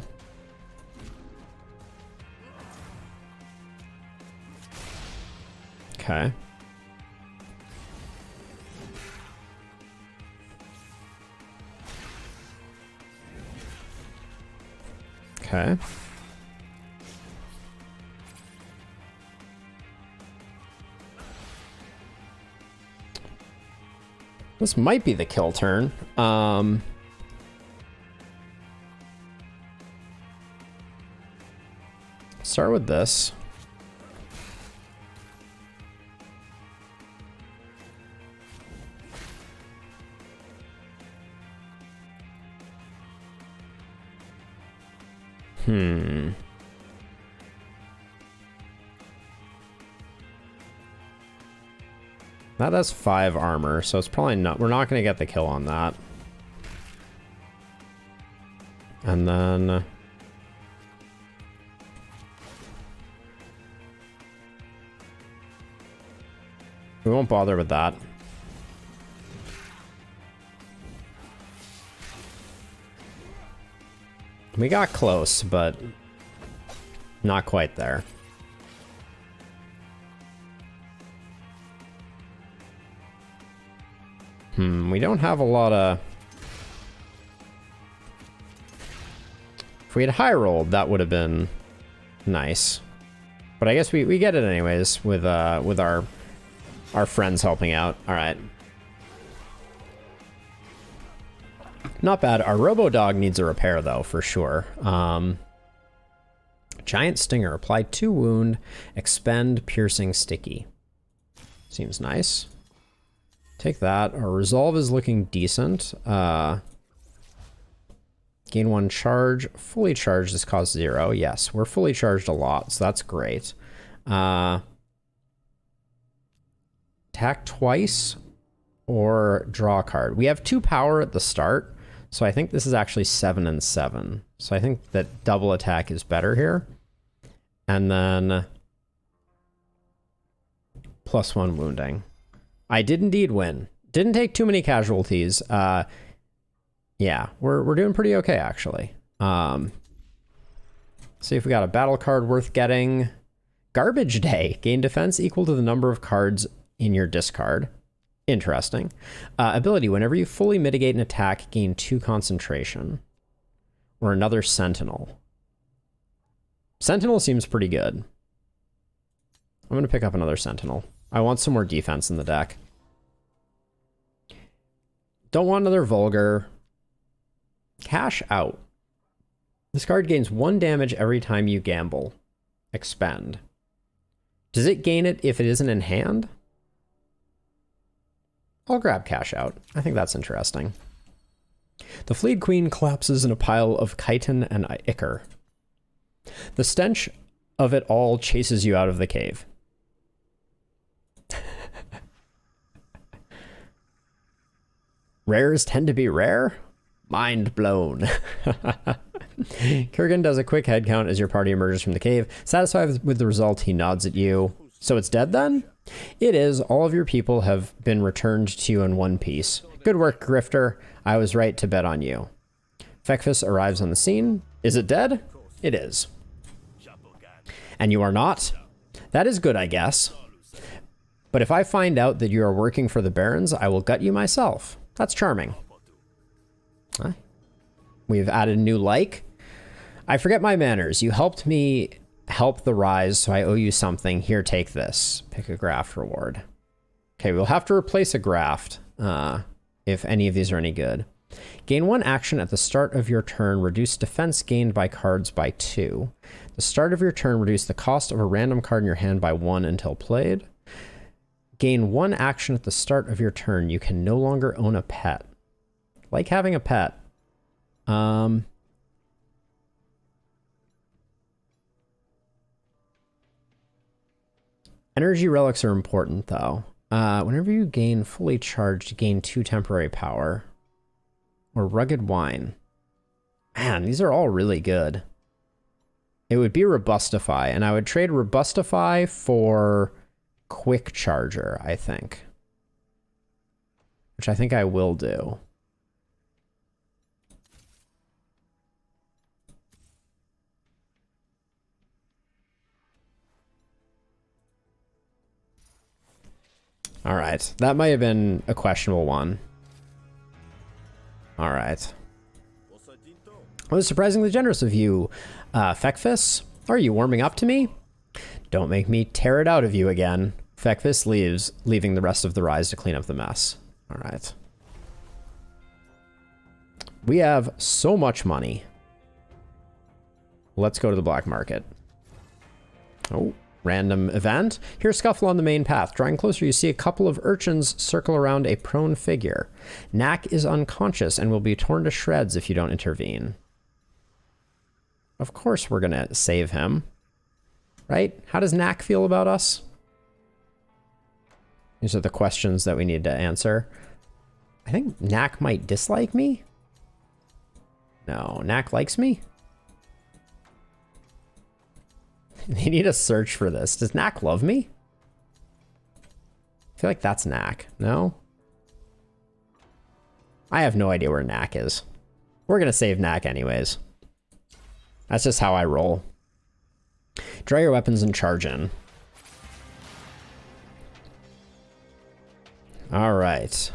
Okay. Okay. This might be the kill turn. Start with this. That has 5 armor, so it's probably not... We're not going to get the kill on that. And then... we won't bother with that. We got close, but not quite there. We don't have a lot of... If we had high rolled, that would have been nice. But I guess we get it anyways with our friends helping out. All right. Not bad. Our Robo-Dog needs a repair, though, for sure. Giant Stinger. Apply 2 wound. Expend Piercing Sticky. Seems nice. Take that. Our Resolve is looking decent. Gain 1 charge. Fully charged. This costs 0. Yes, we're fully charged a lot, so that's great. Attack twice or draw a card. We have 2 power at the start, so I think this is actually 7 and 7. So I think that double attack is better here. And then +1 wounding. I did indeed win. Didn't take too many casualties. Yeah, we're doing pretty okay, actually. See if we got a battle card worth getting. Garbage Day. Gain defense equal to the number of cards in your discard. Interesting. Ability. Whenever you fully mitigate an attack, gain 2 concentration. Or another Sentinel. Sentinel seems pretty good. I'm going to pick up another Sentinel. I want some more defense in the deck. Don't want another Vulgar. Cash out. This card gains 1 damage every time you gamble. Expend. Does it gain it if it isn't in hand? I'll grab cash out. I think that's interesting. The Fleet Queen collapses in a pile of chitin and ichor. The stench of it all chases you out of the cave. Rares tend to be rare? Mind blown. Kurgan does a quick head count as your party emerges from the cave. Satisfied with the result, he nods at you. So it's dead then? It is. All of your people have been returned to you in one piece. Good work, Grifter. I was right to bet on you. Fekfis arrives on the scene. Is it dead? It is. And you are not? That is good, I guess. But if I find out that you are working for the Barons, I will gut you myself. That's charming. Huh? We've added new like. I forget my manners. You helped me help the Rise, so I owe you something. Here, take this. Pick a graft reward. Okay, we'll have to replace a graft if any of these are any good. Gain 1 action at the start of your turn. Reduce defense gained by cards by 2. The start of your turn, reduce the cost of a random card in your hand by 1 until played. Gain 1 action at the start of your turn. You can no longer own a pet. Like having a pet. Energy relics are important, though. Whenever you gain fully charged, gain 2 temporary power. Or rugged wine. Man, these are all really good. It would be Robustify, and I would trade Robustify for Quick Charger, I think. Which I think I will do. All right. That might have been a questionable one. All right. It was surprisingly generous of you, Fekfis. Are you warming up to me? Don't make me tear it out of you again. Fekfis leaves, leaving the rest of the rise to clean up the mess. All right. We have so much money. Let's go to the black market. Oh, random event. Here's scuffle on the main path. Drawing closer, you see a couple of urchins circle around a prone figure. Knack is unconscious and will be torn to shreds if you don't intervene. Of course we're gonna save him. Right? How does Knack feel about us? These are the questions that we need to answer. I think Knack might dislike me. No, Knack likes me. They need a search for this. Does Knack love me? I feel like that's Knack. No? I have no idea where Knack is. We're gonna save Knack anyways. That's just how I roll. Draw your weapons and charge in. All right.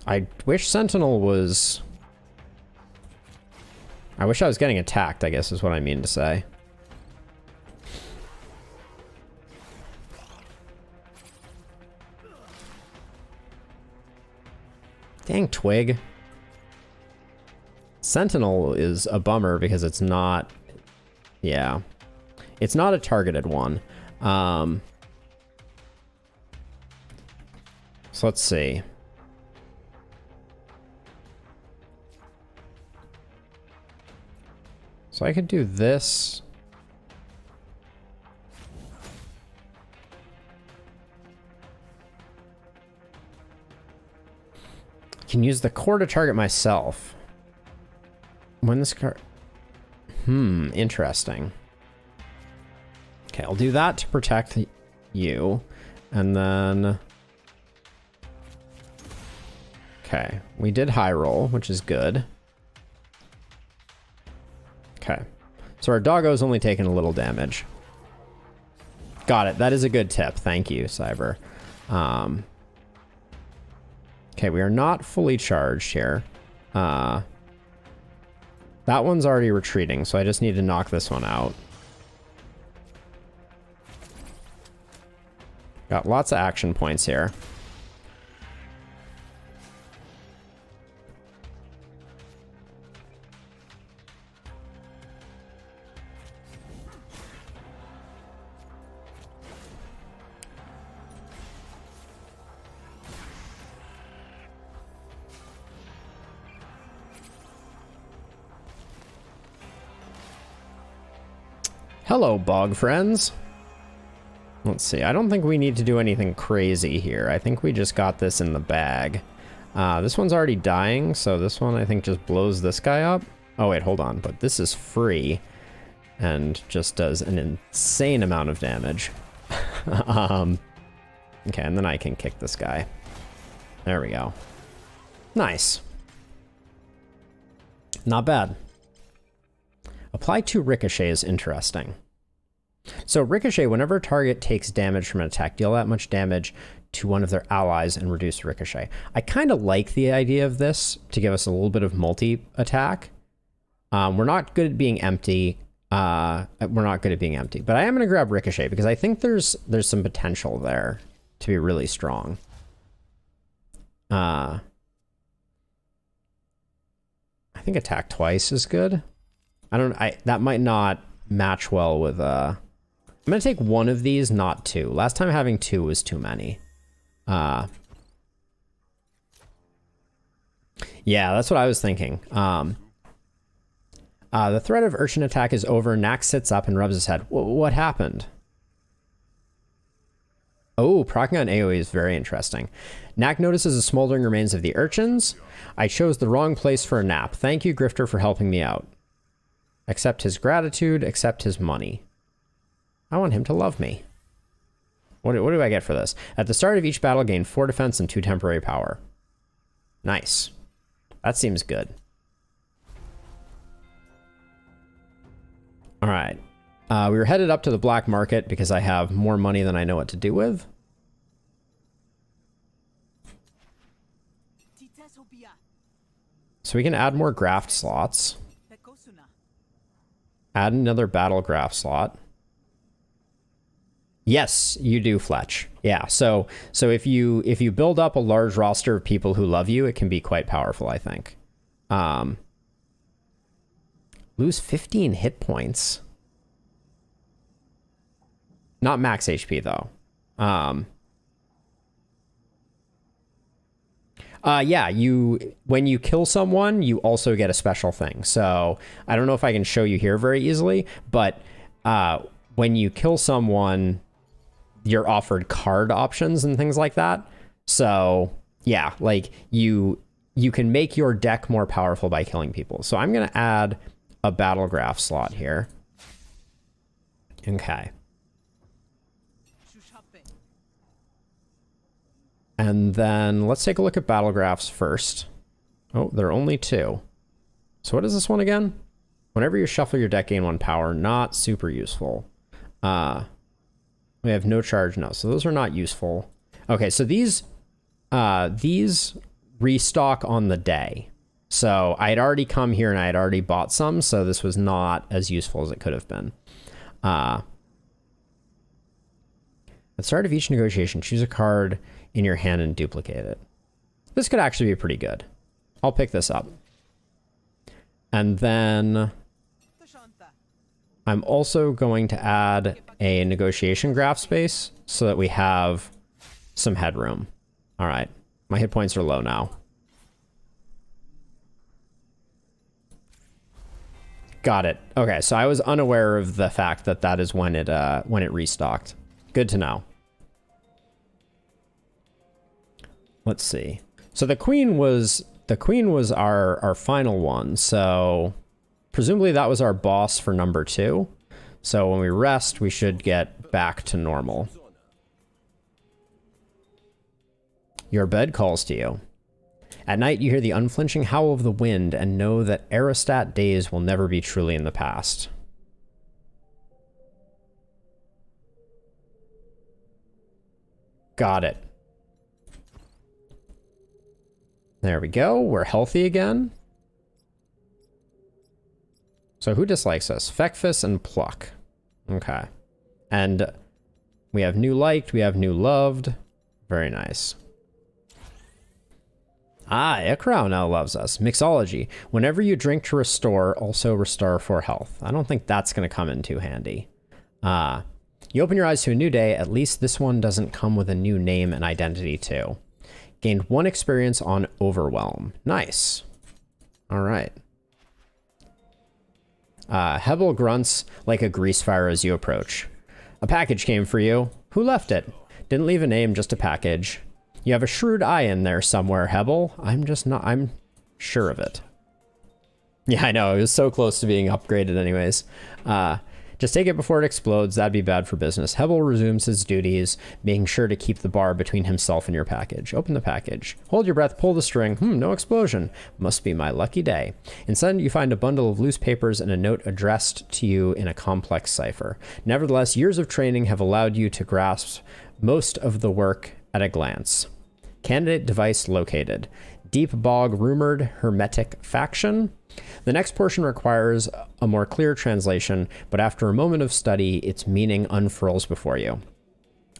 I wish Sentinel was... I wish I was getting attacked, I guess is what I mean to say. Dang Twig. Sentinel is a bummer because it's not... Yeah. It's not a targeted one. So let's see. So I could do this. Can use the core to target myself. When this card... interesting. Okay, I'll do that to protect you. And then... Okay, we did high roll, which is good. Okay, so our doggo's only taken a little damage. Got it. That is a good tip. Thank you, Cyber. Okay, we are not fully charged here. That one's already retreating, so I just need to knock this one out. Got lots of action points here. Hello, bog friends. Let's see. I don't think we need to do anything crazy here. I think we just got this in the bag. This one's already dying, so this one I think just blows this guy up. Oh, wait, hold on. But this is free and just does an insane amount of damage. Okay, and then I can kick this guy. There we go. Nice. Not bad. Apply to Ricochet is interesting. So Ricochet, whenever a target takes damage from an attack, deal that much damage to one of their allies and reduce Ricochet. I kind of like the idea of this to give us a little bit of multi-attack. We're not good at being empty. But I am going to grab Ricochet because I think there's some potential there to be really strong. I think attack twice is good. That might not match well with, I'm gonna take one of these, not two. Last time having two was too many. Yeah, that's what I was thinking. The threat of urchin attack is over. Knack sits up and rubs his head. What happened? Oh, proccing on AoE is very interesting. Knack notices the smoldering remains of the urchins. I chose the wrong place for a nap. Thank you, Grifter, for helping me out. Accept his gratitude, accept his money. I want him to love me. What do I get for this? At the start of each battle, gain 4 defense and 2 temporary power. Nice. That seems good. All right. We were headed up to the black market because I have more money than I know what to do with. So we can add more graft slots. Add another battle graft slot. Yes, you do, Fletch. Yeah, so if you build up a large roster of people who love you, it can be quite powerful, I think. Lose 15 hit points. Not max HP though. Yeah, when you kill someone, you also get a special thing. So I don't know if I can show you here very easily, but when you kill someone, you're offered card options and things like that. So yeah, like you can make your deck more powerful by killing people. So I'm gonna add a battle graph slot here. Okay. And then let's take a look at battle graphs first. Oh, there are only 2. So what is this one again? Whenever you shuffle your deck, gain 1 power. Not super useful. We have no charge. No, so those are not useful. Okay, so these restock on the day. So I had already come here and I had already bought some, so this was not as useful as it could have been. At the start of each negotiation, choose a card in your hand and duplicate it. This could actually be pretty good. I'll pick this up. And then I'm also going to add a negotiation graph space so that we have some headroom. All right, my hit points are low now. Got it. Okay, so I was unaware of the fact that that is when it restocked. Good to know. Let's see. So the queen was our final one. So presumably that was our boss for number 2. So when we rest, we should get back to normal. Your bed calls to you. At night, you hear the unflinching howl of the wind and know that aerostat days will never be truly in the past. Got it. There we go. We're healthy again. So who dislikes us? Fekfis and Pluck. Okay. And we have new liked. We have new loved. Very nice. Ah, Ikrao now loves us. Mixology. Whenever you drink to restore, also restore 4 health. I don't think that's going to come in too handy. You open your eyes to a new day. At least this one doesn't come with a new name and identity too. Gained 1 experience on Overwhelm. Nice. All right. Hebel grunts like a grease fire as you approach. A package came for you. Who left it? Didn't leave a name, just a package. You have a shrewd eye in there somewhere, Hebel. I'm sure of it. Yeah, I know. It was so close to being upgraded anyways. Just take it before it explodes. That'd be bad for business. Hebel resumes his duties, making sure to keep the bar between himself and your package. Open the package. Hold your breath, pull the string. No explosion. Must be my lucky day. Instead, you find a bundle of loose papers and a note addressed to you in a complex cipher. Nevertheless, years of training have allowed you to grasp most of the work at a glance. Candidate device located. Deep bog rumored hermetic faction. The next portion requires a more clear translation, but after a moment of study, its meaning unfurls before you.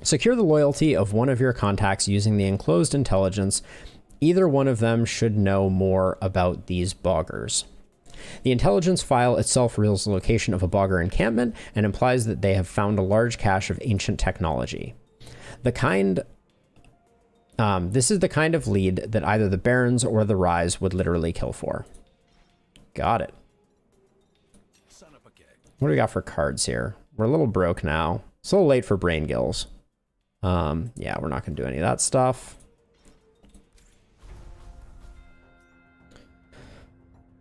Secure the loyalty of one of your contacts using the enclosed intelligence. Either one of them should know more about these boggers. The intelligence file itself reveals the location of a bogger encampment and implies that they have found a large cache of ancient technology. This is the kind of lead that either the Barons or the Rise would literally kill for. Got it. What do we got for cards here? We're a little broke now. It's a little late for Brain Gills. Yeah, we're not going to do any of that stuff.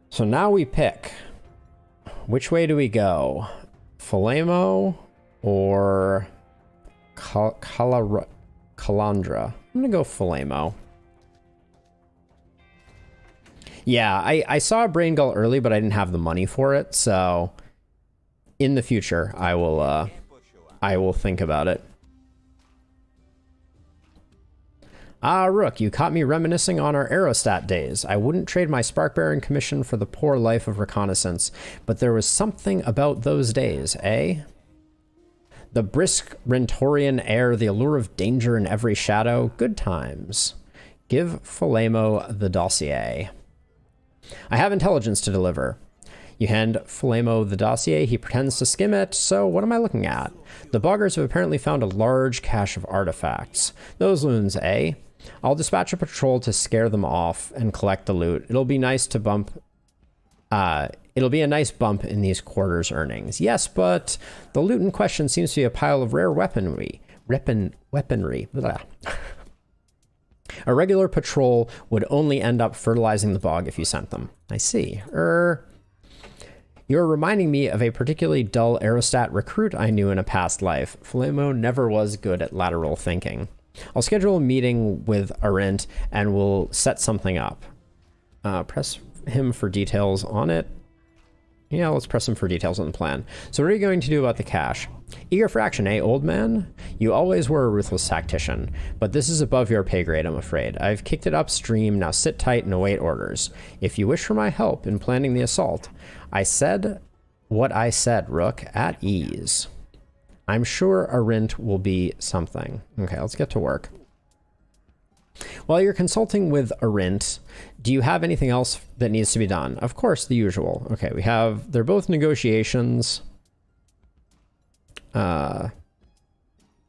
So now we pick. Which way do we go? Philemo or Calandra. I'm gonna go Falemo. Yeah, I saw a Brain Gull early, but I didn't have the money for it, so in the future I will think about it. Ah, Rook, you caught me reminiscing on our aerostat days. I wouldn't trade my Spark-bearing commission for the poor life of reconnaissance, but there was something about those days, eh? The brisk Rentorian air, the allure of danger in every shadow, good times. Give Falemo the dossier. I have intelligence to deliver. You hand Falemo the dossier, he pretends to skim it, so what am I looking at? The Boggers have apparently found a large cache of artifacts. Those loons, eh? I'll dispatch a patrol to scare them off and collect the loot. It'll be a nice bump in these quarters' earnings. Yes, but the loot in question seems to be a pile of rare weaponry. Blah. A regular patrol would only end up fertilizing the bog if you sent them. I see. You're reminding me of a particularly dull aerostat recruit I knew in a past life. Falemo never was good at lateral thinking. I'll schedule a meeting with Arendt and we'll set something up. Press him for details on it. Yeah, let's press him for details on the plan. So what are you going to do about the cache? Eager for action, eh, old man? You always were a ruthless tactician, but this is above your pay grade, I'm afraid. I've kicked it upstream, now sit tight and await orders. If you wish for my help in planning the assault, I said what I said, Rook, at ease. I'm sure Arendt will be something. Okay, let's get to work. While you're consulting with Arendt, do you have anything else that needs to be done? Of course, the usual. Okay, they're both negotiations.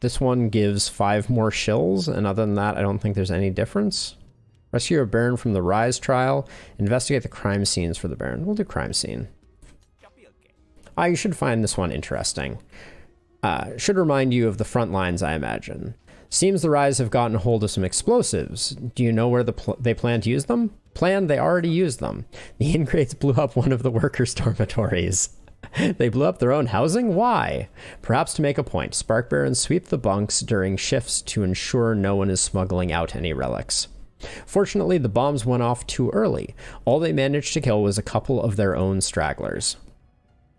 This one gives 5 more shills, and other than that, I don't think there's any difference. Rescue a Baron from the Rise trial. Investigate the crime scenes for the Baron. We'll do crime scene. You should find this one interesting. Should remind you of the front lines, I imagine. Seems the Rise have gotten hold of some explosives. Do you know where they plan to use them? They already used them. The ingrates blew up one of the workers' dormitories. They blew up their own housing? Why? Perhaps to make a point. Spark Barons sweep the bunks during shifts to ensure no one is smuggling out any relics. Fortunately, the bombs went off too early. All they managed to kill was a couple of their own stragglers.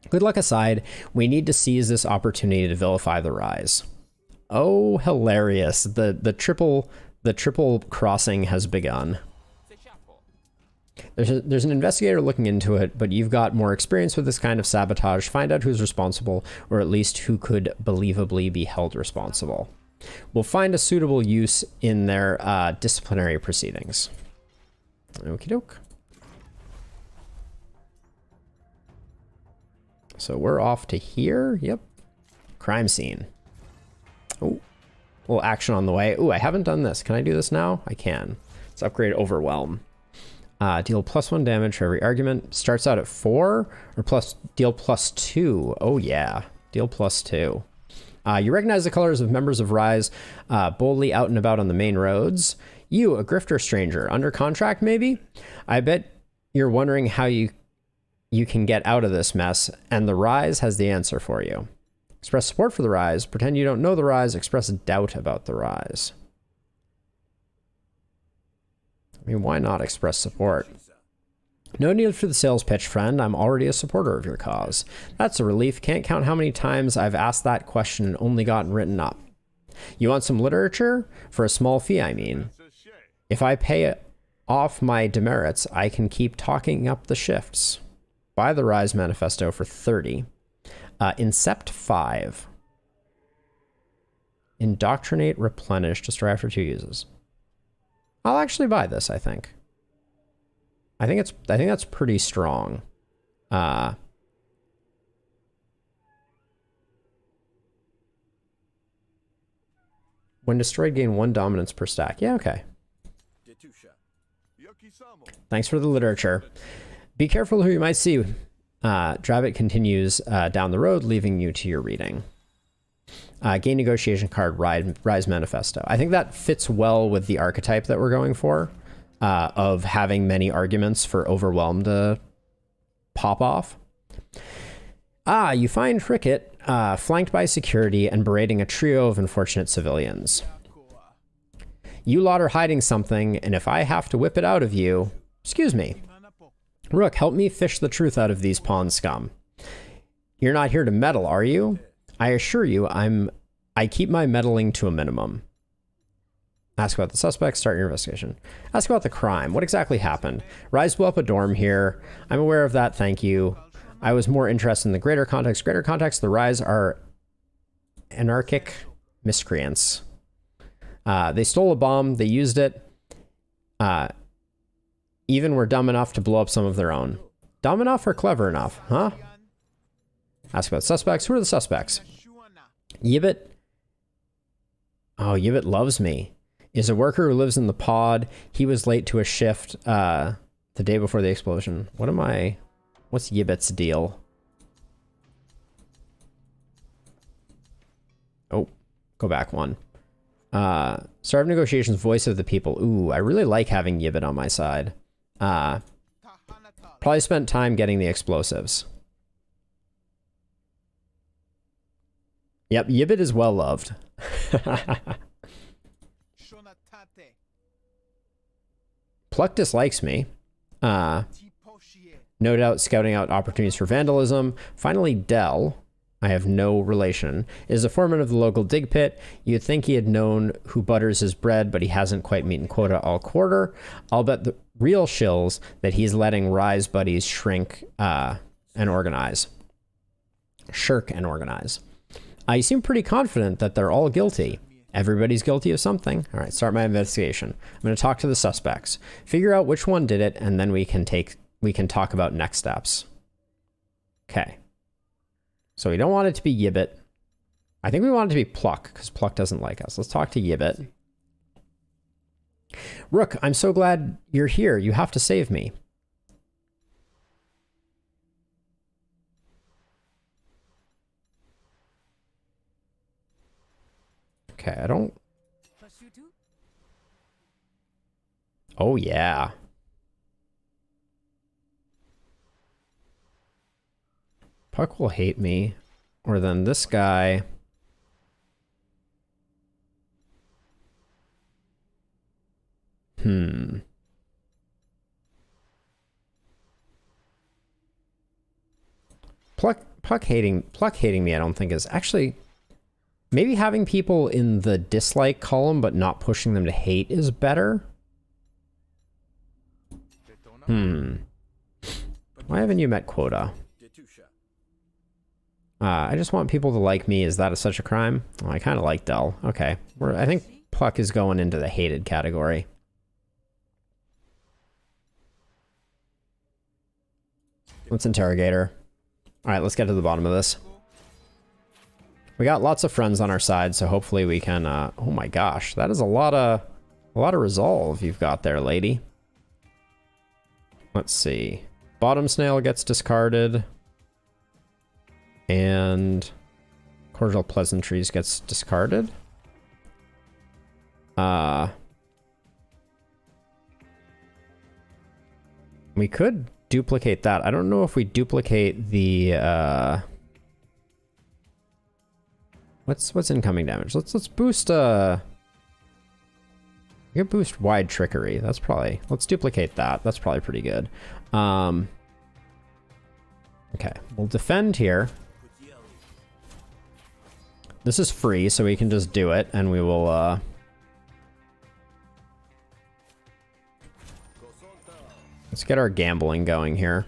Good luck aside, we need to seize this opportunity to vilify the Rise. Oh, hilarious. The triple crossing has begun. There's an investigator looking into it, but you've got more experience with this kind of sabotage. Find out who's responsible, or at least who could believably be held responsible. We'll find a suitable use in their disciplinary proceedings. Okie doke. So we're off to here. Yep. Crime scene. Oh, a little action on the way. Oh, I haven't done this. Can I do this now? I can. Let's upgrade Overwhelm. Deal +1 damage for every argument. Starts out at 4 or deal +2. Oh yeah, deal +2. You recognize the colors of members of Rise boldly out and about on the main roads. You, a grifter stranger, under contract maybe? I bet you're wondering how you can get out of this mess, and the Rise has the answer for you. Express support for the Rise. Pretend you don't know the Rise. Express doubt about the Rise. I mean, why not express support? No need for the sales pitch, friend. I'm already a supporter of your cause. That's a relief. Can't count how many times I've asked that question and only gotten written up. You want some literature? For a small fee, I mean. If I pay off my demerits, I can keep talking up the shifts. Buy the Rise Manifesto for 30. Incept 5. Indoctrinate, replenish, destroy after 2 uses. I'll actually buy this, I think. I think that's pretty strong. When destroyed, gain 1 dominance per stack. Yeah, okay. Thanks for the literature. Be careful who you might see. Drabbit continues down the road, leaving you to your reading. Gain negotiation card, Rise Manifesto. I think that fits well with the archetype that we're going for, of having many arguments for Overwhelm to pop off. You find Cricket. flanked by security and berating a trio of unfortunate civilians. You lot are hiding something, and if I have to whip it out of you... Excuse me. Rook, help me fish the truth out of these pawn scum. You're not here to meddle, are you? I assure you, I keep my meddling to a minimum. Ask about the suspects, start your investigation. Ask about the crime. What exactly happened? Rise blew up a dorm here. I'm aware of that, thank you. I was more interested in the greater context. Greater context, the Rise are anarchic miscreants. They stole a bomb, they used it. Even were dumb enough to blow up some of their own. Dumb enough or clever enough, huh? Ask about suspects. Who are the suspects? Yibbit. Oh, Yibbit loves me. Is a worker who lives in the pod. He was late to a shift the day before the explosion. What's Yibbit's deal? Oh, go back one. Start of negotiations, voice of the people. Ooh, I really like having Yibbit on my side. Probably spent time getting the explosives. Yep, Yibbit is well loved. Pluck dislikes me. No doubt scouting out opportunities for vandalism. Finally, Dell, I have no relation, is a foreman of the local dig pit. You'd think he had known who butters his bread, but he hasn't quite meeting quota all quarter. I'll bet the real shills that he's letting Rise buddies shrink and organize. Shirk and organize. You seem pretty confident that they're all guilty. Everybody's guilty of something. All right, start my investigation. I'm going to talk to the suspects. Figure out which one did it, and then we can talk about next steps. Okay. So we don't want it to be Yibbit. I think we want it to be Pluck, because Pluck doesn't like us. Let's talk to Yibbit. Rook, I'm so glad you're here. You have to save me. Okay, I don't... Oh, yeah. Puck will hate me. Or then this guy... Puck hating me, I don't think is actually... Maybe having people in the dislike column but not pushing them to hate is better. Why haven't you met quota? I just want people to like me. Is that such a crime? Oh, I kind of like Dell. Okay. I think Pluck is going into the hated category. Let's interrogate her. All right, let's get to the bottom of this. We got lots of friends on our side, so hopefully we can... oh my gosh, that is a lot of resolve you've got there, lady. Let's see. Bottom snail gets discarded. And cordial pleasantries gets discarded. We could duplicate that. I don't know if we duplicate the... What's incoming damage? Let's boost we can boost wide trickery. That's probably, let's duplicate that. That's probably pretty good. Okay, we'll defend here. This is free, so we can just do it, and we will let's get our gambling going here.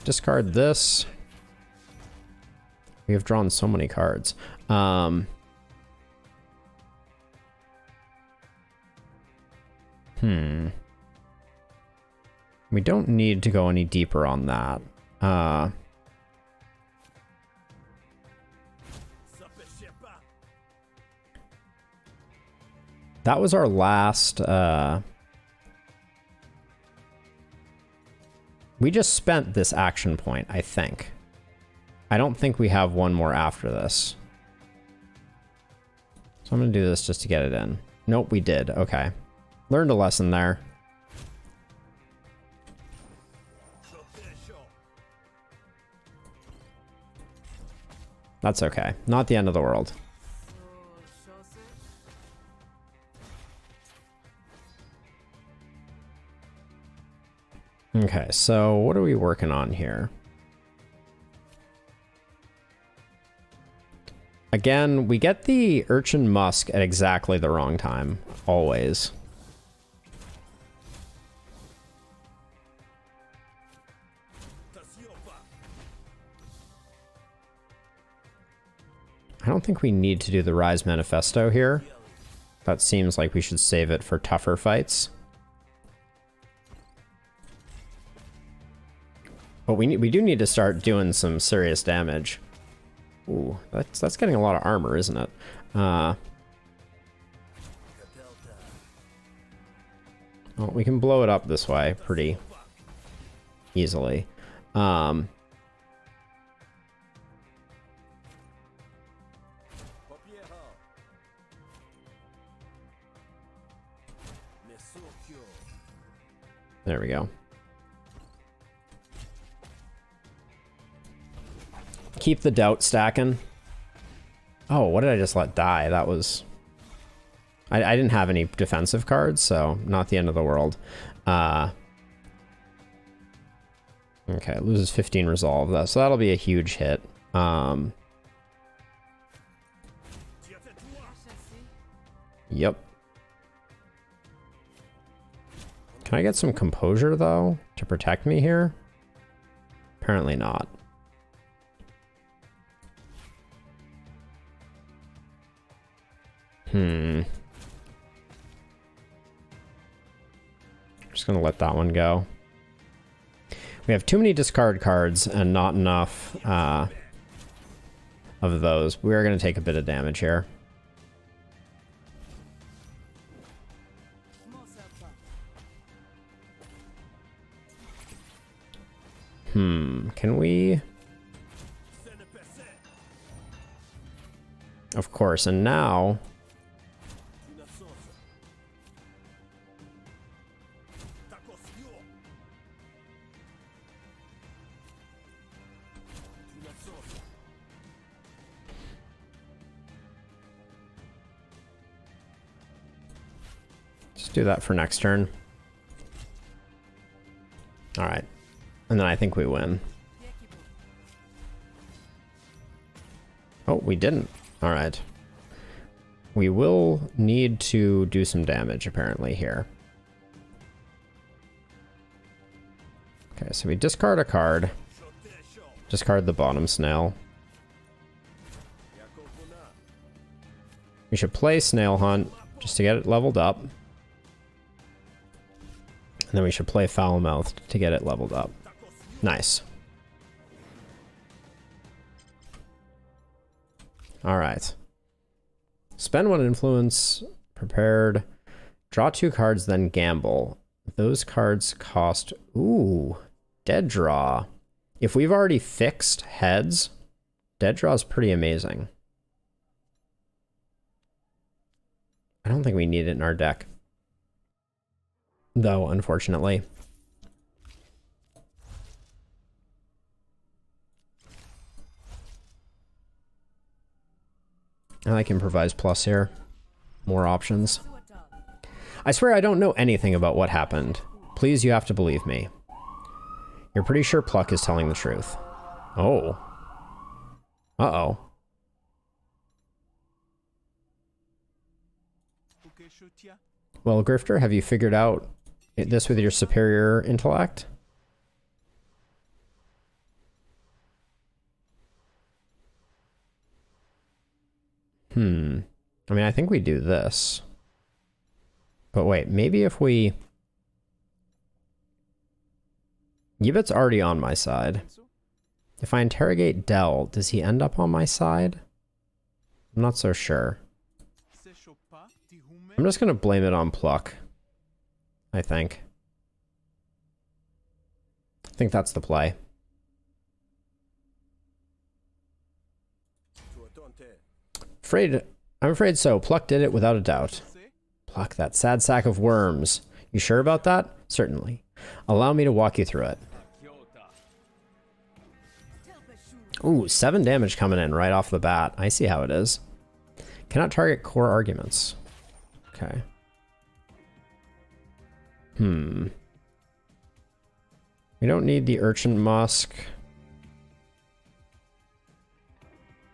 Discard this. We have drawn so many cards. We don't need to go any deeper on that. That was our last... We just spent this action point, I think. I don't think we have one more after this. So I'm going to do this just to get it in. Nope, we did. Okay. Learned a lesson there. That's okay. Not the end of the world. Okay, so what are we working on here? Again, we get the Urchin Musk at exactly the wrong time. Always. I don't think we need to do the Rise Manifesto here. That seems like we should save it for tougher fights. But we do need to start doing some serious damage. Ooh, that's getting a lot of armor, isn't it? Well, we can blow it up this way pretty easily. There we go. Keep the doubt stacking. Oh, what did I just let die? That was... I didn't have any defensive cards, so not the end of the world. Okay, it loses 15 resolve, so that'll be a huge hit. Yep. Can I get some composure, though, to protect me here? Apparently not. Just gonna let that one go. We have too many discard cards and not enough of those. We are gonna take a bit of damage here. Can we? Of course, and now... Just do that for next turn. Alright. And then I think we win. Oh, we didn't. Alright. We will need to do some damage, apparently, here. Okay, so we discard a card. Discard the bottom snail. We should play Snail Hunt, just to get it leveled up. And then we should play Foul Mouthed to get it leveled up. Nice. Alright. Spend one influence, prepared. Draw 2 cards, then gamble. Those cards cost... Ooh, dead draw. If we've already fixed heads, dead draw is pretty amazing. I don't think we need it in our deck. Though, unfortunately. I like Improvise Plus here. More options. I swear I don't know anything about what happened. Please, you have to believe me. You're pretty sure Pluck is telling the truth. Oh. Uh-oh. Well, Grifter, have you figured out this with your superior intellect? I mean, I think we do this. But wait, maybe if we... Yibet's already on my side. If I interrogate Dell, does he end up on my side? I'm not so sure. I'm just gonna blame it on Pluck. I think. I think that's the play. I'm afraid so. Pluck did it without a doubt. Pluck, that sad sack of worms. You sure about that? Certainly. Allow me to walk you through it. Ooh, 7 damage coming in right off the bat. I see how it is. Cannot target core arguments. Okay. We don't need the Urchin Musk.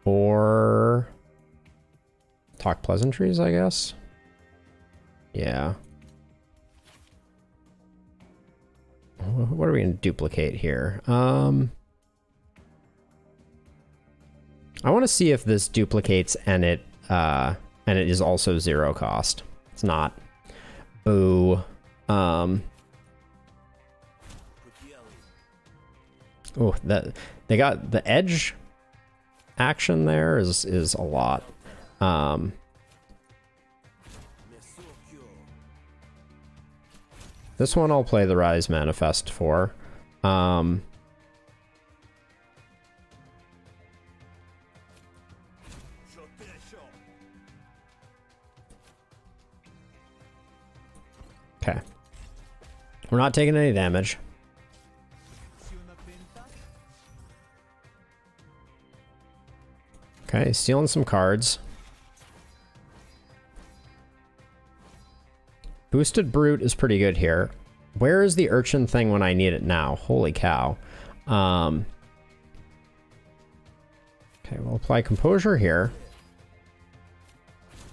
Or talk pleasantries, I guess. Yeah. What are we going to duplicate here? I want to see if this duplicates and it is also 0 cost. It's not. Boo. Oh, that they got the edge action there is a lot. This one I'll play the Rise Manifest for. Okay. We're not taking any damage. Okay, stealing some cards. Boosted Brute is pretty good here. Where is the Urchin thing when I need it now? Holy cow. Okay, we'll apply Composure here.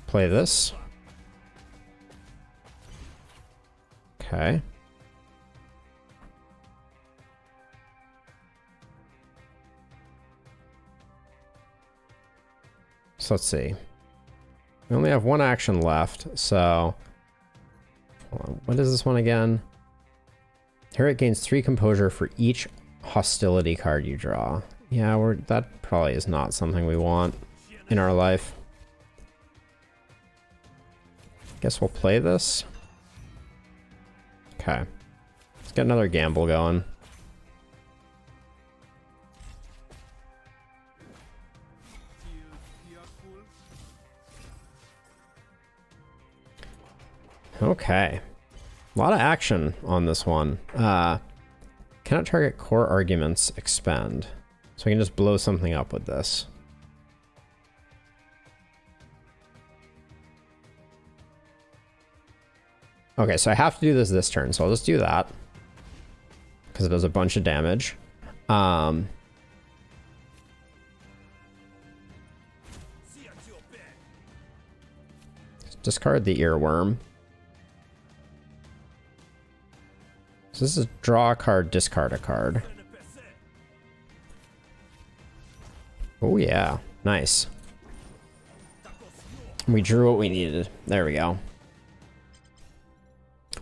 Play this. Okay. So let's see. We only have 1 action left, so... Hold on. What is this one again? Here it gains 3 composure for each hostility card you draw. Yeah, that probably is not something we want in our life. Guess we'll play this. Okay. Let's get another gamble going. Okay. A lot of action on this one. Cannot target core arguments, expend. So we can just blow something up with this. Okay, so I have to do this turn, so I'll just do that. Because it does a bunch of damage. Discard the Earworm. So this is draw a card, discard a card. Oh yeah, nice. We drew what we needed. There we go.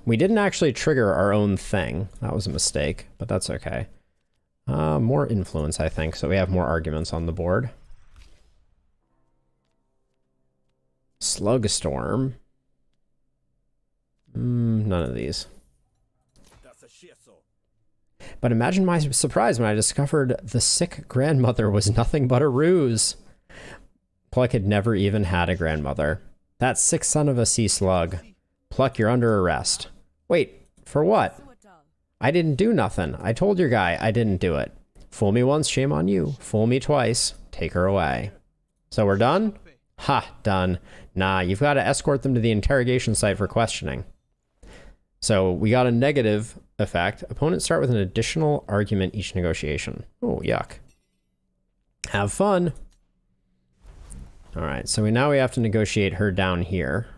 We didn't actually trigger our own thing. That was a mistake, but that's okay. More influence, I think, so we have more arguments on the board. Slugstorm. None of these. But imagine my surprise when I discovered the sick grandmother was nothing but a ruse. Pluck had never even had a grandmother. That sick son of a sea slug. Pluck, you're under arrest. Wait, for what? I didn't do nothing. I told your guy I didn't do it. Fool me once, shame on you. Fool me twice, take her away. So we're done? Ha, done. Nah, you've got to escort them to the interrogation site for questioning. So we got a negative effect. Opponents start with an additional argument each negotiation. Oh, yuck. Have fun. All right, so now we have to negotiate her down here.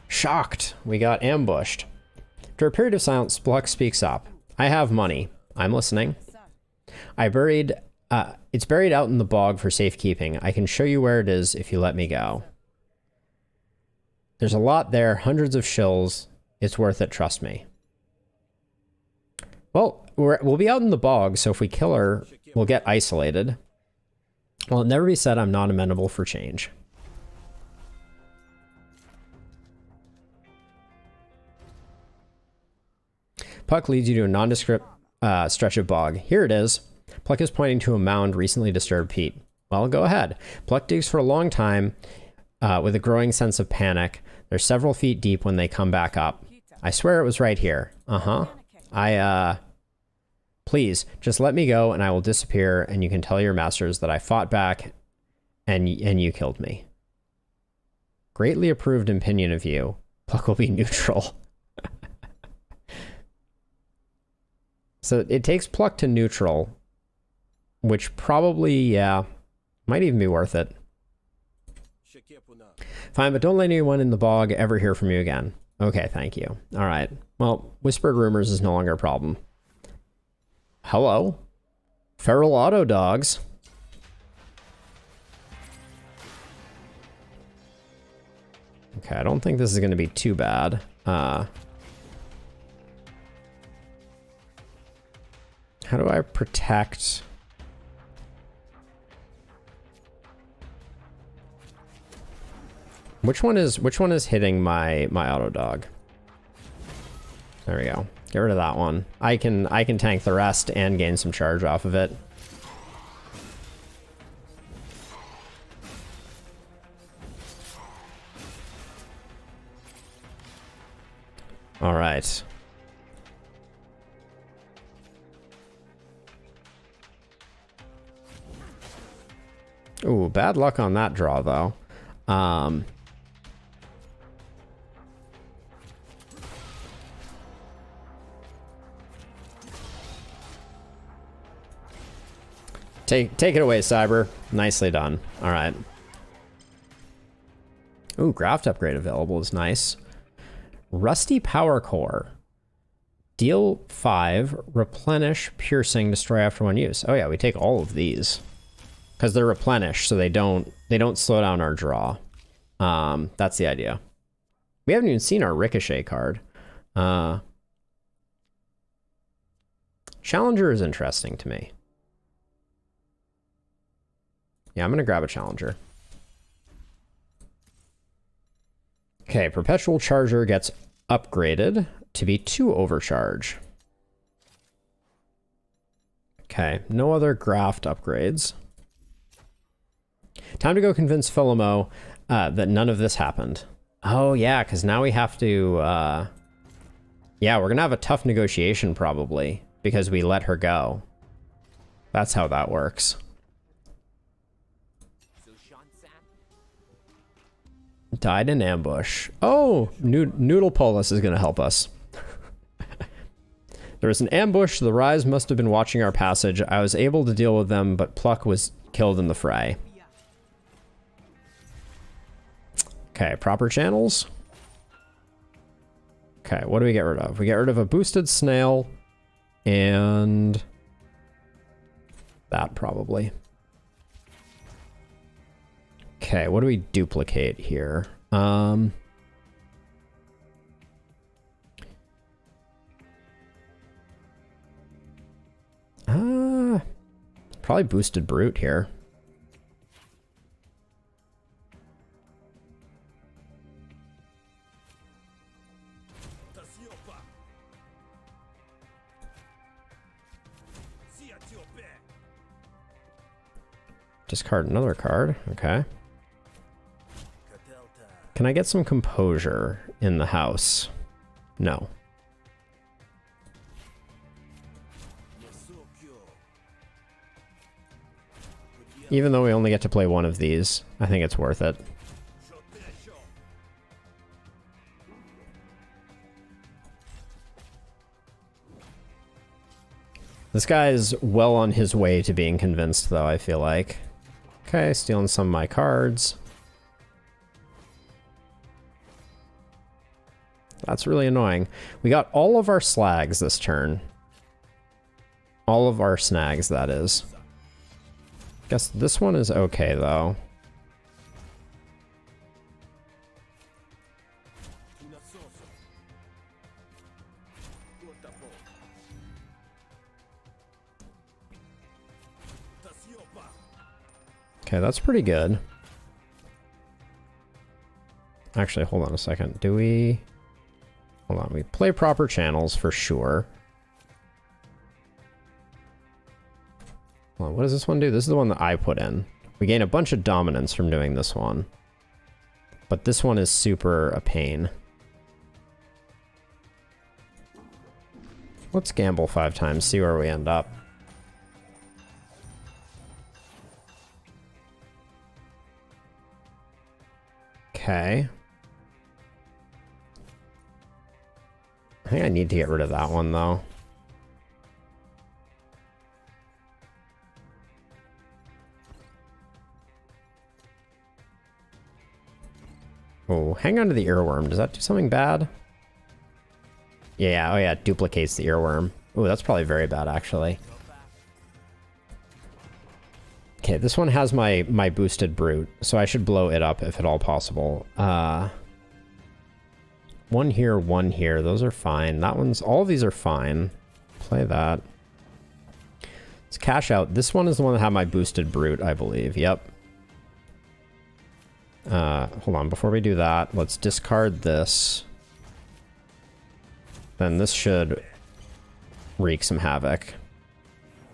Shocked. We got ambushed. After a period of silence, Pluck speaks up. I have money. I'm listening. It's buried out in the bog for safekeeping. I can show you where it is if you let me go. There's a lot there, hundreds of shills. It's worth it, trust me. Well, we'll be out in the bog, so if we kill her, we'll get isolated. Well, it never be said I'm not amenable for change. Puck leads you to a nondescript stretch of bog. Here it is. Pluck is pointing to a mound recently disturbed peat. Well, go ahead. Pluck digs for a long time with a growing sense of panic. They're several feet deep when they come back up. I swear it was right here. Uh-huh. Please, just let me go and I will disappear and you can tell your masters that I fought back and you killed me. Greatly approved opinion of you. Pluck will be neutral. So it takes Pluck to neutral, which probably, yeah, might even be worth it. Fine, but don't let anyone in the bog ever hear from you again. Okay, thank you. All right. Well, whispered rumors is no longer a problem. Hello? Feral auto dogs. Okay, I don't think this is going to be too bad. How do I protect? Which one is hitting my auto dog? There we go. Get rid of that one. I can tank the rest and gain some charge off of it. All right. Ooh, bad luck on that draw though. Take it away, Cyber. Nicely done. All right. Ooh, graft upgrade available is nice. Rusty Power Core. Deal 5, replenish, piercing, destroy after one use. Oh yeah, we take all of these. Because they're replenished, so they don't slow down our draw. That's the idea. We haven't even seen our Ricochet card. Challenger is interesting to me. Yeah, I'm going to grab a Challenger. Okay, Perpetual Charger gets upgraded to be 2 overcharge. Okay, no other graft upgrades. Time to go convince Philomo that none of this happened. Oh yeah, because now we have to... yeah, we're going to have a tough negotiation probably, because we let her go. That's how that works. Died in ambush. Oh, Noodle Polis is going to help us. There was an ambush. The Rise must have been watching our passage. I was able to deal with them, but Pluck was killed in the fray. Okay, proper channels. Okay, what do we get rid of? We get rid of a boosted snail and that probably. Okay, what do we duplicate here? Probably boosted brute here. Discard another card. Okay. Can I get some composure in the house? No. Even though we only get to play one of these, I think it's worth it. This guy is well on his way to being convinced, though, I feel like. Okay, stealing some of my cards. That's really annoying. We got all of our slags this turn. All of our snags, that is. Guess this one is okay, though. Okay, that's pretty good. Actually, hold on a second. Do we... Hold on, we play proper channels for sure. Hold on, what does this one do? This is the one that I put in. We gain a bunch of dominance from doing this one. But this one is super a pain. Let's gamble 5 times, see where we end up. Okay. I think I need to get rid of that one, though. Oh, hang on to the earworm. Does that do something bad? Yeah, oh yeah, it duplicates the earworm. Oh, that's probably very bad, actually. Okay, this one has my boosted brute, so I should blow it up if at all possible. One here, one here. Those are fine. That one's... All of these are fine. Play that. Let's cash out. This one is the one that had my boosted brute, I believe. Yep. Hold on. Before we do that, let's discard this. Then this should wreak some havoc.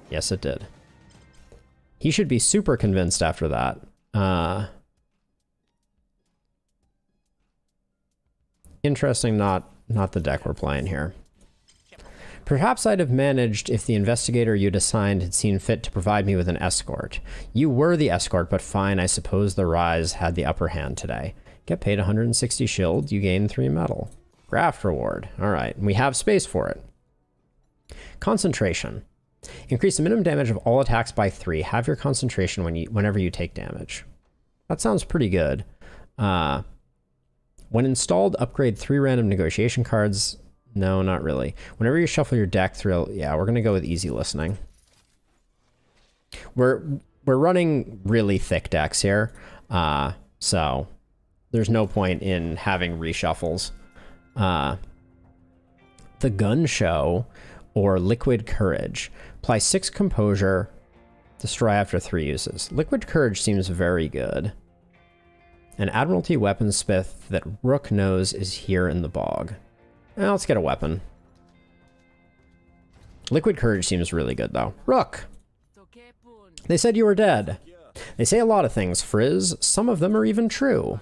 Yes, it did. He should be super convinced after that. Interesting, not the deck we're playing here. Perhaps I'd have managed if the investigator you'd assigned had seen fit to provide me with an escort. You were the escort, but fine, I suppose the Rise had the upper hand today. Get paid 160 shield, you gain 3 metal. Graft reward. Alright, we have space for it. Concentration. Increase the minimum damage of all attacks by 3. Have your concentration whenever you take damage. That sounds pretty good. When installed, upgrade 3 random negotiation cards. No, not really. Whenever you shuffle your deck through, yeah, we're gonna go with easy listening. We're running really thick decks here, so there's no point in having reshuffles. The Gun Show or Liquid Courage. Apply 6 composure, destroy after 3 uses. Liquid Courage seems very good. An Admiralty weaponsmith that Rook knows is here in the bog. Well, let's get a weapon. Liquid Courage seems really good, though. Rook! They said you were dead. They say a lot of things, Frizz. Some of them are even true.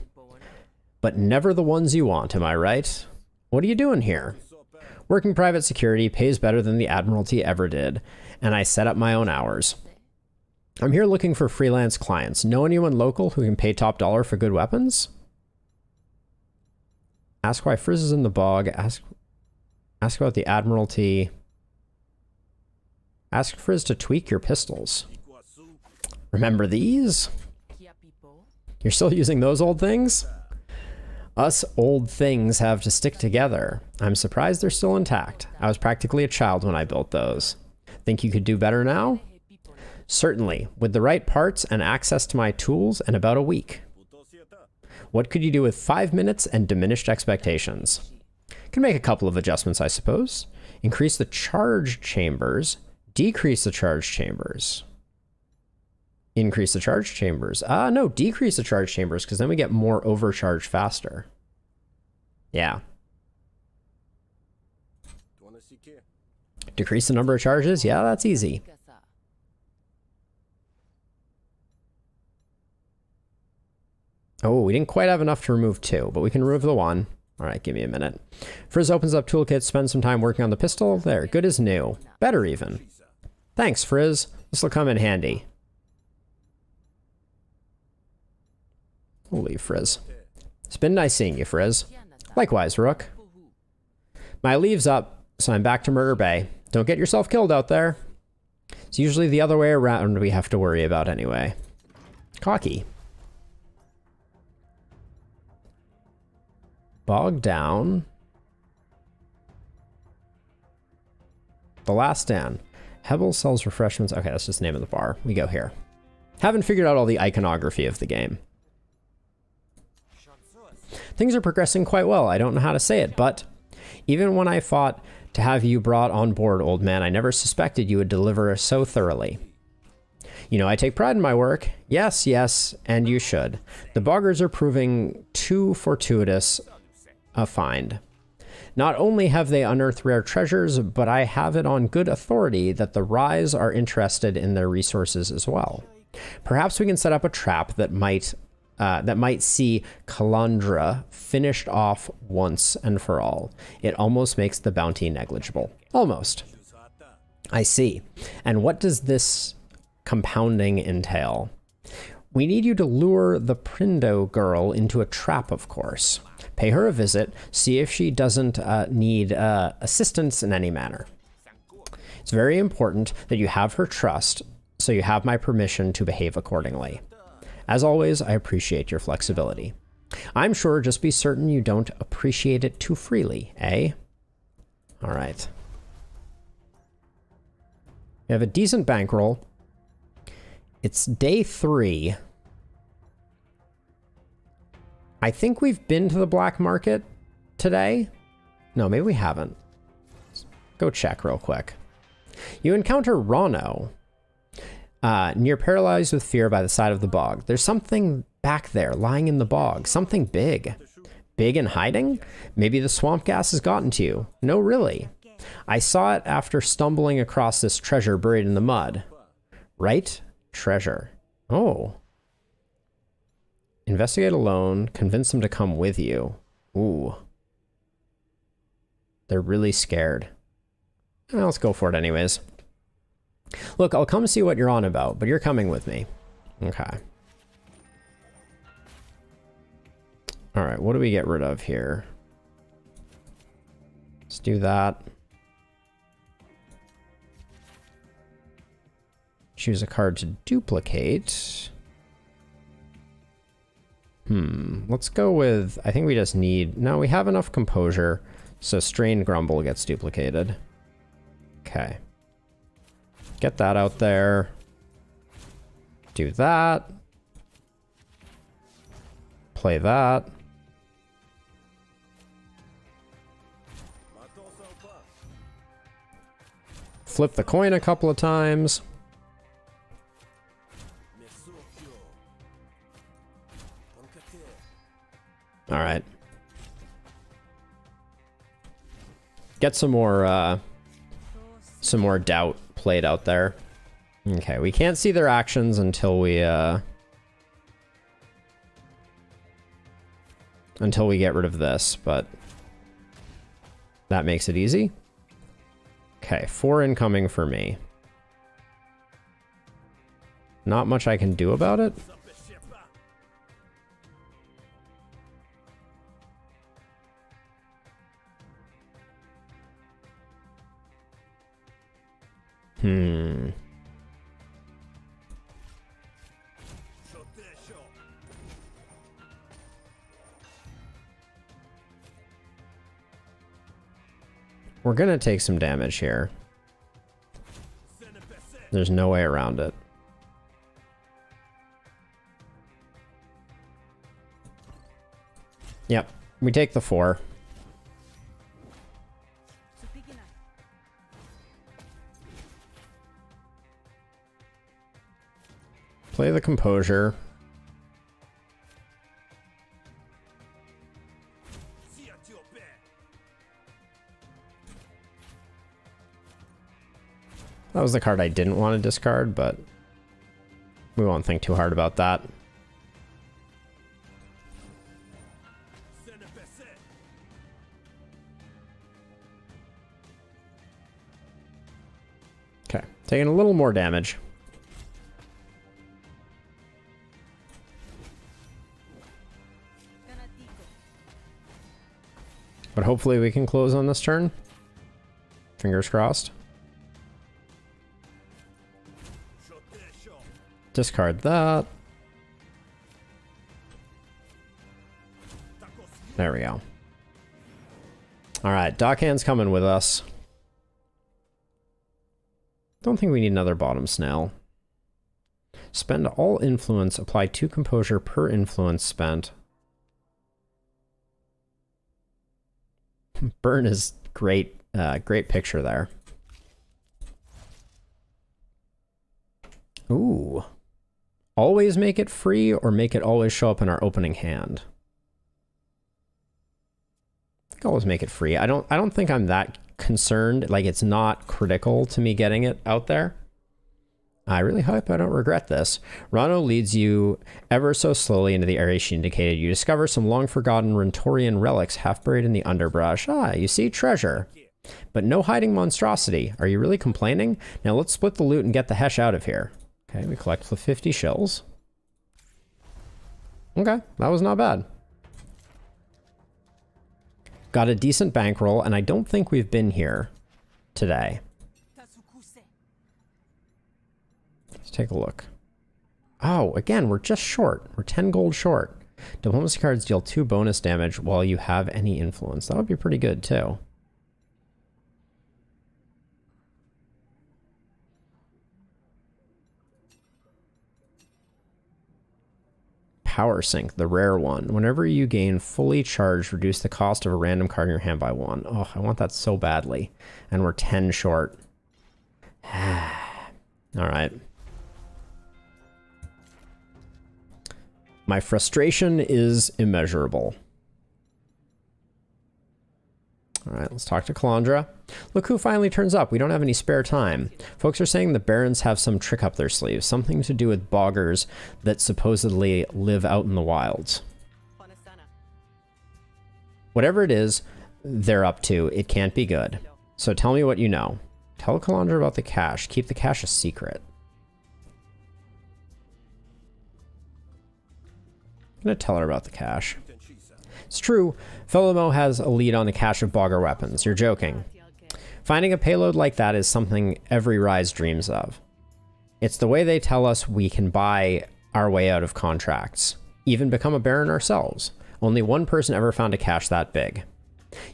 But never the ones you want, am I right? What are you doing here? Working private security pays better than the Admiralty ever did, and I set up my own hours. I'm here looking for freelance clients. Know anyone local who can pay top dollar for good weapons? Ask why Frizz is in the bog. Ask about the Admiralty. Ask Frizz to tweak your pistols. Remember these? You're still using those old things? Us old things have to stick together. I'm surprised they're still intact. I was practically a child when I built those. Think you could do better now? Certainly, with the right parts and access to my tools in about a week. What could you do with 5 minutes and diminished expectations? Can make a couple of adjustments, I suppose. Increase the charge chambers, decrease the charge chambers. Increase the charge chambers. No, decrease the charge chambers, because then we get more overcharge faster. Yeah. Decrease the number of charges? Yeah, that's easy. Oh, we didn't quite have enough to remove 2, but we can remove the 1. All right, give me a minute. Frizz opens up toolkit, spends some time working on the pistol. There, good as new. Better even. Thanks, Frizz. This will come in handy. We'll leave Frizz. It's been nice seeing you, Frizz. Likewise, Rook. My leave's up, so I'm back to Murder Bay. Don't get yourself killed out there. It's usually the other way around we have to worry about anyway. Cocky. Bog down. The Last Stand. Hebel sells refreshments. Okay, that's just the name of the bar. We go here. Haven't figured out all the iconography of the game. Things are progressing quite well. I don't know how to say it, but even when I fought to have you brought on board, old man, I never suspected you would deliver so thoroughly. You know, I take pride in my work. Yes, yes, and you should. The boggers are proving too fortuitous a find. Not only have they unearthed rare treasures, but I have it on good authority that the Rise are interested in their resources as well. Perhaps we can set up a trap that might that might see Kalandra finished off once and for all. It almost makes the bounty negligible. Almost. I see. And what does this compounding entail? We need you to lure the Prindo girl into a trap, of course. Pay her a visit, see if she doesn't need assistance in any manner. It's very important that you have her trust, so you have my permission to behave accordingly. As always, I appreciate your flexibility. I'm sure, just be certain you don't appreciate it too freely, eh? All right. We have a decent bankroll. It's day 3. I think we've been to the black market today. No, maybe we haven't. Let's go check real quick. You encounter Rano, near paralyzed with fear by the side of the bog. There's something back there lying in the bog. Something big. Big and hiding? Maybe the swamp gas has gotten to you. No, really. I saw it after stumbling across this treasure buried in the mud. Right? Treasure. Oh. Investigate alone. Convince them to come with you. Ooh. They're really scared. Well, let's go for it anyways. Look, I'll come see what you're on about, but you're coming with me. Okay. All right, what do we get rid of here? Let's do that. Choose a card to duplicate. Let's go with, I think we just need, no, we have enough composure, so Strained Grumble gets duplicated. Okay. Get that out there. Do that. Play that. Flip the coin a couple of times. All right. Get some more doubt played out there. Okay, we can't see their actions until we get rid of this, but that makes it easy. Okay, 4 incoming for me. Not much I can do about it. We're gonna take some damage here. There's no way around it. Yep, we take the 4. Play the composure. That was the card I didn't want to discard, but we won't think too hard about that. Okay, taking a little more damage. But hopefully we can close on this turn. Fingers crossed. Discard that. There we go. Alright, Dockhand's coming with us. Don't think we need another bottom snail. Spend all influence, apply 2 composure per influence spent. Burn is great, great picture there. Ooh. Always make it free or make it always show up in our opening hand? I think always make it free. I don't think I'm that concerned. Like, it's not critical to me getting it out there. I really hope I don't regret this. Rano leads you ever so slowly into the area she indicated. You discover some long-forgotten Rentorian relics half buried in the underbrush. Ah, you see, treasure. But no hiding monstrosity. Are you really complaining? Now let's split the loot and get the hesh out of here. Okay, we collect the 50 shells. Okay, that was not bad. Got a decent bankroll, and I don't think we've been here today. Let's take a look. Oh, again, we're just short. We're 10 gold short. Diplomacy cards deal 2 bonus damage while you have any influence. That would be pretty good, too. Power Sync, the rare one. Whenever you gain fully charged, reduce the cost of a random card in your hand by 1. Oh, I want that so badly. And we're 10 short. All right. My frustration is immeasurable. All right, let's talk to Calandra. Look who finally turns up. We don't have any spare time. Folks are saying the Barons have some trick up their sleeves, something to do with boggers that supposedly live out in the wilds. Whatever it is they're up to, it can't be good. So tell me what you know. Tell Calandra about the cache. Keep the cache a secret. I'm going to tell her about the cache. It's true, Philomel has a lead on the cache of bogger weapons. You're joking. Finding a payload like that is something every Rise dreams of. It's the way they tell us we can buy our way out of contracts, even become a Baron ourselves. Only one person ever found a cache that big.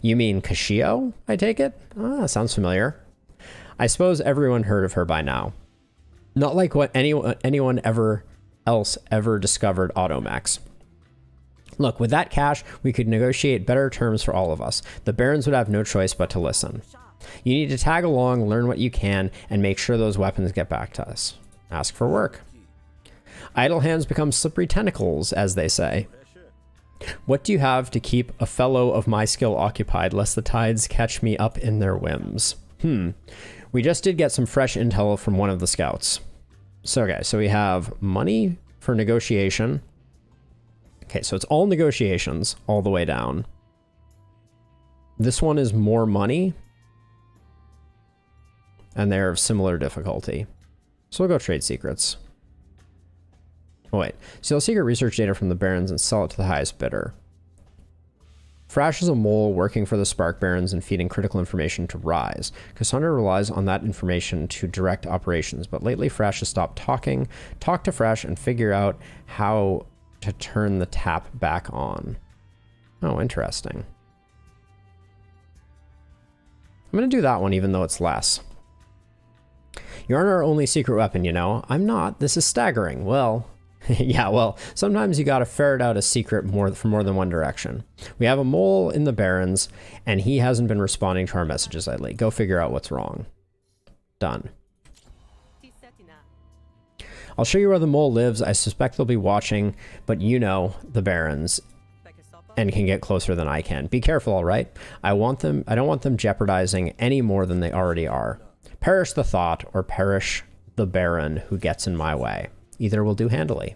You mean Kashio, I take it? Ah, sounds familiar. I suppose everyone heard of her by now. Not like what anyone else ever discovered automechs. Look, with that cache, we could negotiate better terms for all of us. The Barons would have no choice but to listen. You need to tag along, learn what you can, and make sure those weapons get back to us. Ask for work. Idle hands become slippery tentacles, as they say. What do you have to keep a fellow of my skill occupied, lest the tides catch me up in their whims? We just did get some fresh intel from one of the scouts. So, okay, so we have money for negotiation. Okay, so it's all negotiations all the way down. This one is more money. And they're of similar difficulty. So we'll go trade secrets. Oh wait, steal secret research data from the Barons and sell it to the highest bidder. Frash is a mole working for the Spark Barons and feeding critical information to Rise. Cassandra relies on that information to direct operations, but lately Frash has stopped talking. Talk to Frash and figure out how to turn the tap back on. Oh, interesting. I'm going to do that one even though it's less. You aren't our only secret weapon, you know. I'm not. This is staggering. Well, yeah, well, sometimes you gotta ferret out a secret from more than one direction. We have a mole in the Barrens, and he hasn't been responding to our messages lately. Go figure out what's wrong. Done. I'll show you where the mole lives. I suspect they'll be watching, but you know the Barrens and can get closer than I can. Be careful, all right? I don't want them jeopardizing any more than they already are. Perish the thought, or perish the Baron who gets in my way. Either will do handily.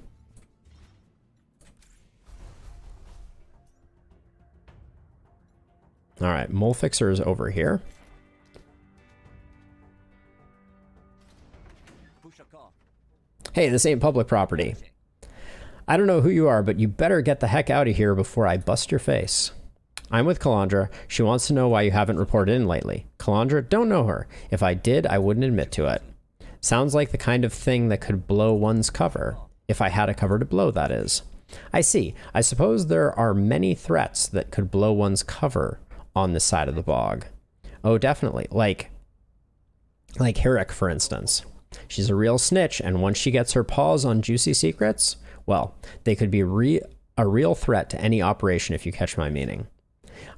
All right, Mole Fixer is over here. Hey, this ain't public property. I don't know who you are, but you better get the heck out of here before I bust your face. I'm with Calandra. She wants to know why you haven't reported in lately. Calandra, don't know her. If I did, I wouldn't admit to it. Sounds like the kind of thing that could blow one's cover. If I had a cover to blow, that is. I see. I suppose there are many threats that could blow one's cover on this side of the bog. Oh, definitely. Like Herrick, for instance. She's a real snitch, and once she gets her paws on juicy secrets, well, they could be a real threat to any operation if you catch my meaning.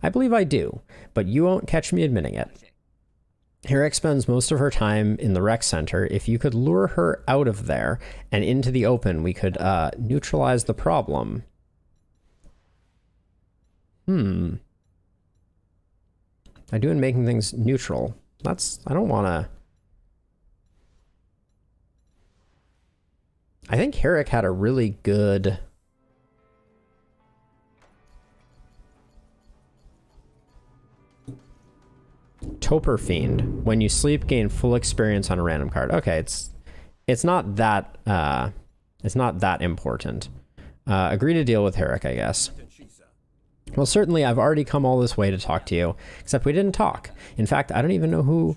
I believe I do, but you won't catch me admitting it. Herrick spends most of her time in the rec center. If you could lure her out of there and into the open, we could neutralize the problem. I do in making things neutral. I don't want to... I think Herrick had a really good... Toper Fiend. When you sleep, gain full experience on a random card. Okay, it's not that important. Agree to deal with Herrick, I guess. Well, certainly I've already come all this way to talk to you, except we didn't talk. In fact, I don't even know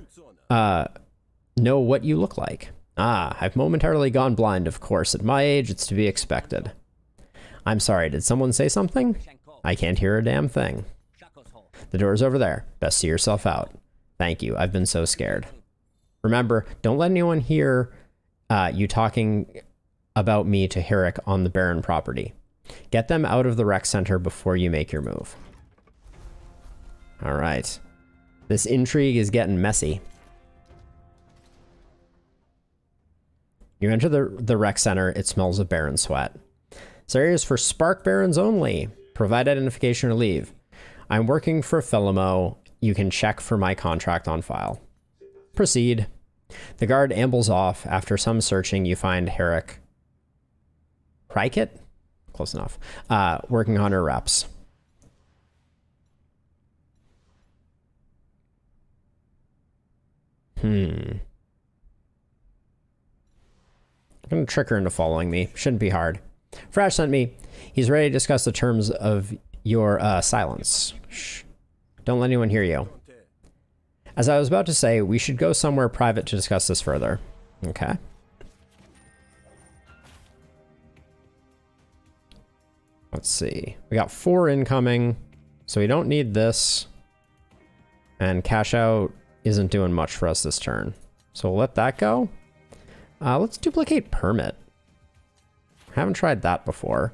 what you look like. Ah, I've momentarily gone blind, of course. At my age, it's to be expected. I'm sorry, did someone say something? I can't hear a damn thing. The door's over there. Best see yourself out. Thank you, I've been so scared. Remember, don't let anyone hear you talking about me to Herrick on the Baron property. Get them out of the rec center before you make your move. All right. This intrigue is getting messy. You enter the rec center. It smells of Baron sweat. This area is for Spark Barons only. Provide identification or leave. I'm working for Philimo. You can check for my contract on file. Proceed. The guard ambles off. After some searching, you find Herrick Prykett? Close enough. Working on her reps. I'm gonna trick her into following me. Shouldn't be hard. Frash sent me. He's ready to discuss the terms of your silence. Shh. Don't let anyone hear you. As I was about to say, we should go somewhere private to discuss this further. Okay. Let's see. We got 4 incoming, so we don't need this. And cash out isn't doing much for us this turn. So we'll let that go. Let's duplicate permit. Haven't tried that before.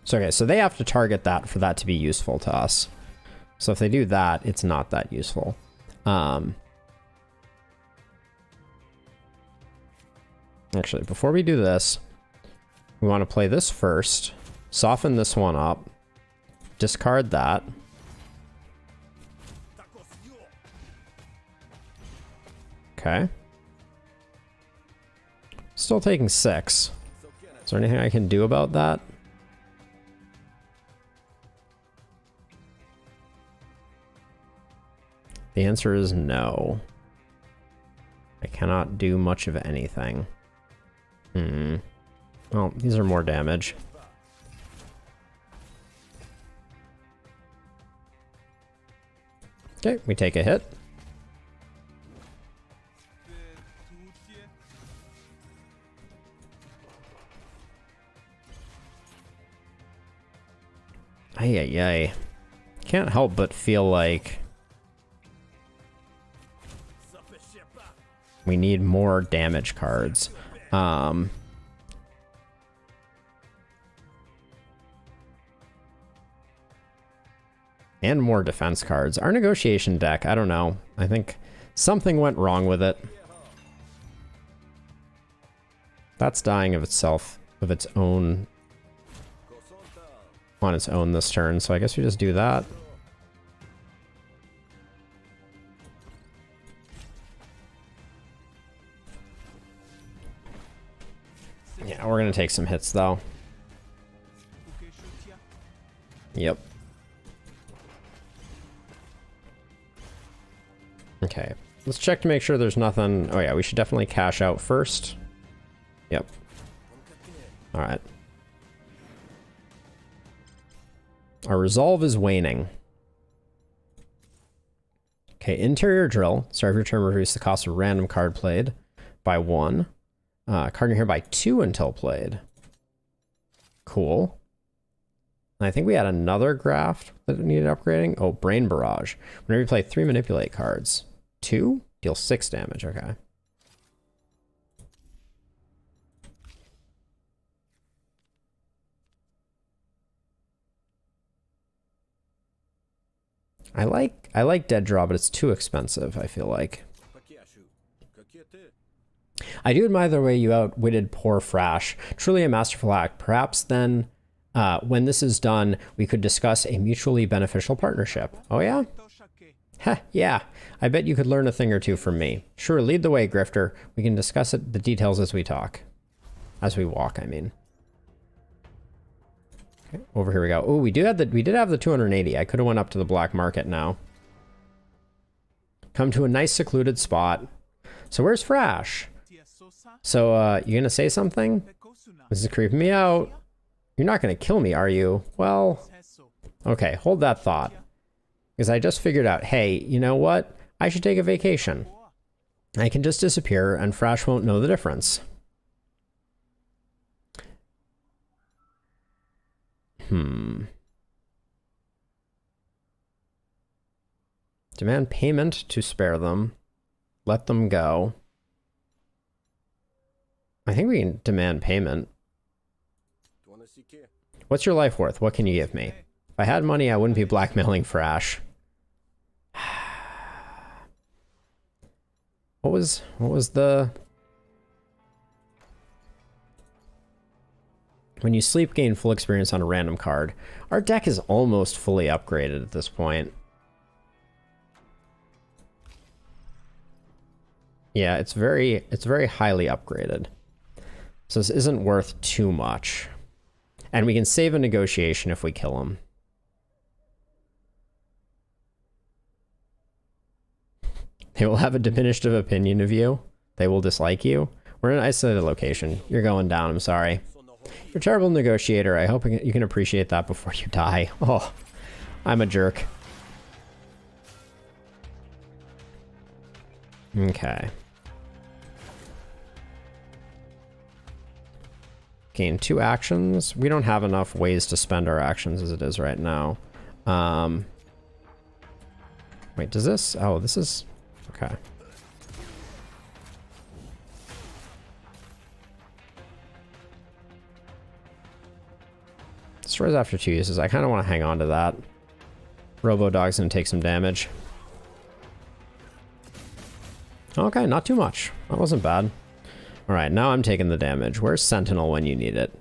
So, okay, so they have to target that for that to be useful to us. So if they do that, it's not that useful. Actually, before we do this, we want to play this first, soften this one up, discard that. Okay. Still taking 6. Is there anything I can do about that? The answer is no. I cannot do much of anything. Well, these are more damage. Okay, we take a hit. Ay, ay, ay. Can't help but feel like we need more damage cards. And more defense cards. Our negotiation deck, I don't know. I think something went wrong with it. That's dying of itself, of its own, on its own this turn, so I guess we just do that. Yeah, we're gonna take some hits though. Yep. Okay, let's check to make sure there's nothing. Oh yeah, we should definitely cash out first. Yep. All right. Our resolve is waning. Okay, interior drill. Start of your turn, reduce the cost of random card played by 1. Card in your hand by 2 until played. Cool. And I think we had another graft that needed upgrading. Oh, Brain Barrage. Whenever you play 3 manipulate cards. 2? Deal 6 damage, okay. I like Dead Draw, but it's too expensive, I feel like. I do admire the way you outwitted poor Frash. Truly a masterful act. Perhaps then, when this is done, we could discuss a mutually beneficial partnership. Oh yeah? Heh, yeah. I bet you could learn a thing or two from me. Sure, lead the way, Grifter. We can discuss the details as we talk. As we walk, I mean. Okay, over here we go. Oh, we did have the 280. I could have went up to the black market now. Come to a nice secluded spot. So where's Frash? So, you gonna say something? This is creeping me out. You're not gonna kill me, are you? Well, okay, hold that thought. Because I just figured out, hey, you know what? I should take a vacation. I can just disappear and Frash won't know the difference. Demand payment to spare them. Let them go. I think we can demand payment. What's your life worth? What can you give me? If I had money, I wouldn't be blackmailing Frash. What was the... When you sleep, gain full experience on a random card. Our deck is almost fully upgraded at this point. Yeah, it's very highly upgraded. So this isn't worth too much. And we can save a negotiation if we kill him. They will have a diminished opinion of you. They will dislike you. We're in an isolated location. You're going down, I'm sorry. You're a terrible negotiator. I hope you can appreciate that before you die. Oh, I'm a jerk. Okay. Gain 2 actions. We don't have enough ways to spend our actions as it is right now. Wait, does this? Oh, this is... Okay. Destroys after 2 uses. I kind of want to hang on to that. Robo-Dog's going to take some damage. Okay, not too much. That wasn't bad. Alright, now I'm taking the damage. Where's Sentinel when you need it?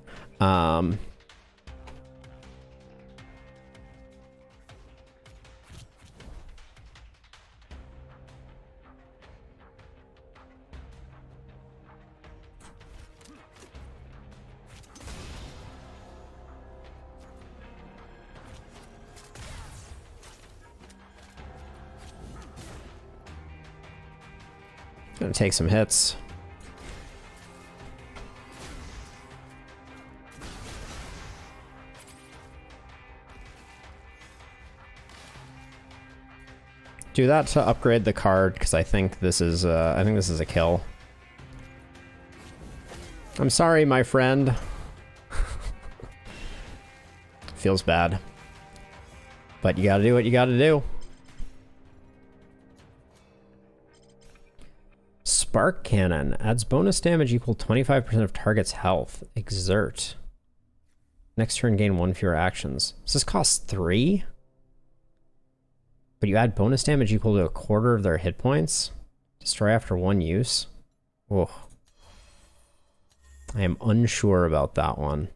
Gonna take some hits. Do that to upgrade the card because I think this is a kill. I'm sorry, my friend. Feels bad. But you gotta do what you gotta do. Spark Cannon adds bonus damage equal 25% of target's health. Exert. Next turn gain 1 fewer actions. Does this cost 3? But you add bonus damage equal to 1/4 of their hit points. Destroy after 1 use. Whoa. I am unsure about that one.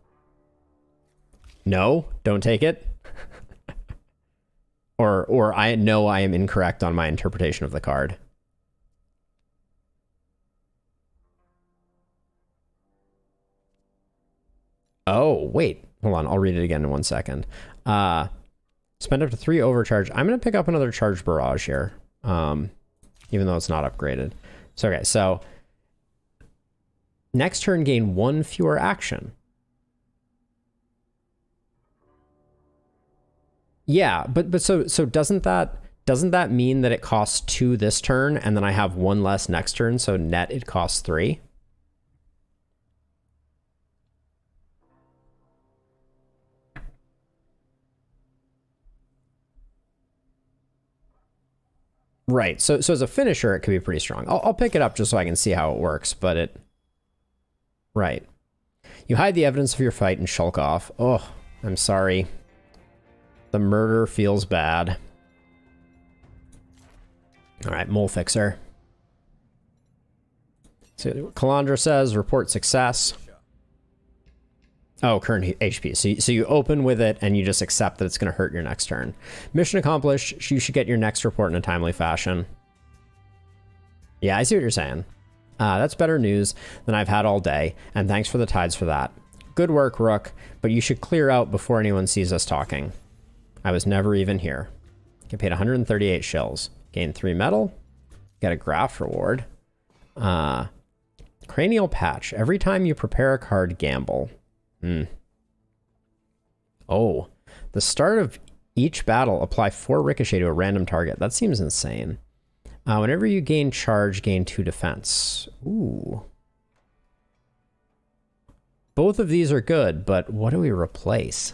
No, don't take it. or I know I am incorrect on my interpretation of the card. Oh, wait. Hold on. I'll read it again in 1 second. Spend up to 3 overcharge. I'm going to pick up another charge barrage here. Even though it's not upgraded. So, okay. So, next turn gain 1 fewer action. Yeah, but so doesn't that mean that it costs 2 this turn and then I have 1 less next turn, so net it costs 3? Right. So as a finisher, it could be pretty strong. I'll pick it up just so I can see how it works, but it... Right. You hide the evidence of your fight and shulk off. Oh, I'm sorry. The murder feels bad. All right, Mole Fixer. So Kalandra says, report success. Oh, current HP. So you open with it and you just accept that it's going to hurt your next turn. Mission accomplished. You should get your next report in a timely fashion. Yeah, I see what you're saying. That's better news than I've had all day, and thanks for the tides for that. Good work, Rook, but you should clear out before anyone sees us talking. I was never even here. Get paid 138 shills. Gain 3 metal. Get a graft reward. Cranial patch. Every time you prepare a card, gamble. Oh, the start of each battle, apply 4 ricochet to a random target. That seems insane. Whenever you gain charge, gain 2 defense. Ooh. Both of these are good, but what do we replace?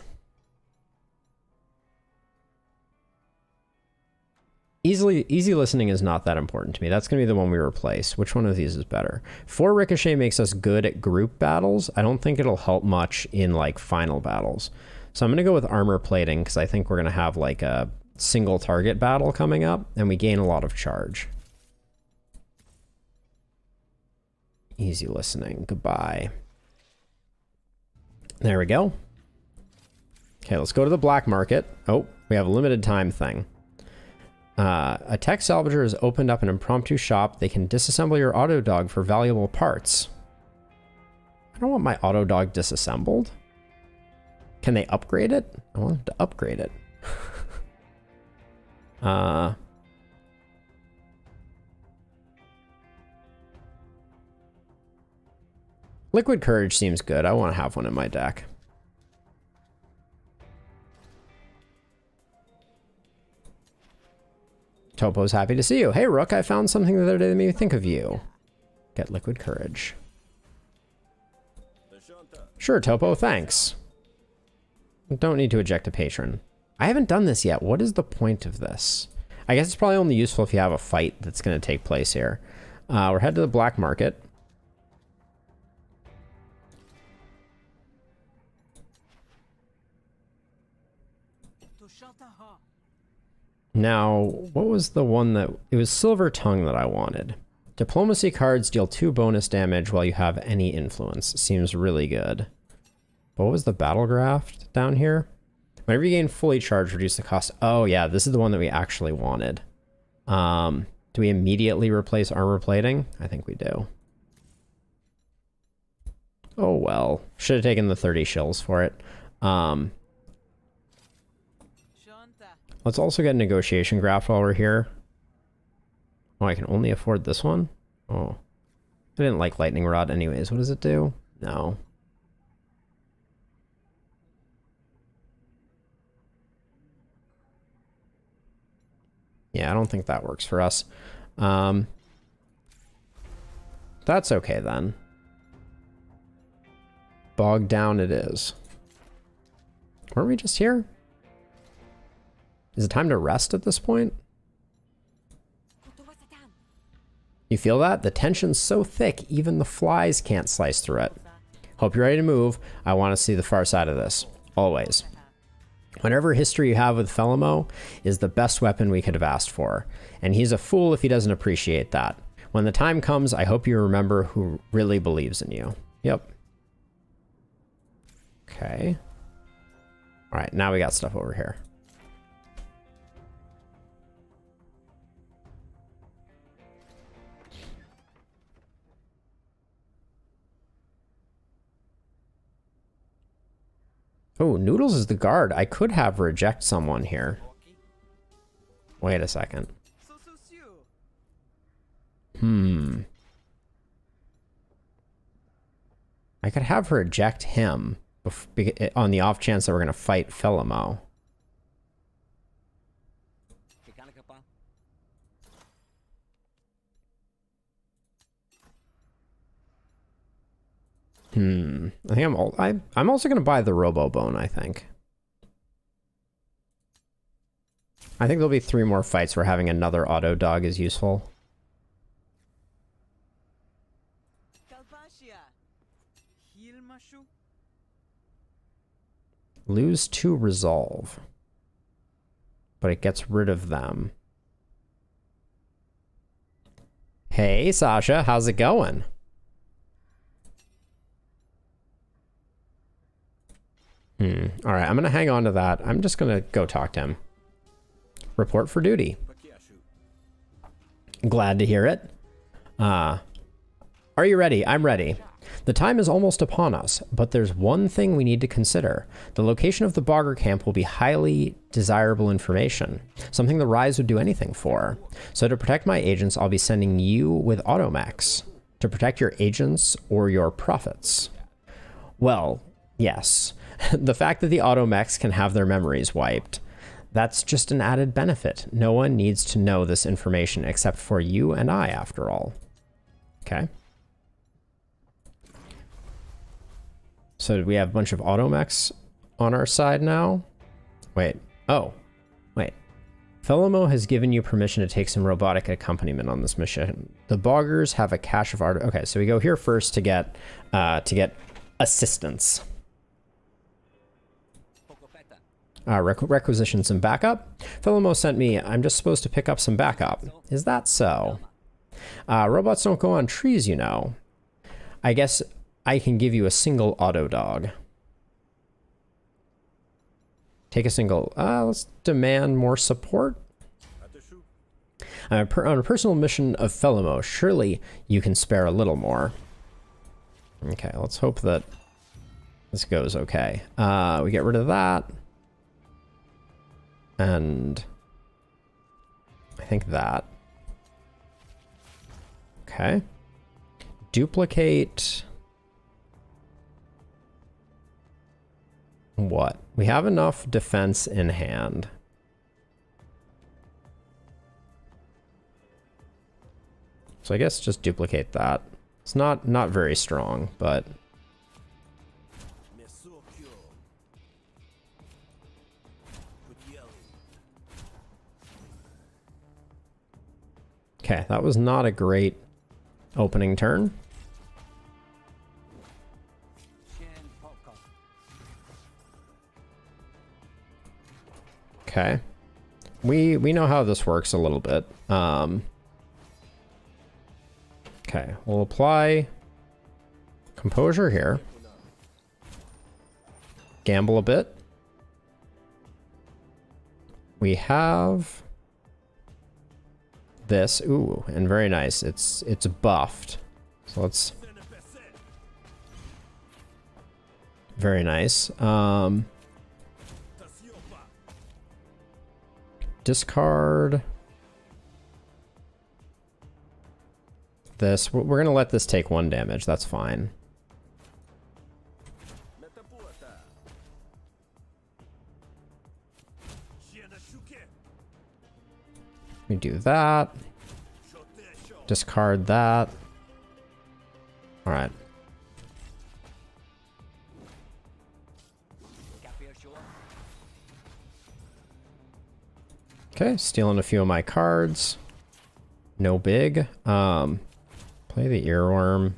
Easy listening is not that important to me. That's going to be the one we replace. Which one of these is better? 4 ricochet makes us good at group battles. I don't think it'll help much in like final battles. So I'm going to go with armor plating because I think we're going to have like a single target battle coming up and we gain a lot of charge. Easy listening. Goodbye. There we go. Okay, let's go to the black market. Oh, we have a limited time thing. A tech salvager has opened up an impromptu shop. They can disassemble your auto dog for valuable parts. I don't want my auto dog disassembled. Can they upgrade it? I want to upgrade it. Liquid Courage seems good. I want to have one in my deck. Topo's happy to see you. Hey, Rook, I found something the other day that made me think of you. Get Liquid Courage. Sure, Topo, thanks. Don't need to eject a patron. I haven't done this yet. What is the point of this? I guess it's probably only useful if you have a fight that's going to take place here. We're headed to the black market. Now, what was the one that... It was Silver Tongue that I wanted. Diplomacy cards deal 2 bonus damage while you have any influence. Seems really good. What was the battle graft down here? Whenever you gain fully charged, reduce the cost. Oh yeah, this is the one that we actually wanted. Do we immediately replace armor plating? I think we do. Oh well. Should have taken the 30 shills for it. Let's also get a negotiation graft while we're here. Oh, I can only afford this one? Oh. I didn't like lightning rod anyways. What does it do? No. Yeah, I don't think that works for us. That's okay then. Bogged down it is. Weren't we just here? Is it time to rest at this point? You feel that? The tension's so thick, even the flies can't slice through it. Hope you're ready to move. I want to see the far side of this. Always. Whatever history you have with Felimo is the best weapon we could have asked for. And he's a fool if he doesn't appreciate that. When the time comes, I hope you remember who really believes in you. Yep. Okay. All right, now we got stuff over here. Oh, Noodles is the guard. I could have reject someone here. Wait a second. I could have her eject him on the off chance that we're going to fight Felimo. I think I'm also going to buy the Robo Bone, I think. I think there'll be 3 more fights where having another auto dog is useful. Lose 2 resolve. But it gets rid of them. Hey, Sasha, how's it going? All right, I'm going to hang on to that. I'm just going to go talk to him. Report for duty. Glad to hear it. Are you ready? I'm ready. The time is almost upon us, but there's one thing we need to consider. The location of the Bogger camp will be highly desirable information, something the Rise would do anything for. So to protect my agents, I'll be sending you with automechs to protect your agents or your profits. Well, yes. The fact that the automechs can have their memories wiped, that's just an added benefit. No one needs to know this information except for you and I, after all. Okay. So we have a bunch of automechs on our side now. Wait. Oh. Wait. Felimo has given you permission to take some robotic accompaniment on this mission. The Boggers have a cache of art. Okay, so we go here first to get assistance. Requisition some backup. Felimo sent me. I'm just supposed to pick up some backup. Is that so? Robots don't go on trees, you know. I guess I can give you a single auto dog. Take a single. Let's demand more support. On a personal mission of Felimo. Surely you can spare a little more. Okay, let's hope that this goes okay. We get rid of that. And I think that. Okay. Duplicate. What? We have enough defense in hand. So I guess just duplicate that. It's not very strong, but okay, that was not a great opening turn. Okay. We know how this works a little bit. Okay, we'll apply composure here. Gamble a bit. We have this. Ooh, and very nice. It's buffed. So let's. Very nice. Discard this. We're gonna let this take 1 damage. That's fine. We do that. Discard that. All right. Okay, stealing a few of my cards. No big. Play the earworm.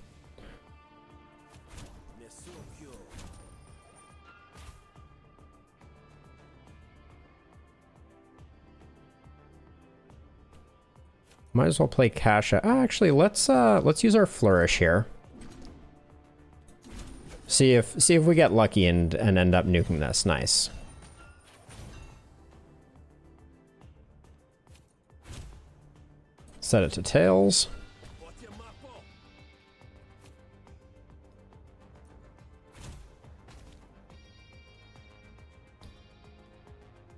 Might as well play cash. Actually, let's use our flourish here. See if we get lucky and end up nuking this. Nice. Set it to tails.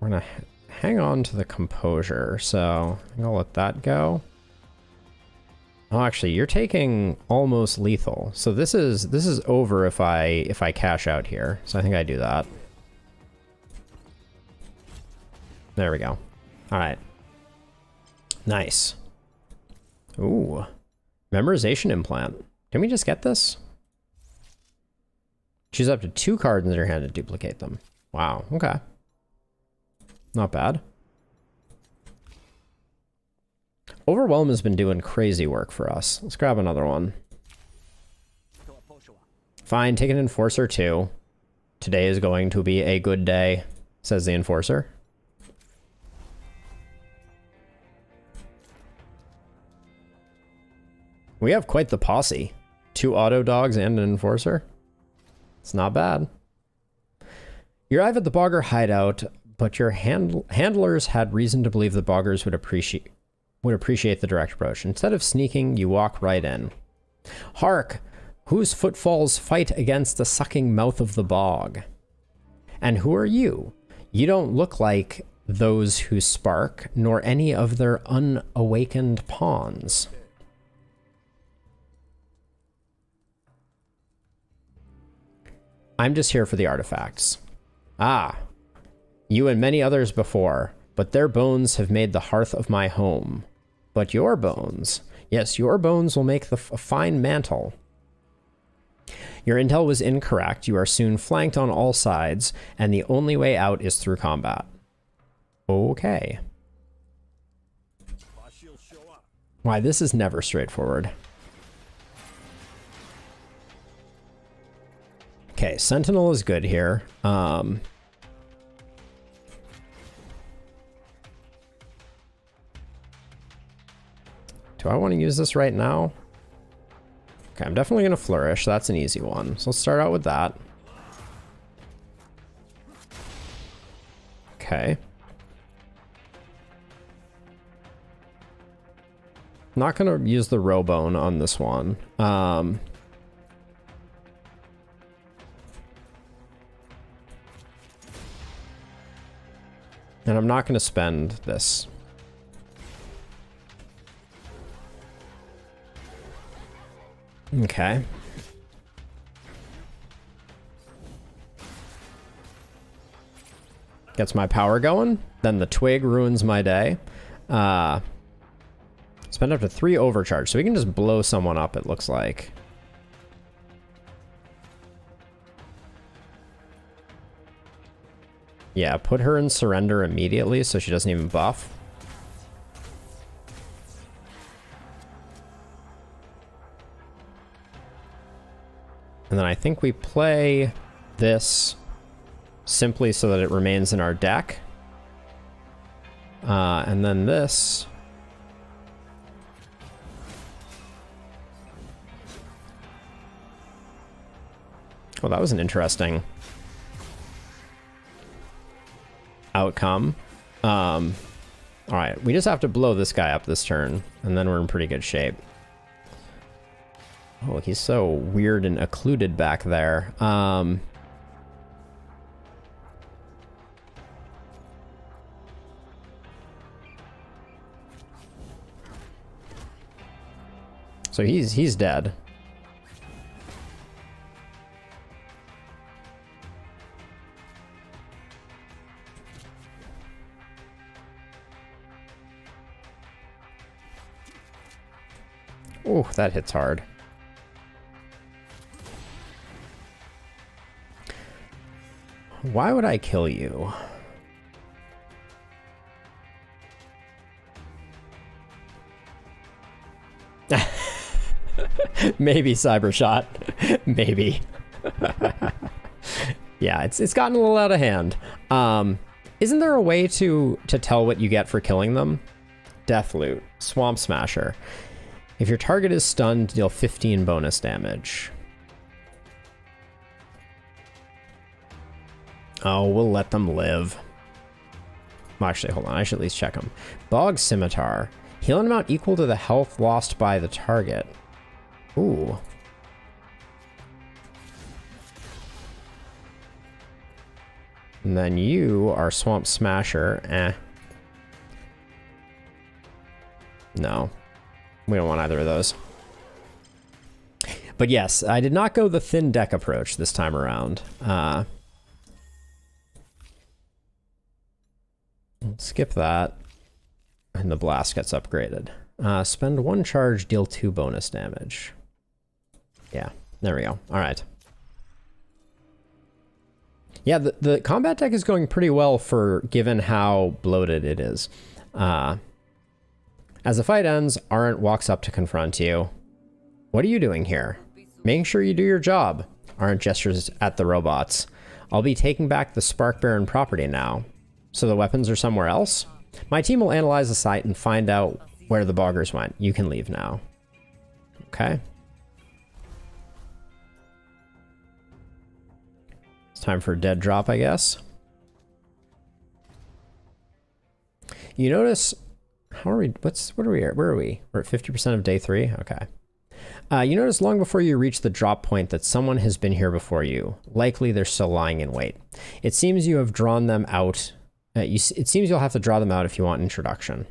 We're gonna hang on to the composure, so I'm gonna let that go. Oh, actually, you're taking almost lethal, so this is over if I cash out here. So I think I do that. There we go. All right. Nice. Ooh, memorization implant. Can we just get this? Choose up to 2 cards in your hand to duplicate them. Wow. Okay. Not bad. Overwhelm has been doing crazy work for us. Let's grab another one. Fine, take an Enforcer too. Today is going to be a good day, says the Enforcer. We have quite the posse. 2 auto dogs and an Enforcer. It's not bad. You arrive at the Bogger hideout, but your handlers had reason to believe the Boggers would appreciate the direct approach. Instead of sneaking, you walk right in. Hark! Whose footfalls fight against the sucking mouth of the bog? And who are you? You don't look like those who spark, nor any of their unawakened pawns. I'm just here for the artifacts. Ah, you and many others before, but their bones have made the hearth of my home. But your bones, yes, your bones will make a fine mantle. Your intel was incorrect. You are soon flanked on all sides, and the only way out is through combat. Okay. Why, this is never straightforward. Okay, Sentinel is good here. Do I want to use this right now? Okay, I'm definitely going to Flourish. That's an easy one. So let's start out with that. Okay. Not going to use the Rowbone on this one. And I'm not going to spend this. Okay. Gets my power going. Then the twig ruins my day. Spend up to 3 overcharge, so we can just blow someone up, it looks like. Yeah, put her in surrender immediately so she doesn't even buff. And then I think we play this simply so that it remains in our deck. And then this. Well, that was an interesting outcome. All right, we just have to blow this guy up this turn, and then we're in pretty good shape. Oh, he's so weird and occluded back there. So he's dead. Oh, that hits hard. Why would I kill you? Maybe Cybershot. Maybe. Yeah, it's gotten a little out of hand. Isn't there a way to tell what you get for killing them? Death Loot. Swamp Smasher. If your target is stunned, deal 15 bonus damage. Oh, we'll let them live. Well, actually, hold on. I should at least check them. Bog Scimitar. Healing amount equal to the health lost by the target. Ooh. And then you are Swamp Smasher. Eh. No. We don't want either of those. But yes, I did not go the thin deck approach this time around. Skip that. And the blast gets upgraded. Spend 1 charge, deal 2 bonus damage. Yeah, there we go. All right. Yeah, the combat deck is going pretty well for given how bloated it is. As the fight ends, Arendt walks up to confront you. What are you doing here? Making sure you do your job. Arendt gestures at the robots. I'll be taking back the Spark Baron property now. So the weapons are somewhere else? My team will analyze the site and find out where the Boggers went. You can leave now. Okay. Let's Time for a dead drop, I guess. You notice, how are we, what are we at? Where are we? We're at 50% of day 3? Okay. You notice long before you reach the drop point that someone has been here before you. Likely they're still lying in wait. It seems you have drawn them out. It seems you'll have to draw them out if you want introduction.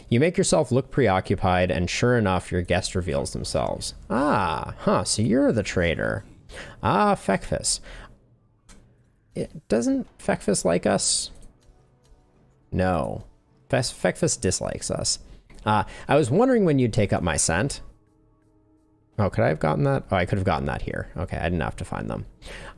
You make yourself look preoccupied, and sure enough, your guest reveals themselves. So you're the traitor. Fekfis. Doesn't Fekfis like us? No. Fekfis dislikes us. I was wondering when you'd take up my scent. Oh, could I have gotten that? Oh, I could have gotten that here. Okay, I didn't have to find them.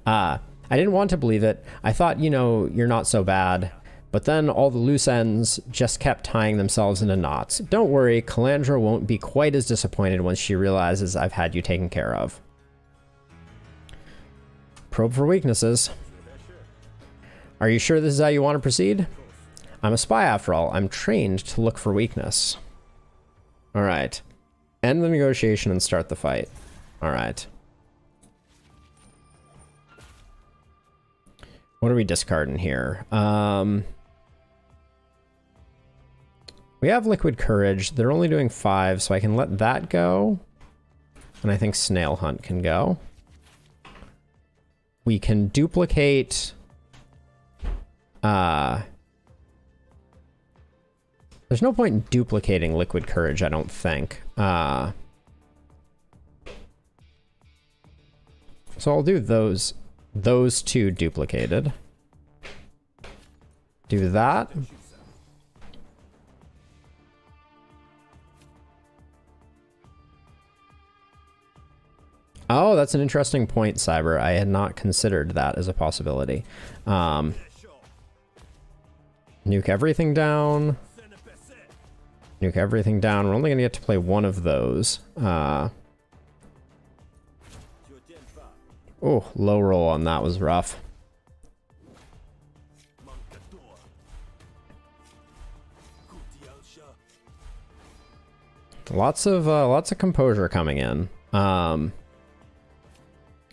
I didn't want to believe it. I thought, you know, you're not so bad. But then all the loose ends just kept tying themselves into knots. Don't worry, Calandra won't be quite as disappointed once she realizes I've had you taken care of. Probe for weaknesses. Are you sure this is how you want to proceed? I'm a spy after all. I'm trained to look for weakness. All right. End the negotiation and start the fight. All right. What are we discarding here? We have Liquid Courage. They're only doing 5, so I can let that go. And I think Snail Hunt can go. We can duplicate... There's no point in duplicating Liquid Courage, I don't think. So I'll do those 2 duplicated. Do that. Oh, that's an interesting point, Cyber. I had not considered that as a possibility. Nuke everything down. Nuke everything down. We're only going to get to play one of those. Oh, low roll on that was rough. Lots of composure coming in.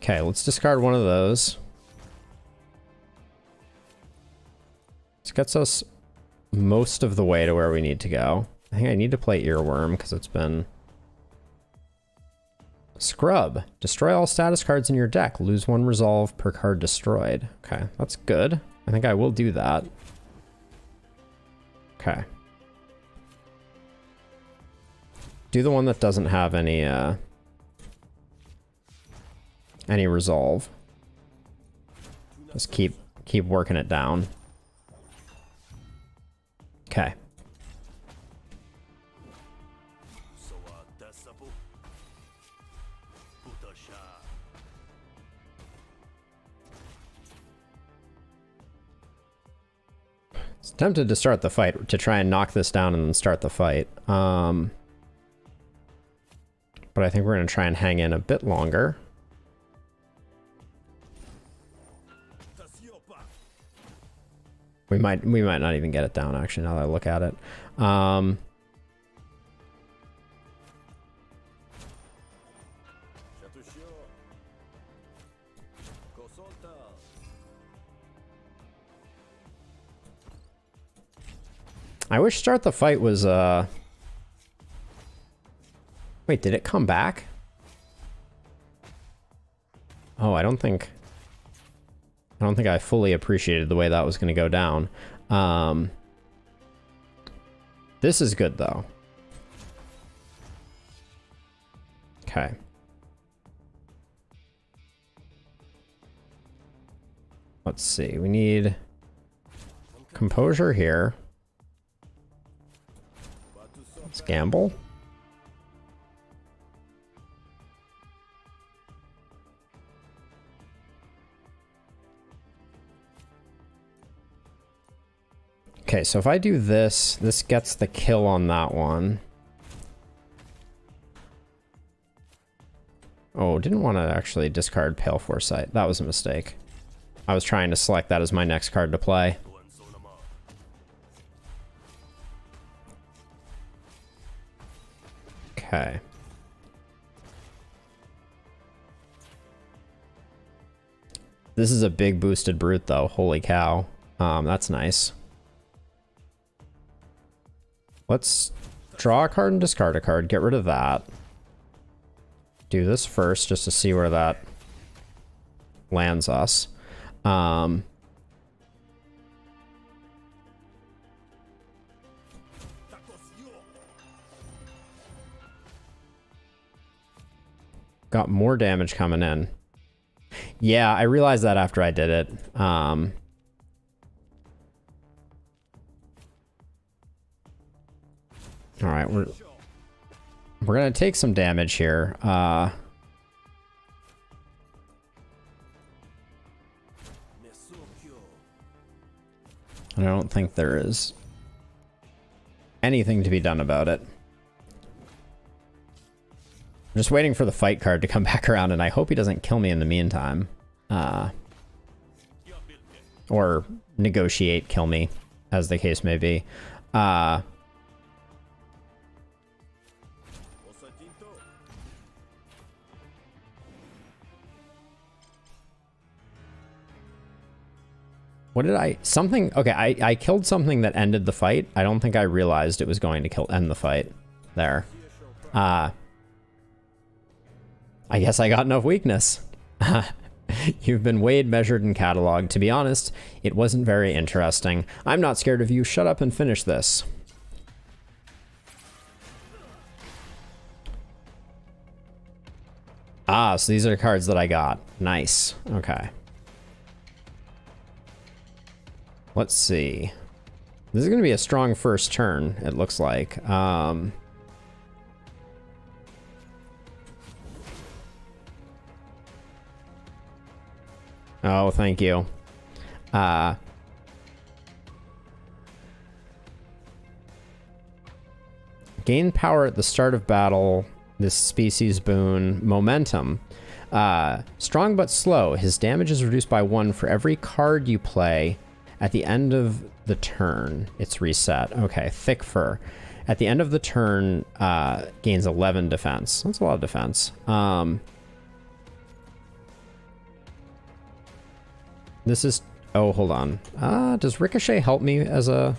Okay, let's discard one of those. This gets us most of the way to where we need to go. I think I need to play Earworm because it's been... Scrub. Destroy all status cards in your deck. Lose 1 resolve per card destroyed. Okay, that's good. I think I will do that. Okay. Do the one that doesn't have any resolve. Just keep working it down. Okay. It's tempted to start the fight, to try and knock this down and then start the fight. But I think we're going to try and hang in a bit longer. We might not even get it down, actually, now that I look at it. I wish start the fight was, Wait, did it come back? Oh, I don't think I fully appreciated the way that was going to go down. This is good, though. Okay. Let's see. We need composure here. Let's gamble. Okay, so if I do this, this gets the kill on that one. Oh, didn't want to actually discard Pale Foresight. That was a mistake. I was trying to select that as my next card to play. Okay. This is a big boosted brute though. Holy cow. That's nice. Let's draw a card and discard a card. Get rid of that. Do this first just to see where that lands us. Got more damage coming in. Yeah, I realized that after I did it. All right, we're gonna take some damage here. I don't think there is anything to be done about it. I'm just waiting for the fight card to come back around, and I hope he doesn't kill me in the meantime. Or negotiate kill me, as the case may be. What did I... Something... Okay, I killed something that ended the fight. I don't think I realized it was going to end the fight. There. I guess I got enough weakness. You've been weighed, measured, and cataloged. To be honest, it wasn't very interesting. I'm not scared of you. Shut up and finish this. Ah, so these are the cards that I got. Nice. Okay. Let's see. This is going to be a strong first turn, it looks like. Oh, thank you. Gain power at the start of battle. This species boon. Momentum. Strong but slow. His damage is reduced by 1 for every card you play. At the end of the turn, it's reset. Okay, thick fur. At the end of the turn, gains 11 defense. That's a lot of defense. This is... Oh, hold on. Does Ricochet help me as a...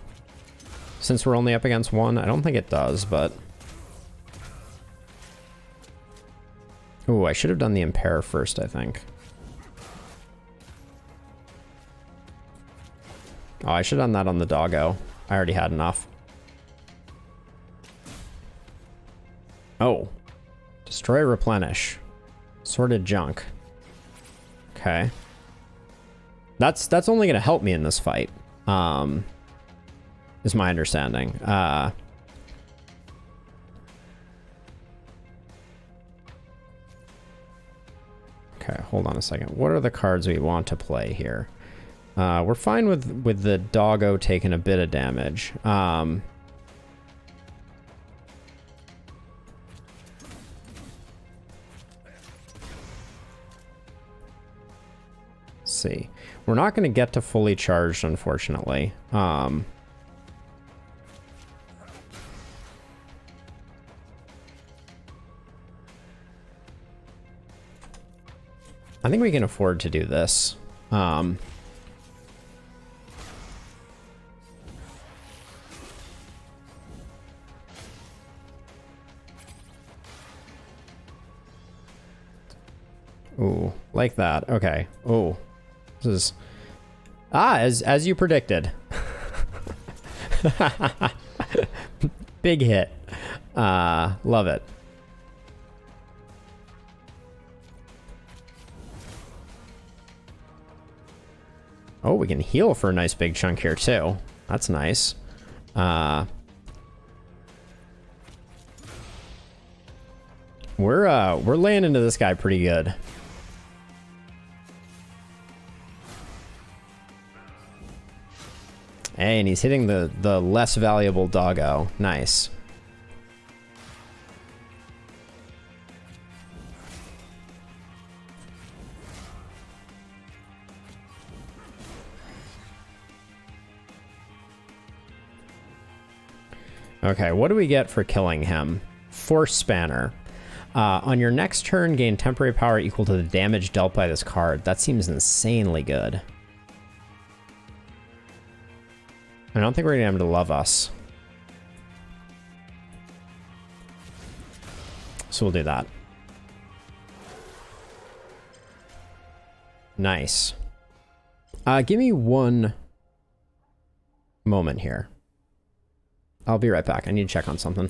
Since we're only up against 1? I don't think it does, but... Ooh, I should have done the Impair first, I think. Oh, I should have done that on the doggo. I already had enough. Oh. Destroy, replenish. Sorted junk. Okay. That's only going to help me in this fight. Is my understanding. Okay, hold on a second. What are the cards we want to play here? We're fine with the doggo taking a bit of damage. Let's see. We're not going to get to fully charged, unfortunately. I think we can afford to do this. Ooh, like that. Okay. Oh, this is... Ah, as you predicted. Big hit. Love it. Oh, we can heal for a nice big chunk here too. That's nice. We're laying into this guy pretty good. Hey, and he's hitting the less valuable doggo. Nice. Okay, what do we get for killing him? Force Spanner. On your next turn, gain temporary power equal to the damage dealt by this card. That seems insanely good. I don't think we're gonna get him to love us. So we'll do that. Nice. Give me one moment here. I'll be right back. I need to check on something.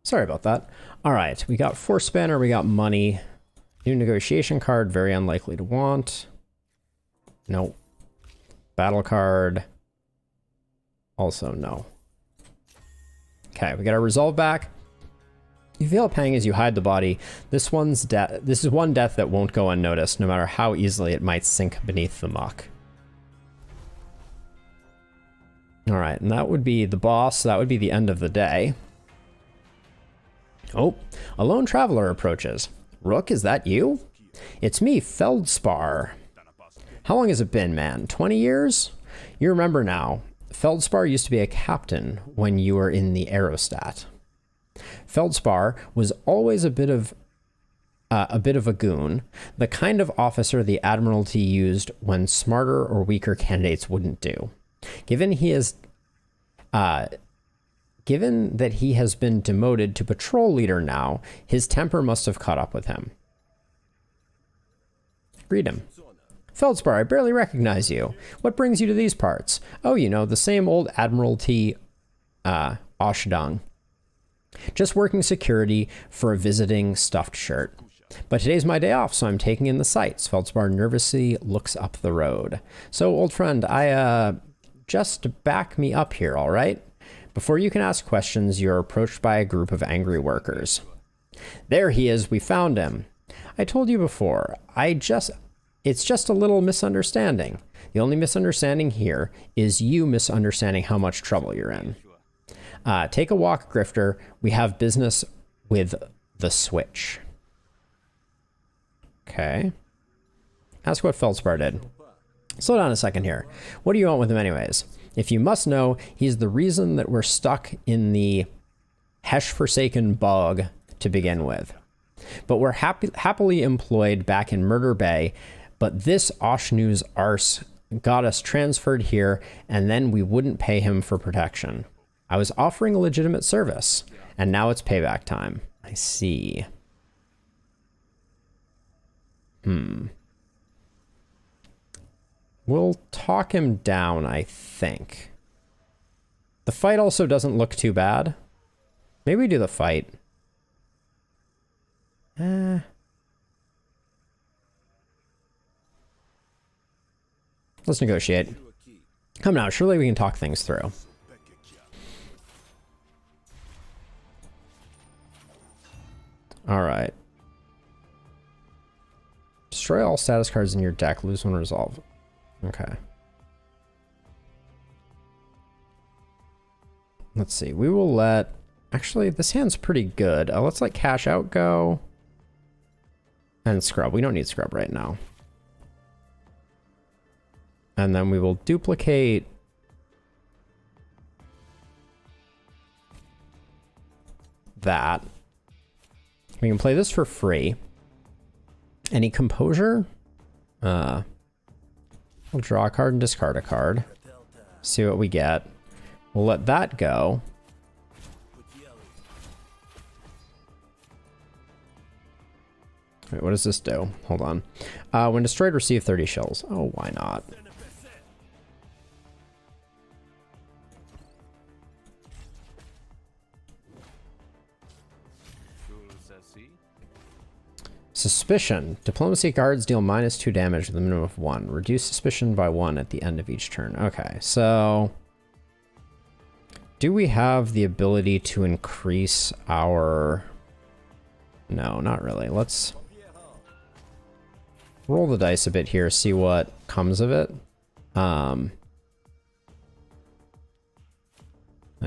Sorry about that. All right, we got Force Spanner, we got money. New negotiation card, very unlikely to want. Nope. Battle card. Also no. Okay, we got our resolve back. You feel pang as you hide the body. This is one death that won't go unnoticed, no matter how easily it might sink beneath the muck. All right, and that would be the boss. That would be the end of the day. Oh, a lone traveler approaches. Rook, is that you? It's me, Feldspar. How long has it been, man? 20 years? You remember now. Feldspar used to be a captain when you were in the aerostat. Feldspar was always a bit of a goon, the kind of officer the Admiralty used when smarter or weaker candidates wouldn't do. Given that he has been demoted to patrol leader now, his temper must have caught up with him. Greet him. Feldspar, I barely recognize you. What brings you to these parts? Oh, you know, the same old Admiralty Oshdung. Just working security for a visiting stuffed shirt. But today's my day off, so I'm taking in the sights. Feldspar nervously looks up the road. So, old friend, just back me up here, all right? Before you can ask questions, you're approached by a group of angry workers. There he is, we found him. I told you before, it's just a little misunderstanding. The only misunderstanding here is you misunderstanding how much trouble you're in. Take a walk, Grifter. We have business with the switch. Okay. Ask what Feldspar did. Slow down a second here. What do you want with him anyways? If you must know, he's the reason that we're stuck in the Hesh-forsaken bog to begin with. But we're happily employed back in Murder Bay, but this Oshnew's arse got us transferred here, and then we wouldn't pay him for protection. I was offering a legitimate service, and now it's payback time. I see. We'll talk him down, I think. The fight also doesn't look too bad. Maybe we do the fight. Let's negotiate. Come now, surely we can talk things through. All right. Destroy all status cards in your deck. Lose one resolve. Okay. Let's see. We will let... Actually, this hand's pretty good. Let's let Cash Out go. And Scrub. We don't need Scrub right now. And then we will duplicate... that. We can play this for free. Any Composure? We'll draw a card and discard a card. See what we get. We'll let that go. Wait, what does this do? Hold on. When destroyed, receive 30 shells. Oh, why not? Suspicion. Diplomacy guards deal -2 damage with a minimum of 1. Reduce suspicion by 1 at the end of each turn. Okay, so... do we have the ability to increase our... no, not really. Let's roll the dice a bit here, see what comes of it. I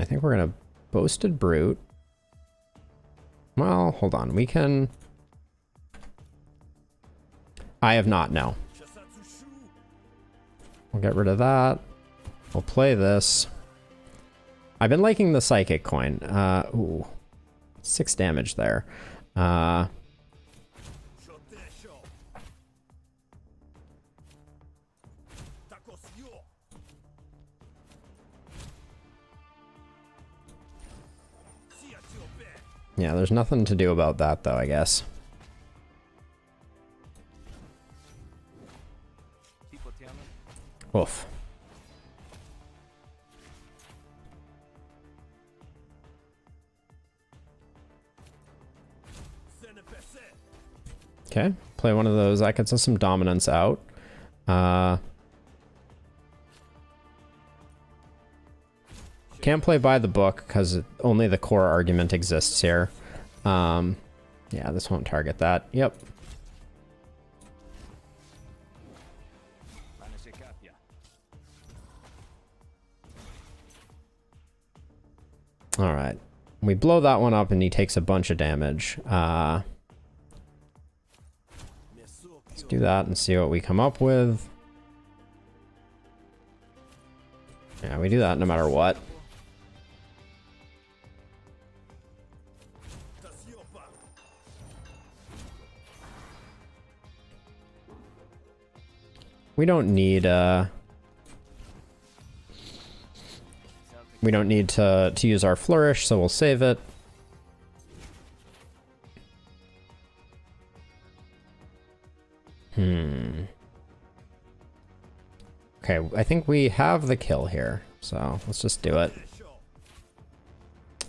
think we're gonna Boasted Brute. Well, hold on. We can... I have not, no. We'll get rid of that. We'll play this. I've been liking the Psychic coin. Ooh. 6 damage there. Yeah, there's nothing to do about that, though, I guess. Oof. Okay, play one of those. That gets us some dominance out. Can't play by the book because only the core argument exists here. Yeah, this won't target that. Yep. All right. We blow that one up and he takes a bunch of damage. Let's do that and see what we come up with. Yeah, we do that no matter what. We don't need to use our flourish, so we'll save it. Okay, I think we have the kill here, so let's just do it.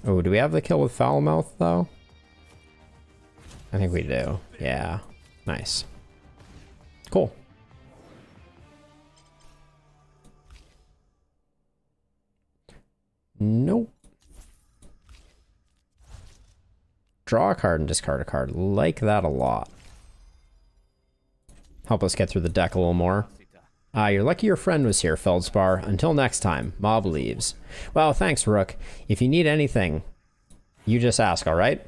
Oh, do we have the kill with Foul Mouth though? I think we do. Yeah. Nice. Cool. Nope. Draw a card and discard a card. Like that a lot. Help us get through the deck a little more. You're lucky your friend was here, Feldspar. Until next time, Mob leaves. Well, thanks, Rook. If you need anything, you just ask, all right?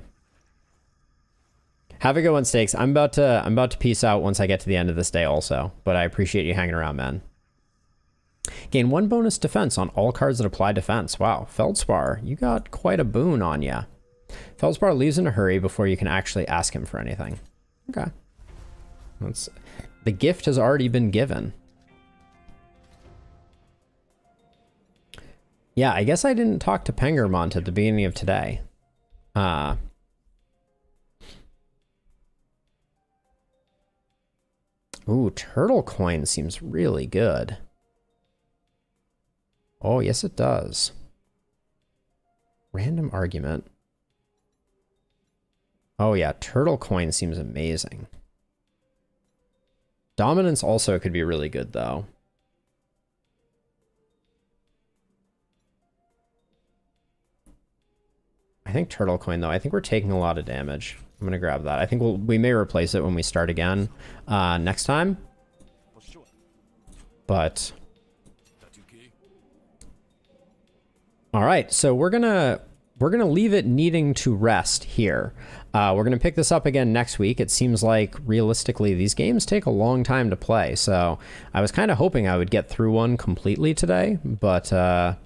Have a good one, Stakes. I'm about to peace out once I get to the end of this day also, but I appreciate you hanging around, man. Gain 1 bonus defense on all cards that apply defense. Wow, Feldspar, you got quite a boon on ya. Feldspar leaves in a hurry before you can actually ask him for anything. Okay. The gift has already been given. Yeah, I guess I didn't talk to Pengermont at the beginning of today. Ooh, Turtle Coin seems really good. Oh, yes it does. Random argument. Oh yeah, Turtle Coin seems amazing. Dominance also could be really good though. I think Turtle Coin though, I think we're taking a lot of damage. I'm gonna grab that. I think we may replace it when we start again next time. But all right, so we're gonna leave it needing to rest here. We're gonna pick this up again next week. It seems like realistically these games take a long time to play, so I was kind of hoping I would get through one completely today, but that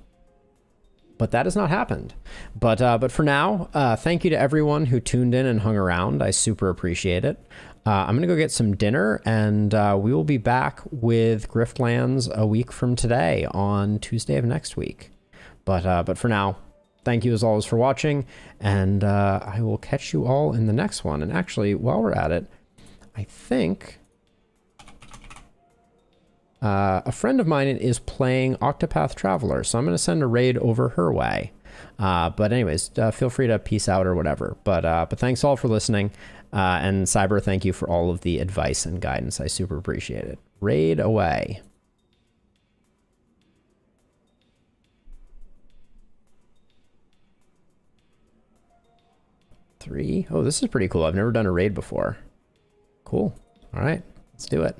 has not happened. But for now, thank you to everyone who tuned in and hung around. I super appreciate it. I'm gonna go get some dinner, and we will be back with Griftlands a week from today on Tuesday of next week. But for now, thank you as always for watching, and I will catch you all in the next one. And actually, while we're at it, I think a friend of mine is playing Octopath Traveler, so I'm going to send a raid over her way. But anyways, feel free to peace out or whatever. But thanks all for listening. And Cyber, thank you for all of the advice and guidance. I super appreciate it. Raid away. Three. Oh, this is pretty cool. I've never done a raid before. Cool. All right, let's do it.